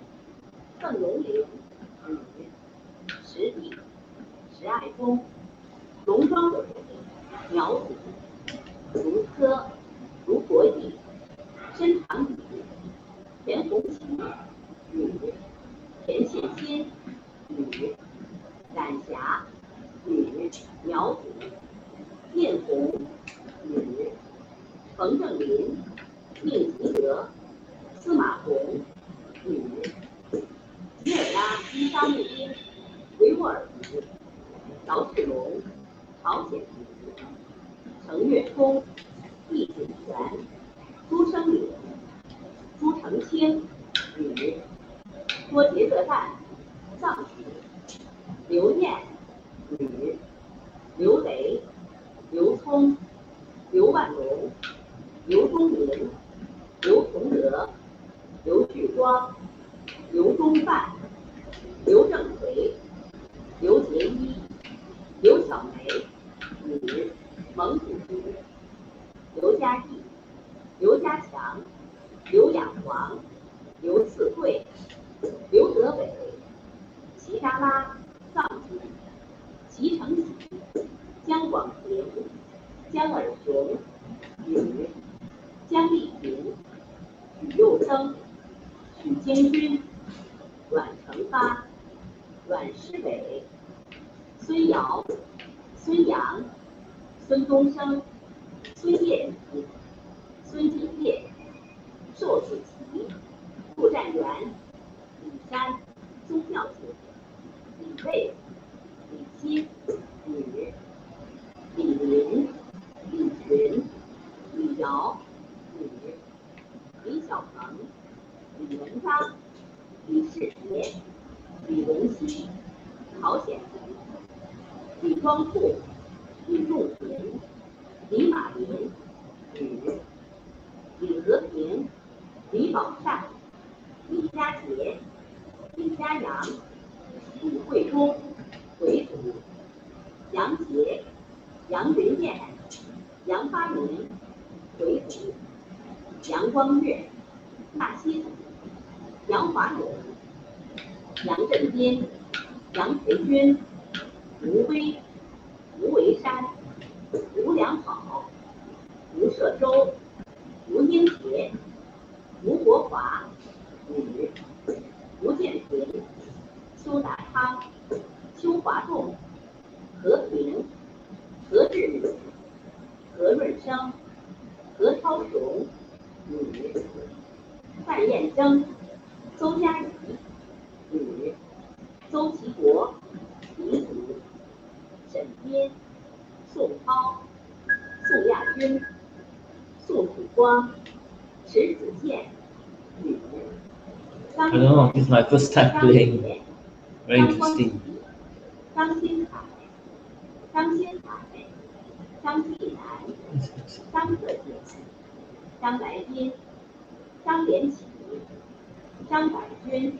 邓荣龄，女；石壁、石爱忠，农庄人，苗族；卢科、卢国义，申长礼，田红旗，女；田宪新，女；冉霞，女，苗族；叶红，女；冯正林、宁吉德、司马红，女；吉尔拉伊沙木丁，维吾尔族；饶世龙，朝鲜族；程月冲、易景全、朱生岭，朱成清，女；多杰德旦，藏族；刘燕，女；刘雷、刘聪、刘万龙、刘忠民、刘崇德、刘旭光、刘忠范、刘正奎、刘杰一、刘小梅，女；蒙古族；刘家义、刘家强、刘养煌、刘赐贵、刘德伟、齐扎拉，藏族；齐成喜、江广平、江尔雄，女；江丽萍、许佑生、许京军、阮成发、阮诗伟、孙瑶、孙杨、孙东升、孙叶礼、孙锦业、寿子琪、顾占元、李山，宗教界；李卫、李欣，女；李林、李群、李瑶，女；李小鹏、李文章、李世杰、李龙熙，朝鲜族；李庄富、李仲平、李马林、李和平、李宝善、李佳杰、李佳阳、李慧忠回族、杨杰、杨云燕、杨发明回族、杨光月、大西族、杨华勇、杨振斌、杨培军、吴威、吴维山、吴良好、吴涉洲、吴英杰、吴国华、吴建平、邱大昌、邱华栋、何平、何志宇、何润生、何超雄、范彦征、邹佳怡、邹其国、黎族、沈斌、宋涛、宋亚军、宋曙光、石子健、I don't know, this is my first time playing. Very interesting. 张新海、张新海、张继南、张克俭、张来斌、张连起、张百军、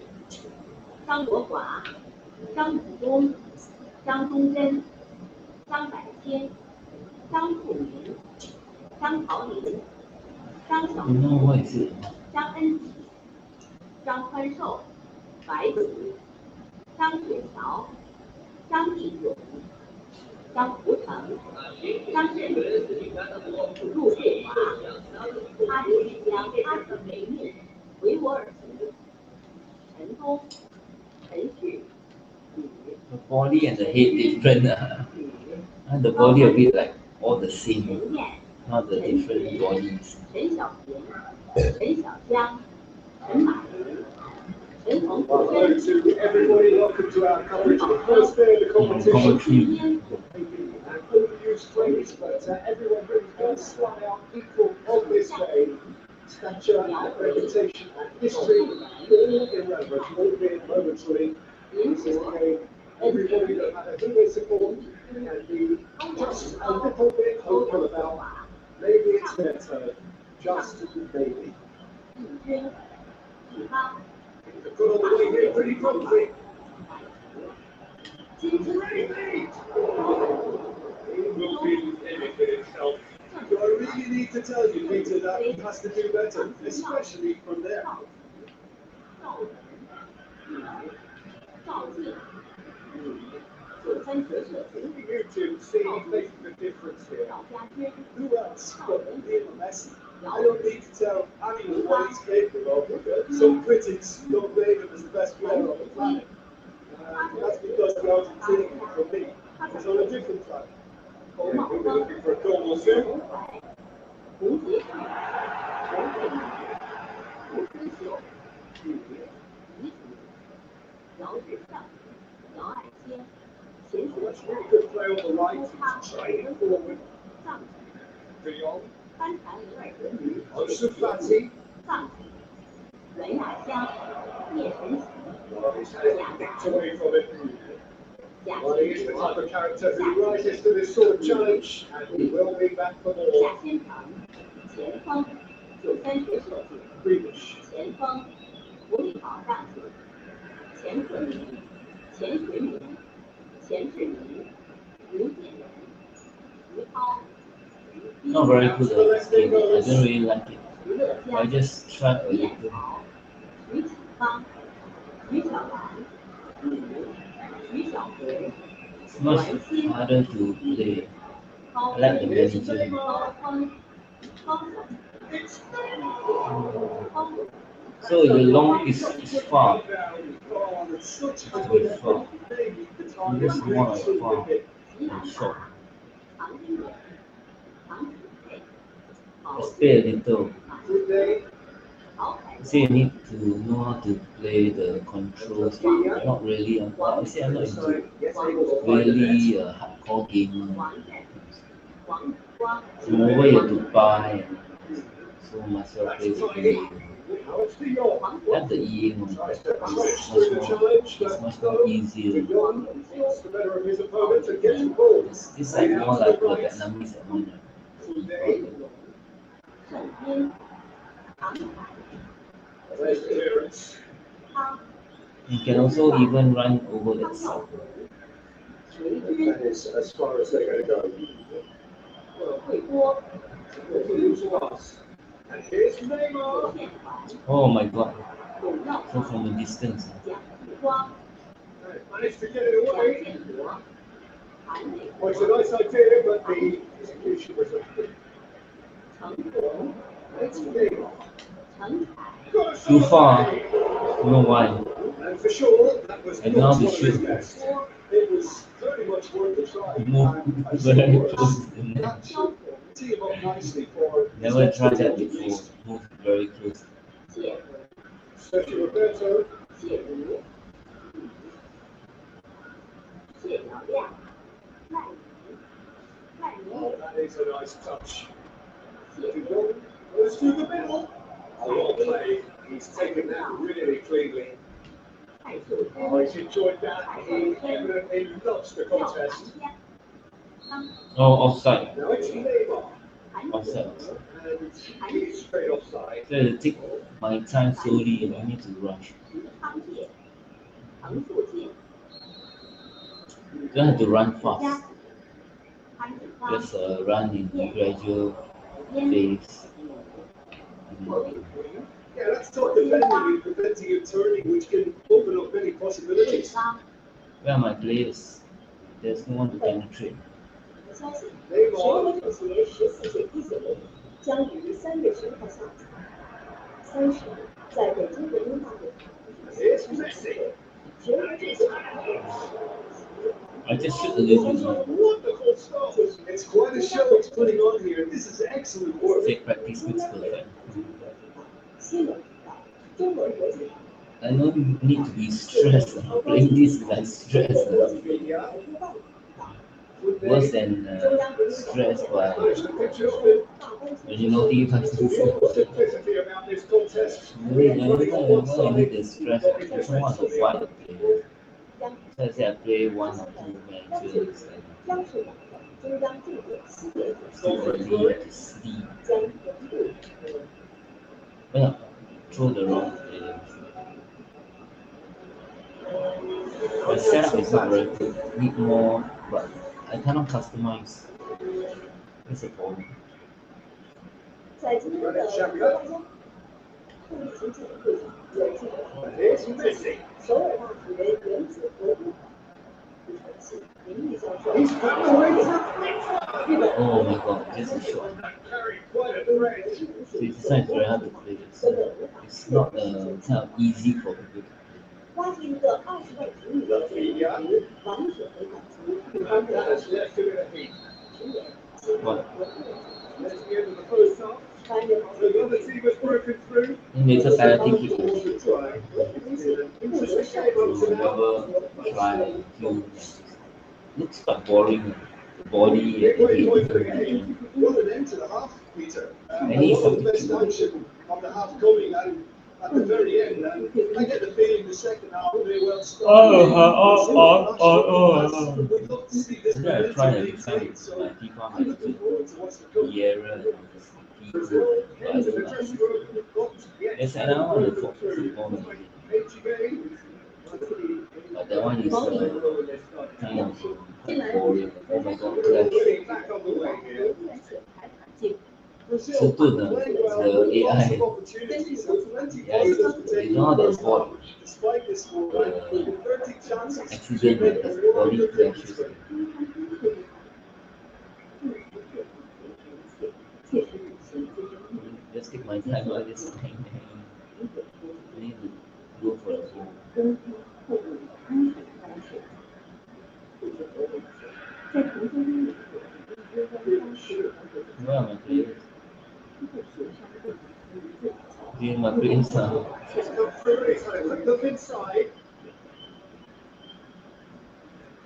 张国华、张武东、张忠贞、张百清、张富民、张桃林、张小平、张恩吉、张宽寿、白子、张雪桥、张立勇、张福成、张振宇、陆桂华、阿里将阿里美命、维吾尔族、陈东、陈旭、The body and the head different. And the body a bit like all the same. Not the different bodies. 陈小平、陈小江、陈马云、陈鹏国 Hello to everybody, welcome to our coverage of the first day of the competition. And overused phrase, but everyone really does slide out equal on this day. Stature, reputation, and history, all irrelevant, albeit momentary. This is the game. Everybody, no matter who they support, can be just a little bit hopeful about. Maybe it's their turn. Just maybe. They've got all the way here pretty quickly. Do I really need to tell you, Peter, that he has to do better, especially from there? You two see making the difference here. Who else but Lionel Messi? I don't need to tell anyone what he's capable of. Some critics don't rate him as the best player on the planet. That's because the Argentinian, for me, is on a different track. We'll be looking for a goal soon. 前途 Good play on the right, trying forward. De Jong. Ansu Fati. 袁亚香、聂晨曦、 He's had it nicked away from him. Well, he is the type of character who rises to this sort of challenge, and he will be back for more. 夏先堂、前锋、93学设计、前锋、福利保障组、钱克明、钱学明、钱志明、吴建仁、于涛。 Not very good at this game. I don't really like it. I just try a little. 于启芳、于小兰、于小培、 It's much harder to play. I like the manager. So the long is far. It's very far. And this is more like far and short. Just play a little. So you need to know how to play the controls. Not really. I would say I'm not into really a hardcore game. Moreover, you have to buy, so myself play the game. That's the EA one. It's much more easier. It's like more like the Vietnamese one. You can also even run over that side. That is as far as they're going to go. And here's Neymar. Oh my god. So from a distance. Managed to get it away. Well, it's a nice idea, but the execution was a bit. It's Neymar. Too far. You know why? And for sure, that was I don't know how to not shoot. his best. It was very much worth a try. Move very close to the net. Tee him up nicely for Never tried that before. Move very close. Sergio Roberto. Oh, that is a nice touch. Goes through the middle. A lot of play. He's taken that really cleanly. Oh, he's enjoyed that. He evidently loves the contest. Oh, offside. Now it's Neymar. Offside. And he's straight offside. So to take my time slowly and I need to rush. You don't have to run fast. Just run in gradual phase. Yeah, that's top defending, preventing him turning, which can open up many possibilities. Where are my players? There's no one to penetrate. 消息，谁能妥协14届一九年将于3月10号下午30日在北京人民大会堂谁能这些 I just shoot a little bit more. Wonderful stuff. It's quite a show he's putting on here. This is excellent work. Take practice makes perfect. 新闻频道，中文国际 I don't need to be stressed. Playing this is like stress. Worse than stress by when you know if I Simplicity about this contest. I need the stress. I just want to fight the player. So I say I play 1 or 2 matches and 央视网的中央重点西点主 too early to sleep. 将严肃 Well, throw the wrong players. My setup is not very good. Need more, but I cannot customize. It's a problem. 在今天的直播当中，副议行政会长有记者首尔大学原子核工程名誉教授。 Oh my god, this is short. So it's not very hard to play this. It's not kind of easy for people to play. 挖出一个20万平米的王者回满足对方的What? 翻越 The Later penalty kick. 不择手 Never try to. Looks quite boring. Body Wait, and what an end to the half, Peter. Any All the best action on the half coming and at the very end. And I get the feeling the second half will be well started. We'd love to see this Yeah, try and momentum try maintained, so my FIFA I'm looking forward to what's to come. the error and Brazil ends the first World Cup yet. Yes, and I want to football maybe. But that one is kind of boring. Oh my god, crash. Back on the way here. So good, the AI. Opportunities, so plenty Yeah, you know the sport. Despite this score, 30 chances. Accident and the body crashes. Just take my time while this time. I need to go for a goal. Where are my players? Doing my players now. Look inside.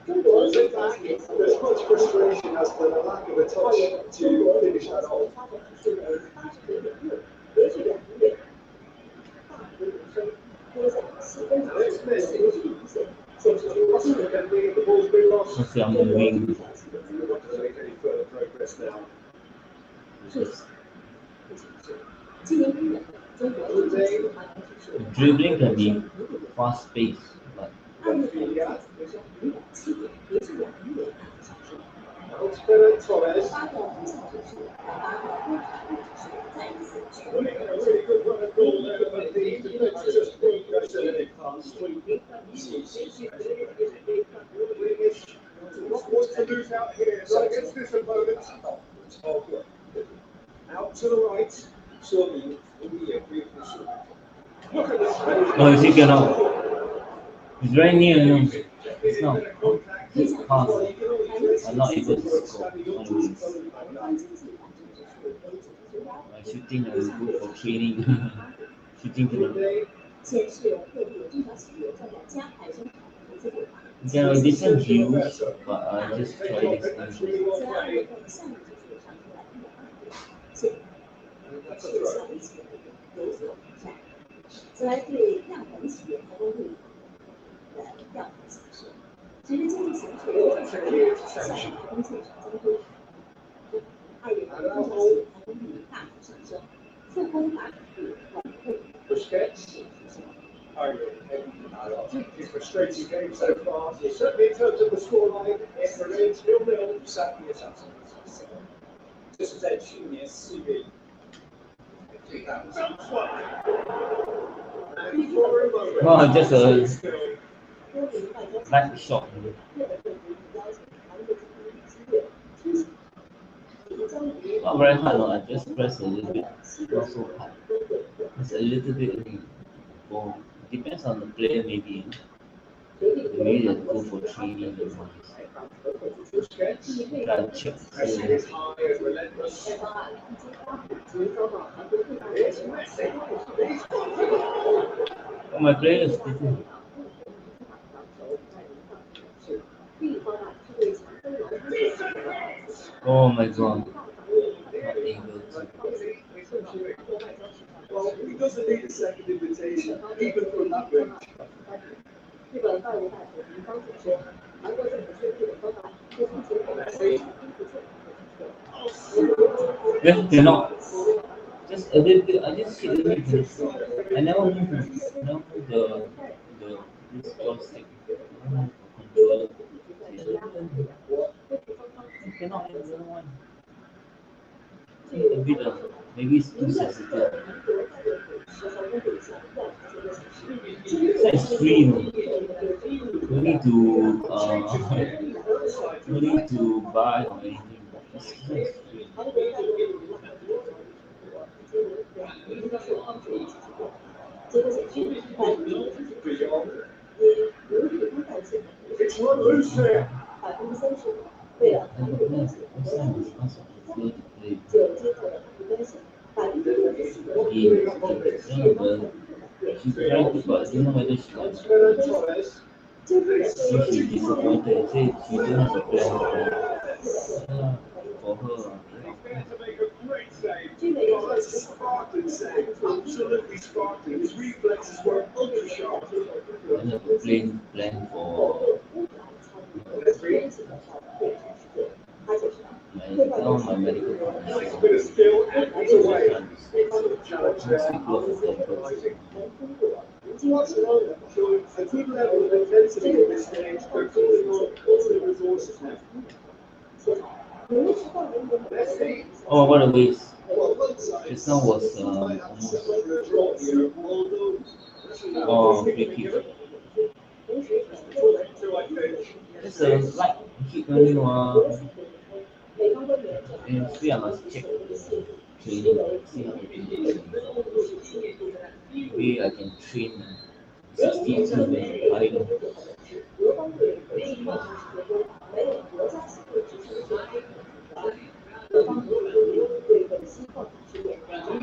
中国 There's much frustration as for the lack of a touch to finish that off. 发展指数为80.6，连续2个月 Mostly I'm moving. Dribbling can be fast paced, but What's to lose out here? So against this opponent, it's all good. Out to the right, look at this. no, you cannot. It's very near, you know. It's not. It's fast. I'm not able to score always. My shooting, I will go for training. Shooting cannot. There are different views, but I just try this thing. Frustrating game so far. Certainly in terms of the scoreline, it remains 0-0. Sadly, it's absolutely. 这是在去年4月。Oh, just a light shot. Not very hard, no. I just press a little bit, not so hard. It's a little bit. Oh, depends on the player, maybe. Maybe they go for training and all this. Oh, my player is different. Oh my god. Not able to. Well, he doesn't need a second invitation, even from that range. Yeah, they're not. Just a little bit. I just hit a little bit. I never move the this joystick. I don't move the controller. I cannot have the other one. A bit maybe it's too sensitive. It's free, no need to no need to buy or anything. It's free. It's not loose there. She's trying to, but I don't know whether she wants to. If she's disappointed, say she don't have a plan for her. Absolutely sparkling. His reflexes were ultra sharp. I have a plain plan for my medical Nice bit of skill and away. Challenge there. A good level of intensity in this stage, but also the resources now. Oh, what a waste. This one was almost. Oh, free kick. It's a light hit only one. And see, I must check training. See how to do it. Maybe I can train 62 I don't know.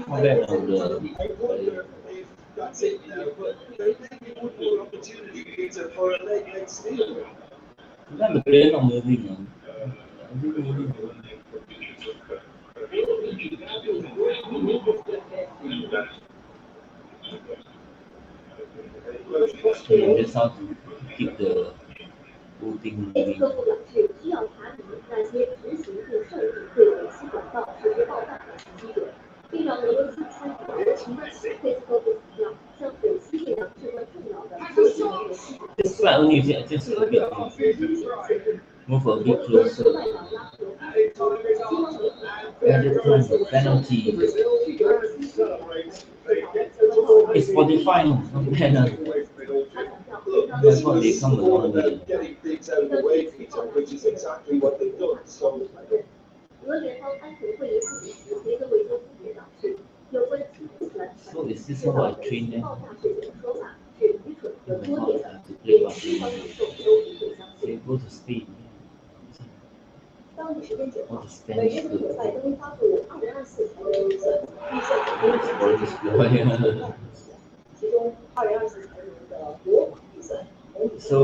How bad on the That's it now, but maybe would be an opportunity for a leg steal. Sometimes the player not moving, man. That's how to keep the whole thing moving. 客户表示需要查明那些执行并受理对尾气管道实施爆炸的基准，并让俄罗斯参与到核情报。佩斯科夫强调，像尾气这样至关重要的国际能源基准。 This one only just a bit. Move a bit closer. And the penalty. It's 45, not bad. That's what they come along with. 俄联邦安全会议副主席梅德韦多夫也表示，有关此事的 So is this how I train them? 爆炸事件的说法是愚蠢和拙劣的，也西方民众都不会相信。 They go to Spain. 当地时间9号，美国总统拜登发布2024财年预算，预算其中2024财年的国防预算。 So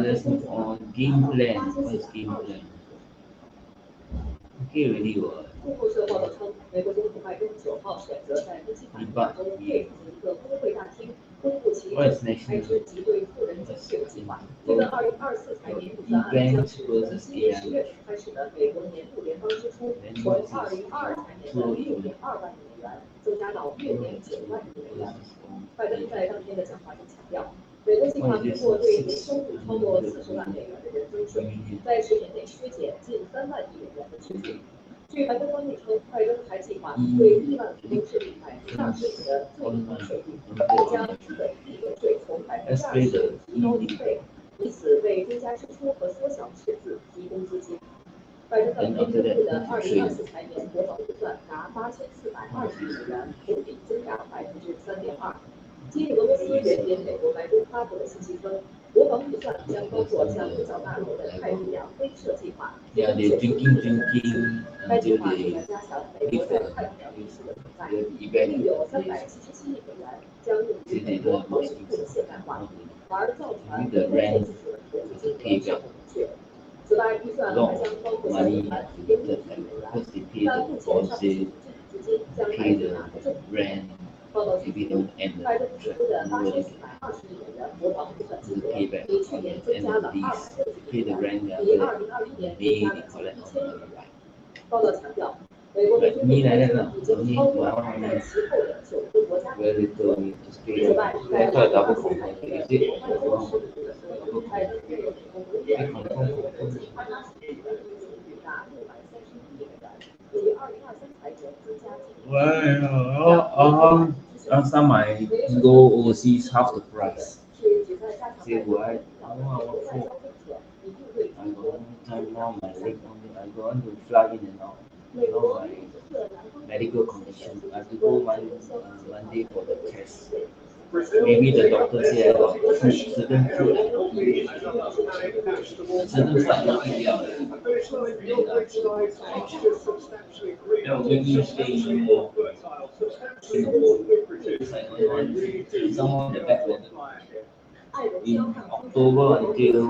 let's move on. Game plan. What is game plan? Okay, really what? 路透社报道称，美国总统拜登9号选择在分析法庭中配置一个工会大厅，公布其开支及对富人减税计划。这个2024财年预算案将是从今年10月时开始的美国年度联邦支出，从2022财年的6.2万美元增加到6.9万美元。拜登在当天的讲话中强调，美国计划通过对年收入超过40万美元的人征税，在10年内削减近3万亿美元的支出。 据白宫方面称，拜登还计划对亿万富翁设立上市者的最低税率，并将资本利得税从20%提高1倍，以此为增加支出和缩小赤字提供资金。拜登当天公布的2024财年国防预算达8420亿美元，同比增长3.2%。基于俄罗斯原点美国白宫发布的信息称，国防预算将包括向五角大楼的太平洋威慑计划。 Yeah, they're drinking 该计 until 划旨 they 在加强美国在太平洋地区的存在，并有377亿美元将用于美国国土的现代化，而造船和工业技术的投资金额尚不明确。此外，预算还将包括向日本提供1亿美元，但目前尚不清楚具体资金将来自哪个政府。报道指出，拜登提出的8420亿美元国防预算金额比去年增加了260亿美元，比2021年增加了近1000亿美元。报道强调，美国的军费开支已经超过排在其后的9个国家。此外，在2024财年的国防中收入的所有，拜登对美国国防部门的计划达631亿美元，比2023财年增加近。 Last time I go overseas, half the price. Say what? I got no time now. My leg, I go on to fly in and out. Now my medical condition. I have to go Monday for the test. Maybe the doctor say I got certain food, certain flight not eat well. They'll make me stay more. Someone the back order. In October until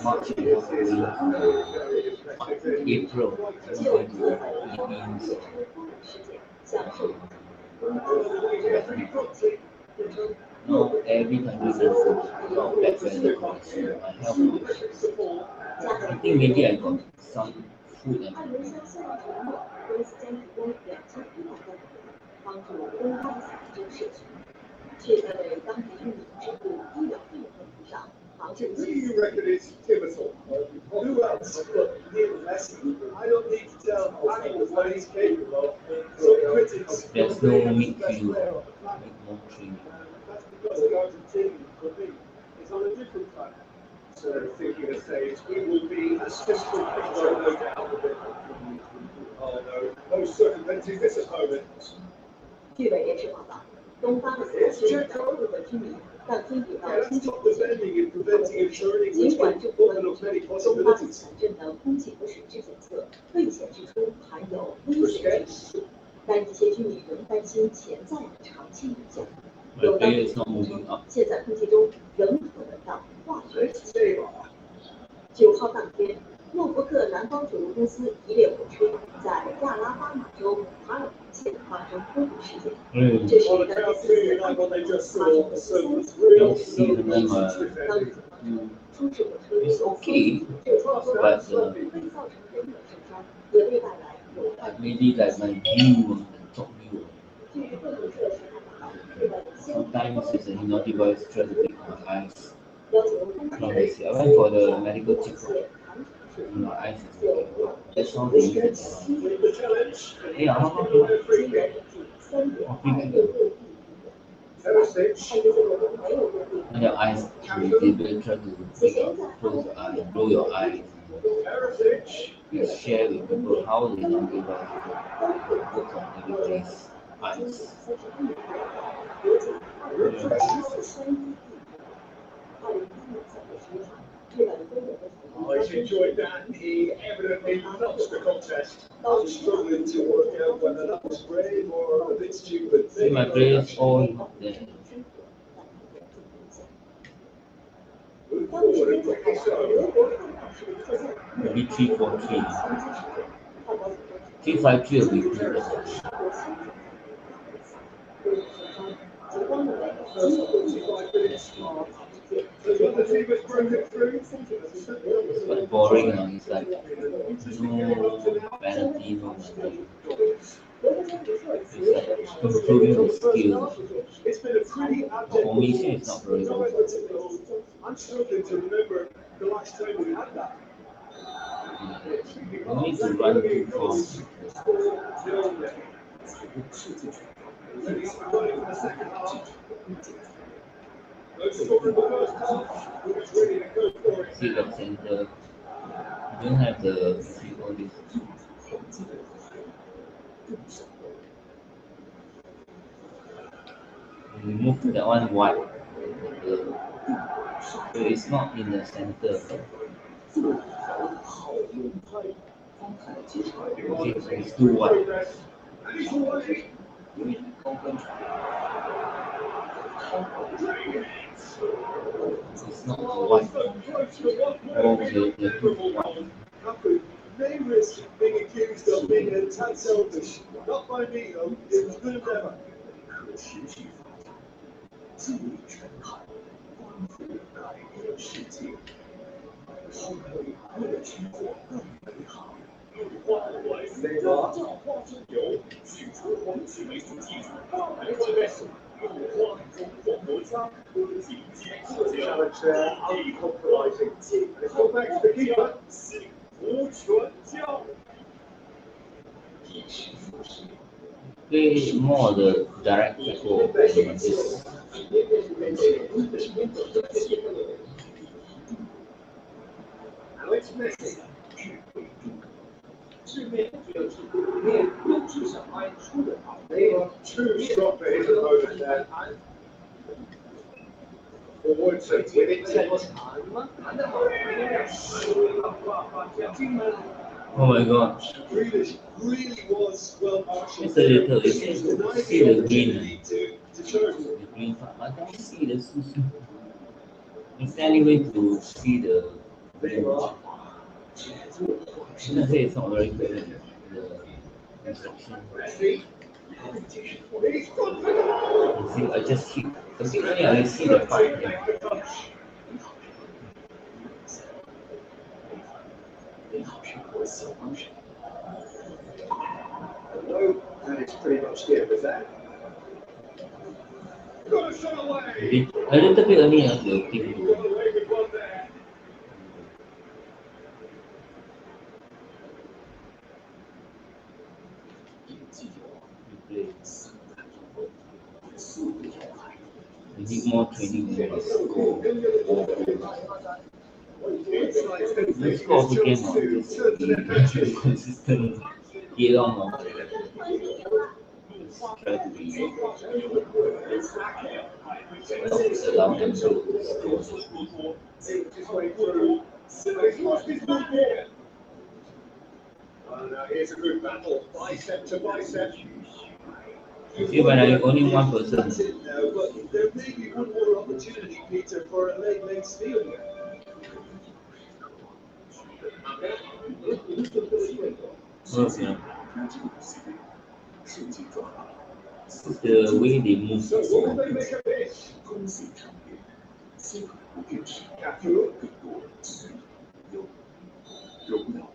March and April, no, every country does not back weather condition. My health conditions. I think maybe I got some food and 帮助东方小镇社区，却在为当地居民支付医疗费用问题上忙着计算。 Who else but Neil Messi? I don't need to tell anyone what he's capable of. So critics. There's no midfield, no training. That's because the Argentinian for me is on a different planet. So thinking of stage, we will be a simple picture, no doubt. Oh no, no circumventing this opponent. 据北电视报道，东方的小区大部分居民当天遇到空气不洁，尽管政府为东方小镇的空气不实质检测未显示出含有危险性物质，但一些居民仍担心潜在的长期影响。有当地居民称，现在空气中仍可闻到化学气味。9号当天，诺福克南方铁路公司一列火车在亚拉巴马州卡尔县发生空气这是他第四次发生的don't see them it's okay, but maybe like my view, top view. Sometimes it's a naughty voice try to make my eyes. I went for the medical checkup. My eyes is okay. That's all they need. Yeah, how about and your eyes, they try to close your eyes, blow your eyes. You share with people how they know about work on everybody's eyes. I enjoyed that. He evidently loves the contest. I'm struggling to work out whether that was brave or a bit stupid. See my players all there. Maybe 3-4-3. 3-5-3 will be good. It's quite boring now. It's like no penalty, no nothing. It's like improving the skill. But formation is not very good. I'm struggling to remember the last time we had that. You need to run too fast. See the center. You don't have the all this. You move that one wide. So it's not in the center. Okay, so it's too wide. It's not wide. Oh, they're too wide. May risk being accused of being a tad selfish. Not by me though, it was good endeavor. 注意全看，关乎改变世界。后悔为了生活更美好。造化中有取出黄曲霉素技术，来专业入化中国国家科技技术奖。幸福全家。一时复始。 Play more the direct tackle than this. Alex Messi 致命就是里面有至少迈出的好。They are too strong for his opponent there. Forward to with intent. Oh my god. Really was well marshaled. It's a little, you see the green. The green part. I don't see the susu. Is there any way to see the green part? Let's say it's not very clear, the instruction. You see, I just hit. I think only I see the part here. And it's pretty much here with that. A little bit only of the thing. We need more training for us. Let's go off again now. Just consistent. Get on now. Try to be allow them to score. Here's a good battle, bicep to bicep. See, when I only one person. But there may be one more opportunity, Peter, for a leg steal here. Okay. The way they move. 通信产业，新可能电池，更多自由。荣耀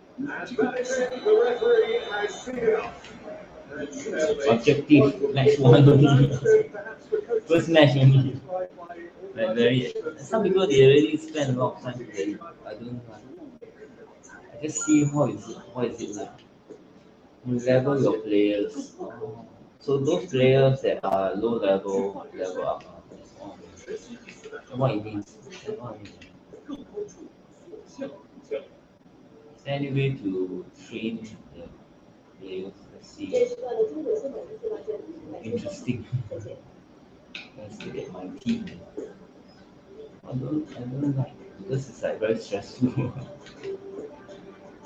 Objective match one only. First match only. Like very. Some people they already spend a lot of time playing. I don't know why. I just see how is it like. You level your players. So those players that are low level up. What it means? Is there any way to train the players? Let's see. Interesting. Let's look at my team. I don't like this is like very stressful.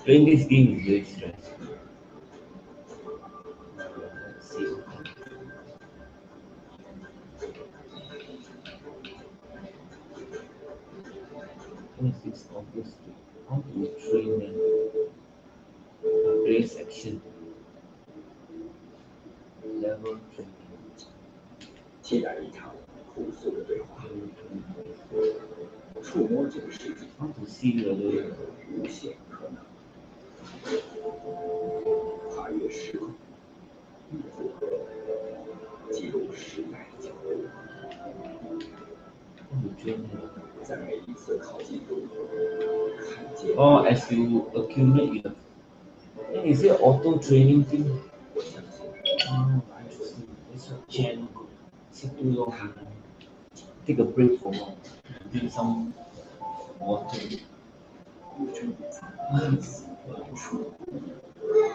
Playing this game is very stressful. Let's see. What is this obviously? How do you train them? Play section. Level training. 期待一场朴素的对话，触摸这个世界，无限可能，跨越时空，复合，记录时代的脚步。在每一次靠近中，看见。Oh, as you accumulate, you have. Then is it auto training thing? This channel good. Sit too long. Take a break for a while. Drink some water.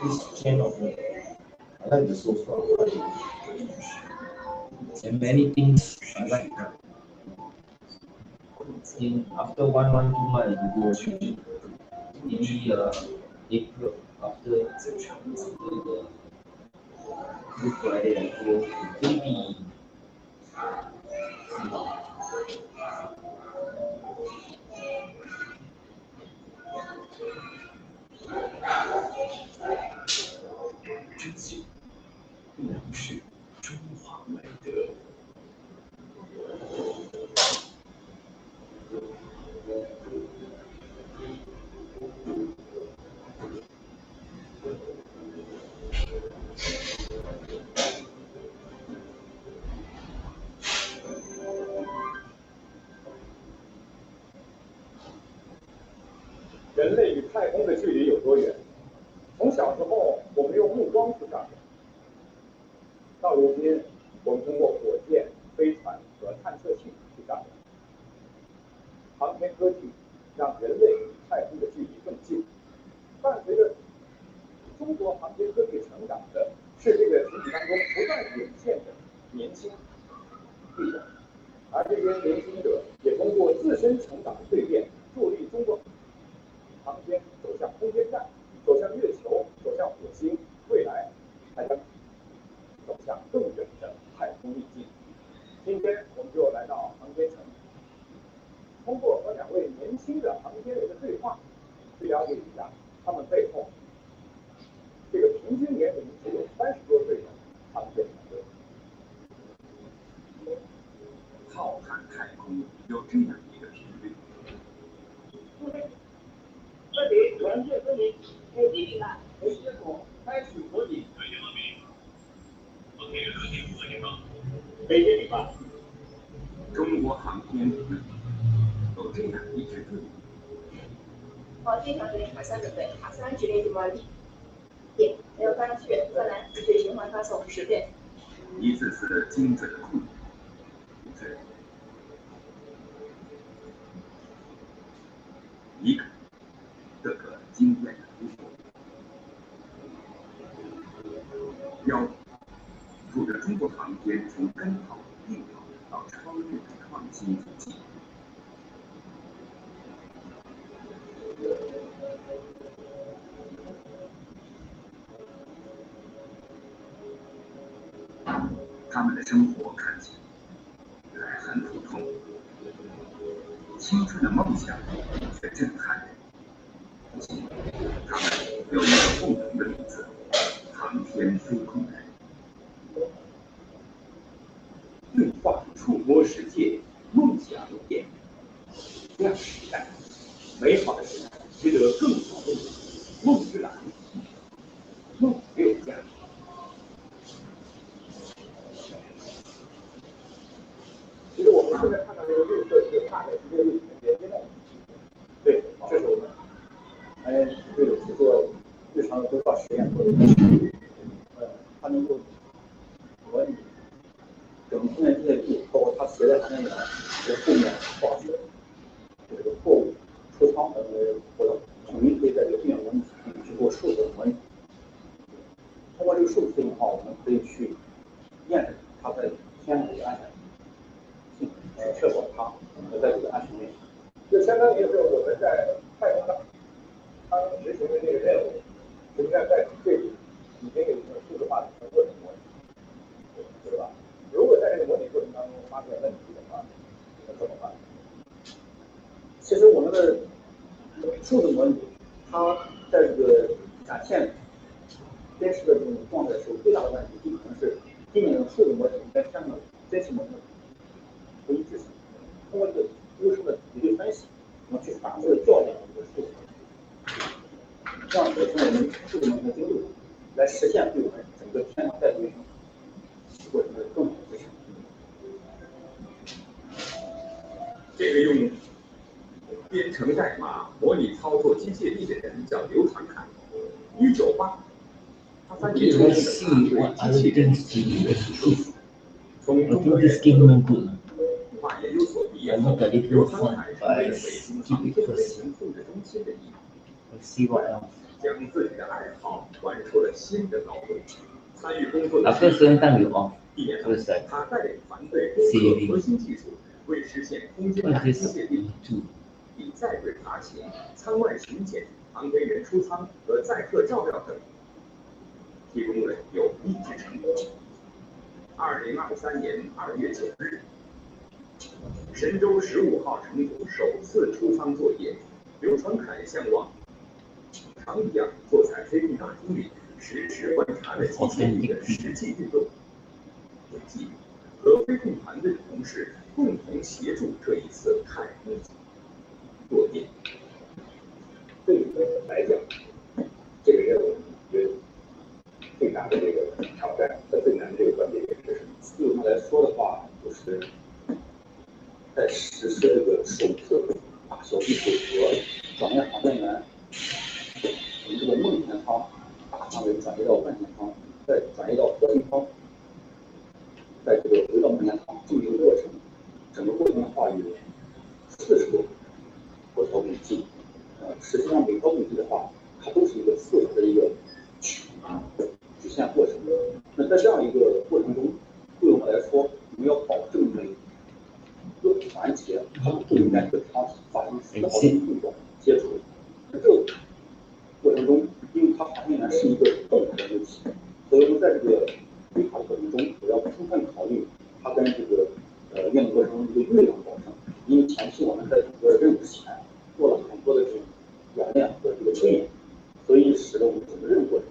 This channel, I like the sofa. And many things I like. After 1 2 months, you go maybe April after the Good Friday and go maybe.珍惜，仍是中华美德。人类与太空的距离有多远？从小时候，我们用目光去丈量，到如今，我们通过火箭、飞船和探测器去丈量。航天科技让人类与太空的距离更近。伴随着中国航天科技成长的是这个群体当中不断涌现的年轻力量，而这些年轻者也通过自身成长的蜕变，助力中国航天走向空间站，走向月球，走向火星，未来还将走向更远的太空秘境。今天我们就来到航天城，通过和2位年轻的航天人的对话，去了解一下他们背后这个平均年龄只有30多岁的航天团队。浩瀚太空有这样一个频率。这里团队分明，给地理了，给结果开始合理。北京领报，中国航天有这样一支队伍。航天团队马上准备塔斯兰指令主完毕，没有发上去，再来继续循环发送10遍。一次次精准的控制，一个个经验的突破，标助着中国航天从跟跑、硬跑到超越的创新足迹。他们的生活看起来很普通，青春的梦想却震撼人。他们有一个共同的名字——航天飞空人。触摸世界，梦想点。这样的时代，美好的时代，值得更好的梦之蓝，梦没有价。其实我们现在看到这个绿色是大概是这个连接的。对，这是我们为了去做日常的规划实验或者它能够模拟整个空间这些地，包括它携带含量和后面化学这个货物出仓或者统一可以在这个地面模拟去做数字模拟。通过这个数字的话，我们可以去验证它在天上的安全。确保它在这个安全内，就相当于是我们在太空上刚执行的这个任务，实际上在这里已经有一个数字化的过程模拟，对吧？如果在这个模拟过程当中发现问题的话，那怎么办？其实我们的数字模拟，它在这个展现真实的这种状态的时候，最大的问题就可能是地面的数字模拟跟天上的真实模拟不一致性。通过这个优胜的比对分析，我们去反复的校验这个数字，这样提升我们数字模拟的精度，来实现对我们整个天上带卫生过程的更好的执行。这个用编程代码模拟操作机械臂的人叫刘传凯，1988，他3年前对机器人实力的提升，从中国人化研究所毕业后，刘传凯成为北京航天飞行控制中心的一员，将自己的爱好传出了新的高度。参与工作的1年后，他带领团队攻克核心技术，为实现空间站机械臂以载柜爬行、舱外巡检、航天员出舱和载荷照料等提供了有益之成果。2023年2月9日，神舟15号乘组首次出舱作业，刘传凯向往长比亚坐在飞行大厅里，实时观察了机械臂的实际运动轨迹，和飞控团队的同事共同协助这一次太空作业。对于我们来讲，这个任务是最大的这个挑战和最难的这个关键点是什么？对我们来说的话，就是在实施这个首次把小地组合转移航天员，从这个梦天舱大范围转移到万天舱，再转移到核心舱，在这个回到梦天舱这么一个过程，整个过程的话有40多条轨迹，实际上每条轨迹的话，它都是一个4小时的一个曲线过程。那在这样一个过程中，对我们来说，我们要保证每个环节它不应该跟舱体发生丝毫的碰撞接触。那这个过程中，因为它航天员是一个动态的物体，所以我们在这个规划过程中，也要充分考虑它跟这个运动过程中的一个运量保证。因为前期我们在整个任务之前做了很多的这种演练和这个推演，所以使得我们整个任务过程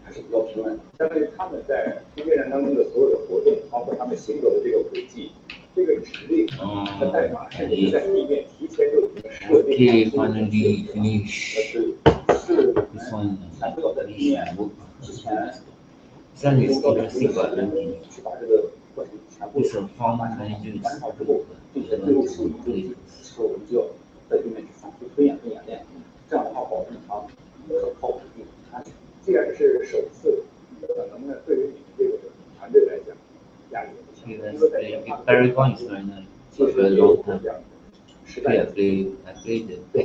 还是比较平稳。相当于他们在空间站当中的所有的活动，包括他们行走的这个轨迹、这个指令和代码，是在地面提前就已经设定好，是全部要在地面之前去把这个过程全部完成之后，并且最后数据时候，我们就要在地面去反复推演和演练，这样的话保证它可靠、稳定、安全。既然是首次，可能呢对于你们这个团队来讲，压力也不小，因为在研发的过程当中，其实也有这样的时代的对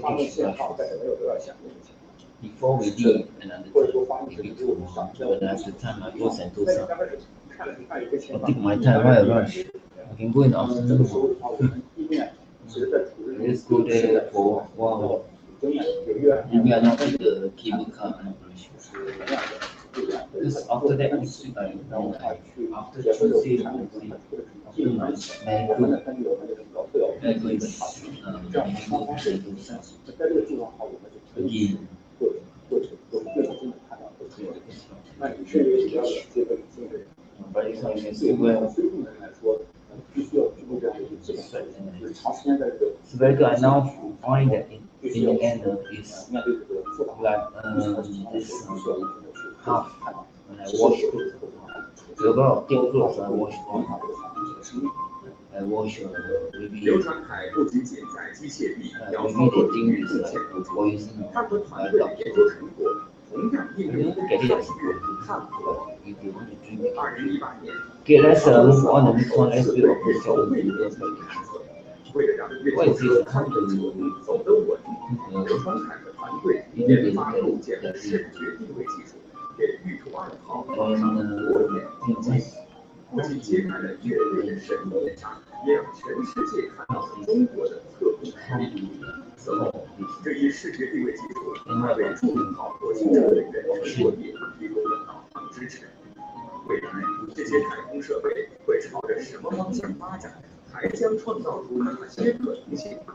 发送信号，但是没有得到响应的情况。Before we did another或者说发生事故之后，when I should time I go and do 那 some. 你刚开始看了一个情 I 况， take my time, why rush? I can go in the 这个时 afternoon. 候的话，我们地面其实在处置 Let's go there for 1 hour. 经验有越 Maybe I not in the cable car and operation. Because after that, next week I know after Tuesday, Wednesday, after my medical, medical is again. 那你是一个比较有这个理性的人， But it's not even still well. 对于人来说，必须要具备基本上就是长时间在这个。It's very good. I now find that in the end is like this half when I wash clothes. There are a lot of thick clothes I wash one half. I wash maybe the thing is poison by doctor. You don't get it as poison if you want to drink it. Okay, let's move on to the next one. Let's do a official video package. What is this company?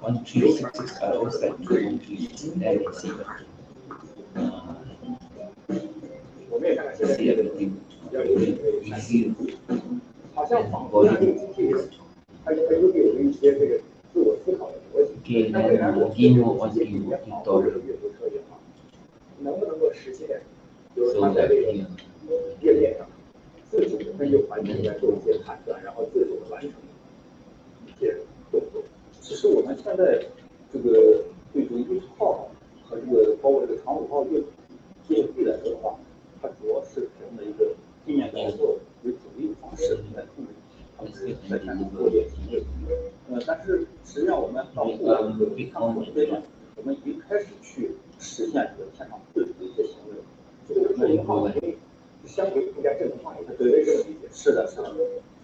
One three six six outside 136 LAC. See everything easy. 好像仿佛这个机器人，它有一些这个自我思考的逻辑。Okay, then we'll give you one thing tutorial. 能不能够实现，就是它在这个页面上自主的根据环境来做一些判断，然后自主的完成一些动作。其实我们现在这个对这个1号和这个包括这个长5号业务来说的话，它主要是采用的一个地面操作为主的一个方式来控制他们在天上作业行为。但是实际上我们到后来这个看后阶段，我们已经开始去实现这个天上自主的一些行为。这个1号因为相对更加正常化一些，对这个理解。是的，是的，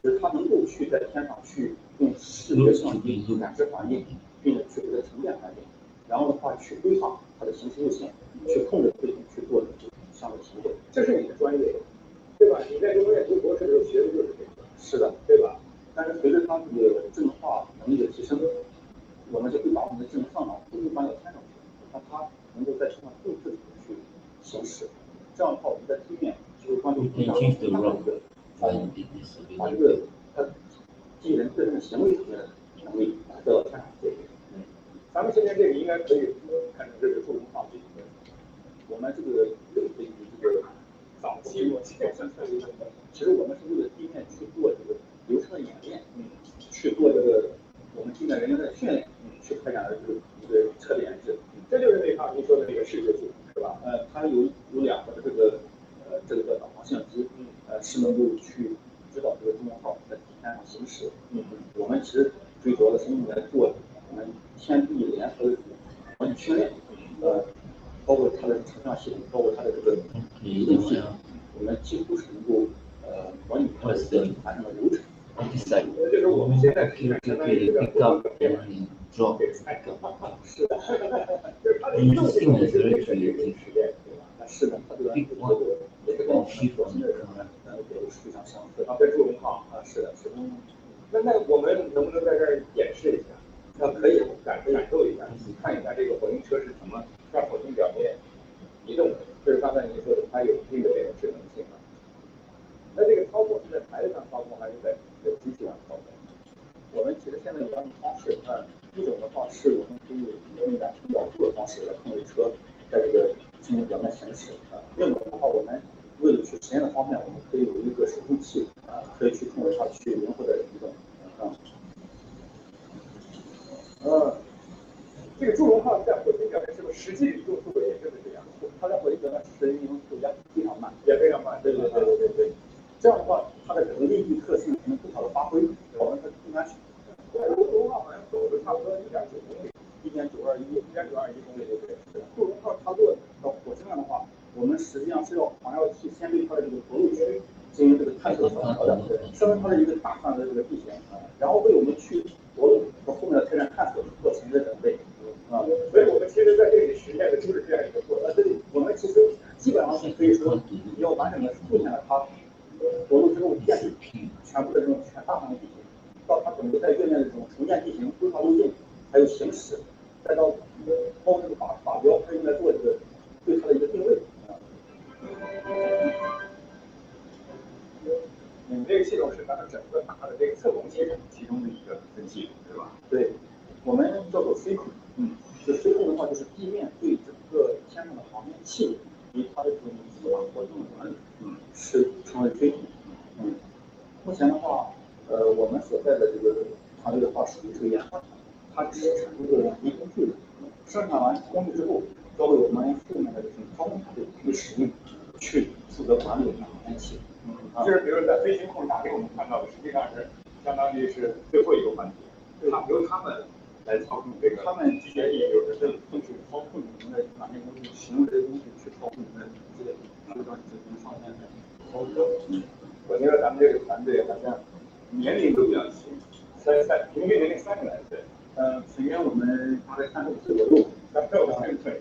就是它能够去在天上去用视觉相机感知环境，并且去给它呈现环境，然后的话去规划它的行驶路线，去控制飞行去做相应的行为。这是你的专业，对吧？你在中国念读博士的时候学的就是这个。是的，对吧？但是随着它这个智能化能力的提升，我们就会把我们的智能上脑都搬到天上去，让它能够在天上更自主的去行驶。这样的话，我们在地面就会关注更加的把这个它机器人自身的行为层面的能力得到天上解决。咱们现在这个应该可以看成这是智能化飞行。我们这个对于这个早期模型，其实我们是为了地面去做这个流程的演练，去做这个我们地面人员的训练，去开展的这个一个车的研制。这就是那套您说的那个视觉系统，是吧？它有2个这个导航相机，是能够去指导这个中国号在天上行驶。我们其实最主要的是用来做我们天地联合的模拟训练，包括它的成像系统，包括它的这个移动系统，我们几乎是能够模拟它的这个完整的流程。就是我们现在相当于是pick up and drop。是的，就是它的移动系统是这个实验，对吧？是的，它这个也是跟系统的非常相似。在祝融号是的，是的。那我们能不能在这儿演示一下？可以感受一下，看一下这个火星车是怎么在火星表面移动的。就是刚才您说的，它有一定的这种智能性。那这个操作是在台子上操作，还是在机器上操作？我们其实现在有2种方式，一种的话是我们可以用远程导出的方式来控制车在这个进行表面行驶。另一种的话，我们为了去实验的方面，我们可以有一个手动器，可以去控制它去灵活的移动。这个祝融号在火星表面是不是实际移动速度也就是这样？它在火星表面实际移动速度非常慢，也非常慢。对。这样的话，它的整个应力特性能更好的发挥，保证它更安全。祝融号好像走的差不多1.9公里，1.921公里，对不对？祝融号它落到火星上的话，我们实际上是好像要去先对它的这个着陆区进行这个探测调整，说明它是一个大范围的这个地形，然后为我们去着陆和后面的开展探索做前的准备。所以我们其实在这里实现的就是这样一个过程。对，我们其实基本上是可以说要完整的复现了它着陆之后建立全部的这种全大范围地形，到它整个在月面的这种重建地形、规划路径，还有行驶，再到包括这个靶标，它应该做这个对它的一个定位。这个系统是咱们整个大的这个测控系统其中的一个分系统。对，我们叫做 C 控，就 C 控的话，就是地面对整个天上的航天器以及它的这种自把活动的管理，是称为 C 控。目前的话，我们所在的这个团队的话，属于这个研发团，它只是产出这个一工具的，生产完工具之后，交给我们后面的这种操控团队去使用，去负责管理我们的航天器。就是比如在飞行控制塔给我们看到的，实际上是相当于是最后一个环节，由他们来操控这个，他们机械翼就是更是操控你们的软件工具，使用这些东西去操控你们的机械，就让你们上天操作。我觉得咱们这个团队好像年龄都比较轻，平均年龄30来岁。平均我们大概36岁左右，36岁，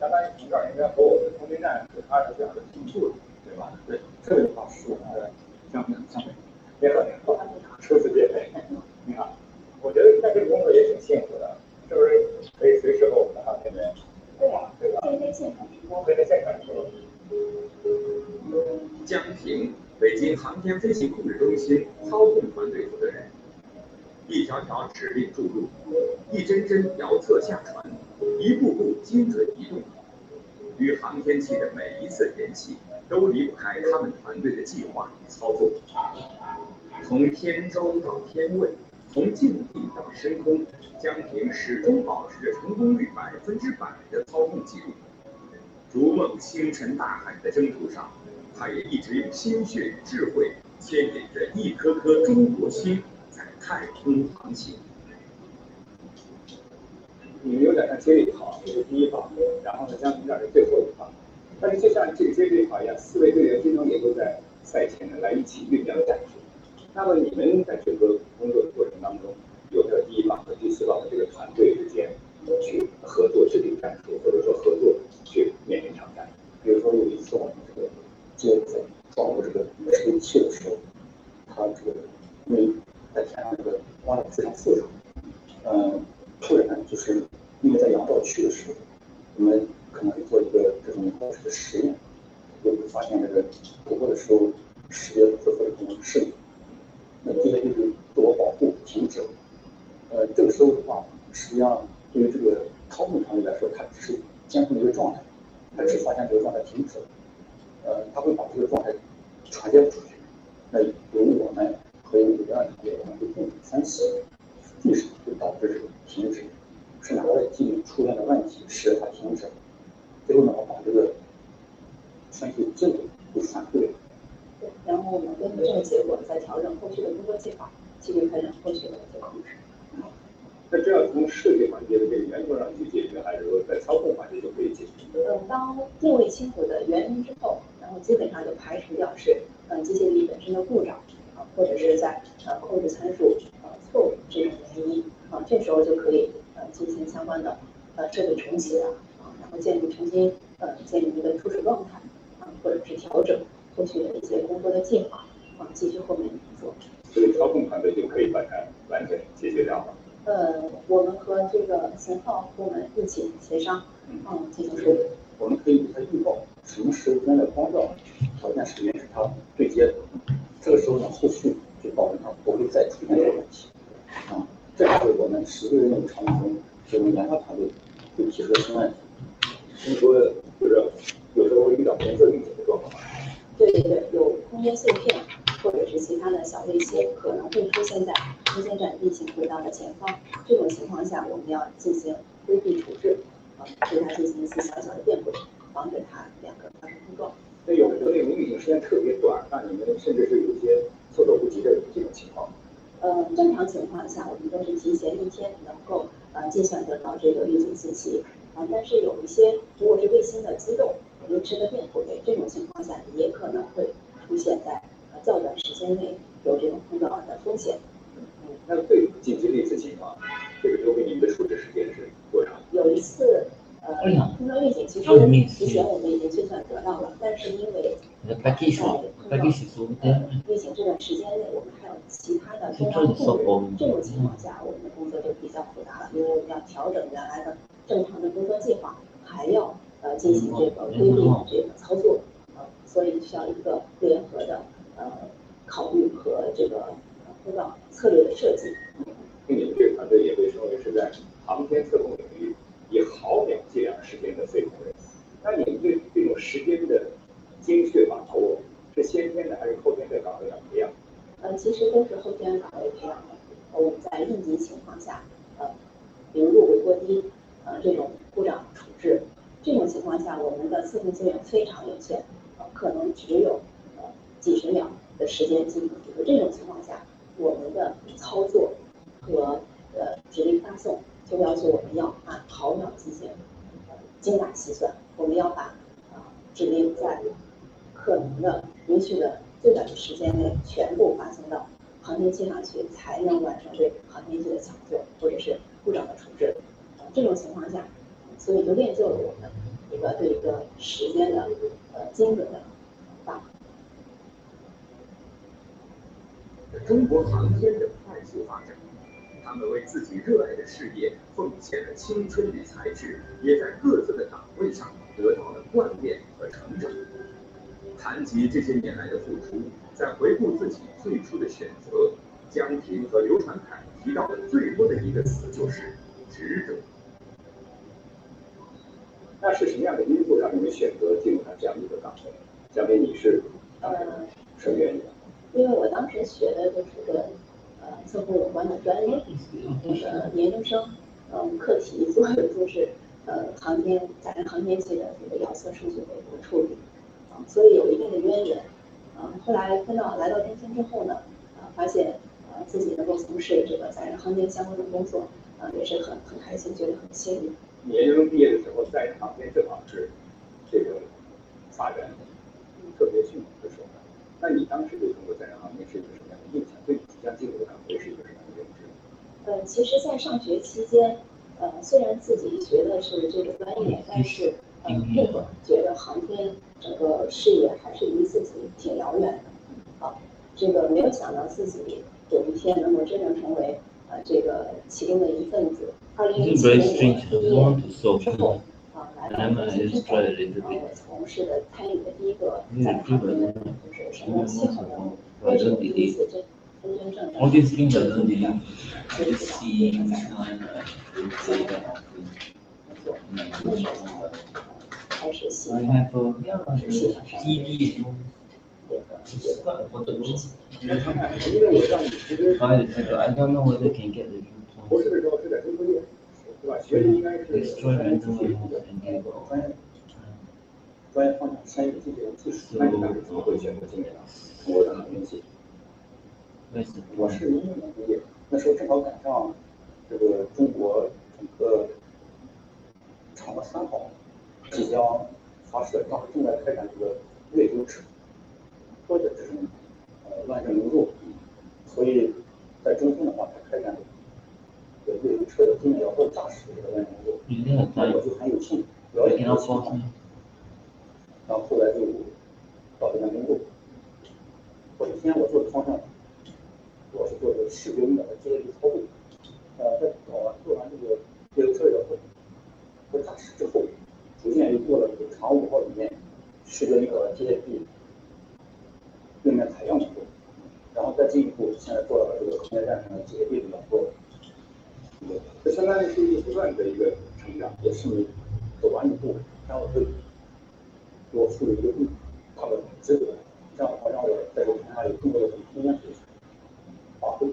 相当于从这儿应该和我们空间站是20小时同步的，对吧？对，这个的话是我们的相对。您好，初次见面。你好，我觉得干这个工作也挺幸福的，是不是？可以随时和我们的航天员。对啊，对吧？可以在现场直播。可以在现场直播。江平，北京航天飞行控制中心操控团队负责人。一条条指令注入，一针针遥测下传，一步步精准移动，与航天器的每一次联系都离不开他们团队的计划与操作。从天舟到天卫，从近地到深空，江平始终保持着成功率100%的操控记录。逐梦星辰大海的征途上，他也一直用心血与智慧牵引着一颗颗中国心在太空航行。你们有点像接力跑，这是第一棒，然后呢，江平这是最后一棒。但是就像这个接力跑一样，4位队员经常也都在赛前呢来一起酝酿战术。那么你们在整个工作的过程当中，有没有第一棒和第4棒的这个团队之间去合作制定战术，或者说合作去面临挑战？比如说有一次我们这个接在撞入这个指令器的时候，它这个因为在天上这个挖的非常复杂，突然就是因为在阳照区的时候，我们可能做一个这种当时的实验，就会发现这个突破的时候识别不是非常顺利，那这些就是自我保护停止了。这个时候的话，实际上对于这个操控团队来说，它只是监控一个状态，它只发现这个状态停止了，它会把这个状态传递出去。那由我们和有别的团队，我们会共同分析，为什么会导致这个停止，是哪个机理出现了问题，使得它停止。最后呢，我把这个分析结果给反馈。对，然后我们根据这个结果再调整后续的工作计划，继续开展后续的这个控制。那这要从设计环节的这个源头上去解决，还是说在操控环节就可以解决？当定位清楚的原因之后，然后基本上就排除掉是机械臂本身的故障或者是在控制参数错误这种原因这时候就可以进行相关的设备重启然后重新建立一个初始状态或者是调整后续的一些工作的计划继续后面做。所以操控团队就可以把它完全解决掉了。我们和这个型号部门一起协商，进行处理。我们可以给他预报什么时间的光照条件时间是它对接的，这个时候呢，后续就保证它不会再出现这个问题。这是我们实际任务场景中这种研发团队会提出的新问题。听说就是有时候会遇到红色运行的状况。对，有空间碎片或者是其他的小卫星可能会出现在空间站地形轨道的前方，这种情况下我们要进行规避处置，对它进行一次小小的变轨，防止它两个发生碰撞。那有的时候那种运行时间特别短，那你们甚至是有一些措手不及的这种情况。正常情况下，我们都是提前1天能够计算得到这个预警信息但是有一些如果是卫星的机动、临时的变轨，这种情况下也可能会出现在较短时间内有这种碰撞的风险。那最紧急的一次情况，这个留给你们的处置时间是多长？有一次碰撞预警，其实之前我们已经计算得到了，但是因为预警这段时间内，我们还有其他的中央控制，这种情况下，我们的工作就比较复杂了，因为我们要调整原来的正常的工作计划，还要进行这个规避的这个操作，所以需要一个联合的考虑和这个碰撞策略的设计。你们这个团队也被称为是在航天特工领域以毫秒计量时间的最红人。那你们对这种时间的精确把握是先天的还是后天在岗位上培养？其实都是后天岗位培养的。我们在应急情况下，比如路轨过低，这种故障处置，这种情况下，我们的司令资源非常有限，可能只有几十秒的时间进行处置。这种情况下，我们的操作和指令发送就要求我们要按毫秒进行精打细算，我们要把指令在可能的允许的最短的时间内全部发送到航天器上去，才能完成对航天器的抢救或者是故障的处置。这种情况下，所以就练就了我们对一个时间的精准的把握。中国航天的快速发展，他们为自己热爱的事业奉献了青春与才智，也在各自的岗位上得到了锻炼和成长。谈及这些年来的付出，再回顾自己最初的选择，江平和刘传凯提到的最多的一个词就是值得。那是什么样的因素让你们选择进入这样一个岗位？江平，你是什么原因？因为我当时学的就是跟测绘有关的专业，研究生，课题做的就是载人航天器的这个遥测数据维度处理，所以有一定的渊源。后来来到中心之后呢，发现自己能够从事这个载人航天相关的工作，也是很开心，觉得很幸运。你研究生毕业的时候，载人航天正好是这个发展特别迅猛的时候。那你当时对中国载人航天是一个什么样的印象？对你即将进入的岗位是一个什么样的认知？其实，在上学期间，虽然自己学的是这个专业，但是那会儿觉得航天整个事业还是离自己挺遥远的。这个没有想到自己有一天能够真正成为这个其中的一份子。2017年我毕业之后，来到中心之后，我从事的参与的第一个载人航天就是神舟7号任务，为什么第一次真正的 all these things I don't believe. I just see time, 开始喜 I 欢 have a TV. I don't know whether can get the destroy randomly and give all. 专业方向商业经济和技术，那你当时怎么会选择今年中国的航天器？我是2011年毕业，那时候正好赶上这个中国整个嫦娥3号即将发射，当时正在开展这个月球车的这种万众入，所以在中心的话，它开展这个月球车的经验要做驾驶这个万众入，那我就很有兴趣，了解这个情况。然后后来就到这边工作。我首先我做的方向，我是做这个视觉引导的机械臂操作。在做完这个月球车的和驾驶之后，逐渐又做了这个长5号里面视觉引导的机械臂地面采样工作，然后再进一步，现在做到了这个空间站上的机械臂的工作。这相当于是一个不断的一个成长，也是你走完一步，然后会给我树立一个大的职责，这样的话让我在这个台上有更多的空间可以发挥。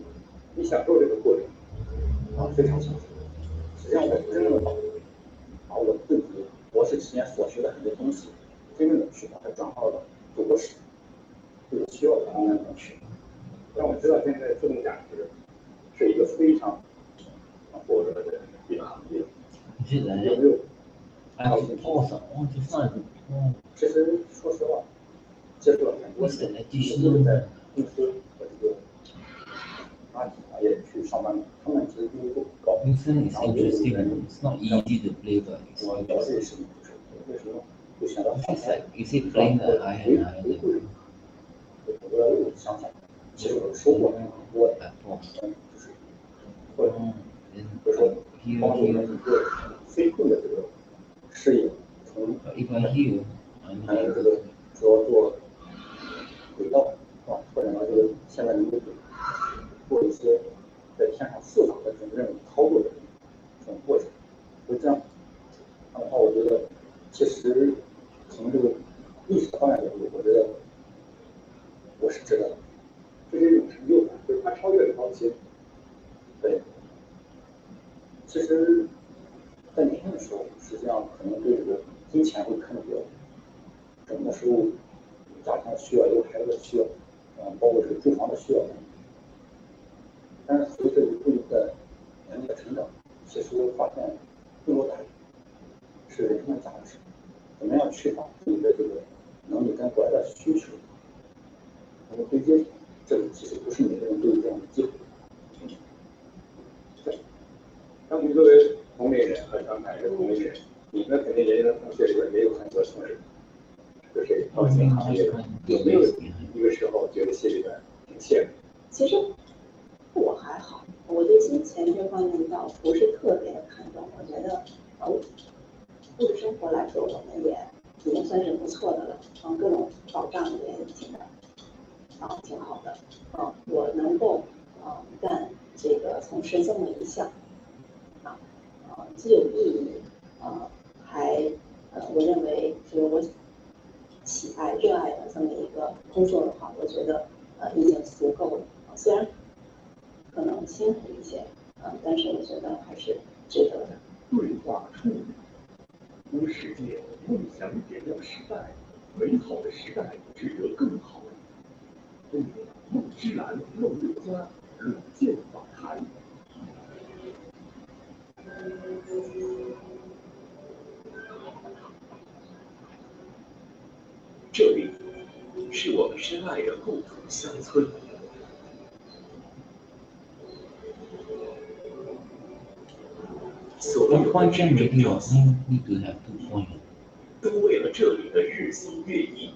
你享受这个过程非常享受。实际上我真正的把我自己博士期间所学的很多东西，真正的去把它转化到博士这个需要的方面中去，让我知道现在自动驾驶是一个非常火热的一个行业。有没有？其实说实话，接触了很多人，都是在公司和这个阿体行业去上班的，他们其实工资都不高。It's not easy to play, but 我了解是为什么会选择航天？ is it playing the higher and higher level? 我要有想法，其实我收获很多的，就是或者说帮助我们一个飞控的这个事业，从还有这个主要做轨道拓展到这个现在能够做一些在天上复杂的就这样的话，我觉得其实从这个历史方面角度，我觉得我是值得的，这是一种成就感，就是它超越了高薪。对，其实，在年轻的时候，实际上可能对这个金钱会看得比较重，那时候家庭的需要，有孩子的需要，包括这个住房的需要。但是随着不同的年龄的成长，其实发现更多的是人生的价值，怎么样去把自己的这个能力跟国家的需求能够对接上，这个其实不是每个人都有这样的机会。张平作为同龄人和张凯是同龄人，你们肯定人家的同学里边也有很多从事就是保险行业的，有没有一个时候觉得心里边挺羡慕？其实我还好，我对金钱这方面倒不是特别的看重。我觉得物质生活来说，我们也已经算是不错的了，各种保障也挺好的。我能够干这个从事这么一项既有意义我认为就是我喜爱热爱的这么一个工作的话，我觉得已经足够了。虽然可能辛苦一些，但是我觉得还是值得的。对话处理，无世界，梦想点亮时代，美好的时代值得更好。梦之蓝，梦六家，可见访谈。这里是我们深爱的故土乡村。所有的真正要素都为了这里的日新月异。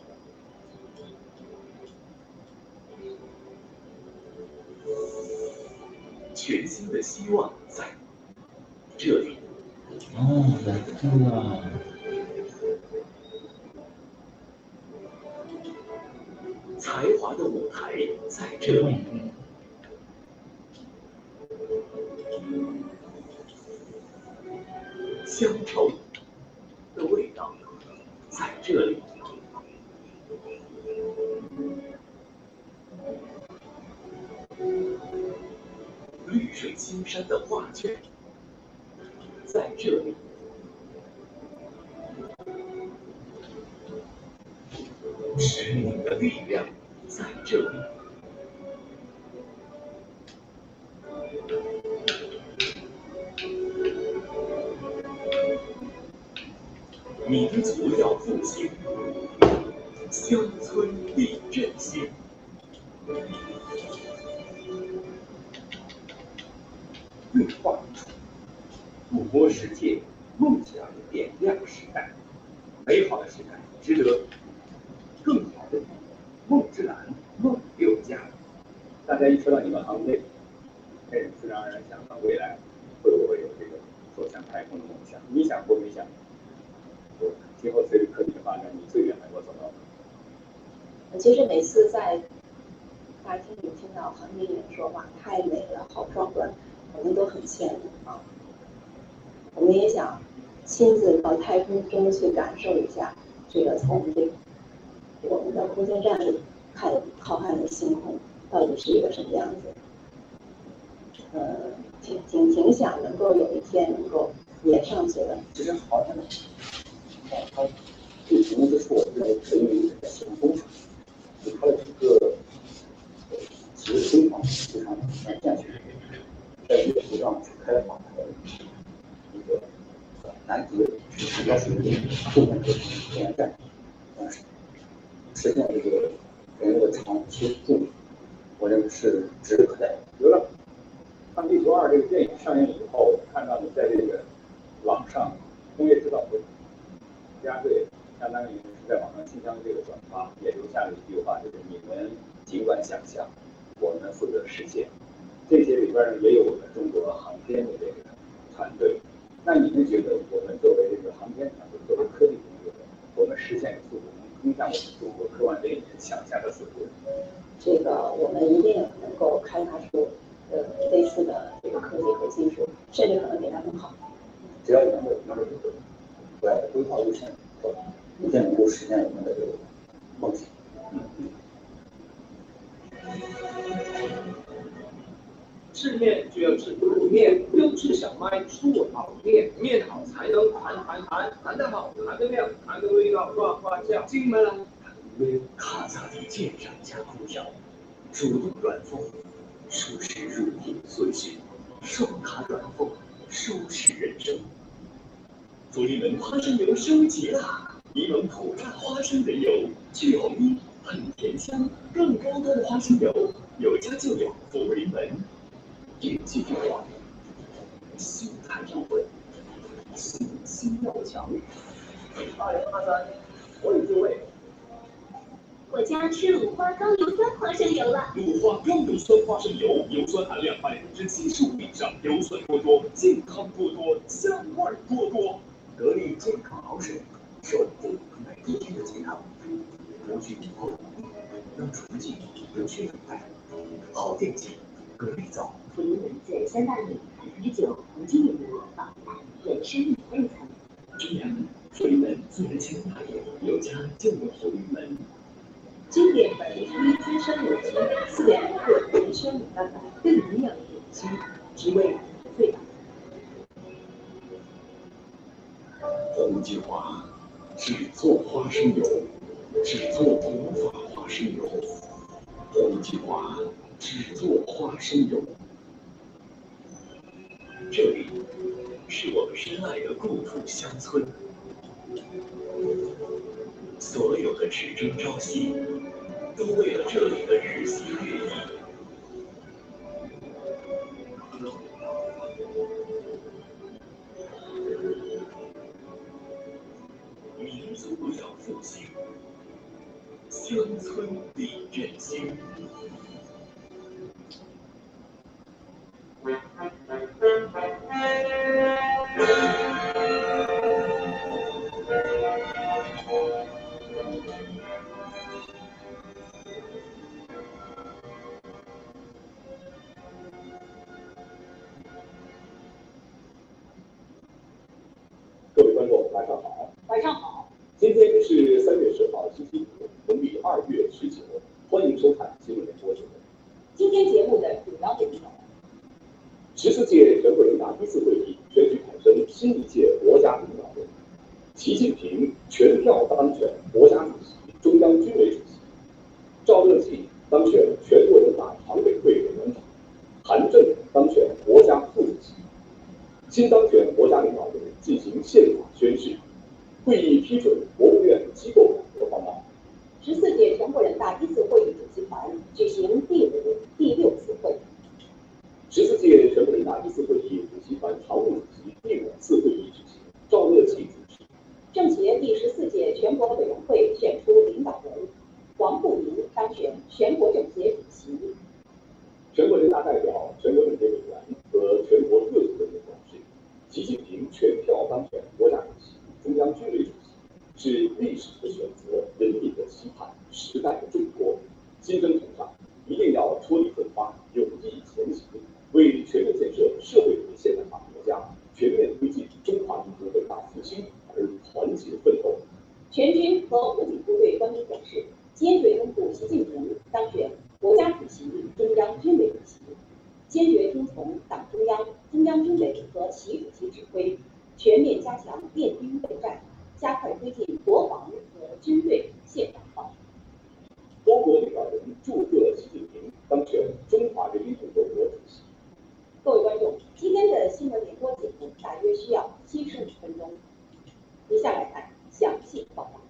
全新的希望在这里。才华的舞台在这里。乡愁的味道在这里。绿水青山的画卷在这里。使命的力量在这里。民族要复兴，乡村必振兴。对话处，触摸世界，梦想点亮时代，美好的时代值得更好的梦之蓝，梦六家。大家一说到你们行业，自然而然想到未来会不会有这个走向太空的梦想？你想过没想？今后随着科技的发展，你最远能够走到哪？其实每次在大厅里听到行业里人说哇太美了，好壮观，我们都很羡慕啊。我们也想亲自到太空中去感受一下这个从我们的空间站里看浩瀚的星空到底是一个什么样子。挺想能够有一天能够也上去的。其实好像它最成功之处，我觉得可以使用工厂，它的这个其实非常健全，在这个土壤去开发它的一个南极主要是部分的天然站，实现这个人的长期住留，我认为是指日可待。有了《看地球2》这个电影上映以后，看到你在这个网上工业指导会，国家队相当于是在网上进行这个转发，也留下了一句话，就是你们尽管想象，我们负责实现。这些里边呢也有我们中国航天的这个团队。那你们觉得我们作为这个航天团队，作为科技工作者，我们实现的速度能跟上我们中国科幻电影想象的速度？这个我们一定能够开发出类似的这个科技和技术，甚至可能比它更好。只要能够不要规划路线，一定能够实现我们的这个梦想。吃面就要吃卤面，优质小麦做好面，面好才能弹得好，弹得亮，弹得味道呱呱叫。进门了，卡萨迪鉴赏家空调，主动软风，舒适入影随形，双卡软风，舒适人生。福利门花生油升级啦！柠檬苦榨花生仁油，去红衣，喷甜香，更高端的花生油，有家就有福利门。点击电话，心态要稳，心要强。223，我有就位。我家吃鲁花高油酸花生油了。鲁花高油酸花生油，油酸含量75%以上，油酸多多，健康多多，香味多多。得力健康好水，是我们每一天的健康，无需抵扣，能纯净，不去等待，好电器，格力皂。福利门在3大领9黄金领域访谈人生1辈子。真阳，福利门自然清大业，有家就有福利门。经典本地资深母亲，4点1个人生5办法，更营养的点心，只为最大。红金华只做花生油，只做头发花生油。红金华只做花生油。这里是我们深爱的故土乡村，所有的只争朝夕，都为了这里的日新月异。民族要复兴，乡村理振兴。各位观众，晚上好。晚上好。今天是3月10号，星期五，农历2月19，欢迎收看新闻联播节目。今天节目的主要内容：14届全国人大第4会议选举产生新一届国家领导人，习近平全票当选国家主席、中央军委主席；赵乐际当选全国人大常委会委员长，韩正当选国家副主席。新当选国家领导人进行宪法宣誓。会议批准国务院机构改革方案。14届全国人大第4会议主席团举行第5、第6次会议。14届全国人大第4会议主席团常务主席第5次会议举行，赵乐际主持。政协第14届全国委员会选出领导人，王沪宁当选全国政协主席。全国人大代表、全国政协委员和全国各级人民表示，习近平全票当选国家主席、中央军委主席，是历史的选择，人民的期盼，时代的重托。新征程上，一定要出力奋发，勇毅前行，为全面建设社会主义现代化国家、全面推进中华民族伟大复兴而团结奋斗。全军和武警部队官兵表示，坚决拥护习近平当选国家主席、中央军委主席，坚决听从党中央、中央军委和习主席指挥，全面加强练兵备战，加快推进国防和军队现代化。多国领导人祝贺习近平当选中华人民共和国主席。各位观众，今天的新闻联播节目大约需要75分钟。以下来看详细报道。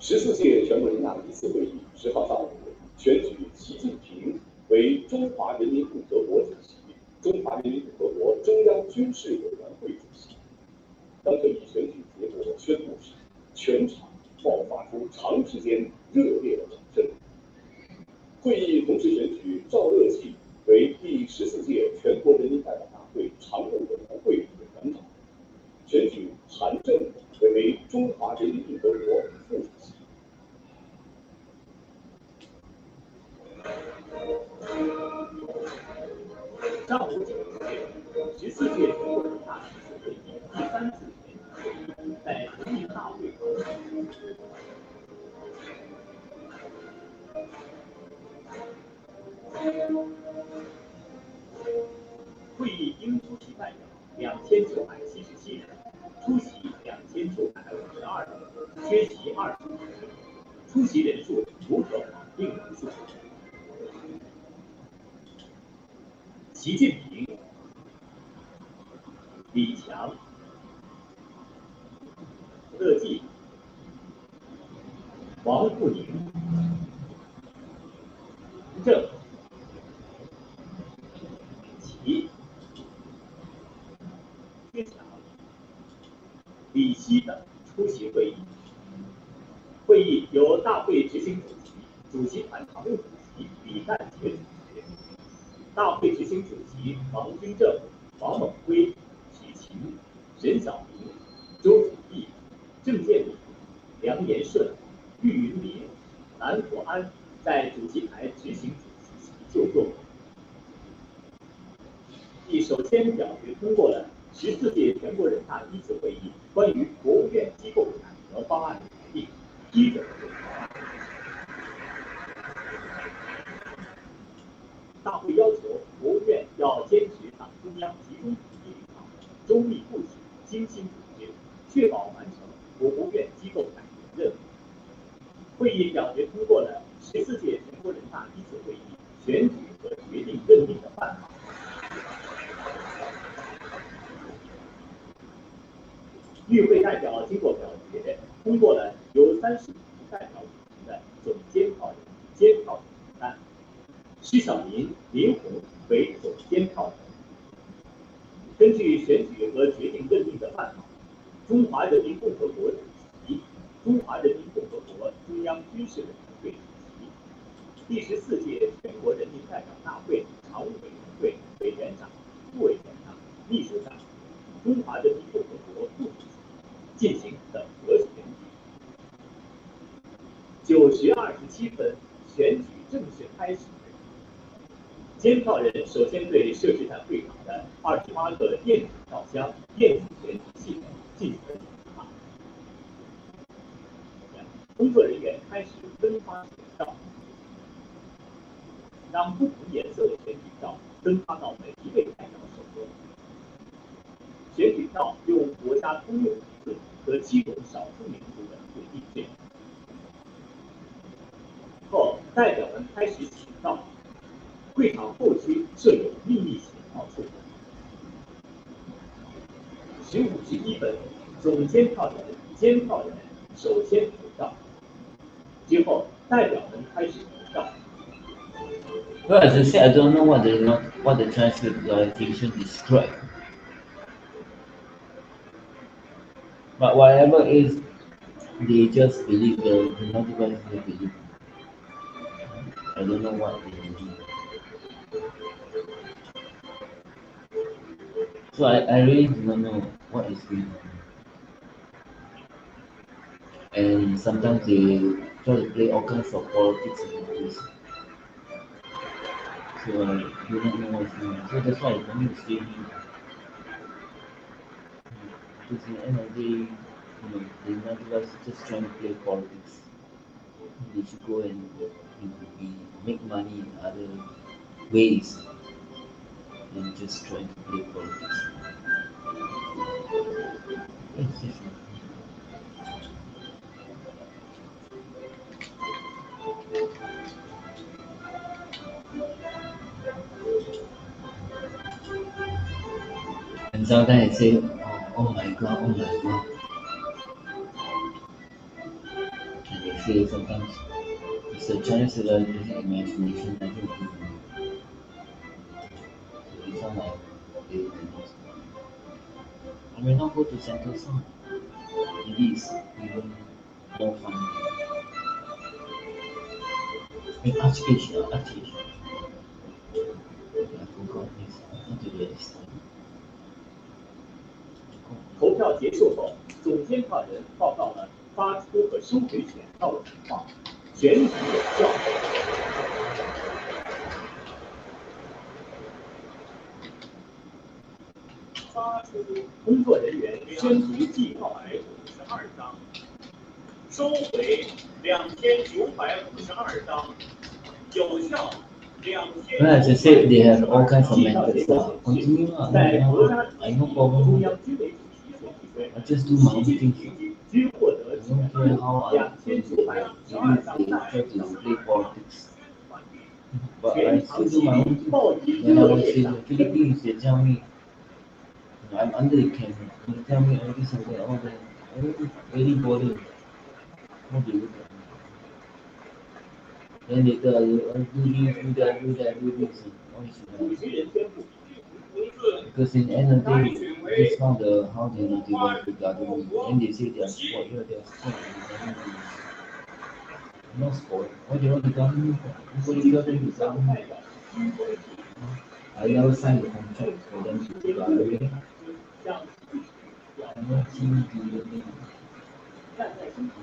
14届全国人大第4会议10号上午选举习近平为中华人民共和国主席、中华人民共和国中央军事委员会主席。当这一选举结果宣布时，全场爆发出长时间热烈的掌声。会议同时选举赵乐际为第14届全国人民代表大会常务委员会委员长，选举韩正为中华人民共和国副主席。上午9时， 14届全国人大一次会议第3次全体会议在人民大会堂会议应出席代表2977人，出席2952人，缺席25人，出席人数符合法定人数。习近平、李强、乐季、王沪宁、郑、齐、薛强、李希等出席会议。会议由大会执行主席、主席团常务主席李干杰主持，大会执行主席王军正、王猛辉、许勤、沈晓明、周祖义、郑建民、梁延顺、郁云林、南国安在主席台执行主席就座。首先表决通过了14届全国人大一次会议关于国务院机构改革方案的决定，批准这个方案。大会要求国务院要坚持党中央集中统一领导、周密部署、精心组织，确保完成国务院机构改革任务。会议表决通过了14届全国人大一次会议选举和决定任命的办法。与会代表经过表决，通过了由35名代表组成的总监票人、监票人名单，施小民、林红为总监票人。根据选举和决定任命的办法，中华人民共和国主席、中华人民共和国中央军事委员会主席、第14届全国人民代表大会常务委员会委员长、副委员长、秘书长、中华人民共和国副主席进行等额选举。9时27分，选举正式开始。监票人首先对设置在会场的28个电子票箱、电子选举系统进行了检查。工作人员开始分发选票，让不同颜色的选举票分发到每一位代表手中。选举票用国家通用文字和7种少数民族文字印制。后，代表们开始写票。会场后区设有秘密写票处。15时1分，总监票人、监票人首先投票，之后代表们开始投票。Well, as I said, I don't know what the translation described. But whatever it is, they just believe the multiple they believe. I don't know what they believe. So I really do not know what is going on. And sometimes they try to play all kinds of politics into this. So I do not know what's going on. So that's why for me it's really, because in the end of the day, the Nagalas just trying to play politics. They should go and make money in other ways than just trying to play politics. It's just and sometimes they say, oh my god, oh my god. And they say sometimes it's a Chinese civilization imagination, I think. So it's not like I may not go to Sentosa. Maybe it's even more fun. In Archage. I forgot this. How to do this? 投票结束后，总监票人报告了发出和收回选票的情况，选举有效。工作人员宣读计号52张，收回2952张，有效Well, as I said, they have all kinds of methods. Continue. I no problem. I just do my own thing. I don't care how other people they try to play politics. But I still do my own thing. When I was in the Philippines, they tell me, I'm under the camera. They tell me all this and that, all that. I don't really bother how they look at me. Then later I do this, do that, do that, do this, and all this. Because in the end of the day, this is not how they want to regard me. Then they say they are spoiled, they are spoiled. I'm not spoiled. What they want to regard me for? Nobody tell them to regard me. I never signed a contract for them to regard me. I never see me do anything. I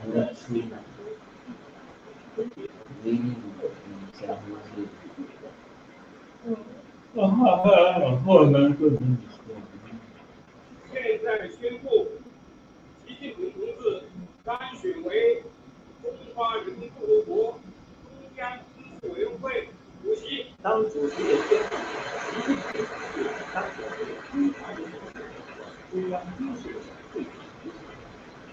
never train. Raining in San Jose. 现在宣布，习近平同志当选为中华人民共和国中央军事委员会主席。当主席人宣布，习近平同志当选为中华人民共和国中央军事委员会主席，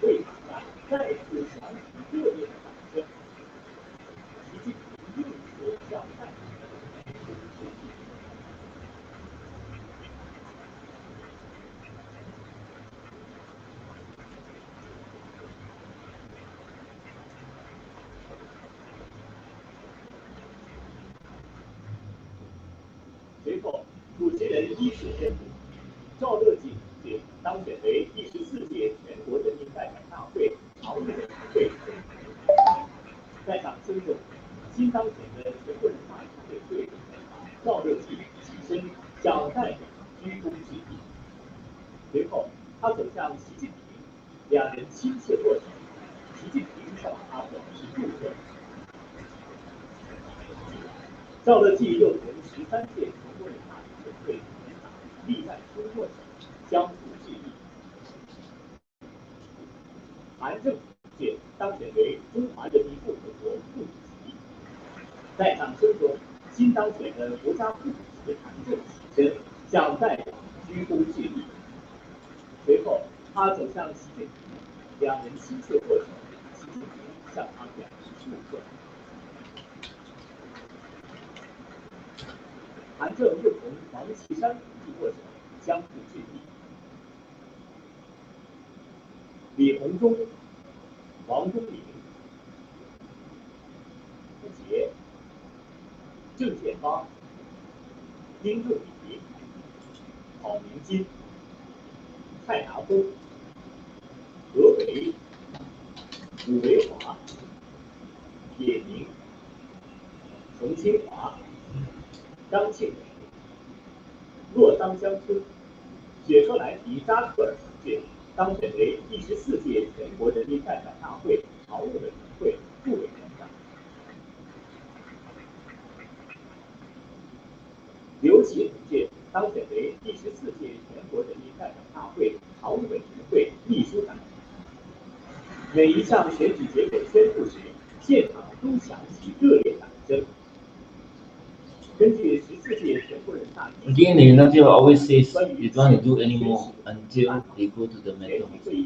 会场上再次响起热烈的掌声。习近平用手向代。 随后，主持人依次宣布，赵乐际同志当选为第14届全国人民代表大会常务委员会委员。在场尊重新当选的全国人大常委会委员赵乐际起身向代表鞠躬致意。随后，他走向习近平，两人亲切握手。习近平向他表示祝贺。赵乐际又同13届全国人大常委会委员长栗战书握手，相互致意。韩正同志当选为中华人民共和国副主席。在场声中，新当选的国家副主席韩正起身向代表鞠躬致意。随后，他走向习近平，两人亲切握手。习近平向他表示祝贺。 韩正又同王岐山同志握手，相互致意。李鸿忠、王东林、傅杰、郑建邦、丁仲礼、郝明金、蔡达峰、何为、伍维华、叶明、冯清华。 张庆伟、洛桑乡村、雪克莱提扎克尔同志当选为第14届全国人民代表大会常务委员会副委员长。刘奇同志当选为第14届全国人民代表大会常务委员会秘书长。每一项选举结果宣布时，现场都响起热烈掌声。 根据14届全国人大 Again, the United always says they don't want to do any more until they go to the mental hospital,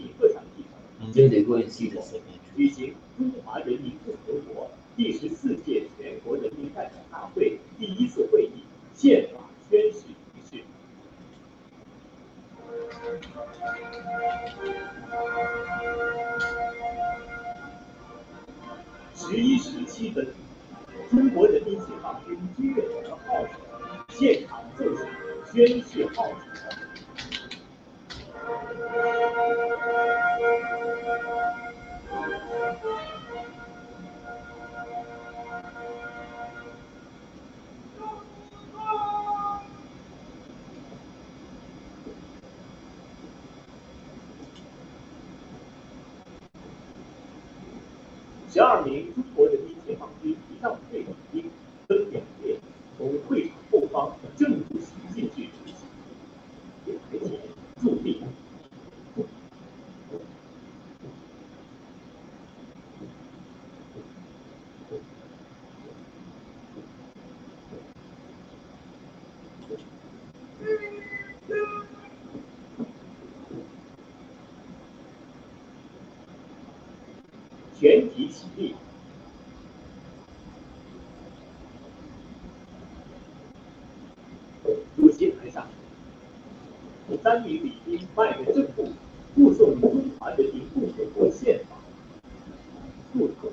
until they go and see the secretary. 举行中华人民共和国第14届全国人民代表大会第1次会议宪法宣誓仪式。11时7分。 中国人民解放军军乐团号手现场奏响宣誓号角。12名中国人民解放军仪仗队的兵分2列，从会场后方正步行进至主席台前，助力。全体起立。主席台上，3名礼宾迈着正步，护送中华人民共和国宪法入口，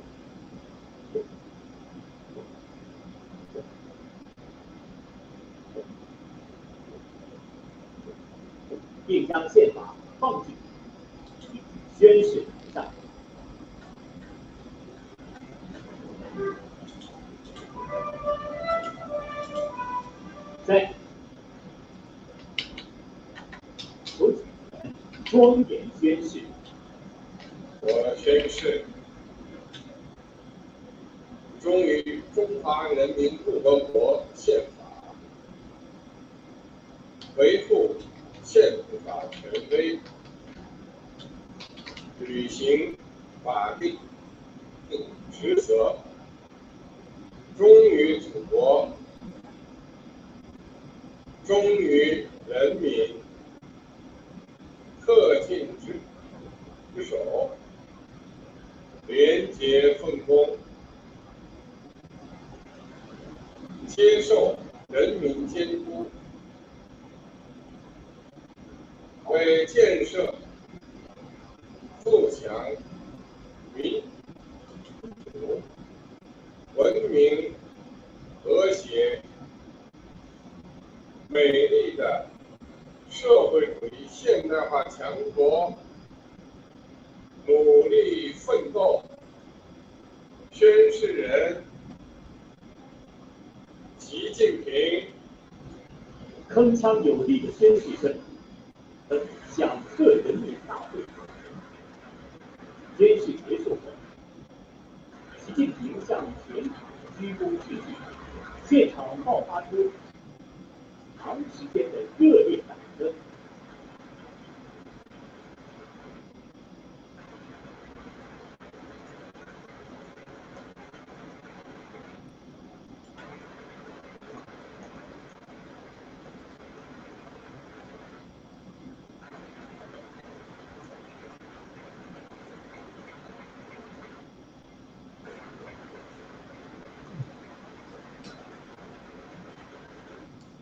并将宪法放进宣誓台上。3，有请庄严宣誓。我宣誓，忠于中华人民共和国宪法，维护宪法权威，履行法定职责，忠于祖国，忠于人民，恪尽职守，廉洁奉公，接受人民监督，为建设富强、民主、文明、和谐、美丽的社会主义现代化强国努力奋斗。宣誓人习近平。铿锵有力的宣誓声响彻人民大会。宣誓结束后，习近平向全场鞠躬致意，现场爆发出长时间的热烈掌声。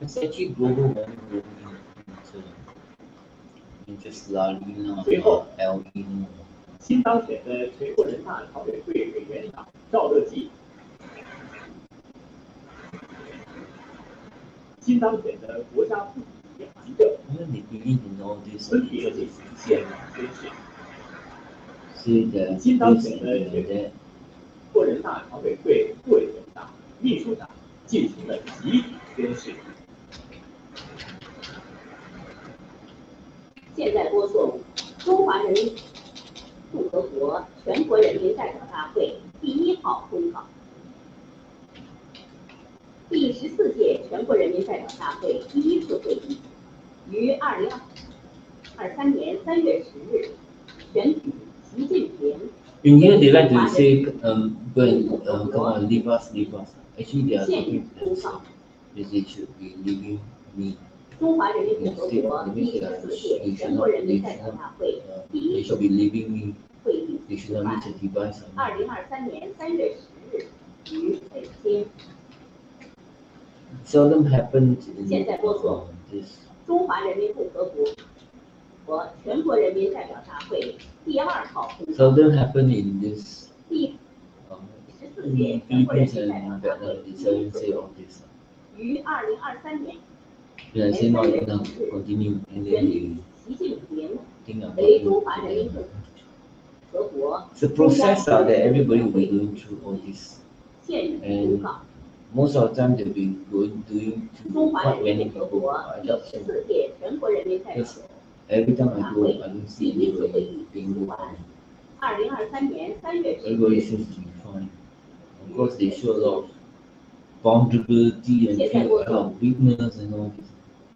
It's actually global warming just La Nina or El Nino. 新当选的全国人大常委会委员长赵乐际，新当选的国家副主席韩正，分别进行宪法宣誓。新当选的全国人大常委会副委员长、秘书长进行了集体宣誓。现在播送中华人民共和国全国人民代表大会第1号公告。第14届全国人民代表大会第1次会议于2023年3月10日选举习近平。In here they like to say, come on, leave us. Actually, they are talking to themselves. They should be leaving me. 中华人民共和国第14届全国人民代表大会第1次会议举办2023年3月10日于北京。Seldom happens in 现在播送中华人民共和国全国人民代表大会第2号公告。Seldom happen in this. 第14届全国人民代表大会于2023年。When I say not enough, continue, and then they think about it. It's a process that everybody will be going through all this. And most of the time they've been doing to quite many people. I doubt so. Because every time I go, I don't see anybody being moved on. Everybody seems to be fine. Of course, they show a lot of vulnerability and feel a lot of weakness and all this.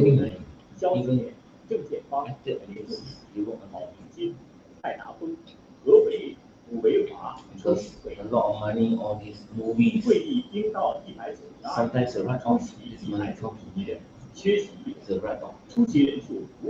Anyway, 肖铁、 even 郑建邦、 after 李柱、 this, you won't 郝 allow 明金、蔡达辉、何伟、伍维华、周 because 伟。 a lot of money, all these movies. 会议应到192 Sometimes the 人， write 出 off 席 is money from 191人，缺席 the write off. 出席人数5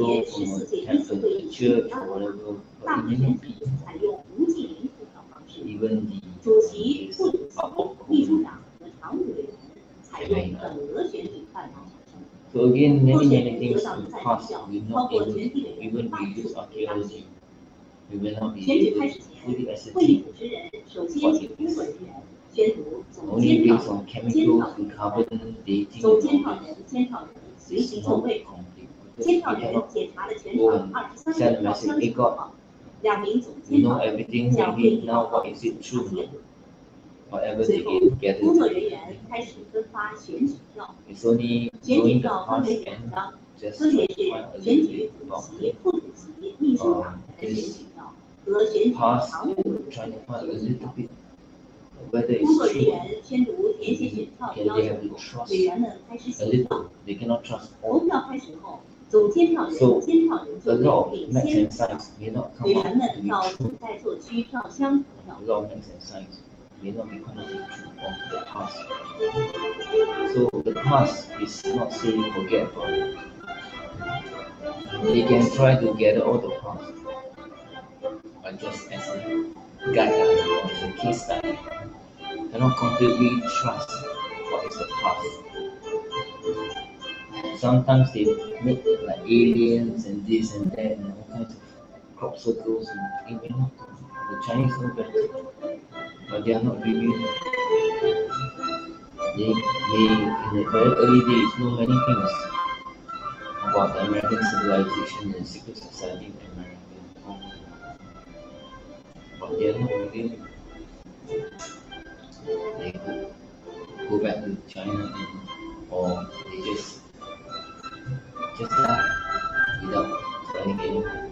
go for church or whatever, but it may not be. 采用无记名辅导方式。 Even the 主席、副主席、秘书长和常务委员采用等额选举办法产生。 So again, 候 many 选 many 人 things 得到 in 的 the 在 past 校， we 包 not 括 able 全体 to 委员 even 办 we 公 use 室 archaeology. we will not be 选举 able 开 to 始前， fully 会议 ascertain 主持人首先 what 请 it 工 is. 作人员宣读总 Only 监 based 套 on 人、监 chemicals 套 and 人、 carbon dating 总 and 监 all 套人 this 监套人随 is 即就 not 位。 complete. 监 Because 套 we 人 cannot 检查了全 go 场 and 23 send 名 a 宝 message, 箱 hey 情 God, 况，2名总 we 监 know 套人 everything 向会 already, 议 now 报告 what is 审 it 查 true? 结果。 Whatever 随 they 后， get 工作人 gathered, 员开始分发选举票。 it's only 选举 knowing the 票分 past 为 and 2张， just 分别 try 是 to find a 选 little 举 bit 主 about 席、副主席、秘书长的选举票和选举 past 常务委员 and try to 的 find a 选举 little 票。 bit whether 工作 it's 人 true. 员宣读填写选票的 Can 要 they 求 have to 后， trust 委员们开始 a 写票。 little? They cannot trust 投 all. 票开始后，总监票人、 So 监套人就 a 会 lot of 领 max 先 and signs may not 委 come 员 out 们 to be 到 true. 所在座区照相投票 A。lot of max and signs may not be completely true of the past. So the past is not really forgetful. They can try to gather all the past, but just as a guideline or as a case study, cannot completely trust what is the past. Sometimes they make like aliens and this and that and all kinds of crop circles and it may not come. The Chinese know better, but they are not revealing. They in the very early days know many things about the American civilization and secret society of America. But they are not revealing. They could go back to China and, or they just die without telling anyone.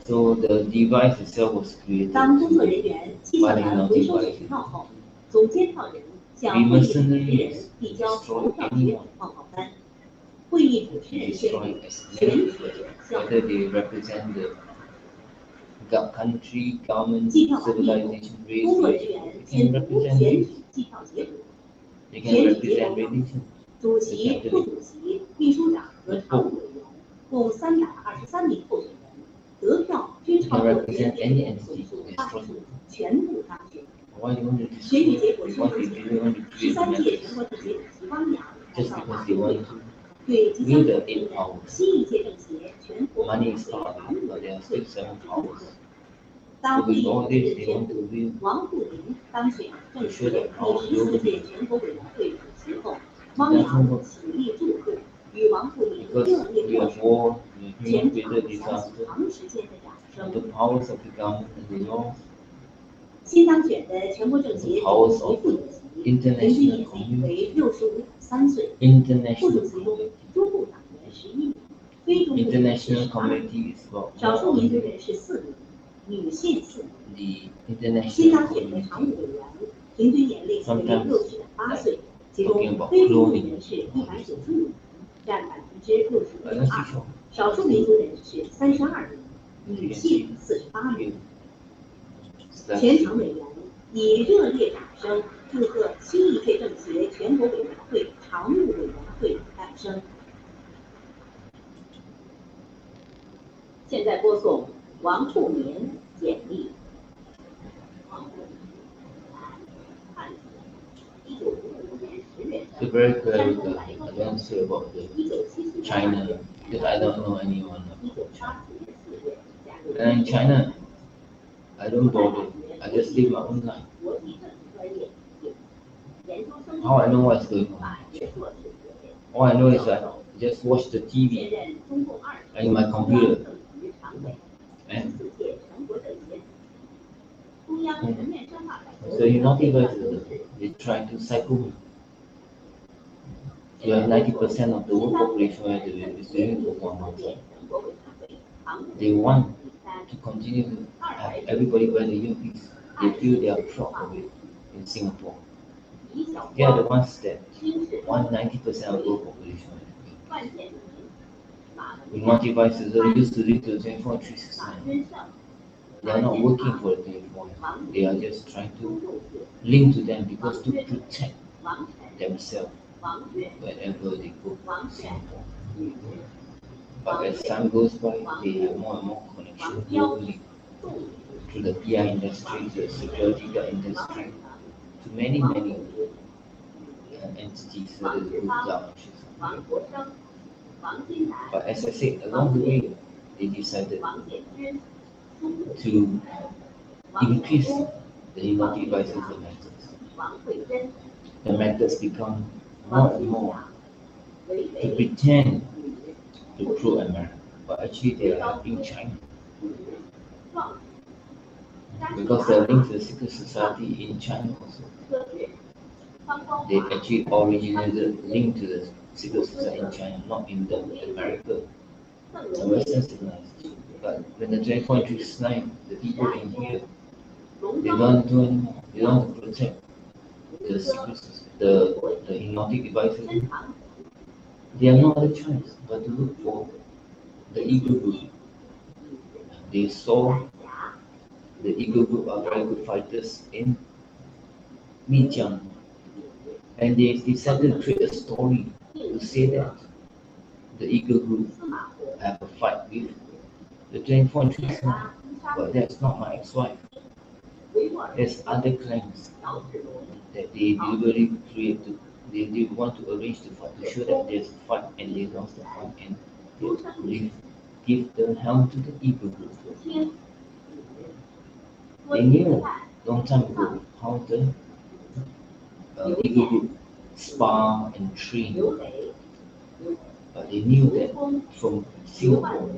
So the device itself was created 当工作人 to 员记下 find 了 out 回收 device. 选票后，总监套人 We 向会议主持人 mercenaries 递交 destroy 投票结 anyone. 果报告单。会议主持人宣 Destroy 布 as 选 many 举有效。 whether they represent the country, government, 计票完毕后， civilization, race, 工作人 religion. 员 They 宣 can 读 represent 选 race. 举计票结果。 They 选 can 举结 represent 果表 religion. 主席、副主席、秘书长和常务委员共323名候选人，得票均超过原定人总数20数，全部当选。 Why you want to 选举 destroy? 结果宣布 What they 前 really want to create ，13届全 matters 国政协主席汪洋来 just 到 because 大 they 都会 want to 对即将 wield 组 the 成 eight 的 powers. 新一届政协全国委 Money 员 is 会 power, 常务 but 委 there 员 are 会 still 7主 powers. 席。当 So 会 with 议 all 主持 this, 人 they 宣 want to 布 wield 王沪宁当选政 to 协 show 第 that power 14届 globally. 全国委员会主席后，汪洋起立祝贺，与王沪宁 Because 热烈 we 握 have 手。 war, we 全 have 场 created 响起 disaster. 长时间的掌 The 声。 powers of the government and the laws, 新当选的全国政协主席、副主席平均年龄为65.3岁，副 international 主席中 community. 中部党员11名，非中部人士 International 12名， community is about 少数 more 民族 on 人士4名，女性4名。 the 新 international 当选的常务 community. 委员平均年龄为 Sometimes 60.8岁，其 talking 中 about 非中部 cloning. 人士195名，占65.2%，少数民族人士32名，女性48名。全场委员以热烈掌声祝贺新一届政协全国委员会常务委员会诞生。现在播送王沪宁简历。So very clear, but I don't say about the China because I don't know anyone about China. And in China, I don't bother. I just live my own life. How I know what's going on? All I know is I just watch the TV and my computer. And so you know people they try to psycho me. You have 90% of the world population where they is doing it for 1 month. They want to continue to have everybody wear the earpiece. They feel they are proud of it in Singapore. They are the ones that want 90% of the world population. Remote devices are used to live to 24 369. They are not working for the 24. They are just trying to link to them because to protect themselves wherever they go in Singapore. But as time goes by, they have more and more connection globally to the PI industry, to the security guard industry, to many entities, whether the group government. But as I said, along the way, they decided to increase the hypnotic devices and methods. The methods become more and more to pretend to pro-America, but actually they are helping China. Because they are linked to the secret society in China also. They actually originated linked to the secret society in China, not in the America, the Western civilization. But when the 24/9, the people in here, they don't do anymore. They don't protect the secret society, the hypnotic devices. They have no other choice but to look for the ego group. They saw the ego group are very good fighters in Mijiang, and they decided to create a story to say that the ego group have a fight with the 24/9, but that's not my ex-wife. There's other claims that they deliberately create to, they want to arrange the fight to show that there's a fight and they lost the fight and they give the helm to the ego group. They knew long time ago how the ego group spar and train, but they knew that from Singapore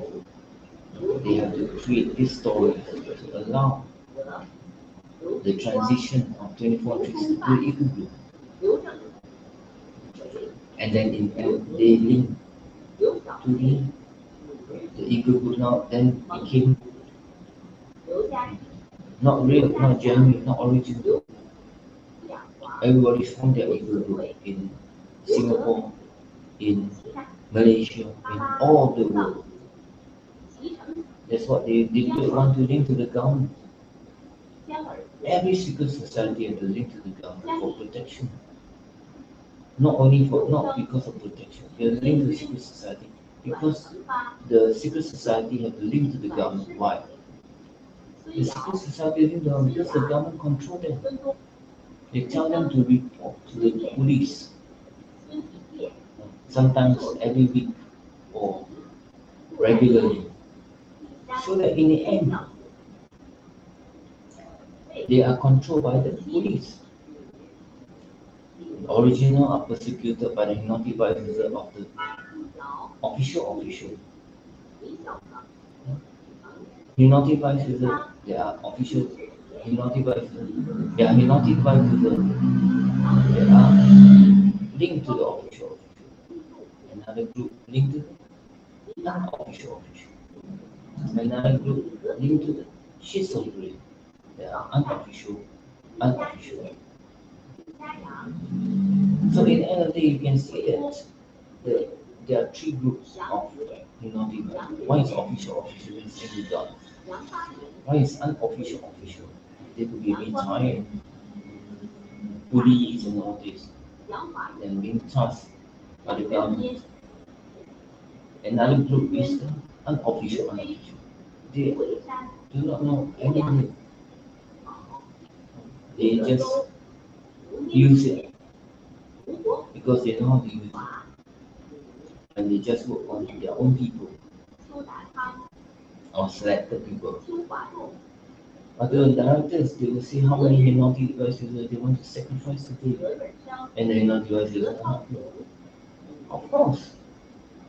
they have to create this story to allow the transition of 24/6 to the ego group. And then they link to the ego group now then became not real, not genuine, not original. Everybody's from their ego group in Singapore, in Malaysia, in all of the world. That's what they want to link to the government. Every secret society has to link to the government for protection. Not because of protection. They are linked to the secret society because the secret society have to link to the government. Why? The secret society linked to the government because the government control them. They tell them to report to the police. Sometimes every week or regularly. So that in the end, they are controlled by the police. The original are persecuted by the hypnotic devices of the official. Hypnotic devices, they are official hypnotic devices. They are hypnotic devices. They are linked to the official. Another group linked to the non-official. Another group linked to the schizophrenic. They are unofficial. So in the end of the day, you can see that there are three groups of hypnotic. One is official, means simply done. One is unofficial. They could be retired police and all this, and being tasked by the government. Another group is the unofficial. They do not know anything. They just use it because they know how to use it. And they just work on their own people or selected people. But the directors, they will see how many hypnotic devices they want to sacrifice today. And the hypnotic devices are not good. Of course,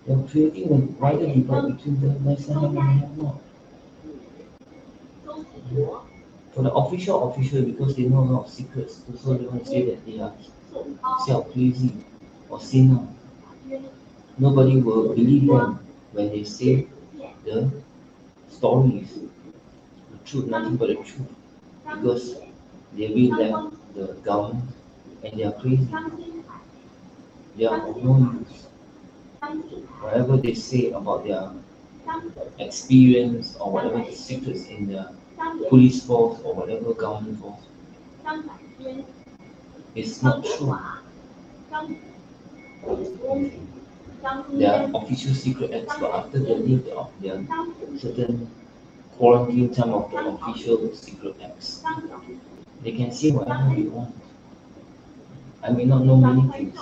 they're creating a wider divide between the less and the have not. For the official, because they know a lot of secrets, so they want to say that they are self-crazy or sinner. Nobody will believe them when they say the stories, the truth, nothing but the truth, because they will left the government and they are crazy. They are of no use. Whatever they say about their experience or whatever the secrets in the police force or whatever government force, it's not true. They are official secret acts, but after the leave of their certain quarantine time of the official secret acts, they can say whatever they want. I may not know many things,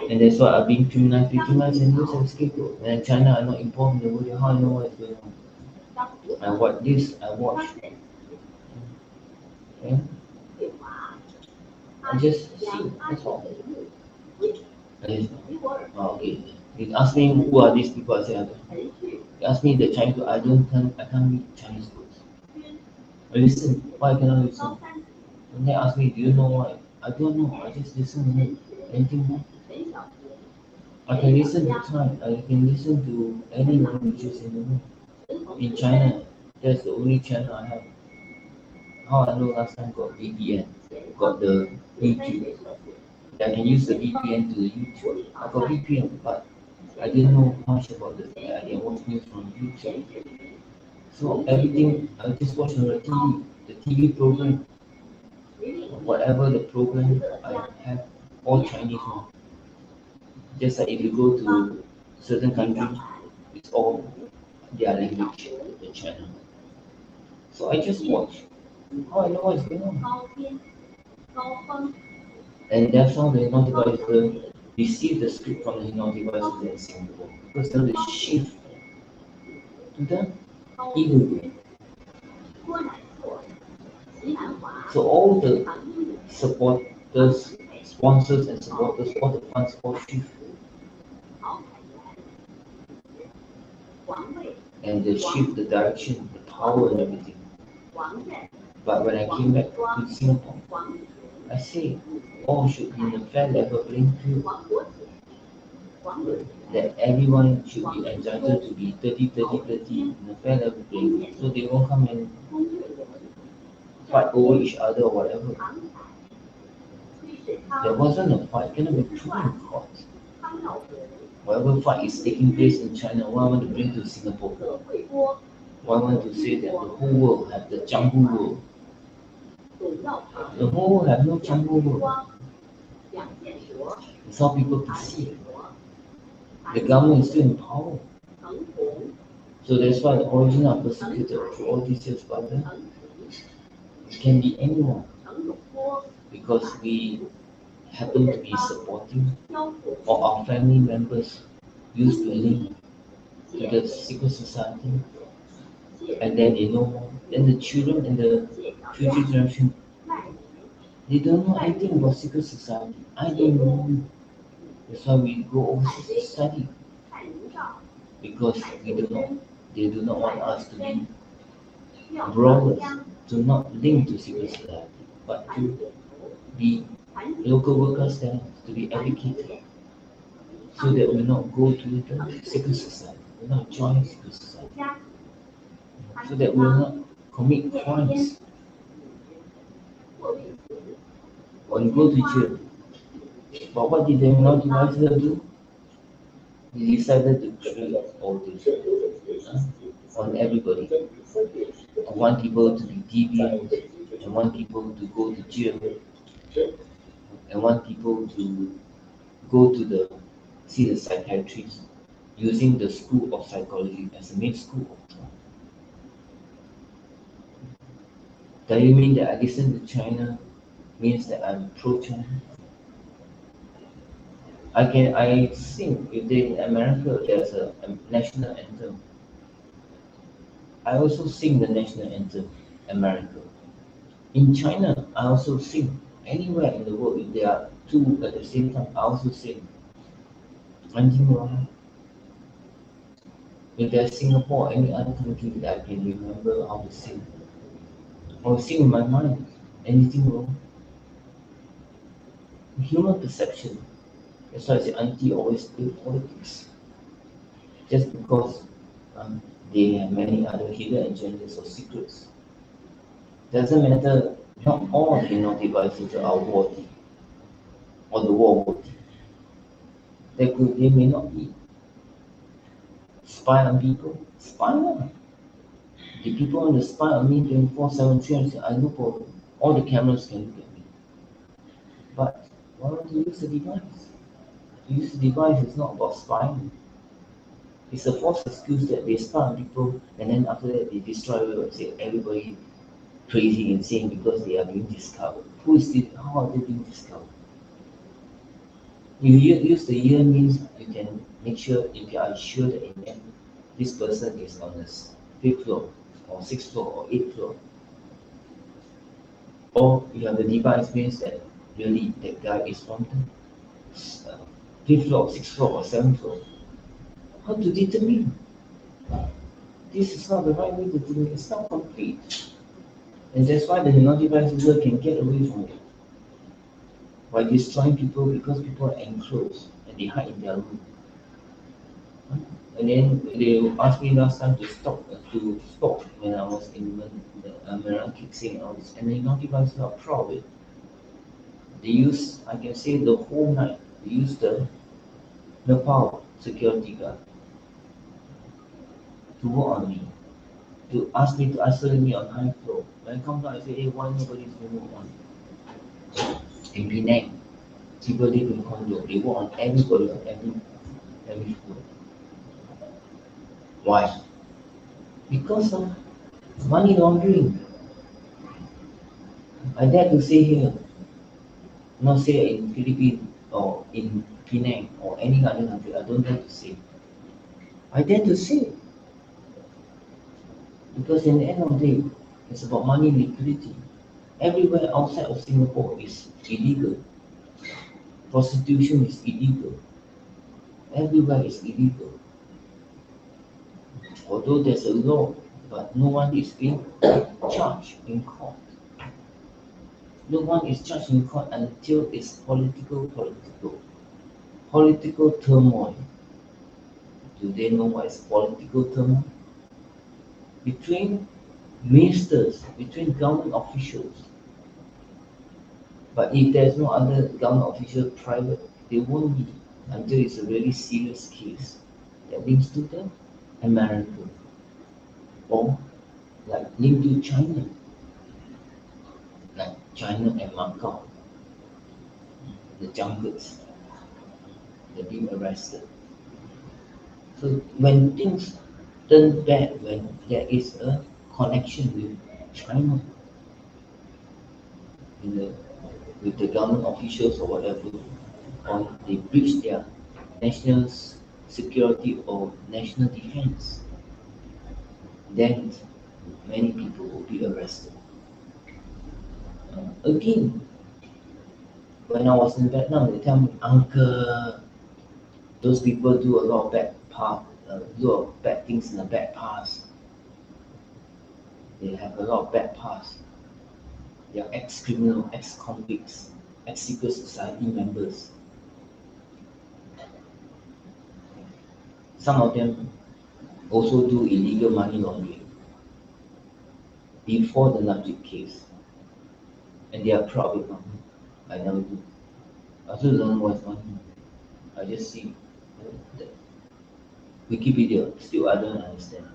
And that's why I've been criminalized and used as a scapegoat. And in China, I'm not informed in the world, how I know what's going on. I watch this, I watch. Yeah. I just see, that's all. Okay. You ask me who are these people, I say I don't. You ask me the Chinese, I can't read Chinese books. I listen, why can I listen? When they ask me, do you know why? I don't know, I just listen. Anything more? I can listen to time. I can listen to any languages in the world. In China, that's the only channel I have. How I know last time got VPN, got the YouTube. I can use the VPN to the YouTube. I got VPN, but I didn't know much about the thing. I didn't watch news from YouTube. So everything I just watch on the TV program, whatever the program I have, all Chinese one. Just like if you go to certain country, it's all their language, the channel. So I just watch. How I know what's going on. And that's how the hypnotic advisor received the script from the hypnotic advisor in Singapore. Because then they shift to the evil way. So all the supporters, sponsors and supporters, all the funds all shift. And they shift the direction, the power and everything. But when I came back to Singapore, I say all should be in a fair level playing field. That everyone should be entitled to be 30-30-30 in a fair level playing field. So they won't come and fight over each other or whatever. There wasn't a fight, cannot be proven in court. Whatever fight is taking place in China, what I want to bring to Singapore. What I want to say that the whole world have the jungle world. The whole world have no jungle world. It's how people perceive. The government is still in power. So that's why the origin of persecuted through all these years, brother. It can be anyone. Because we happen to be supporting, or our family members used to link to the secret society, and then they know more. Then the children and the future generation, they don't know anything about secret society. I don't know. That's why we go overseas to study. Because they do not want us to be brothers, to not link to secret society, but to be local workers there, to be educated, so that we not go to the secret society, we not join secret society, so that we not commit crimes or go to jail. But what did the advisor do? He decided to create all this on everybody. I want people to be deviant, I want people to go to jail, I want people to go to see the psychiatrist using the school of psychology as the main school of thought. Does it mean that I listen to China means that I'm pro-China? I sing, if they in America there's a national anthem. I also sing the national anthem, America. In China, I also sing. Anywhere in the world, if there are two at the same time, I also sing. Anything wrong? If there's Singapore or any other country that I can remember how to sing, I will sing in my mind. Anything wrong? Human perception. That's why I say auntie always play politics. Just because they have many other hidden agendas or secrets. Doesn't matter, not all the devices are worthy or the war worthy. They may not be. Spy on people, spy on. The people want to spy on me 24/7, 300, I no problem. All the cameras can look at me. But why don't you use the device? To use the device is not about spying. It's a false excuse that they spy on people and then after that they destroy everybody crazy insane because they are being discovered. How are they being discovered? You use the year means you can make sure if you are sure that in the end this person is on the 5th floor or 6th floor or 8th floor. Or you have the device means that really that guy is on the 5th floor, 6th floor or 7th floor. How to determine? This is not the right way to do it. It's not complete. And that's why the non-device user can get away from it. By destroying people because people are enclosed and they hide in their room. And then they asked me last time to stop when I was in the American kicksing and all this. And the non-devices are proud of it. They use, I can say the whole night, they use the Nepal security guard to work on me, to ask me to isolate me on high floor. When I come down, I say, hey, why nobody's moving on? In Penang, people live in condo, they work on everybody on every floor. Why? Because of money laundering. I dare to say here, not say in Philippines or in Penang or any other country, I don't dare to say. I dare to say. Because in the end of the day, it's about money liquidity. Everywhere outside of Singapore is illegal. Prostitution is illegal. Everywhere is illegal. Although there's a law, but no one is being charged in court. No one is charged in court until it's political turmoil. Do they know what is political turmoil? Between ministers, between government officials. But if there's no other government official private, they won't be until it's a really serious case that links to the America or like linked to China, like China and Macau, the junkets, they're being arrested. So when things turn bad, when there is a connection with China, with the government officials or whatever, or they breach their national security or national defense, then many people will be arrested. Again, when I was in Vietnam, they tell me, Uncle, those people do a lot of bad things in the bad past. They have a lot of bad past. They are ex-criminal, ex-convicts, ex-secret society members. Some of them also do illegal money laundering before the Najib case. And they are proud of it. I never do. I also don't know what's money. I just see that Wikipedia. Still, I don't understand.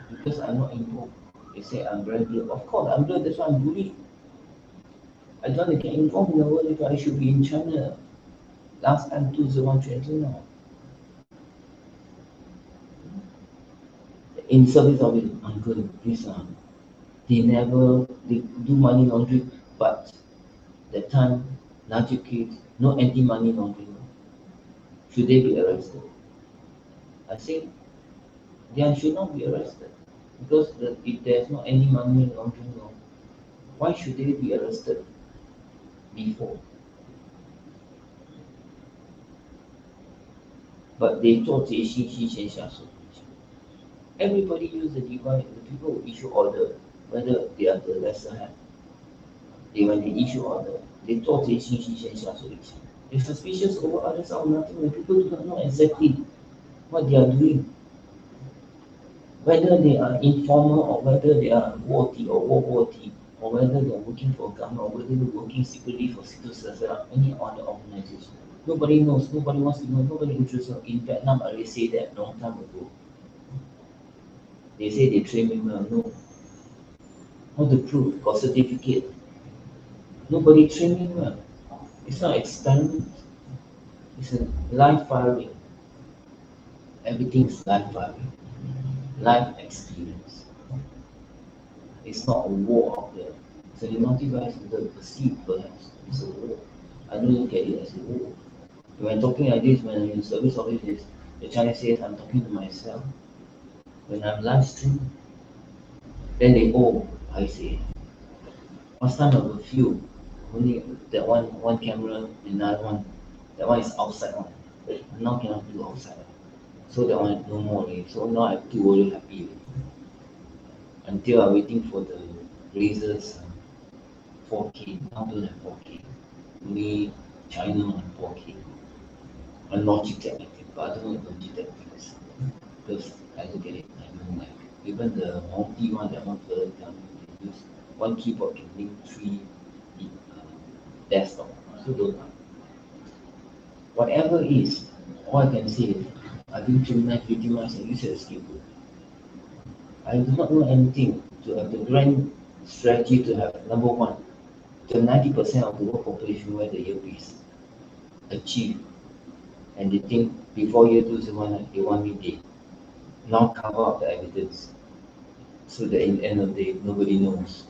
Because I'm not involved. They say I'm very blurred. Of course, I'm blurred. That's why I'm bullied. I don't want to get involved in the world if I should be in China. Last time, 2020 now. In service of it, Uncle, please, they do money laundering, but that time, Najib case, no anti-money laundering. Should they be arrested? I say they should not be arrested because if there's no any money laundering law, why should they be arrested before? But they thought everybody use the device, the people who issue order, whether they are the lesser hand. When they issue order, they thought they're suspicious over others or nothing. The people do not know exactly what they are doing. Whether they are informal or whether they are worthy or worthy, or whether they are working for government or whether they're working secretly for civil society or any other organization. Nobody knows, nobody wants to know, nobody interested. In Vietnam, I already say that long time ago. They say they train me well, no. How to prove? Got certificate. Nobody trained me well. It's not experiment. It's a live firing. Everything is live firing. Life experience. It's not a war out there. So the multiverse is perceived perhaps it's a war. I don't look at it as a war. When talking like this, when I'm in service office, the Chinese says I'm talking to myself. When I'm live streaming, then they, oh, I see. Last time I have a few, only that one camera, another one, that one is outside one. Now cannot do outside. So that one no more already. So now I have two already happy already. Until I'm waiting for the Razer's 4K. Now don't have 4K. Only China on 4K. And Logitech I think, but I don't know Logitech things. Because I look at it, I don't like. Even the multi one, that one further down, they use one keyboard can link 3 desktop. So don't like. Whatever is, all I can say is I've been Gemini pretty much and use it as keyboard. I do not know anything to have the grand strategy to have number one, the 90% of the world population wear the earpiece achieve, and they think before year 2001 they want me dead. Now cover up the evidence so that in the end of the day nobody knows.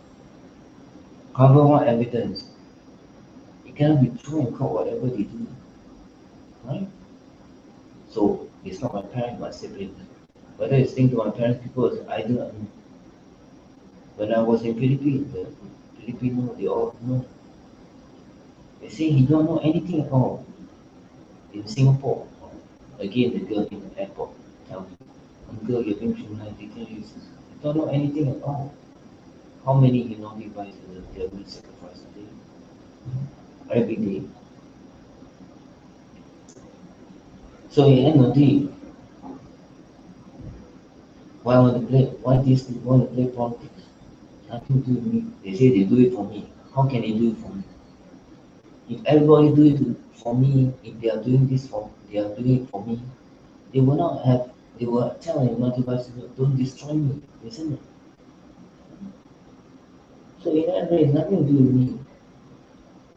Cover what evidence? It cannot be true and caught whatever they do. Right? So it's not my parents, my siblings. Whether it's thing to my parents, people I do not know. When I was in Philippines, the Filipino they all know. They say he don't know anything at all. In Singapore, again the girl in the airport tell me, uncle, you've been through 93 years. You don't know anything at all. How many naughty devices the government sacrifice a day? Every day. So in the end of the day, why these people want to play politics? Nothing to do with me. They say they do it for me. How can they do it for me? If everybody do it for me, if they are doing this for they are doing it for me, they will not have they will tell naughty devices don't destroy me, isn't it? So in that way, nothing to do with me.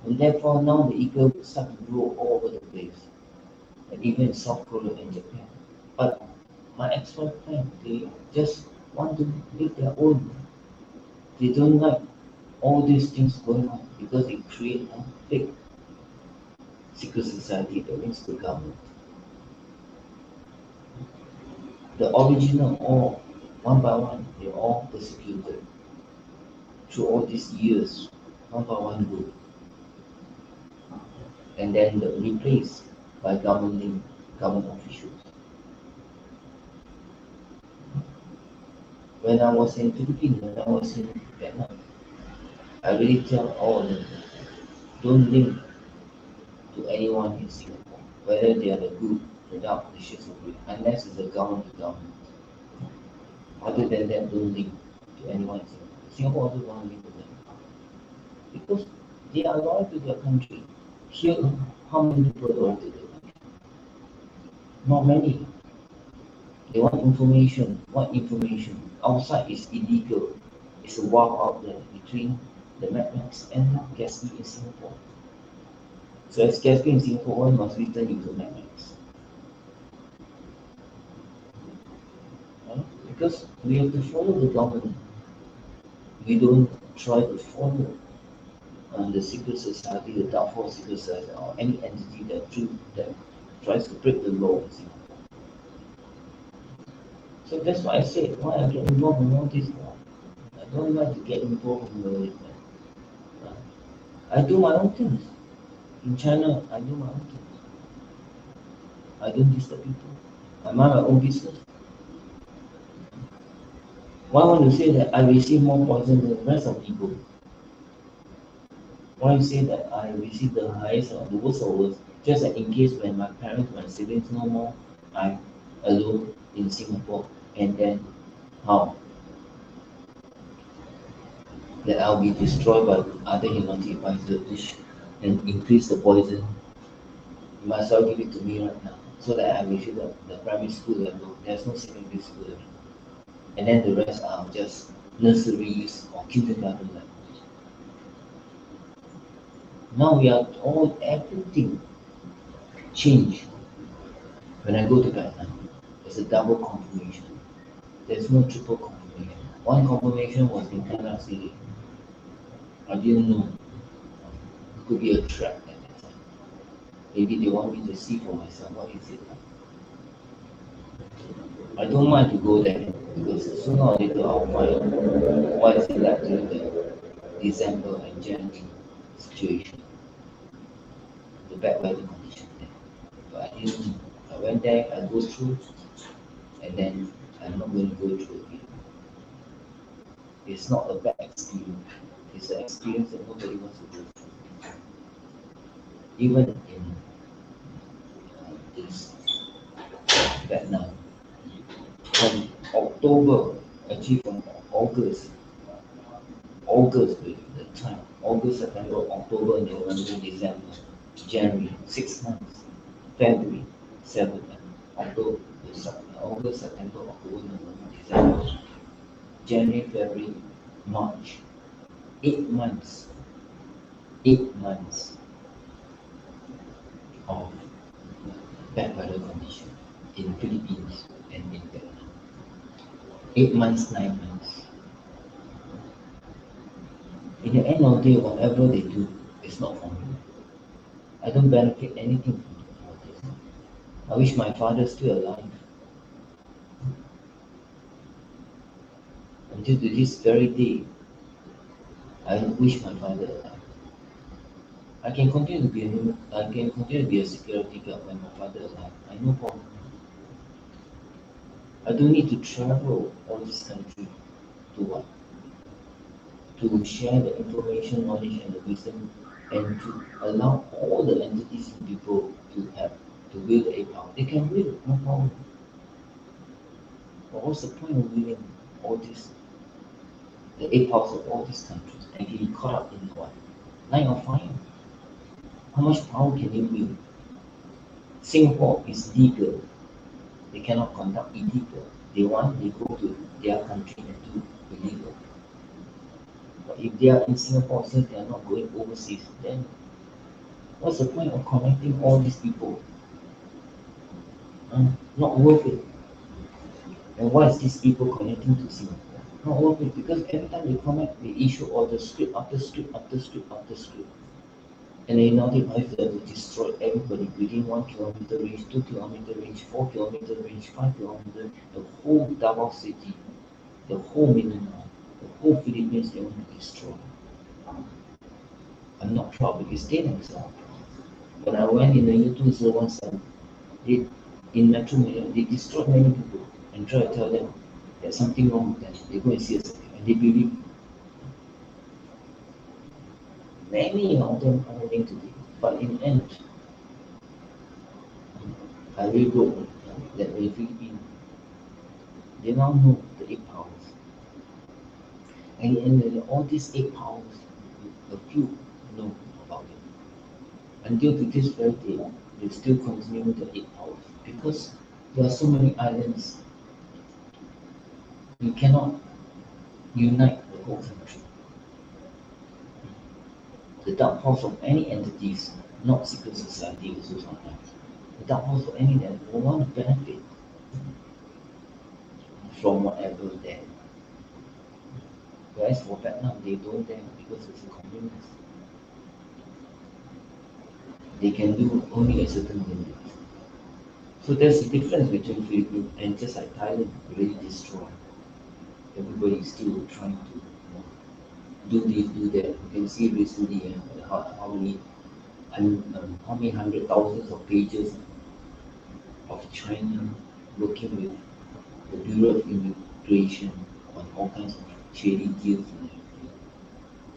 And therefore now the ego will start to grow all over the place. And even in South Korea and Japan. But my ex-wife friend, they just want to make their own. They don't like all these things going on because it creates a fake secret society that means the government. The original all one by one, they all persecuted through all these years, one by one group. And then replaced by government officials. When I was in Philippines, when I was in Vietnam, I really tell all of them, don't link to anyone in Singapore, whether they are the good, the dark, the shades of grey, unless it's a government to government. Other than that, don't link to anyone in Singapore. Singapore also don't link to them. Because they are loyal to their country. Here, how many people are loyal to their country? Not many. They want information. What information? Outside is illegal. It's a war out there between the Mad Max and Gatsby in Singapore. So as Gatsby in Singapore, why must we turn into Mad Max? Because we have to follow the government. We don't try to follow the secret society, the dark force secret society, or any entity that tries to break the law in Singapore. So that's why I said, why I get involved in all this law. I don't like to get involved in all it. I do my own things. In China, I do my own things. I don't disturb people. I mind my own business. Why want to say that I receive more poison than the rest of people? Why you say that I receive the highest or the worst or worst? Just that in case when my parents, my siblings no more, I'm alone in Singapore, and then how? That I'll be destroyed by other humanity by the dish and increase the poison. You might as well give it to me right now, so that I receive the primary school level. There's no secondary school level. And then the rest are just nurseries or kindergarten levels. Now we are all everything change. When I go to Vietnam, there's a double confirmation. There's no triple confirmation. One confirmation was in Canada City. I didn't know. It could be a trap at that time. Maybe they want me to see for myself what is it. I don't mind to go there because sooner or later I'll find what is it like during the December and January situation, the bad weather condition there. But I didn't. I went there, I go through, and then I'm not going to go through again. It's not a bad experience. It's an experience that nobody wants to go through. Even in this Vietnam, from October, actually from August, the time, August, September, October, November, December, January, 6 months, February, 7 months, August, September, October, November, December, January, February, March, 8 months, 8 months of bad weather condition in Philippines and in Vietnam. 8 months, 9 months. In the end of the day, whatever they do, it's not for me. I don't benefit anything from all this. I wish my father's still alive. Until to this very day, I wish my father alive. I can continue to be a security guard when my father alive. I no problem. I don't need to travel all this country to what? To share the information, knowledge, and the wisdom, and to allow all the entities and people to have to build a power. They can build, no problem. But what's the point of building all this, the 8 powers of all these countries, and getting caught up in what? Line of fire. How much power can you build? Singapore is legal. They cannot conduct illegal. They go to their country and do illegal. But if they are in Singapore, since they are not going overseas, then what's the point of connecting all these people? Not worth it. And why is these people connecting to Singapore? Not worth it, because every time they connect, they issue order script after script after script after script. And they notify them to destroy everybody within 1 kilometer range, 2 kilometer range, 4 kilometer range, 5 kilometer, the whole Davao city, the whole Mindanao, the whole Philippines they want to destroy. I'm not proud because they themselves. When I went in the year 2017, in Metro Manila, they destroyed many people and try to tell them there's something wrong with them. They go and see us and they believe. Many of them are willing to do it. But in the end, I really broke that in the Philippines, they now know the 8 powers. And in all these 8 powers, a few know about it. Until to this very day, they still continue the 8 powers because there are so many islands. You cannot unite the whole country. The dark force of any entities, not secret society, also sometimes. The dark force of any that will want to benefit from whatever there. Whereas for Vietnam, they don't dare because it's a communist. They can do only a certain limit. So there's a difference between Philippines and just like Thailand, really destroy. Everybody is still trying to do this, do that. You can see recently how many hundred thousands of pages of China working with the Bureau of Immigration on all kinds of shady deals and everything,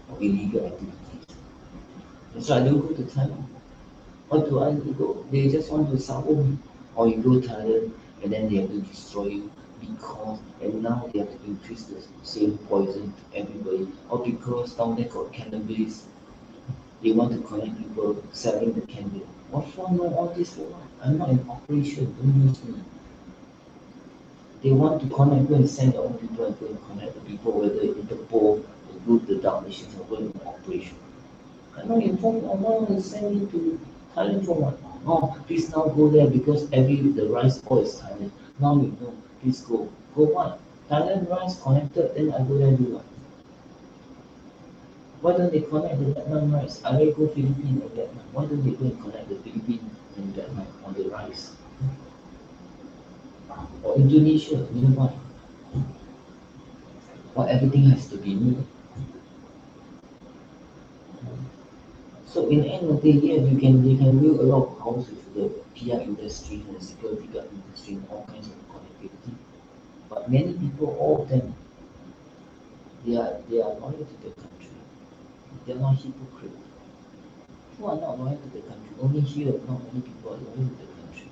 or illegal activities. That's why I don't go to Thailand. What do I go? They just want to sour me. Or you go to Thailand and then they have to destroy you because, and now they have to increase the same poison to everybody. Or because down there got cannabis, they want to connect people selling the cannabis. What for? No, all this for what? I'm not in operation, don't use me. They want to connect, go and send their own people and go and connect the people, whether Interpol, the group, the dark nations are going in operation. I'm not informed, I'm not sending to Thailand for what? Oh, please now go there because the rice bowl is Thailand. Now you know, please go. Go what? Thailand rice connected, then I go there and do what? Why don't they connect the Vietnam rice? I will go Philippines and Vietnam. Why don't they go and connect the Philippines and Vietnam on the rice? Or Indonesia, you know why? Why everything has to be new? So in the end of the year, you can build a lot of houses with the PR industry and the security guard industry and all kinds of connectivity. But many people, all of them, they are loyal to the country. They are not hypocrites. Who are not loyal to the country? Only here, not many people are loyal to the country.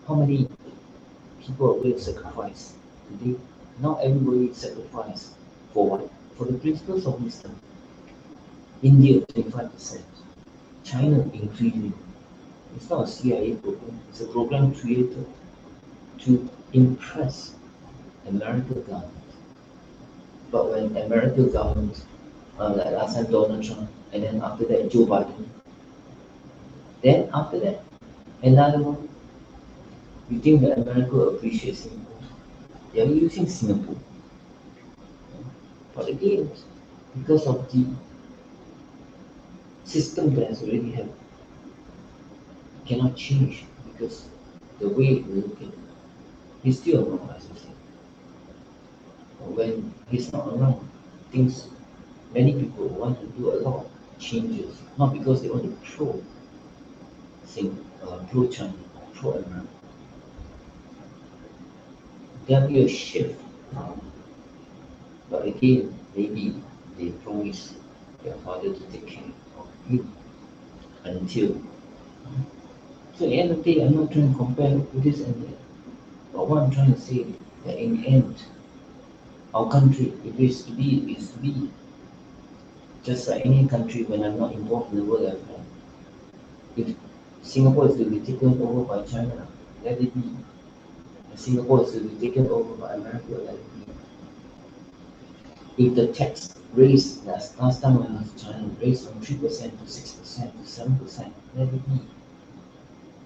How many people will sacrifice today? Not everybody sacrifice for what? For the principles of wisdom. India 25%, China increasing. It's not a CIA program, it's a program created to impress American government. But when American government, like last time Donald Trump, and then after that Joe Biden, then after that another one, you think that America appreciates Singapore? They are using Singapore. But again, because of the system that has already happened, cannot change because the way we look at it, he's still around, as I say. When he's not around, many people want to do a lot of changes, not because they want to pro-China or pro-America. There will be a shift. But again, maybe they promise their father to take care of him until. So at the end of the day, I'm not trying to compare with this and that. But what I'm trying to say is that in the end, our country, if it's to be, is to be. Just like any country, when I'm not involved in the world affair, if Singapore is to be taken over by China, let it be. If Singapore is to be taken over by America, let it be. If the tax raised last time when I was in China, raised from 3% to 6% to 7%, let it be.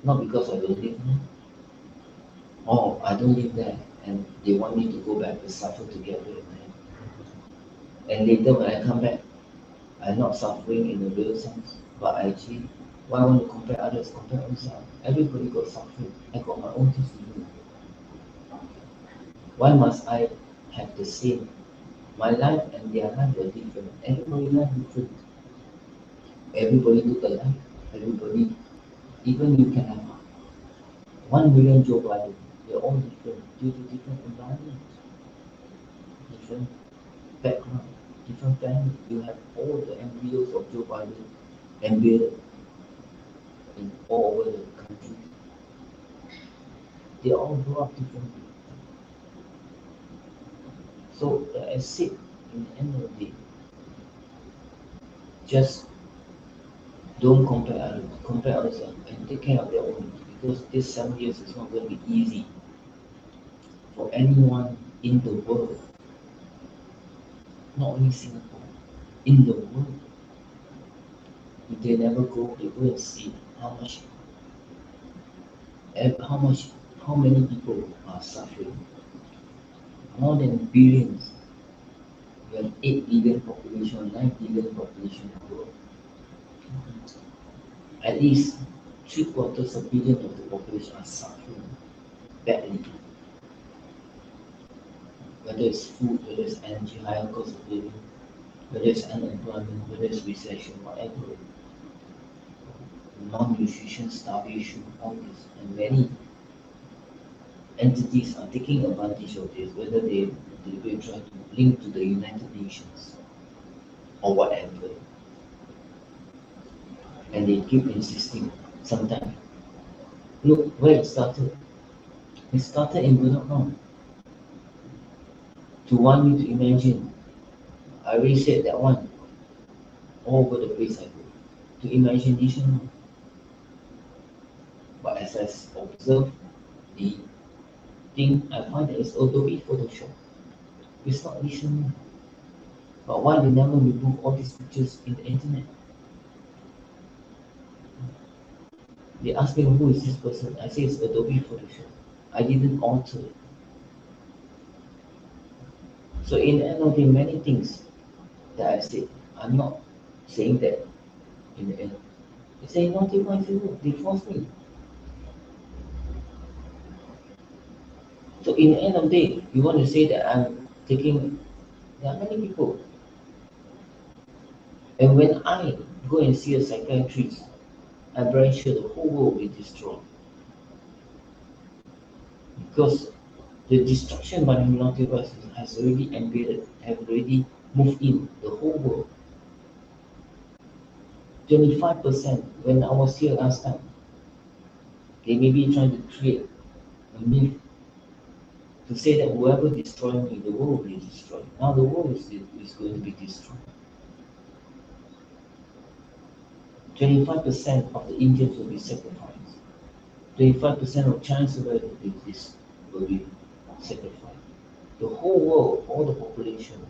Not because I don't live there. Oh, I don't live there, and they want me to go back to suffer together with them. And later when I come back, I'm not suffering in the real sense, but actually, why I want to compare others? Compare ourselves. Everybody got suffering. I got my own things to do. Why must I have the same? My life and their life are different. Everybody's life is different. Everybody look alike. Everybody, even you can have 1 million Joe Biden. They're all different due to different environments, different background, different family. You have all the embryos of Joe Biden embedded in all over the country. They all grow up differently. So I said, in the end of the day, just don't compare others and take care of their own, because this 7 years is not going to be easy for anyone in the world, not only Singapore, in the world. If they never go, they go and see how many people are suffering. More than billions. We have 8 billion population, 9 billion population in the world. At least 3/4 of billion of the population are suffering badly. Whether it's food, whether it's energy, higher cost of living, whether it's unemployment, whether it's recession, whatever. Malnutrition, starvation, all this, and many entities are taking advantage of this, whether they will try to link to the United Nations or whatever. And they keep insisting sometimes. Look where it started. It started in Vietnam. To want me to imagine, I already said that one all over the place I go. To imagination. But as I observe the thing, I find that it's Adobe Photoshop. It's not listening. But why they never remove all these pictures in the internet? They ask me who is this person. I say it's Adobe Photoshop. I didn't alter it. So in the end of the day, many things that I said, I'm not saying that in the end. They say, no, they want to, they force me. So in the end of the day, you want to say that I'm taking, there are many people. And when I go and see a psychiatrist, I'm very sure the whole world will be destroyed. Because the destruction by the multiverse has already embedded, have already moved in the whole world. 25% when I was here last time, they may be trying to create a myth to say that whoever destroys me, the world will be destroyed. Now the world is going to be destroyed. 25% of the Indians will be sacrificed. 25% of Chinese will be sacrificed. The whole world, all the population,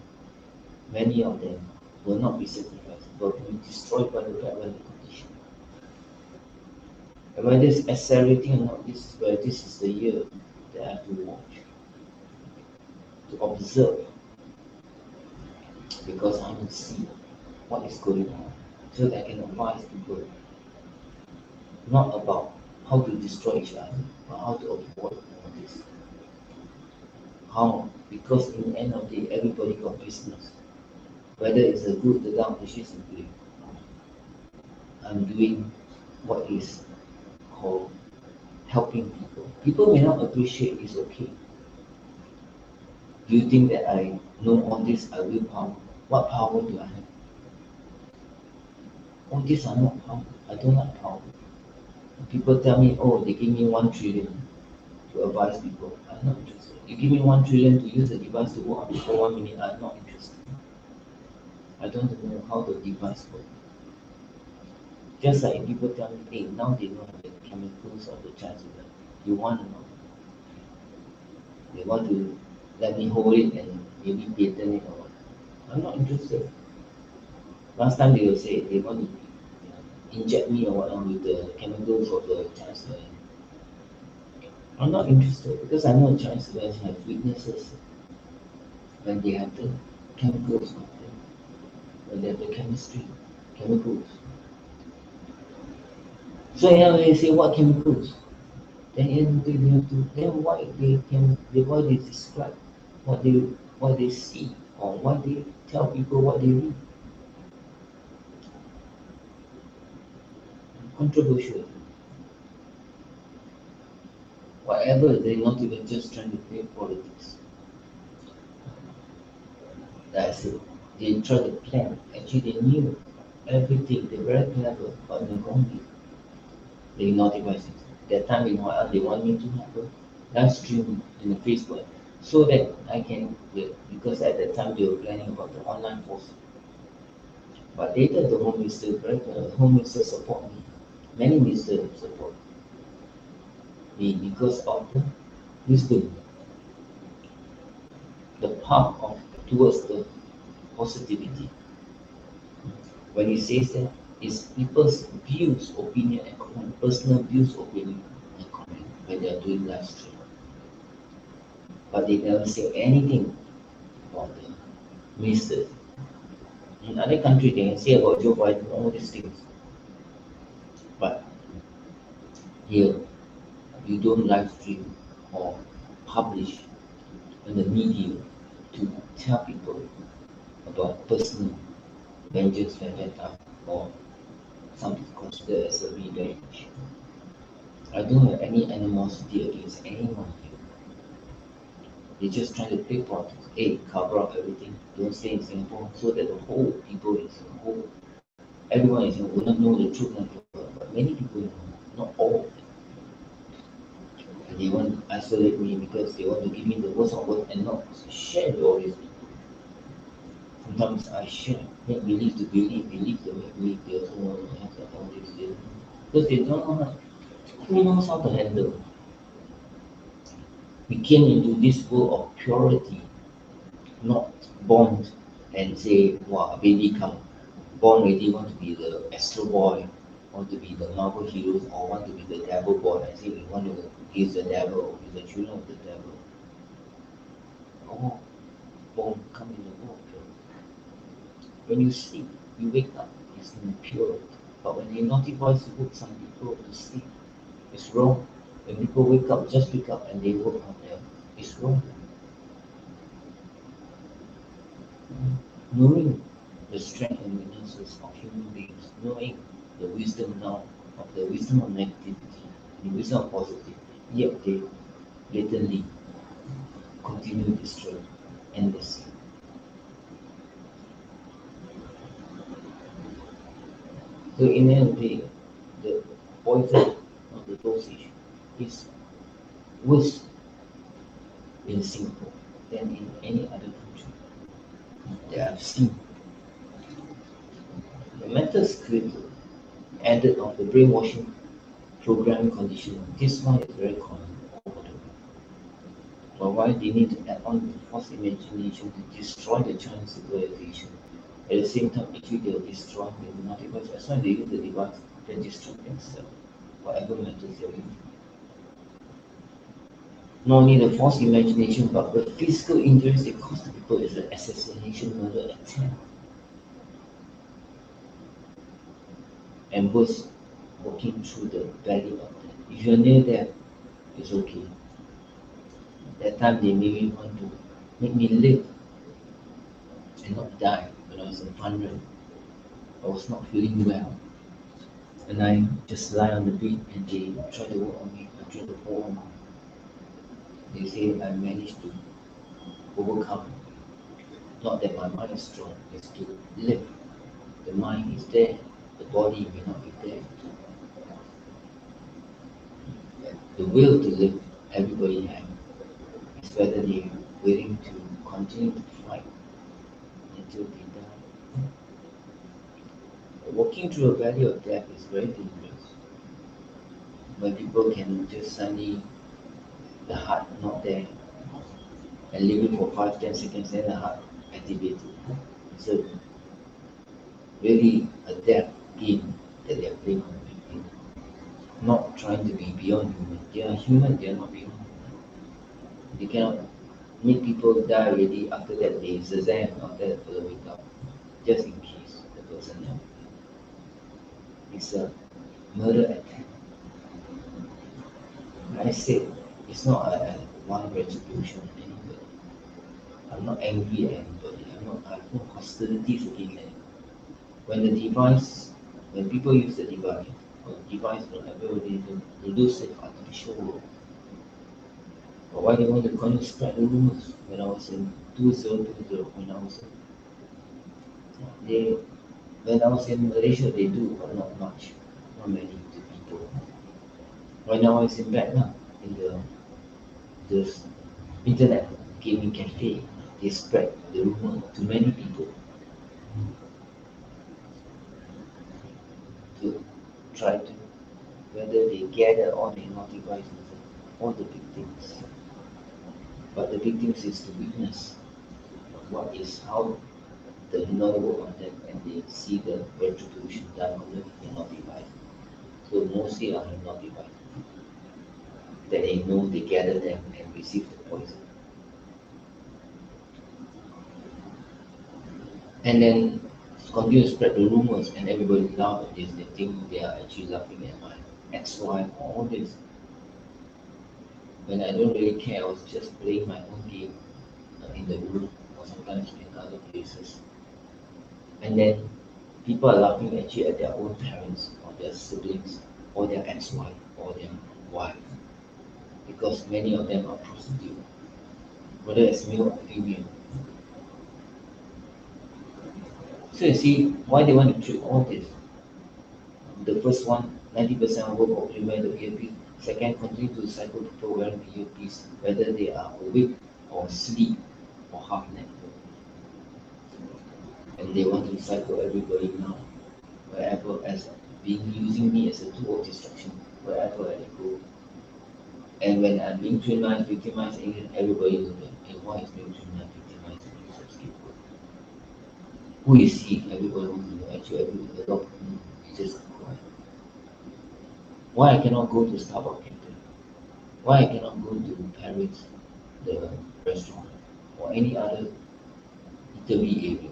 many of them will not be sacrificed, but will be destroyed by the bad weather condition. And whether it's accelerating or not, this is the year that I have to watch, to observe, because I want to see what is going on, so that I can advise people not about how to destroy each other, but how to avoid all this. How? Because in the end of the day, everybody got business. Whether it's a good, the dark, the shades of grey. I'm doing what is called helping people. People may not appreciate it's okay. Do you think that I know all this, I will power? What power do I have? All these are not power. I don't like power. People tell me, oh, they give me 1 trillion to advise people. I'm not interested. You give me 1 trillion to use the device to work for 1 minute, I'm not interested. I don't know how the device works. Just like people tell me, hey, now they know the chemicals of the chance. You want to know? They want to let me hold it and maybe patent it or what. I'm not interested. Last time they will say they want to inject me or whatever with the chemicals of the cancer. I'm not interested because I know Chinese cells have weaknesses when they have the chemicals of them, when they have the chemistry, chemicals. So they say what chemicals? Then they have to then why they describe what they see or why they tell people what they read. Controversial. Whatever, they're not even just trying to play politics. That's it. They try to plan. Actually, they knew everything. They're very clever, but in the wrong way. They notify it. That time in Hawaii, they want me to have a live stream in the Facebook so that I can, because at that time they were planning about the online course. But later, the Home Minister support me. Many ministers support me because of the wisdom, the path of towards the positivity. When he says that, it's people's views, opinion, and comment, personal views, opinion, and comment when they are doing live stream. But they never say anything about the ministers. In other countries, they can say about Joe Biden, all these things. But here, you don't live stream or publish in the media to tell people about personal vengeance, vendetta, or something considered as a revenge. I don't have any animosity against anyone here. They're just trying to play politics. A, cover up everything. Don't stay in Singapore so that the whole people in Singapore, everyone in Singapore will not know the truth, but many people know, not all of them. And they want to isolate me because they want to give me the worst of worst and not share with all these people. Sometimes I share, make believe to believe, believe to make believe. They also want to have all this. Because they don't know how, who knows how to handle. We came into this world of purity, not born and say, wow, baby come. Born already want to be the Astro Boy, want to be the Marvel heroes, or want to be the devil boy and say we want to use the devil, or be the children of the devil. Oh, born come in the world of purity. When you sleep, you wake up, it's pure. But when a naughty voice woke some people to sleep, it's wrong. When people just wake up and they woke up there, it's wrong. Knowing the strength and weaknesses of human beings, knowing the wisdom now of the wisdom of negativity, the wisdom of positivity, yet they blatantly continue to destroy endlessly. So in the end of the day, the poison of the dosage is worse in Singapore than in any other country that I've seen. The methods created, added of the brainwashing programming conditioning, this one is very common. But why they need to add on the false imagination to destroy the Chinese civilization? At the same time, actually they will destroy the naughty device. As long as they use the device, they destroy themselves, whatever methods they're using. Not only the false imagination, but the physical injuries they cause to people is an assassination, murder, attempt. And worse, walking through the valley of death. If you're near death, it's okay. That time they maybe want to make me live and not die. When I was in Fun I was not feeling well. And I just lie on the bed and they try to work on me. I try to hold on. They say I managed to overcome. Not that my mind is strong, it's to live. The mind is there, the body may not be there. The will to live, everybody has. It's whether they're willing to continue to fight until they die. Walking through a valley of death is very dangerous. When people can just suddenly, the heart not there, and leave it for 5-10 seconds, then the heart activated. So really a death game that they are playing on people. Not trying to be beyond human. They are human, they are not beyond human. They cannot make people die already after that they Shazam after that for the wake up. Just in case the person never. It's a murder attempt. I said it's not a one retribution on anybody. I'm not angry at anybody. I have no hostilities against anybody. When people use the device, or the device will everybody to lose it artificial world. But why they want to come and spread the rumors? When I was in 2020, when I was in Malaysia, they do, but not much, not many people. When I was in Vietnam, in the internet gaming cafe, they spread the rumor to many people to try to whether they gather all the naughty devices, all the victims. But the victims is the witness. What is how the Lord work on them and they see the retribution done on them in naughty device. So mostly are in naughty device. That they know they gather them and receive the poison. And then continue to spread the rumors and everybody laugh at this. They think they are actually laughing at my ex-wife, all this. When I don't really care, I was just playing my own game in the room or sometimes in other places. And then people are laughing actually at their own parents or their siblings or their ex-wife or their wife. Because many of them are prostitutes, whether it's male or female. So you see why they want to treat all this. The first one, 90% work or wear the earpiece. Second, continue to cycle people wearing the earpiece, whether they are awake or asleep or half naked. And they want to cycle everybody now, wherever as being using me as a tool of destruction, wherever I go. And when I'm being victimized, everybody knows that. And why is being victimized and used as scapegoat? Who is he? Everybody wants to know. Actually, everybody, a lot of people just quiet. Why I cannot go to Starbucks cafe? Why I cannot go to Paris, the restaurant, or any other eatery area?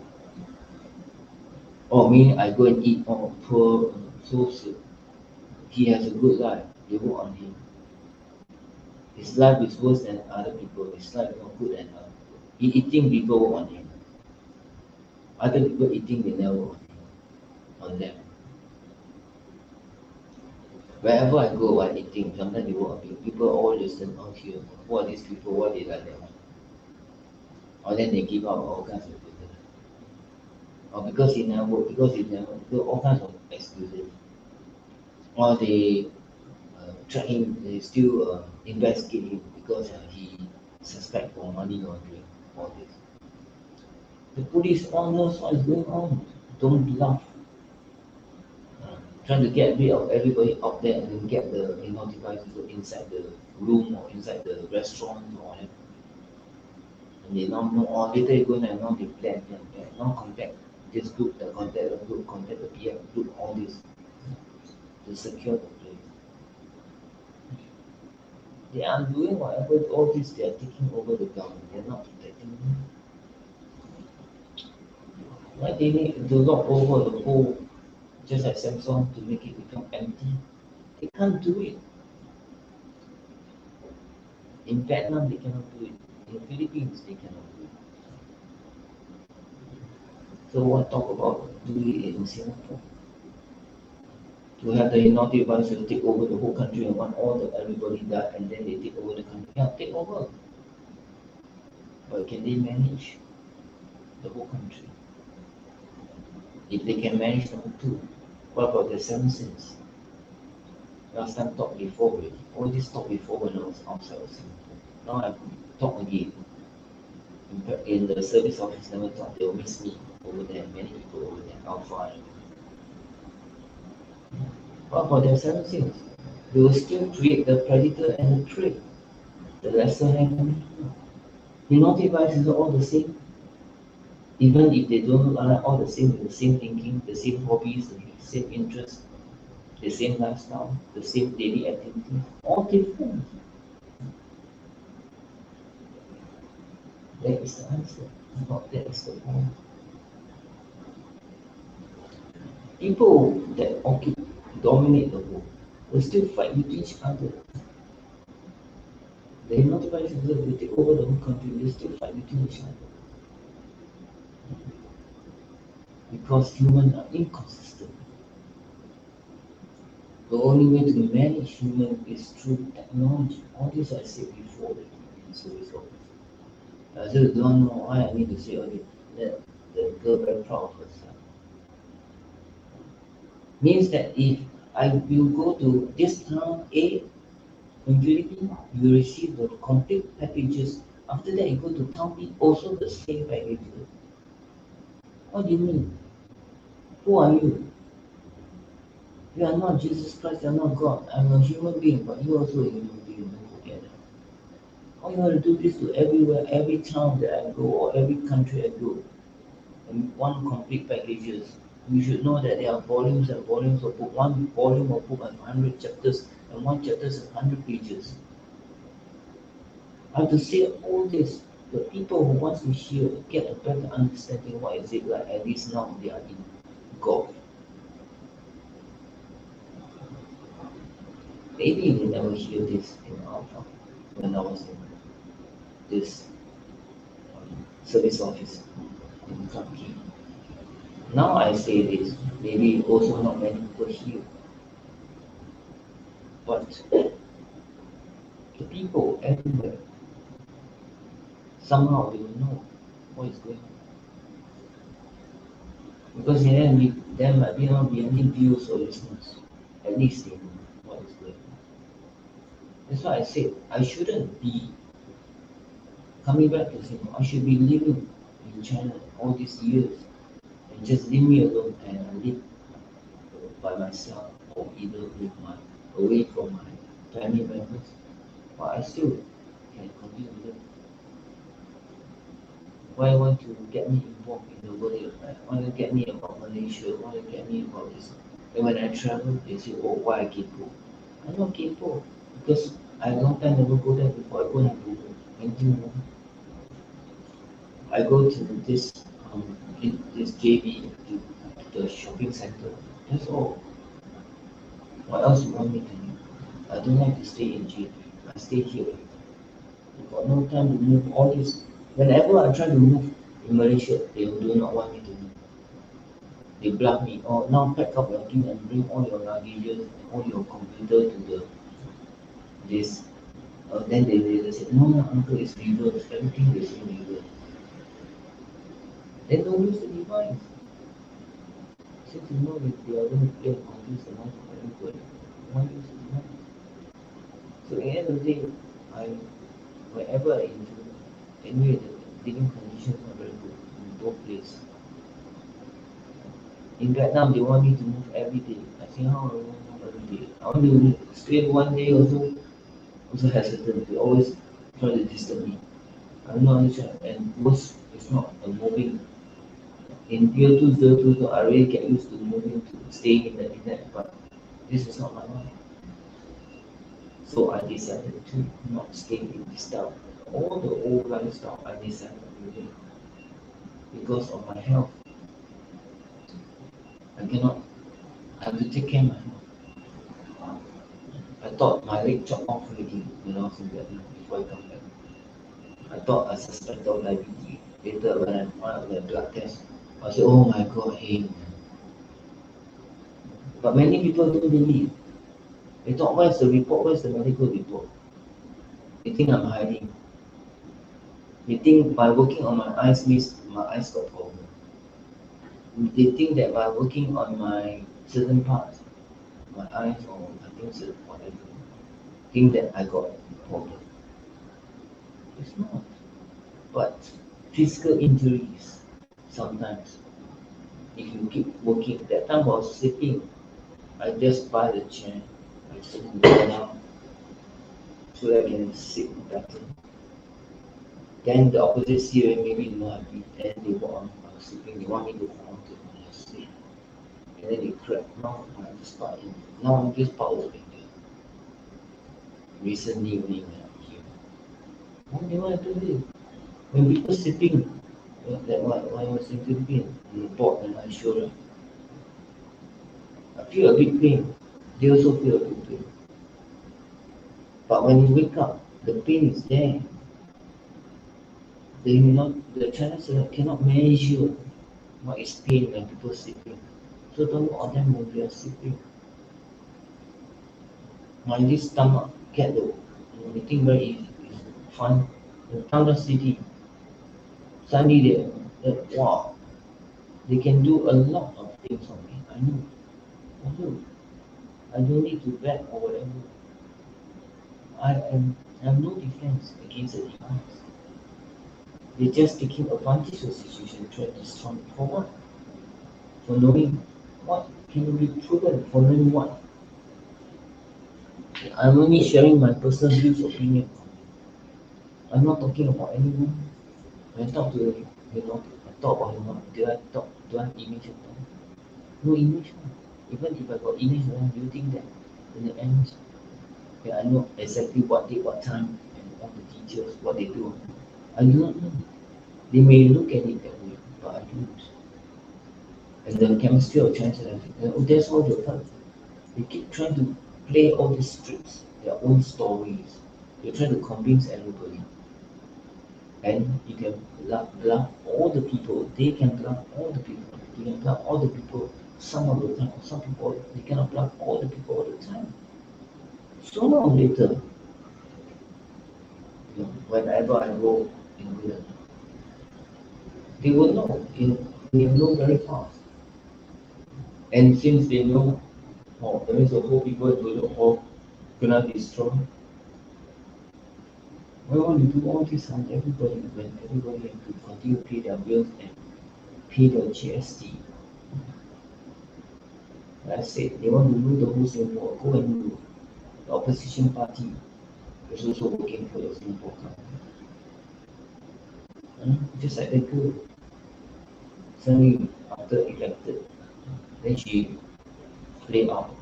Or me, I go and eat, oh, poor, so he has a good life, they work on him. His life is worse than other people, his life is not good than other people. He eating, people work on him. Other people eating, they never work on them. Wherever I go while eating, sometimes they work on me. People all listen, oh here, who are these people, why they like that one? Or then they give out all kinds of reasons. Or because he never work, because he never, all kinds of excuses. Or they track him, they still investigate him because he suspect for money laundering, all this. The police all knows what is going on. Don't laugh. Trying to get rid of everybody out there and then get the devices inside the room or inside the restaurant or whatever. And they now know, or later you're going to now they plan, now contact this group, contact the PM group, all this to secure the place. They are doing whatever, all this, they are taking over the government, they are not protecting them. Why they need to lock over the whole, just like Samsung, to make it become empty? They can't do it. In Vietnam, they cannot do it. In the Philippines, they cannot do it. So what talk about doing it in Singapore? To have the naughty ones to take over the whole country and want everybody die and then they take over the country. Yeah, take over. But can they manage the whole country? If they can manage number two, what about the 7 sins? Last time talked before already. All this talked before when I was outside of Singapore. Now I talk again. In the service office, never thought they will miss me over there. Many people over there. I'll find. What about their 7 sins? They will still create the predator and the prey. The lesser hand. The naughty devices are all the same. Even if they don't are all the same, the same thinking, the same hobbies, the same interests, the same lifestyle, the same daily activities, all different. That is the answer. That is the point. People that dominate the world will still fight with each other. They not devices will take over the whole country, they still fight between each other. Because humans are inconsistent. The only way to manage human is through technology. All this I said before in service office. I just don't know why I need to say only that the girl very proud of herself. Means that if I will go to this town A in Philippines, you receive the complete packages. After that you go to town B, also the same packages. What do you mean? Who are you? You are not Jesus Christ, you are not God. I'm a human being, but you are also a human being. Don't forget that. How you want to do this to everywhere, every town that I go, or every country I go? And one complete packages. You should know that there are volumes and volumes of book. One volume of book has 100 chapters, and one chapter has 100 pages. I have to say all this. The people who want to hear get a better understanding what is it like. At least now they are in God. Maybe you never hear this in Alpha when I was in this service office in Turkey. Now I say this, maybe also not many people hear. But the people everywhere, somehow they will know what is going on. Because in the end, there might not be any views or listeners. At least they know what is going on. That's why I said I shouldn't be coming back to Singapore. I should be living in China all these years and just leave me alone and I live by myself or either away from my family members. But I still can continue to live. Why want to get me involved in the world? Why you get me about Malaysia? Why you get me about this? And when I travel, they say, oh, why Kaypoh? I'm not Kaypoh because I long time never go there before. I go and do anything more. I go to this JB the shopping center. That's all. What else you want me to do? I don't like to stay in jail. I stay here. I got no time to move all this. Whenever I try to move in Malaysia, they do not want me to move. They block me. Oh, now pack up your thing and bring all your luggages and all your computer to this. Then they say, no, uncle, it's legal. Everything is illegal. Then don't use the device. Since you know that they are going to play and confuse the mind of everybody, why use the device? So at the end of the day, wherever I enter, anyway, the living conditions are very good in both places. In Vietnam, they want me to move every day. I say, how I want to move every day? I want to stay 1 day or so. Also hesitant. They always try to disturb me. I don't understand. And worse, it's not a moving. In year 2, I really get used to moving to staying in the internet, but this is not my life. So I decided to not stay in this town. All the old lifestyle I decided to leave because of my health. I have to take care of my health. I thought my leg chopped off already when I was in Vietnam before I come back. I thought I suspected diabetes. Later when I found out the blood test, I said, oh my god, hey. But many people don't believe. They thought, where's the report? Where's the medical report? They think I'm hiding. They think by working on my eyes means my eyes got problem. They think that by working on my certain parts, my eyes or I think so, whatever, think that I got problem. It's not. But physical injuries sometimes. If you keep working, that time I was sleeping, I just buy the chair, I sit down so that I can sit better. Then the opposite see maybe not happy, and they walk on, I was sleeping, they want me to fall to my sleep. And then they crack. Now I'm just starting. Now I'm just powerlifting. Recently only when I'm here. What do you want to do? When people sleeping, that when I was in Philippines, on the board and I showed up, I feel a bit pain. They also feel a bit pain. But when you wake up, the pain is there. The Chinese cannot measure what is pain when people sleeping. So don't look at them when they are sleeping. When this stomach get the think very easy, it's fun. In Tanga City, suddenly wow, they can do a lot of things on me. I know. I don't need to bet or whatever. I have no defense against the device. They're just taking advantage of the situation, trying to destroy me. For what? For knowing what can be proven, for knowing what. I'm only sharing my personal views, opinion. I'm not talking about anyone. When I talk to I talk about him, do I have image of them? No image. Even if I got image of them, do you think that in the end, I know exactly what day, what time, and all the details, what they do? I do not know. They may look at it that way, but I don't. And the chemistry of Chinese that's all they've done. They keep trying to play all these scripts, their own stories. They try to convince everybody. And you can bluff all the people. They can bluff all the people. You can bluff all the people some of the time. Some people, they cannot bluff all the people all the time. Sooner or later, whenever I go in Britain, they will know. They know very fast. And since they know, that means the whole people will all gonna destroy. Why want to do all this on everybody when everybody have to continue to pay their bills and pay their GST? Like I said, they want to rule the whole Singapore, go and rule. The opposition party is also working for the Singapore country. Just like the girl. Suddenly, after elected, then she played out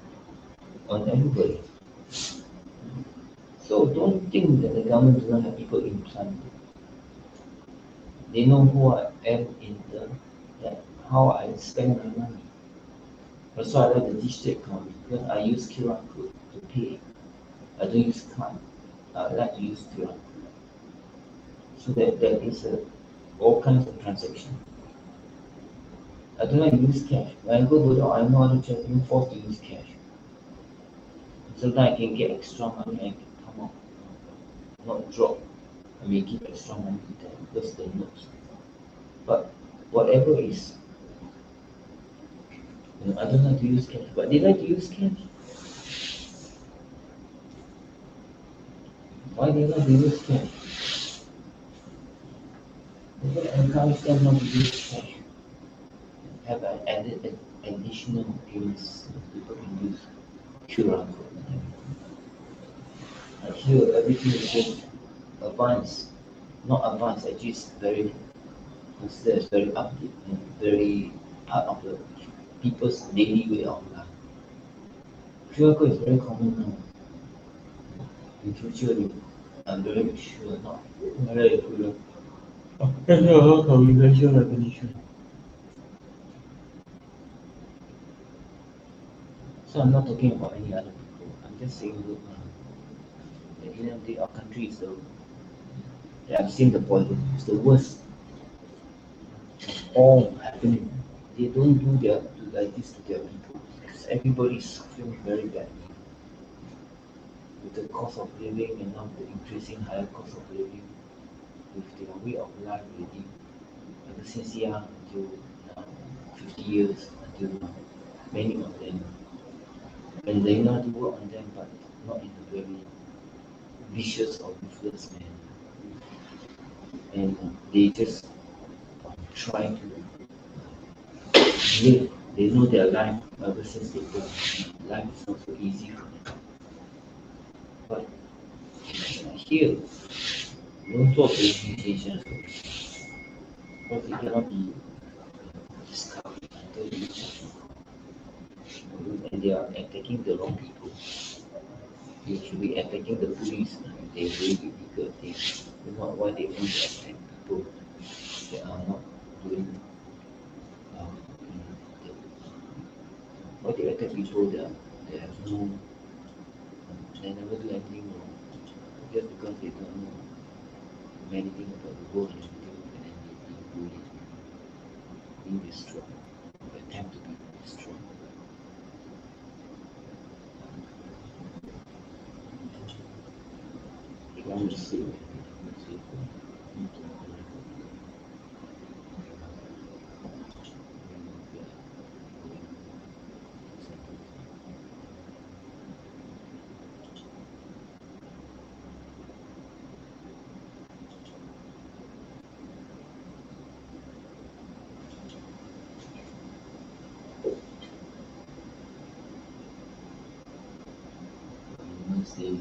on everybody. So don't think that the government doesn't have people in plan. They know who I am in how I spend my money. That's why I like the digital economy, because I use QR code to pay. I don't use card. I like to use QR code. So that there is all kinds of transaction. I do not use cash. When I go to the I know how to check, I'm forced to use cash. Sometimes I can get extra money and come out, not drop. I may give extra money to them because the notes. But whatever is, I don't like to use cash, but they like to use cash. Why they like to use cash? They encourage them not to use cash. Have an additional things people can use QR code. I feel everything is just advanced, not advanced, actually it's very considered as very upbeat and very part of the people's daily way of life. QR code is very common now. In future, I'm very sure not whether it will enter communication recognition. So I'm not talking about any other people. I'm just saying look now. At the end of the day, our country is the I've seen the poison. It's the worst. All happening. They don't do like this to their people. Because everybody is suffering very badly. With the cost of living and now the increasing higher cost of living, with their way of life already, ever since young until now, 50 years until now, many of them. And they know how to work on them, but not in a very vicious or ruthless manner. And they just try to live. They know their life ever since they born. Life is not so easy for them. But here, don't talk to limitations because it cannot be discovered until you touch it. And they are attacking the wrong people. They should be attacking the police. They really bigger things. Not why they want to attack people that are not doing why they attack people that have no, they never do anything wrong, just because they don't know anything about the world and everything, and then they being bullied, being destroyed, attempt to be destroyed. They want to save. Say